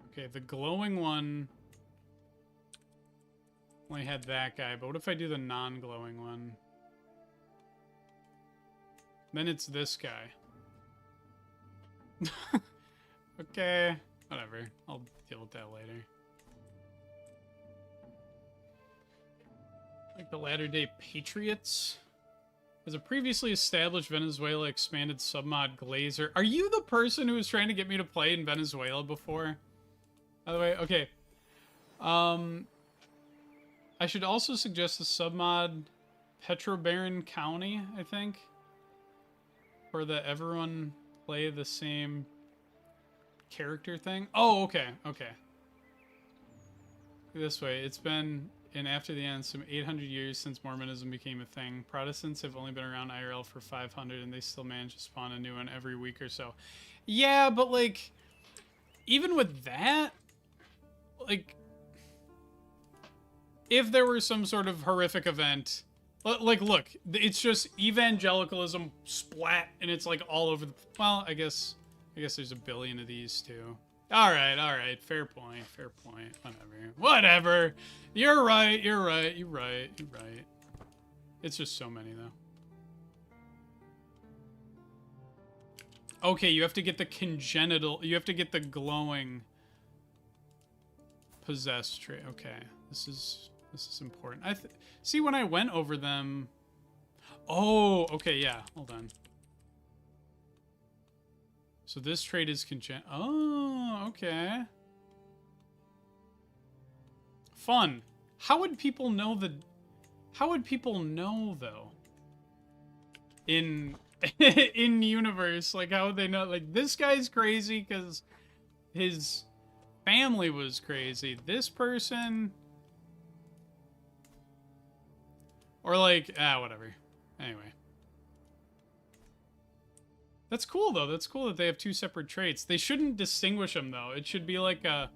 Okay, the glowing one only had that guy, but what if I do the non-glowing one? Then it's this guy. Okay, whatever. I'll deal with that later. Like the Latter-day Patriots. As a previously established Venezuela expanded submod Glazer. Are you the person who was trying to get me to play in Venezuela before? By the way, okay. I should also suggest the submod Petrobaron County, I think. Or that everyone play the same character thing. Oh, okay, okay. This way, it's been, and after the end, some 800 years since Mormonism became a thing. Protestants have only been around IRL for 500, and they still manage to spawn a new one every week or so. Yeah, but, like, even with that, like, if there were some sort of horrific event, like, look, it's just evangelicalism splat, and it's, like, all over the, well, I guess there's a billion of these, too. All right, fair point, whatever. You're right. It's just so many, though. Okay, you have to get the congenital, you have to get the glowing possessed trait. Okay, this is important. See, when I went over them... Oh, okay, yeah, hold on. So this trait is Oh, okay. Fun. How would people know the... How would people know, though? In... in universe, like, how would they know? Like, this guy's crazy because his family was crazy. This person... Or, like, whatever. Anyway. That's cool, though. That's cool that they have two separate traits. They shouldn't distinguish them, though. It should be like a...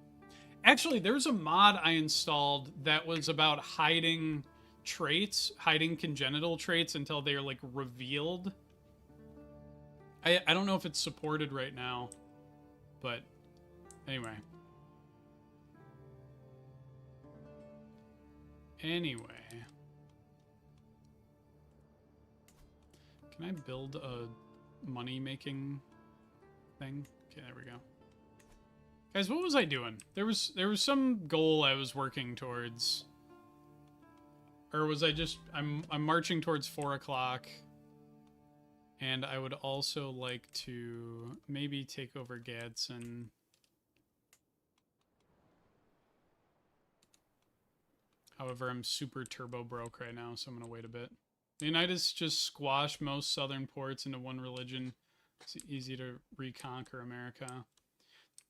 Actually, there's a mod I installed that was about hiding traits, hiding congenital traits until they're, like, revealed. I don't know if it's supported right now, but anyway. Anyway. Can I build a money-making thing? Okay, there we go. Guys, what was I doing? There was some goal I was working towards. Or was I just... I'm marching towards 4 o'clock. And I would also like to maybe take over Gadsden. However, I'm super turbo broke right now, so I'm going to wait a bit. The United just squashed most southern ports into one religion. It's easy to reconquer America.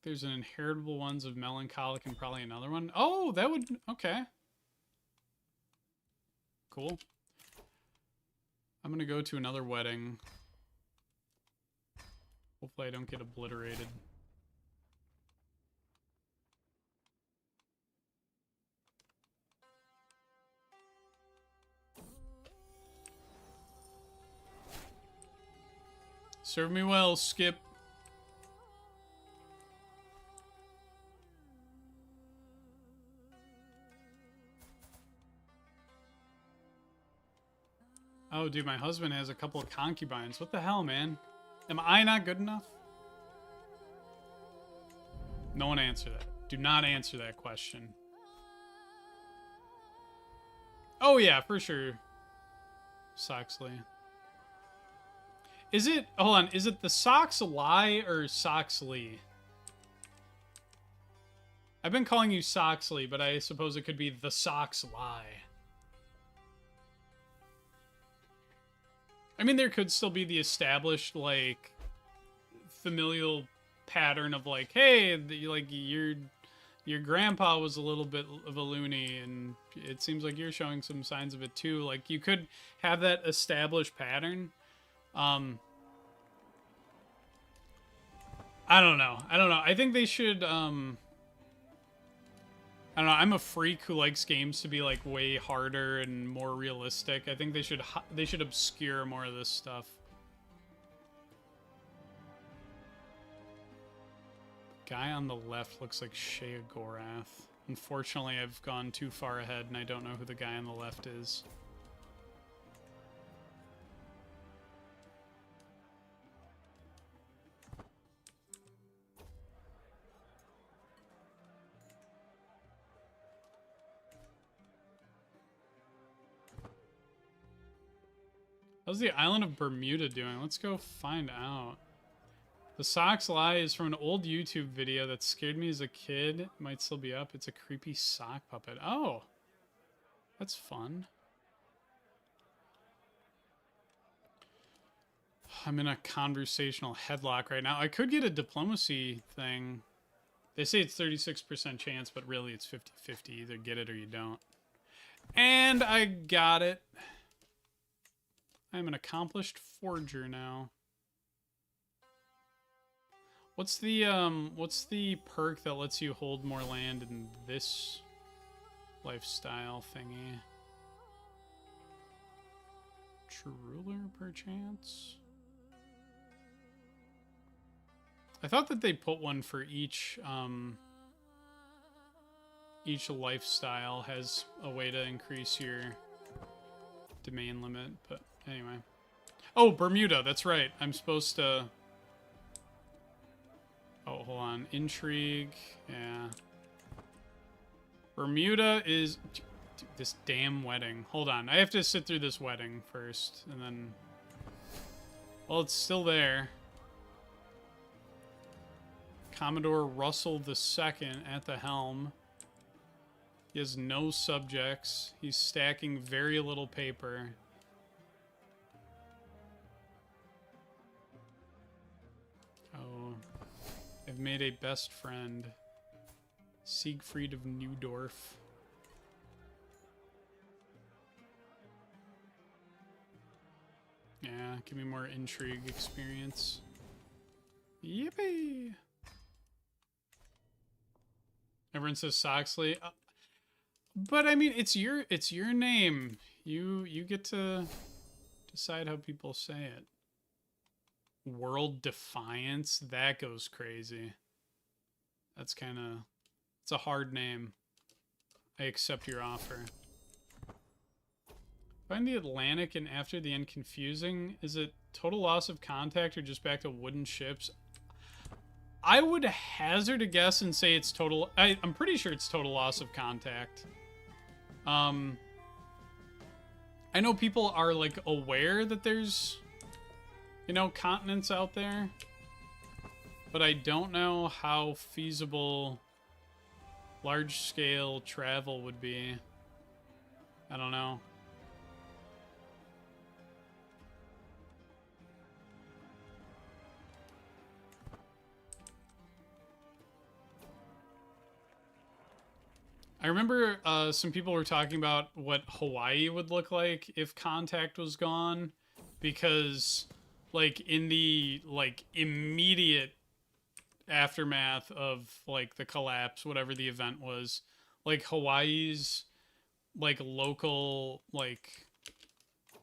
There's an inheritable ones of melancholic and probably another one. Oh, that would... Okay. Cool. I'm going to go to another wedding. Hopefully I don't get obliterated. Serve me well, Skip. Oh, dude, my husband has a couple of concubines. What the hell, man? Am I not good enough? No one answer that. Do not answer that question. Oh, yeah, for sure. Soxley. Is it... Hold on. Is it the Soxley or Soxley? I've been calling you Soxley, but I suppose it could be the Soxley. I mean, there could still be the established, like, familial pattern of, like, hey, like, your grandpa was a little bit of a loony, and it seems like you're showing some signs of it, too. Like, you could have that established pattern. I don't know. I think they should, I don't know, I'm a freak who likes games to be, like, way harder and more realistic. I think they should obscure more of this stuff. Guy on the left looks like Shea Gorath. Unfortunately, I've gone too far ahead, and I don't know who the guy on the left is. How's the island of Bermuda doing? Let's go find out. The Socks Lie is from an old YouTube video that scared me as a kid. It might still be up. It's a creepy sock puppet. Oh, that's fun. I'm in a conversational headlock right now. I could get a diplomacy thing. They say it's 36% chance, but really it's 50-50. Either get it or you don't. And I got it. I'm an accomplished forger now. What's the perk that lets you hold more land in this lifestyle thingy? Truler, perchance? I thought that they put one for each lifestyle has a way to increase your domain limit, but anyway. Oh, Bermuda, that's right. I'm supposed to... Oh, hold on. Intrigue, yeah. Bermuda is... Dude, this damn wedding. Hold on, I have to sit through this wedding first, and then... Well, it's still there. Commodore Russell II at the helm. He has no subjects. He's stacking very little paper. Oh, I've made a best friend. Siegfried of Neudorf. Yeah, give me more intrigue experience. Yippee! Everyone says Soxley. But I mean, it's your name. You get to decide how people say it. World Defiance, that goes crazy. That's kind of, it's a hard name. I accept your offer. Find the Atlantic and after the end confusing. Is it total loss of contact or just back to wooden ships? I would hazard a guess and say it's total. I'm pretty sure it's total loss of contact. I know people are like aware that there's, you know, continents out there, but I don't know how feasible large-scale travel would be. I don't know. I remember some people were talking about what Hawaii would look like if contact was gone, because like in the like immediate aftermath of like the collapse, whatever the event was, like Hawaii's like local, like,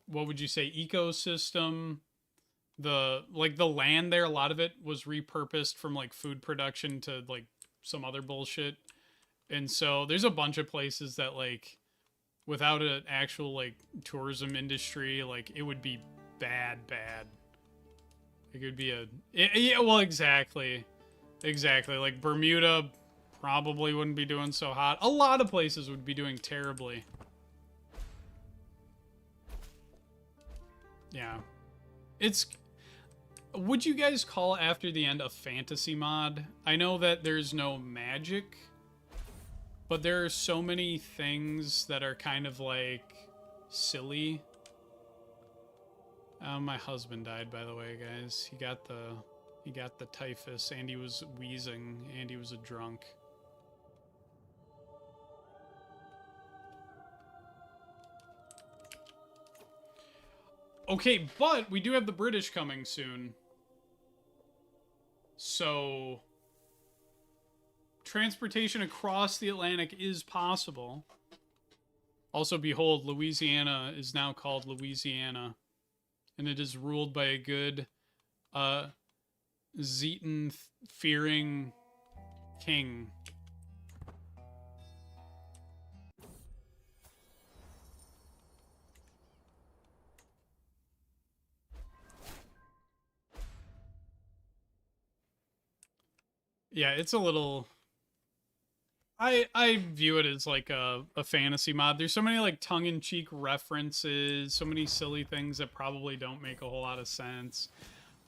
what would you say, ecosystem, the land there, a lot of it was repurposed from like food production to like some other bullshit. And so there's a bunch of places that like without an actual like tourism industry, like it would be bad. It could be yeah, well, exactly. Like Bermuda probably wouldn't be doing so hot. A lot of places would be doing terribly. Yeah. Would you guys call After the End a fantasy mod? I know that there's no magic, but there are so many things that are kind of like silly. My husband died, by the way, guys. He got the typhus, and he was wheezing, and he was a drunk. Okay, but we do have the British coming soon. So transportation across the Atlantic is possible. Also, behold, Louisiana is now called Louisiana, and it is ruled by a good Zeton-fearing king. Yeah, it's a little... I view it as like a fantasy mod. There's so many like tongue-in-cheek references, so many silly things that probably don't make a whole lot of sense.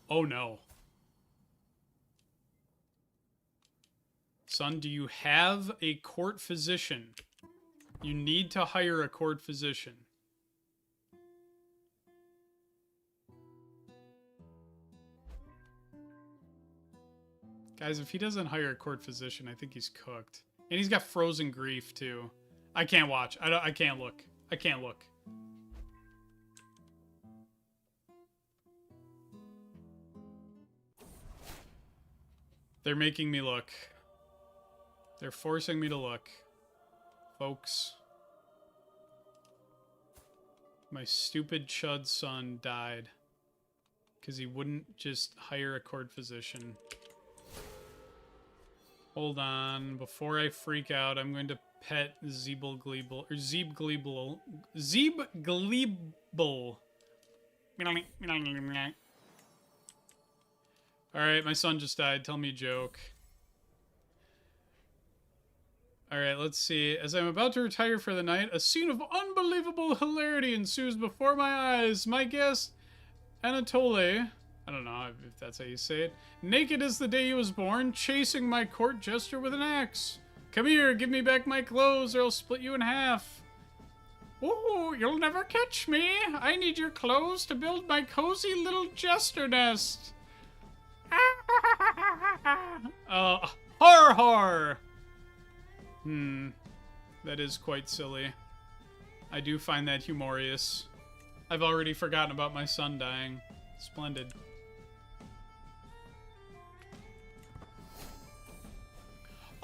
Oh no. Son, do you have a court physician? You need to hire a court physician. Guys, if he doesn't hire a court physician, I think he's cooked. And he's got frozen grief, too. I can't watch. I can't look. I can't look. They're making me look. They're forcing me to look. Folks. My stupid chud son died. Because he wouldn't just hire a court physician. Hold on, before I freak out, I'm going to pet Zeebgleeble, or Zeebgleeble. Zeebgleeble. Alright, my son just died. Tell me a joke. Alright, let's see. As I'm about to retire for the night, a scene of unbelievable hilarity ensues before my eyes. My guest, Anatole... I don't know if that's how you say it. Naked as the day he was born, chasing my court jester with an axe. Come here, give me back my clothes or I'll split you in half. Ooh, you'll never catch me. I need your clothes to build my cozy little jester nest. Har har. That is quite silly. I do find that humorous. I've already forgotten about my son dying. Splendid.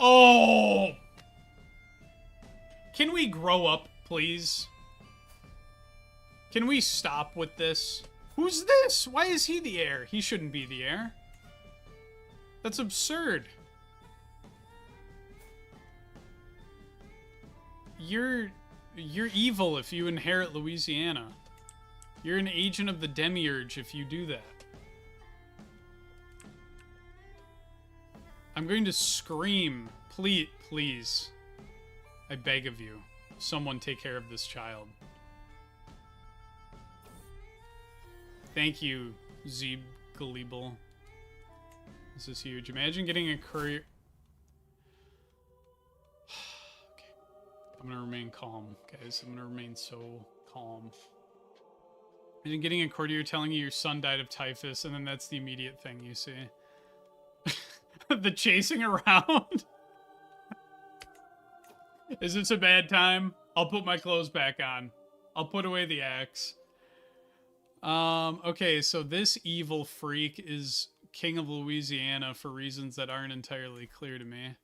Oh! Can we grow up, please? Can we stop with this? Who's this? Why is he the heir? He shouldn't be the heir. That's absurd. You're evil if you inherit Louisiana. You're an agent of the demiurge if you do that. I'm going to scream. Please. I beg of you. Someone take care of this child. Thank you, Zeb Galibel. This is huge. Imagine getting a courier. Okay. I'm gonna remain calm, guys. I'm gonna remain so calm. Imagine getting a courier telling you your son died of typhus, and then that's the immediate thing you see. The chasing around. Is this a bad time? I'll put my clothes back on. I'll put away the axe. Okay, so this evil freak is King of Louisiana for reasons that aren't entirely clear to me.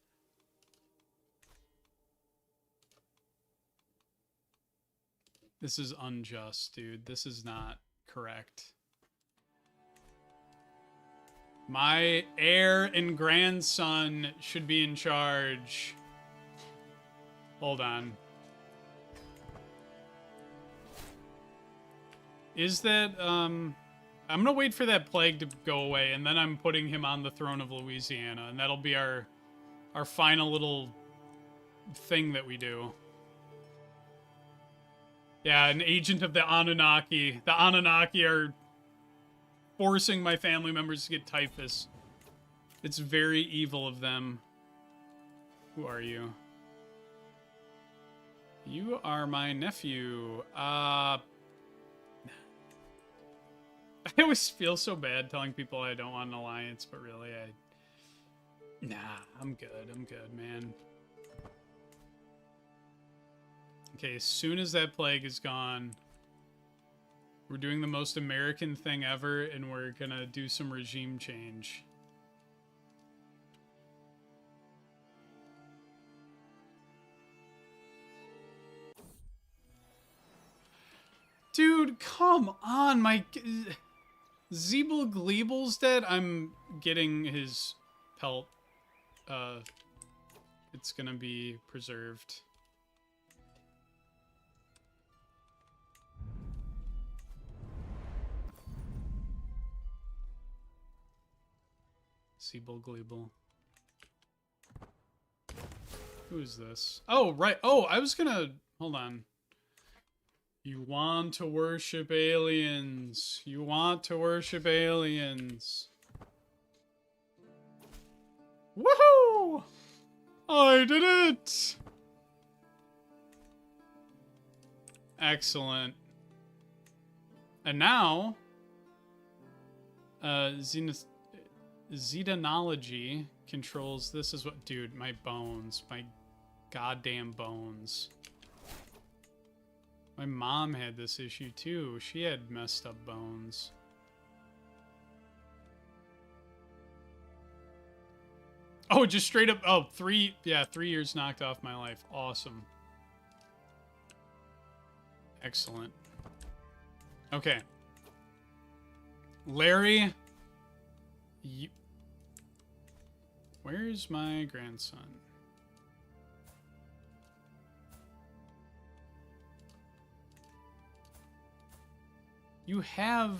This is unjust, dude. This is not correct. My heir and grandson should be in charge. Hold on. Is that, I'm gonna wait for that plague to go away, and then I'm putting him on the throne of Louisiana, and that'll be our final little thing that we do. Yeah, an agent of the Anunnaki. The Anunnaki are forcing my family members to get typhus. It's very evil of them. Who are you? You are my nephew. I always feel so bad telling people I don't want an alliance, but really, nah, I'm good, man. Okay, as soon as that plague is gone, we're doing the most American thing ever, and we're gonna do some regime change. Dude, come on, my... Zeeble Gleeble's dead? I'm getting his pelt. It's gonna be preserved. Zeeble Gleeble. Who is this? Oh, right. Oh, I was gonna... Hold on. You want to worship aliens. You want to worship aliens. Woohoo! I did it! Excellent. And now, Zedonology controls... This is what... Dude, my bones. My goddamn bones. My mom had this issue too. She had messed up bones. Oh, just straight up. Oh, 3 years knocked off my life. Awesome. Excellent. Okay. Larry. Where's my grandson? You have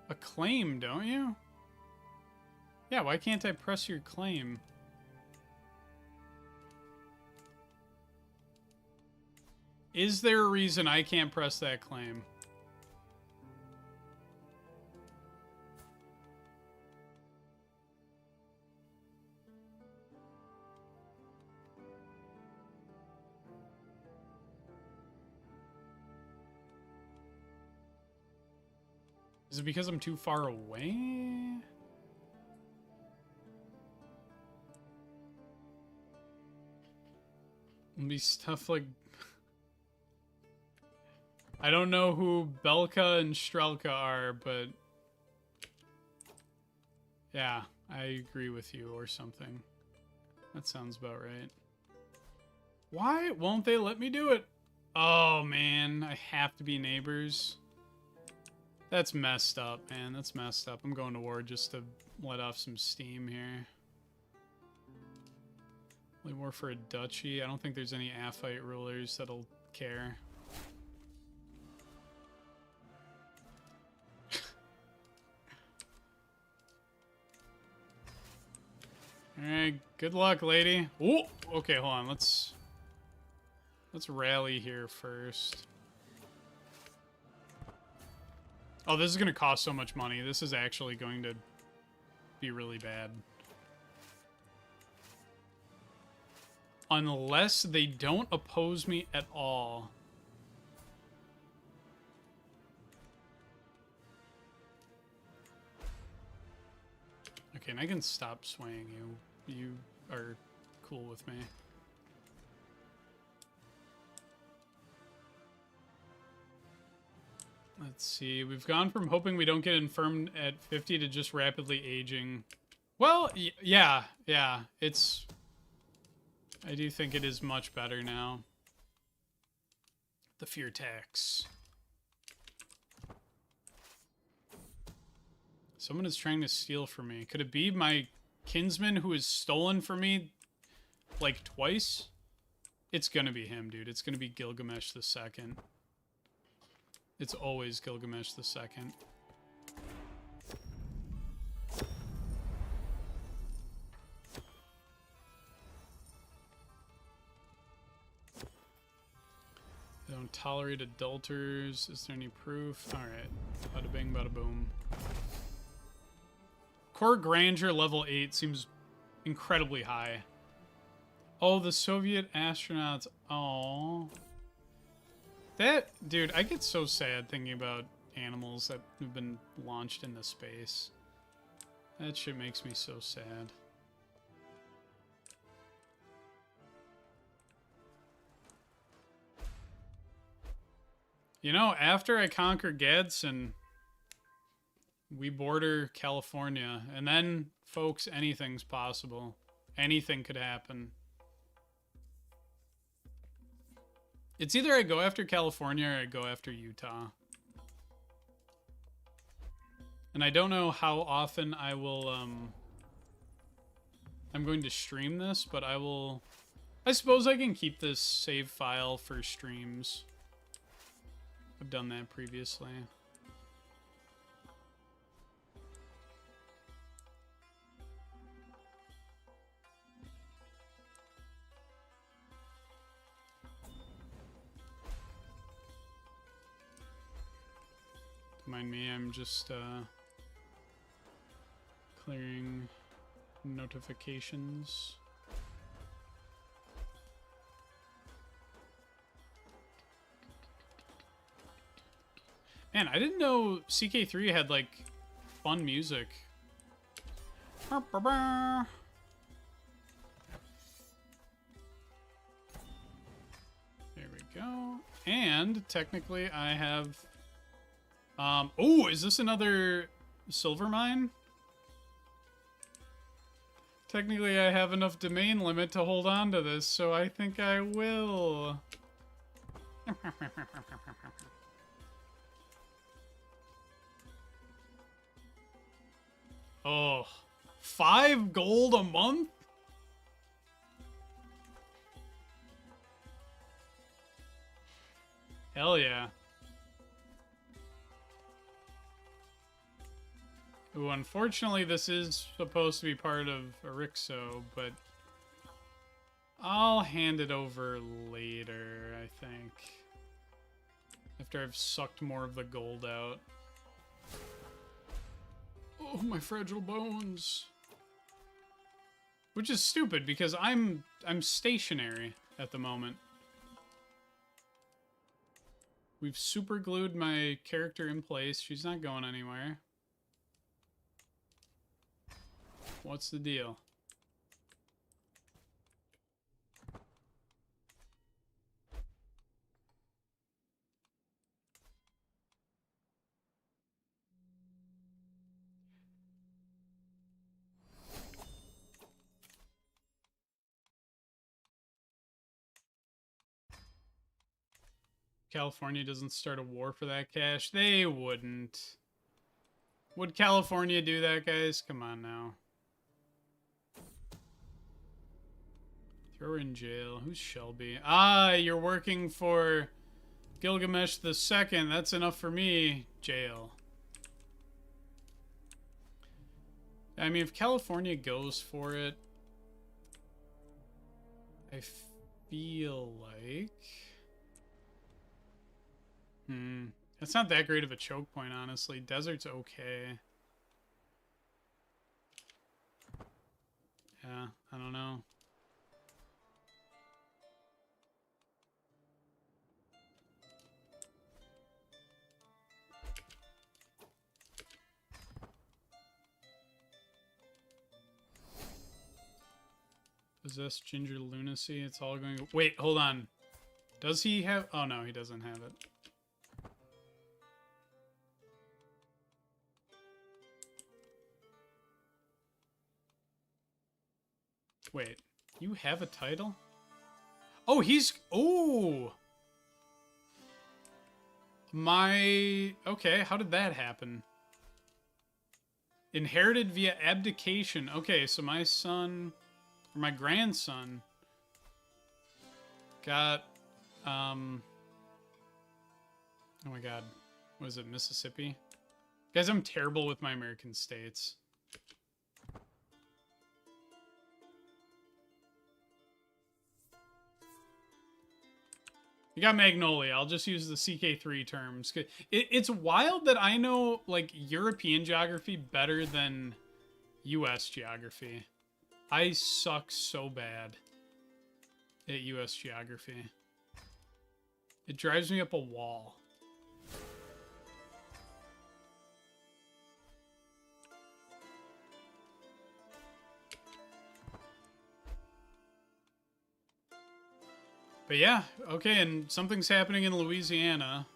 a claim, don't you? Yeah, why can't I press your claim? Is there a reason I can't press that claim? Is it because I'm too far away? It'll be stuff like... I don't know who Belka and Strelka are, but... Yeah, I agree with you or something. That sounds about right. Why won't they let me do it? Oh, man. I have to be neighbors. That's messed up, man. That's messed up. I'm going to war just to let off some steam here. Only war for a duchy. I don't think there's any Aphite rulers that'll care. Alright, good luck, lady. Oh, okay, hold on. Let's rally here first. Oh, this is going to cost so much money. This is actually going to be really bad. Unless they don't oppose me at all. Okay, and I can stop swaying you. You are cool with me. Let's see. We've gone from hoping we don't get infirmed at 50 to just rapidly aging. Well, yeah. It's... I do think it is much better now. The fear tax. Someone is trying to steal from me. Could it be my kinsman who has stolen from me, like, twice? It's gonna be him, dude. It's gonna be Gilgamesh the Second. It's always Gilgamesh the Second. They don't tolerate adulterers. Is there any proof? Alright. Bada bing, bada boom. Core Grandeur level 8 seems incredibly high. Oh, the Soviet astronauts. Oh. That, dude, I get so sad thinking about animals that have been launched into space. That shit makes me so sad. You know, after I conquer Gadsden, we border California. And then, folks, anything's possible. Anything could happen. It's either I go after California or I go after Utah. And I don't know how often I will, I'm going to stream this, but I will... I suppose I can keep this save file for streams. I've done that previously. Mind me, I'm just clearing notifications. Man, I didn't know CK3 had like fun music. There we go. And technically I have oh, is this another silver mine? Technically, I have enough domain limit to hold on to this, so I think I will. Oh, 5 gold a month? Hell yeah. Ooh, unfortunately, this is supposed to be part of Erixo, but I'll hand it over later, I think. After I've sucked more of the gold out. Oh, my fragile bones. Which is stupid, because I'm stationary at the moment. We've super glued my character in place. She's not going anywhere. What's the deal? California doesn't start a war for that cash. They wouldn't. Would California do that, guys? Come on now. Throw her in jail. Who's Shelby? Ah, you're working for Gilgamesh the Second. That's enough for me. Jail. I mean, if California goes for it, I feel like... It's not that great of a choke point, honestly. Desert's okay. Yeah, I don't know. Possess Ginger Lunacy. It's all going... Wait, hold on. Does he have... Oh, no, he doesn't have it. Wait, you have a title? Oh, he's... Oh! My... Okay, how did that happen? Inherited via abdication. Okay, so my son... Or my grandson... Got... Oh my god. What is it, Mississippi? Guys, I'm terrible with my American states. You got Magnolia. I'll just use the CK3 terms. It's wild that I know, like, European geography better than US geography. I suck so bad at US geography. It drives me up a wall. But yeah, okay, and something's happening in Louisiana.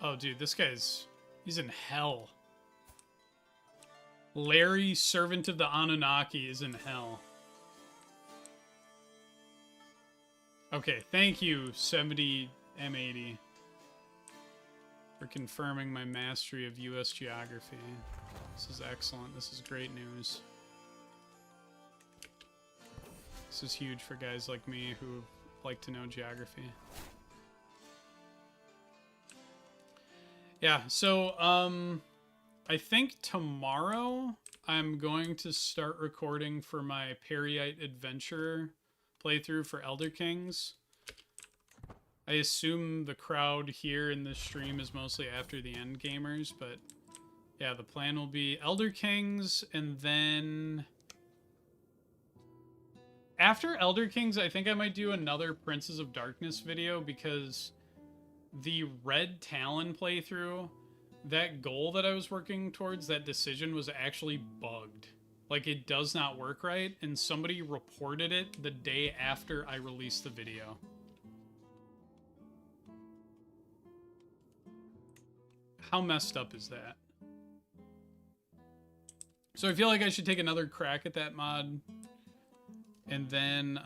Oh, dude, this guy's... He's in hell. Larry, servant of the Anunnaki, is in hell. Okay, thank you, 70 M80, for confirming my mastery of U.S. geography. This is excellent. This is great news. This is huge for guys like me who like to know geography. Yeah, so, I think tomorrow I'm going to start recording for my Periite Adventure playthrough for Elder Kings. I assume the crowd here in this stream is mostly after the end gamers, but yeah, the plan will be Elder Kings, and then after Elder Kings, I think I might do another Princes of Darkness video, because the Red Talon playthrough, that goal that I was working towards, that decision, was actually bugged. Like, it does not work right, and somebody reported it the day after I released the video. How messed up is that? So I feel like I should take another crack at that mod. And then,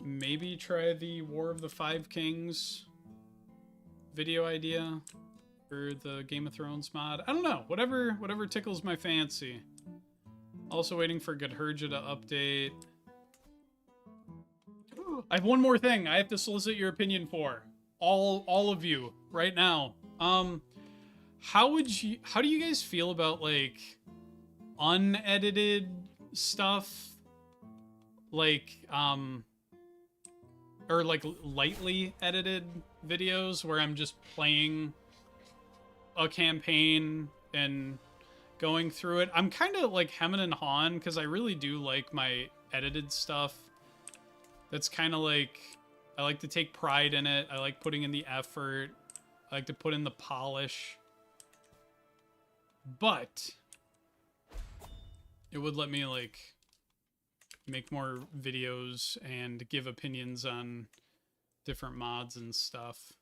maybe try the War of the Five Kings video idea for the Game of Thrones mod. I don't know. Whatever tickles my fancy. Also waiting for Godherja to update. I have one more thing I have to solicit your opinion for. All of you right now. How do you guys feel about, like, unedited stuff? Like, or like lightly edited videos where I'm just playing a campaign and going through it. I'm kind of like hemming and hawing because I really do like my edited stuff. That's kind of like, I like to take pride in it. I like putting in the effort. I like to put in the polish. But it would let me like make more videos and give opinions on different mods and stuff,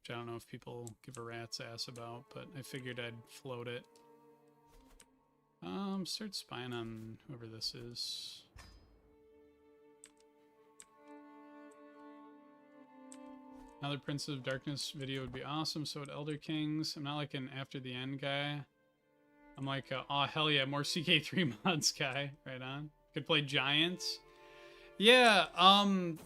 which I don't know if people give a rat's ass about, but I figured I'd float it. Start spying on whoever this is. Another Prince of Darkness video would be awesome. So would Elder Kings. I'm not like an After the End guy. I'm like, oh hell yeah, more CK3 mods guy. Right on. Could play Giants. Yeah. Oh my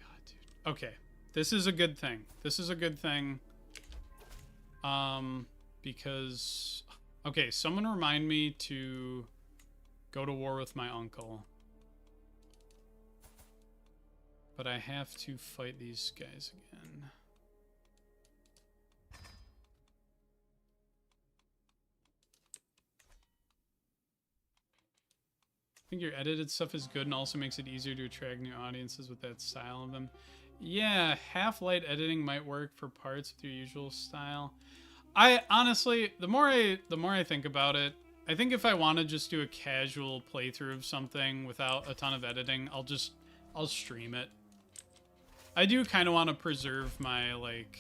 god, dude. Okay, this is a good thing. This is a good thing. Because okay, someone remind me to go to war with my uncle. But I have to fight these guys again. I think your edited stuff is good and also makes it easier to attract new audiences with that style of them. Yeah, half-light editing might work for parts with your usual style. I honestly, the more I think about it, I think if I want to just do a casual playthrough of something without a ton of editing, I'll stream it. I do kind of want to preserve my, like,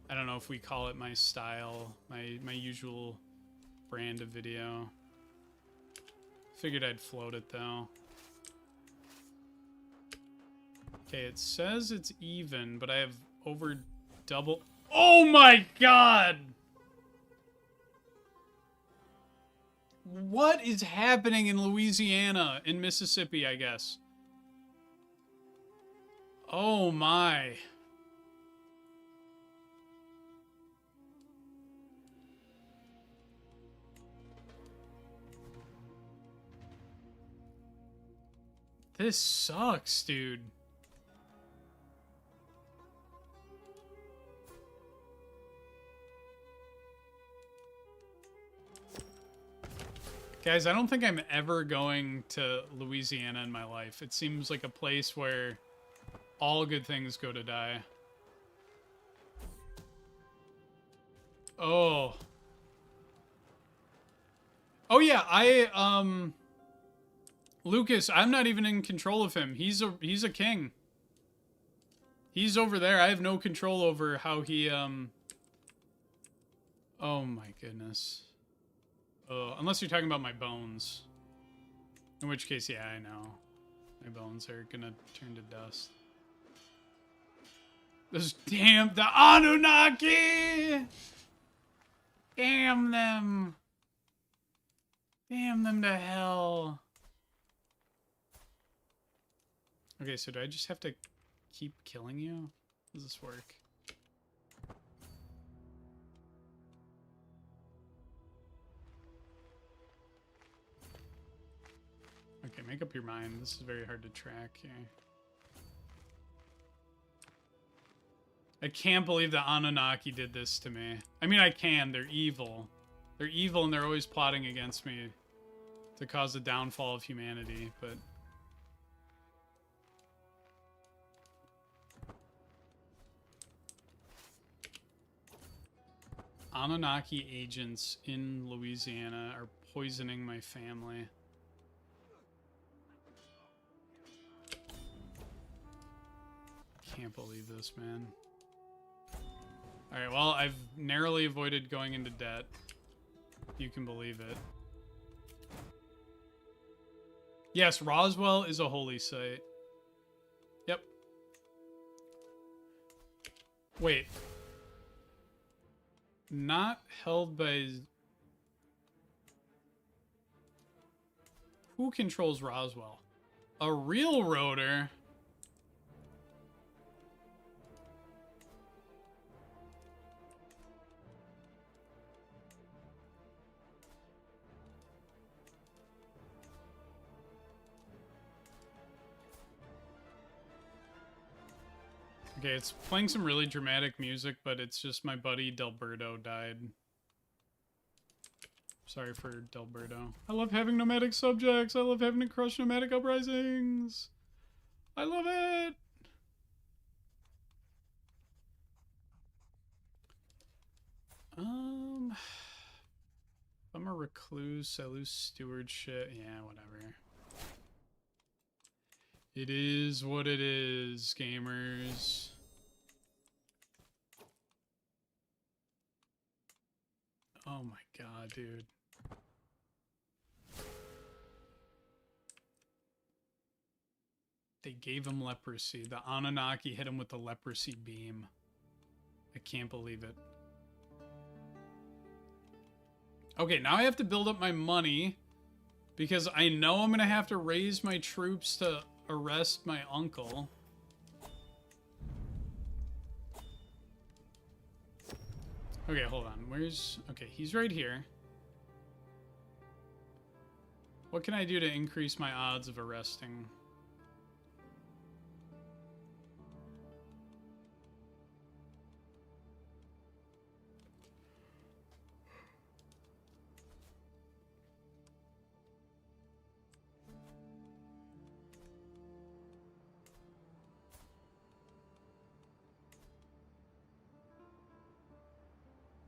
I don't know if we call it my style, my usual brand of video. Figured I'd float it though. Okay, it says it's even, but I have over double. Oh my god! What is happening in Louisiana? In Mississippi, I guess. Oh my. This sucks, dude. Guys, I don't think I'm ever going to Louisiana in my life. It seems like a place where all good things go to die. Oh. Oh yeah, Lucas, I'm not even in control of him. He's a king. He's over there. I have no control over how he, Oh my goodness. Oh, unless you're talking about my bones. In which case, yeah, I know. My bones are gonna turn to dust. Those damn, the Anunnaki! Damn them. Damn them to hell. Okay, so do I just have to keep killing you? How does this work? Okay, make up your mind. This is very hard to track here. I can't believe the Anunnaki did this to me. I mean, I can. They're evil. They're evil and they're always plotting against me to cause the downfall of humanity, but... Anunnaki agents in Louisiana are poisoning my family. Can't believe this, man. Alright, well, I've narrowly avoided going into debt. You can believe it. Yes, Roswell is a holy site. Yep. Wait. Not held by... Who controls Roswell? A real rotor? Okay, it's playing some really dramatic music, but it's just my buddy Delberto died. Sorry for Delberto. I love having nomadic subjects. I love having to crush nomadic uprisings. I love it. I'm a recluse. I lose stewardship. Yeah, whatever. It is what it is, gamers. Oh my god, dude. They gave him leprosy. The Anunnaki hit him with the leprosy beam. I can't believe it. Okay, now I have to build up my money because I know I'm going to have to raise my troops to arrest my uncle. Okay, hold on. Where's... Okay, he's right here. What can I do to increase my odds of arresting?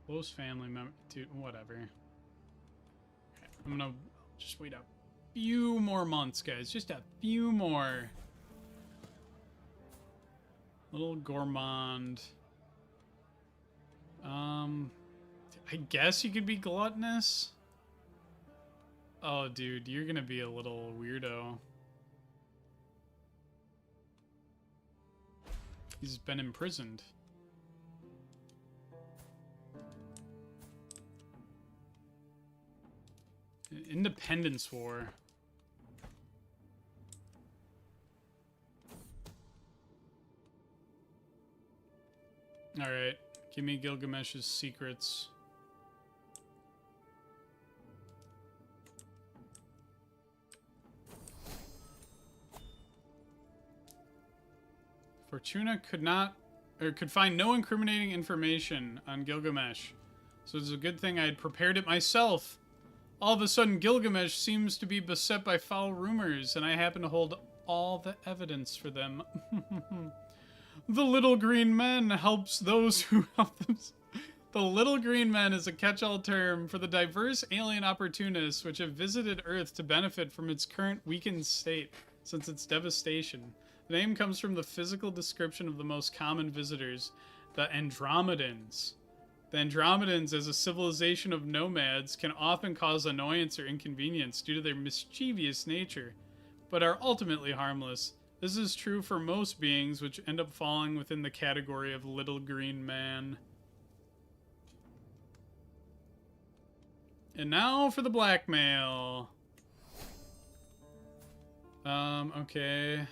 Close family member, dude, whatever. Okay, I'm gonna just wait a few more months, guys. Just a few more. Little gourmand. I guess you could be gluttonous. Oh, dude, you're gonna be a little weirdo. He's been imprisoned. Independence War. Alright, give me Gilgamesh's secrets. Fortuna could find no incriminating information on Gilgamesh. So it's a good thing I had prepared it myself. All of a sudden, Gilgamesh seems to be beset by foul rumors, and I happen to hold all the evidence for them. The Little Green Men helps those who help them. The Little Green Men is a catch-all term for the diverse alien opportunists which have visited Earth to benefit from its current weakened state since its devastation. The name comes from the physical description of the most common visitors, the Andromedans. The Andromedans, as a civilization of nomads, can often cause annoyance or inconvenience due to their mischievous nature, but are ultimately harmless. This is true for most beings, which end up falling within the category of Little Green Man. And now for the blackmail. Okay.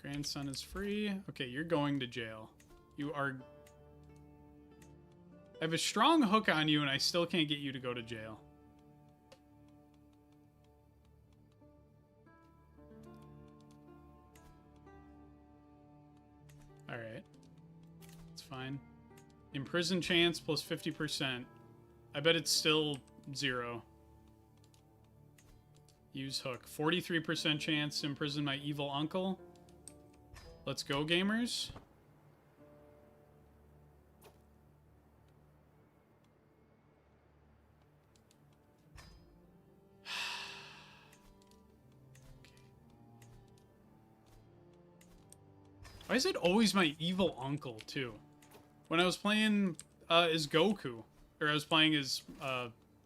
Grandson is free. Okay, you're going to jail. You are... I have a strong hook on you, and I still can't get you to go to jail. Alright. It's fine. Imprison chance plus 50%. I bet it's still 0. Use hook. 43% chance to imprison my evil uncle. Let's go, gamers. Why is it always my evil uncle, too? When I was playing as Goku, or I was playing as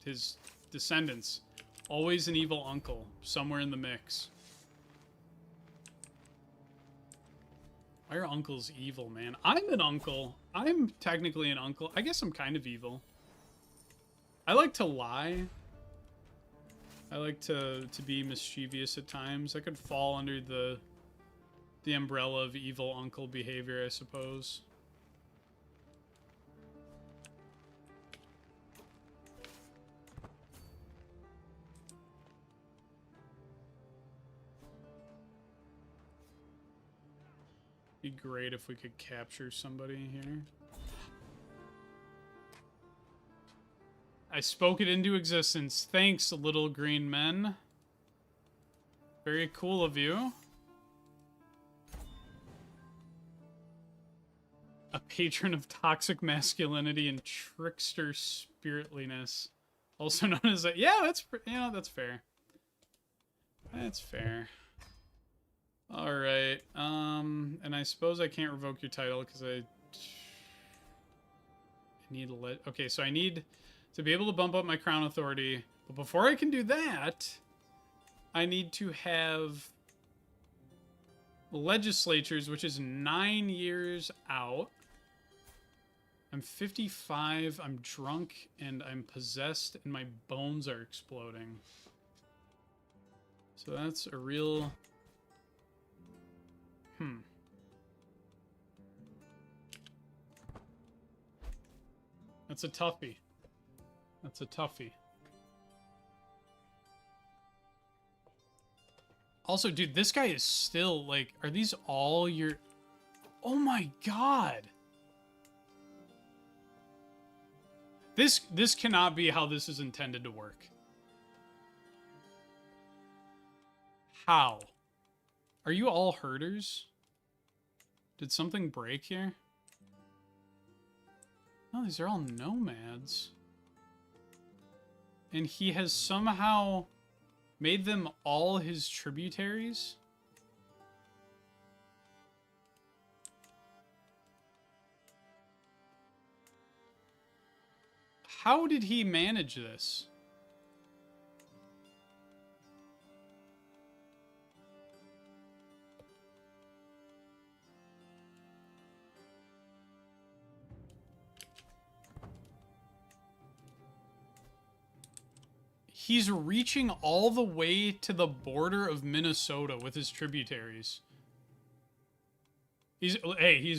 his descendants, always an evil uncle somewhere in the mix. Why are uncles evil, man? I'm an uncle. I'm technically an uncle. I guess I'm kind of evil. I like to lie. I like to be mischievous at times. I could fall under the umbrella of evil uncle behavior, I suppose. Be great if we could capture somebody here. I spoke it into existence. Thanks, little green men. Very cool of you. A patron of toxic masculinity and trickster spiritliness. Also known as a... Yeah, that's fair. That's fair. Alright. And I suppose I can't revoke your title because I need to let... Okay, so I need to be able to bump up my crown authority. But before I can do that, I need to have legislatures, which is 9 years out. I'm 55, I'm drunk, and I'm possessed, and my bones are exploding. So that's a real... That's a toughie. That's a toughie. Also, dude, this guy is still, like, are these all your... Oh my god! This cannot be how this is intended to work. How? Are you all herders? Did something break here? No, these are all nomads. And he has somehow made them all his tributaries? How did he manage this? He's reaching all the way to the border of Minnesota with his tributaries. He's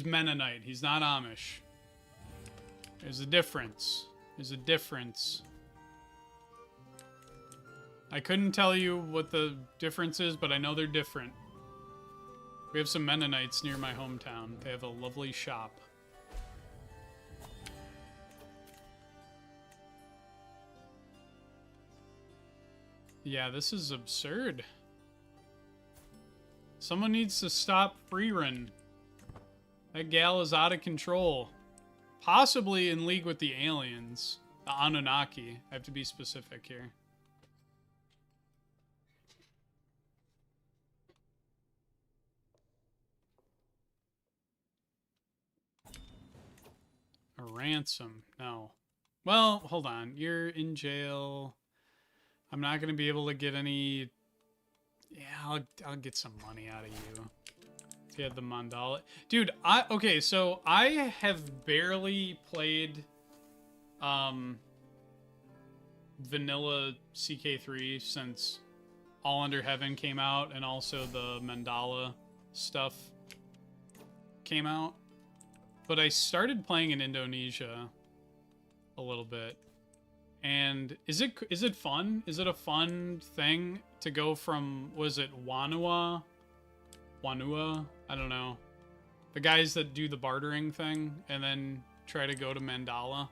Mennonite. He's not Amish. There's a difference. There's a difference. I couldn't tell you what the difference is, but I know they're different. We have some Mennonites near my hometown. They have a lovely shop. Yeah, this is absurd. Someone needs to stop Freerun. That gal is out of control. Possibly in league with the aliens. The Anunnaki. I have to be specific here. A ransom. No. Well, hold on. You're in jail. I'm not going to be able to get any... Yeah, I'll get some money out of you. If you had the mandala. Dude, okay, so I have barely played vanilla CK3 since All Under Heaven came out, and also the mandala stuff came out. But I started playing in Indonesia a little bit. And is it fun? Is it a fun thing to go from, was it Wanua? I don't know. The guys that do the bartering thing and then try to go to Mandala.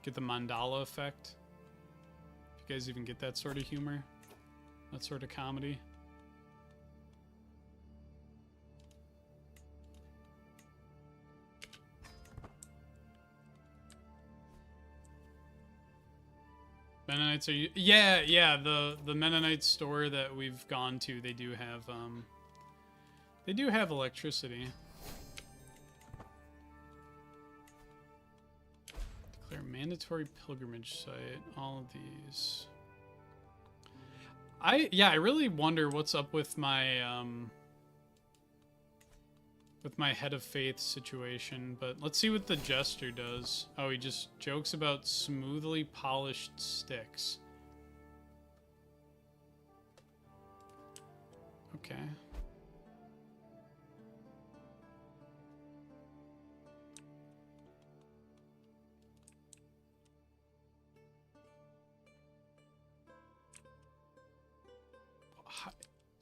Get the Mandala effect. You guys even get that sort of humor? That sort of comedy? Mennonites are... Yeah, the Mennonite store that we've gone to, they do have electricity. Declare mandatory pilgrimage site. All of these. I really wonder what's up with my head of faith situation, but let's see what the jester does. Oh, he just jokes about smoothly polished sticks. Okay.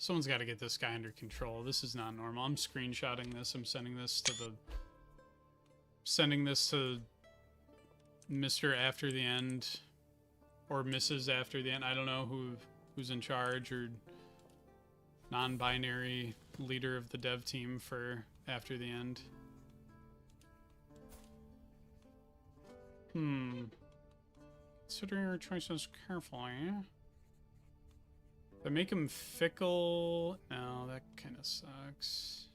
Someone's got to get this guy under control. This is not normal. I'm screenshotting this. I'm sending this to Mr. After the End. or misses after the end. I don't know who's in charge or non-binary leader of the dev team for after the end. Consider your choices carefully. If I make him fickle... No, that kind of sucks.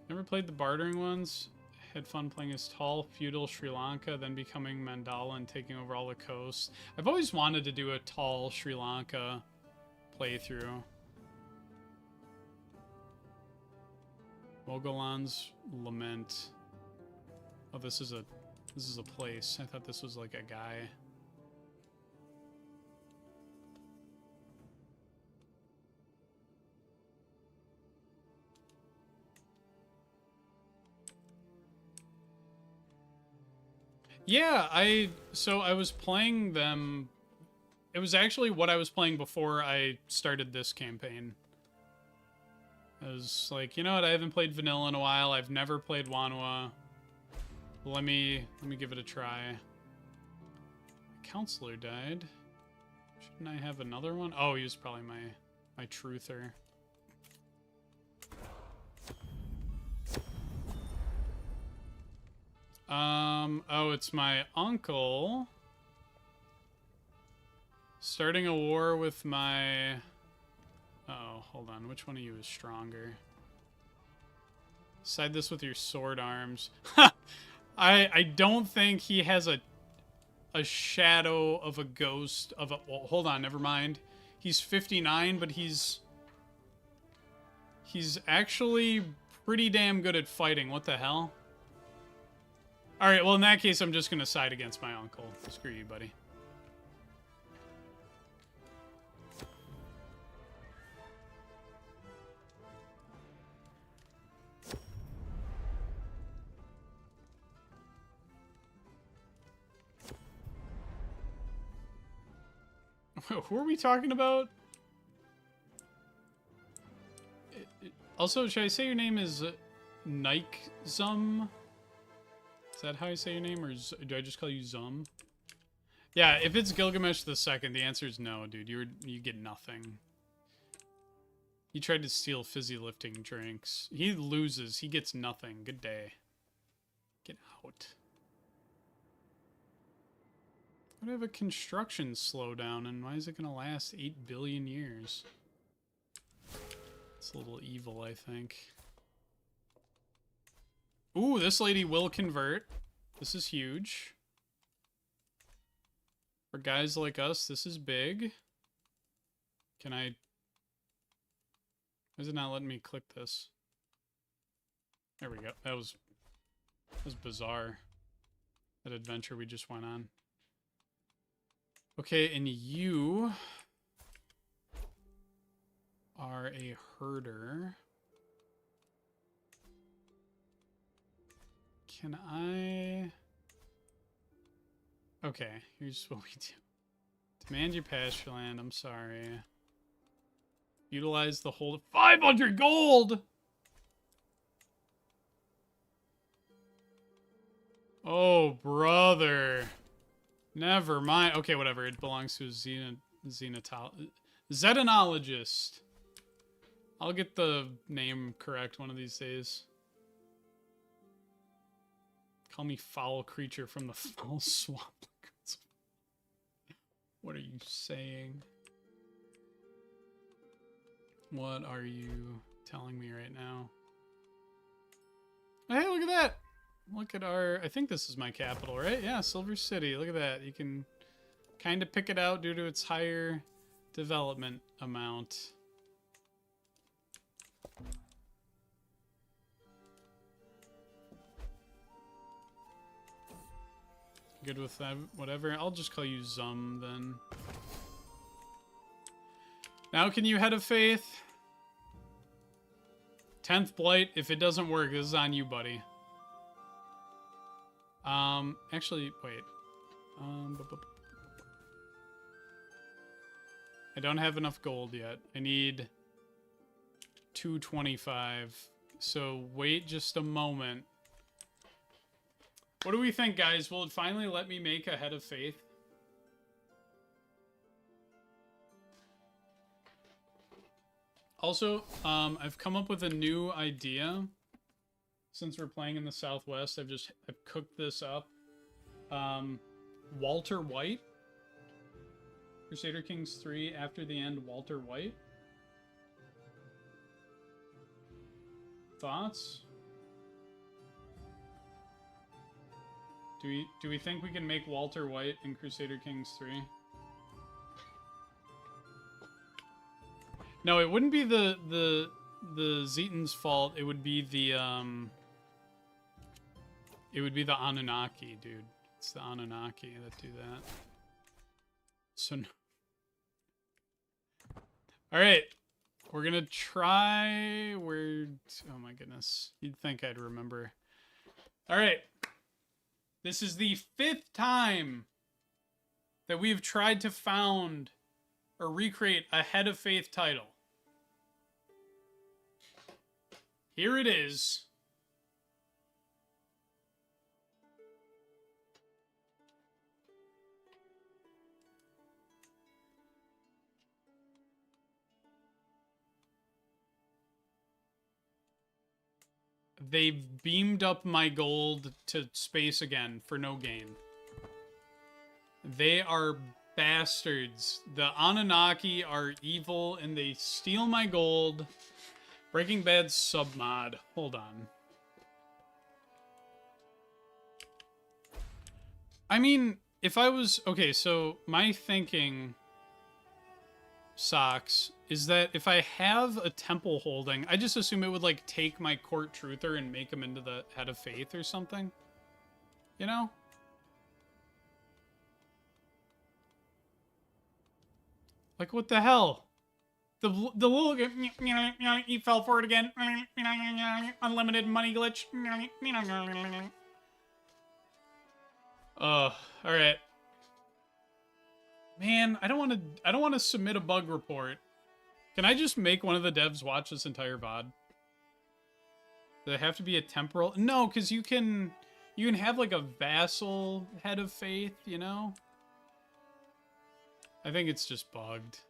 Never played the bartering ones. Had fun playing as tall, feudal Sri Lanka, then becoming Mandala and taking over all the coast. I've always wanted to do a tall Sri Lanka playthrough. Mogolan's Lament. Oh, this is a place. I thought this was like a guy. Yeah, I was playing them. It was actually what I was playing before I started this campaign. I was like, you know what, I haven't played vanilla in a while. I've never played Wanua. Let me give it a try. Counselor died. Shouldn't I have another one? Oh, he was probably my truther. Oh, it's my uncle starting a war with my... Oh, hold on. Which one of you is stronger? Decide this with your sword arms. I don't think he has a shadow of a ghost of a... Well, hold on. Never mind. He's 59, but he's actually pretty damn good at fighting. What the hell? Alright, well, in that case, I'm just going to side against my uncle. Screw you, buddy. Who are we talking about? Also, should I say your name is Nikzum? Is that how you say your name, or do I just call you Zum? Yeah, if it's Gilgamesh the Second, the answer is no, dude. You get nothing. He tried to steal fizzy lifting drinks. He loses. He gets nothing. Good day. Get out. Why do I have a construction slowdown, and why is it going to last 8 billion years? It's a little evil, I think. Ooh, this lady will convert. This is huge. For guys like us, this is big. Can I... Why is it not letting me click this? There we go. That was bizarre. That adventure we just went on. Okay, and you are a herder. Can I... Okay, here's what we do. Demand your pasture land, I'm sorry. Utilize the whole... 500 gold! Oh, brother. Never mind. Okay, whatever. It belongs to a xenologist. I'll get the name correct one of these days. Call me foul creature from the foul swamp. What are you saying? What are you telling me right now? Hey, look at that! Look at our... I think this is my capital, right? Yeah, Silver City. Look at that. You can kind of pick it out due to its higher development amount. Good with that, whatever. I'll just call you Zum, then. Now can you head of faith? 10th Blight. If it doesn't work, this is on you, buddy. Actually, wait. I don't have enough gold yet. I need 225. So wait just a moment. What do we think, guys? Will it finally let me make a Head of Faith? Also, I've come up with a new idea. Since we're playing in the Southwest, I've cooked this up. Walter White. Crusader Kings 3, after the end, Walter White. Thoughts? Do we think we can make Walter White in Crusader Kings 3? No, it wouldn't be the Zetan's fault. It would be the Anunnaki, dude. It's the Anunnaki that do that. So all right. We're going to try oh my goodness. You'd think I'd remember. All right. This is the 5th time that we've tried to found or recreate a Head of Faith title. Here it is. They've beamed up my gold to space again for no gain. They are bastards. The Anunnaki are evil and they steal my gold. Breaking Bad submod. Hold on. I mean, if I was... Okay, so my thinking... Socks is that if I have a temple holding, I just assume it would like take my court truther and make him into the Head of Faith or something, you know? Like what the hell? The little he fell for it again. Unlimited money glitch. All right. Man, I don't want to submit a bug report. Can I just make one of the devs watch this entire VOD? Does it have to be a temporal? No, because you can have like a vassal Head of Faith, you know? I think it's just bugged.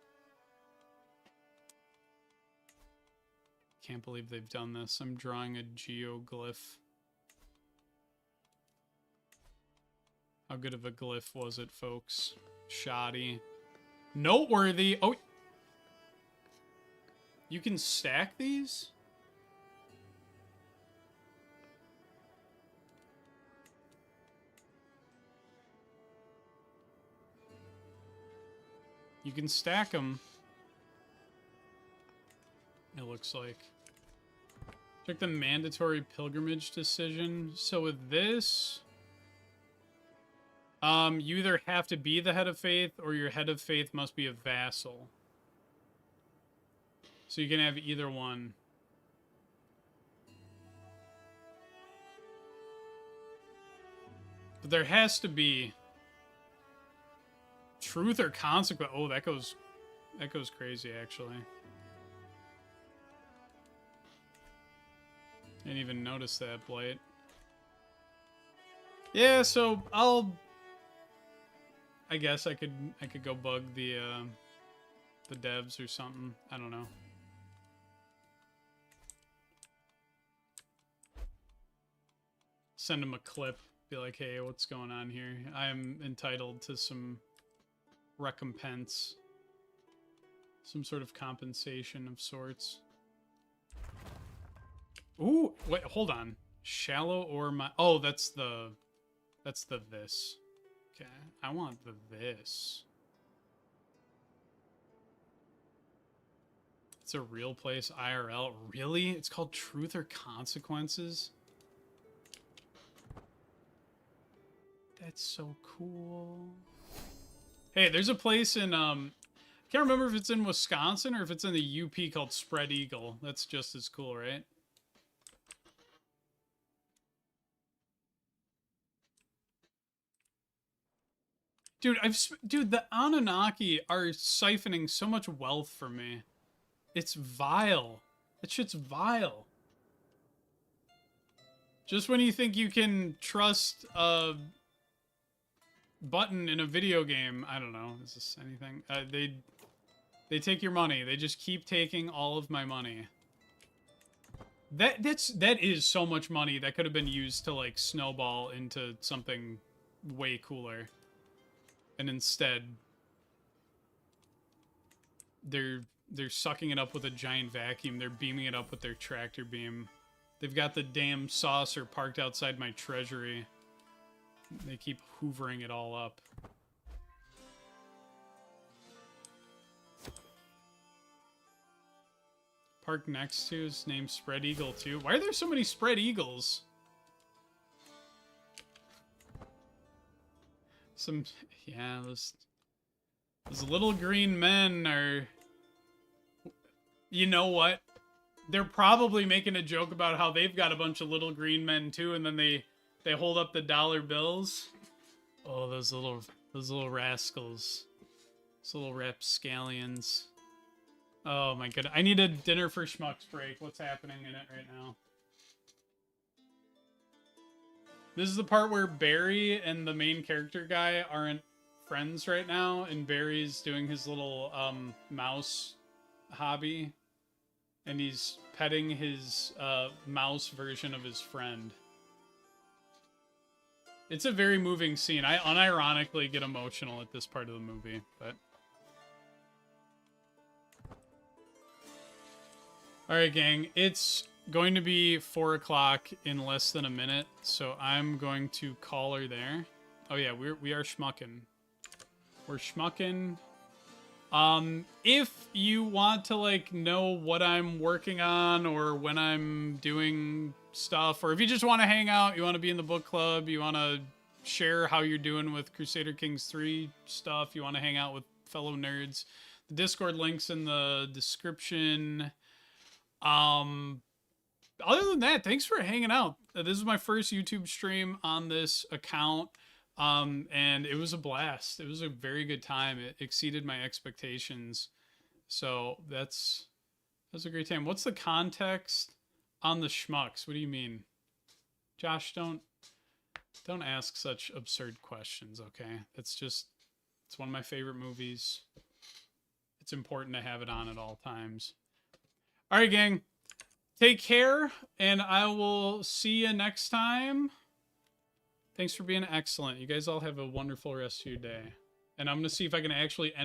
Can't believe they've done this. I'm drawing a geoglyph. How good of a glyph was it, folks? Shoddy. Noteworthy. Oh, you can stack these? You can stack them. It looks like. Check the mandatory pilgrimage decision. So with this... you either have to be the Head of Faith or your Head of Faith must be a vassal. So you can have either one. But there has to be truth or consequence. Oh, that goes crazy actually. Didn't even notice that, Blight. Yeah, so I guess I could go bug the devs or something. I don't know. Send them a clip. Be like, hey, what's going on here? I am entitled to some recompense. Some sort of compensation of sorts. Ooh, wait, hold on. Shallow or my... Oh, that's the this. Okay, I want the this. It's a real place, IRL. Really? It's called Truth or Consequences? That's so cool. Hey, there's a place in, I can't remember if it's in Wisconsin or if it's in the UP called Spread Eagle. That's just as cool, right? Dude, dude, the Anunnaki are siphoning so much wealth from me. It's vile. That shit's vile. Just when you think you can trust a button in a video game, I don't know. Is this anything? They take your money. They just keep taking all of my money. That is so much money that could have been used to like snowball into something way cooler. And instead they're sucking it up with a giant vacuum. They're beaming it up with their tractor beam. They've got the damn saucer parked outside my treasury. They keep hoovering it all up. Park next to is named Spread Eagle too. Why are there so many Spread Eagles? Yeah, those little green men are... You know what? They're probably making a joke about how they've got a bunch of little green men too, and then they hold up the dollar bills. Oh, those little rascals. Those little rapscallions. Oh my goodness. I need a dinner for schmucks break. What's happening in it right now? This is the part where Barry and the main character guy aren't friends right now, and Barry's doing his little mouse hobby, and he's petting his mouse version of his friend. It's a very moving scene. I unironically get emotional at this part of the movie, but... Alright, gang. It's going to be 4 o'clock in less than a minute, so I'm going to call her there. Oh yeah, we are schmucking. We're schmucking. If you want to, like, know what I'm working on or when I'm doing stuff, or if you just want to hang out, you want to be in the book club, you want to share how you're doing with Crusader Kings 3 stuff, you want to hang out with fellow nerds, the Discord link's in the description. Other than that, thanks for hanging out. This is my first YouTube stream on this account. And it was a blast. It was a very good time. It exceeded my expectations. So that's a great time. What's the context on the schmucks? What do you mean? Josh, don't ask such absurd questions, okay? It's one of my favorite movies. It's important to have it on at all times. All right, gang. Take care, and I will see you next time. Thanks for being excellent. You guys all have a wonderful rest of your day. And I'm going to see if I can actually end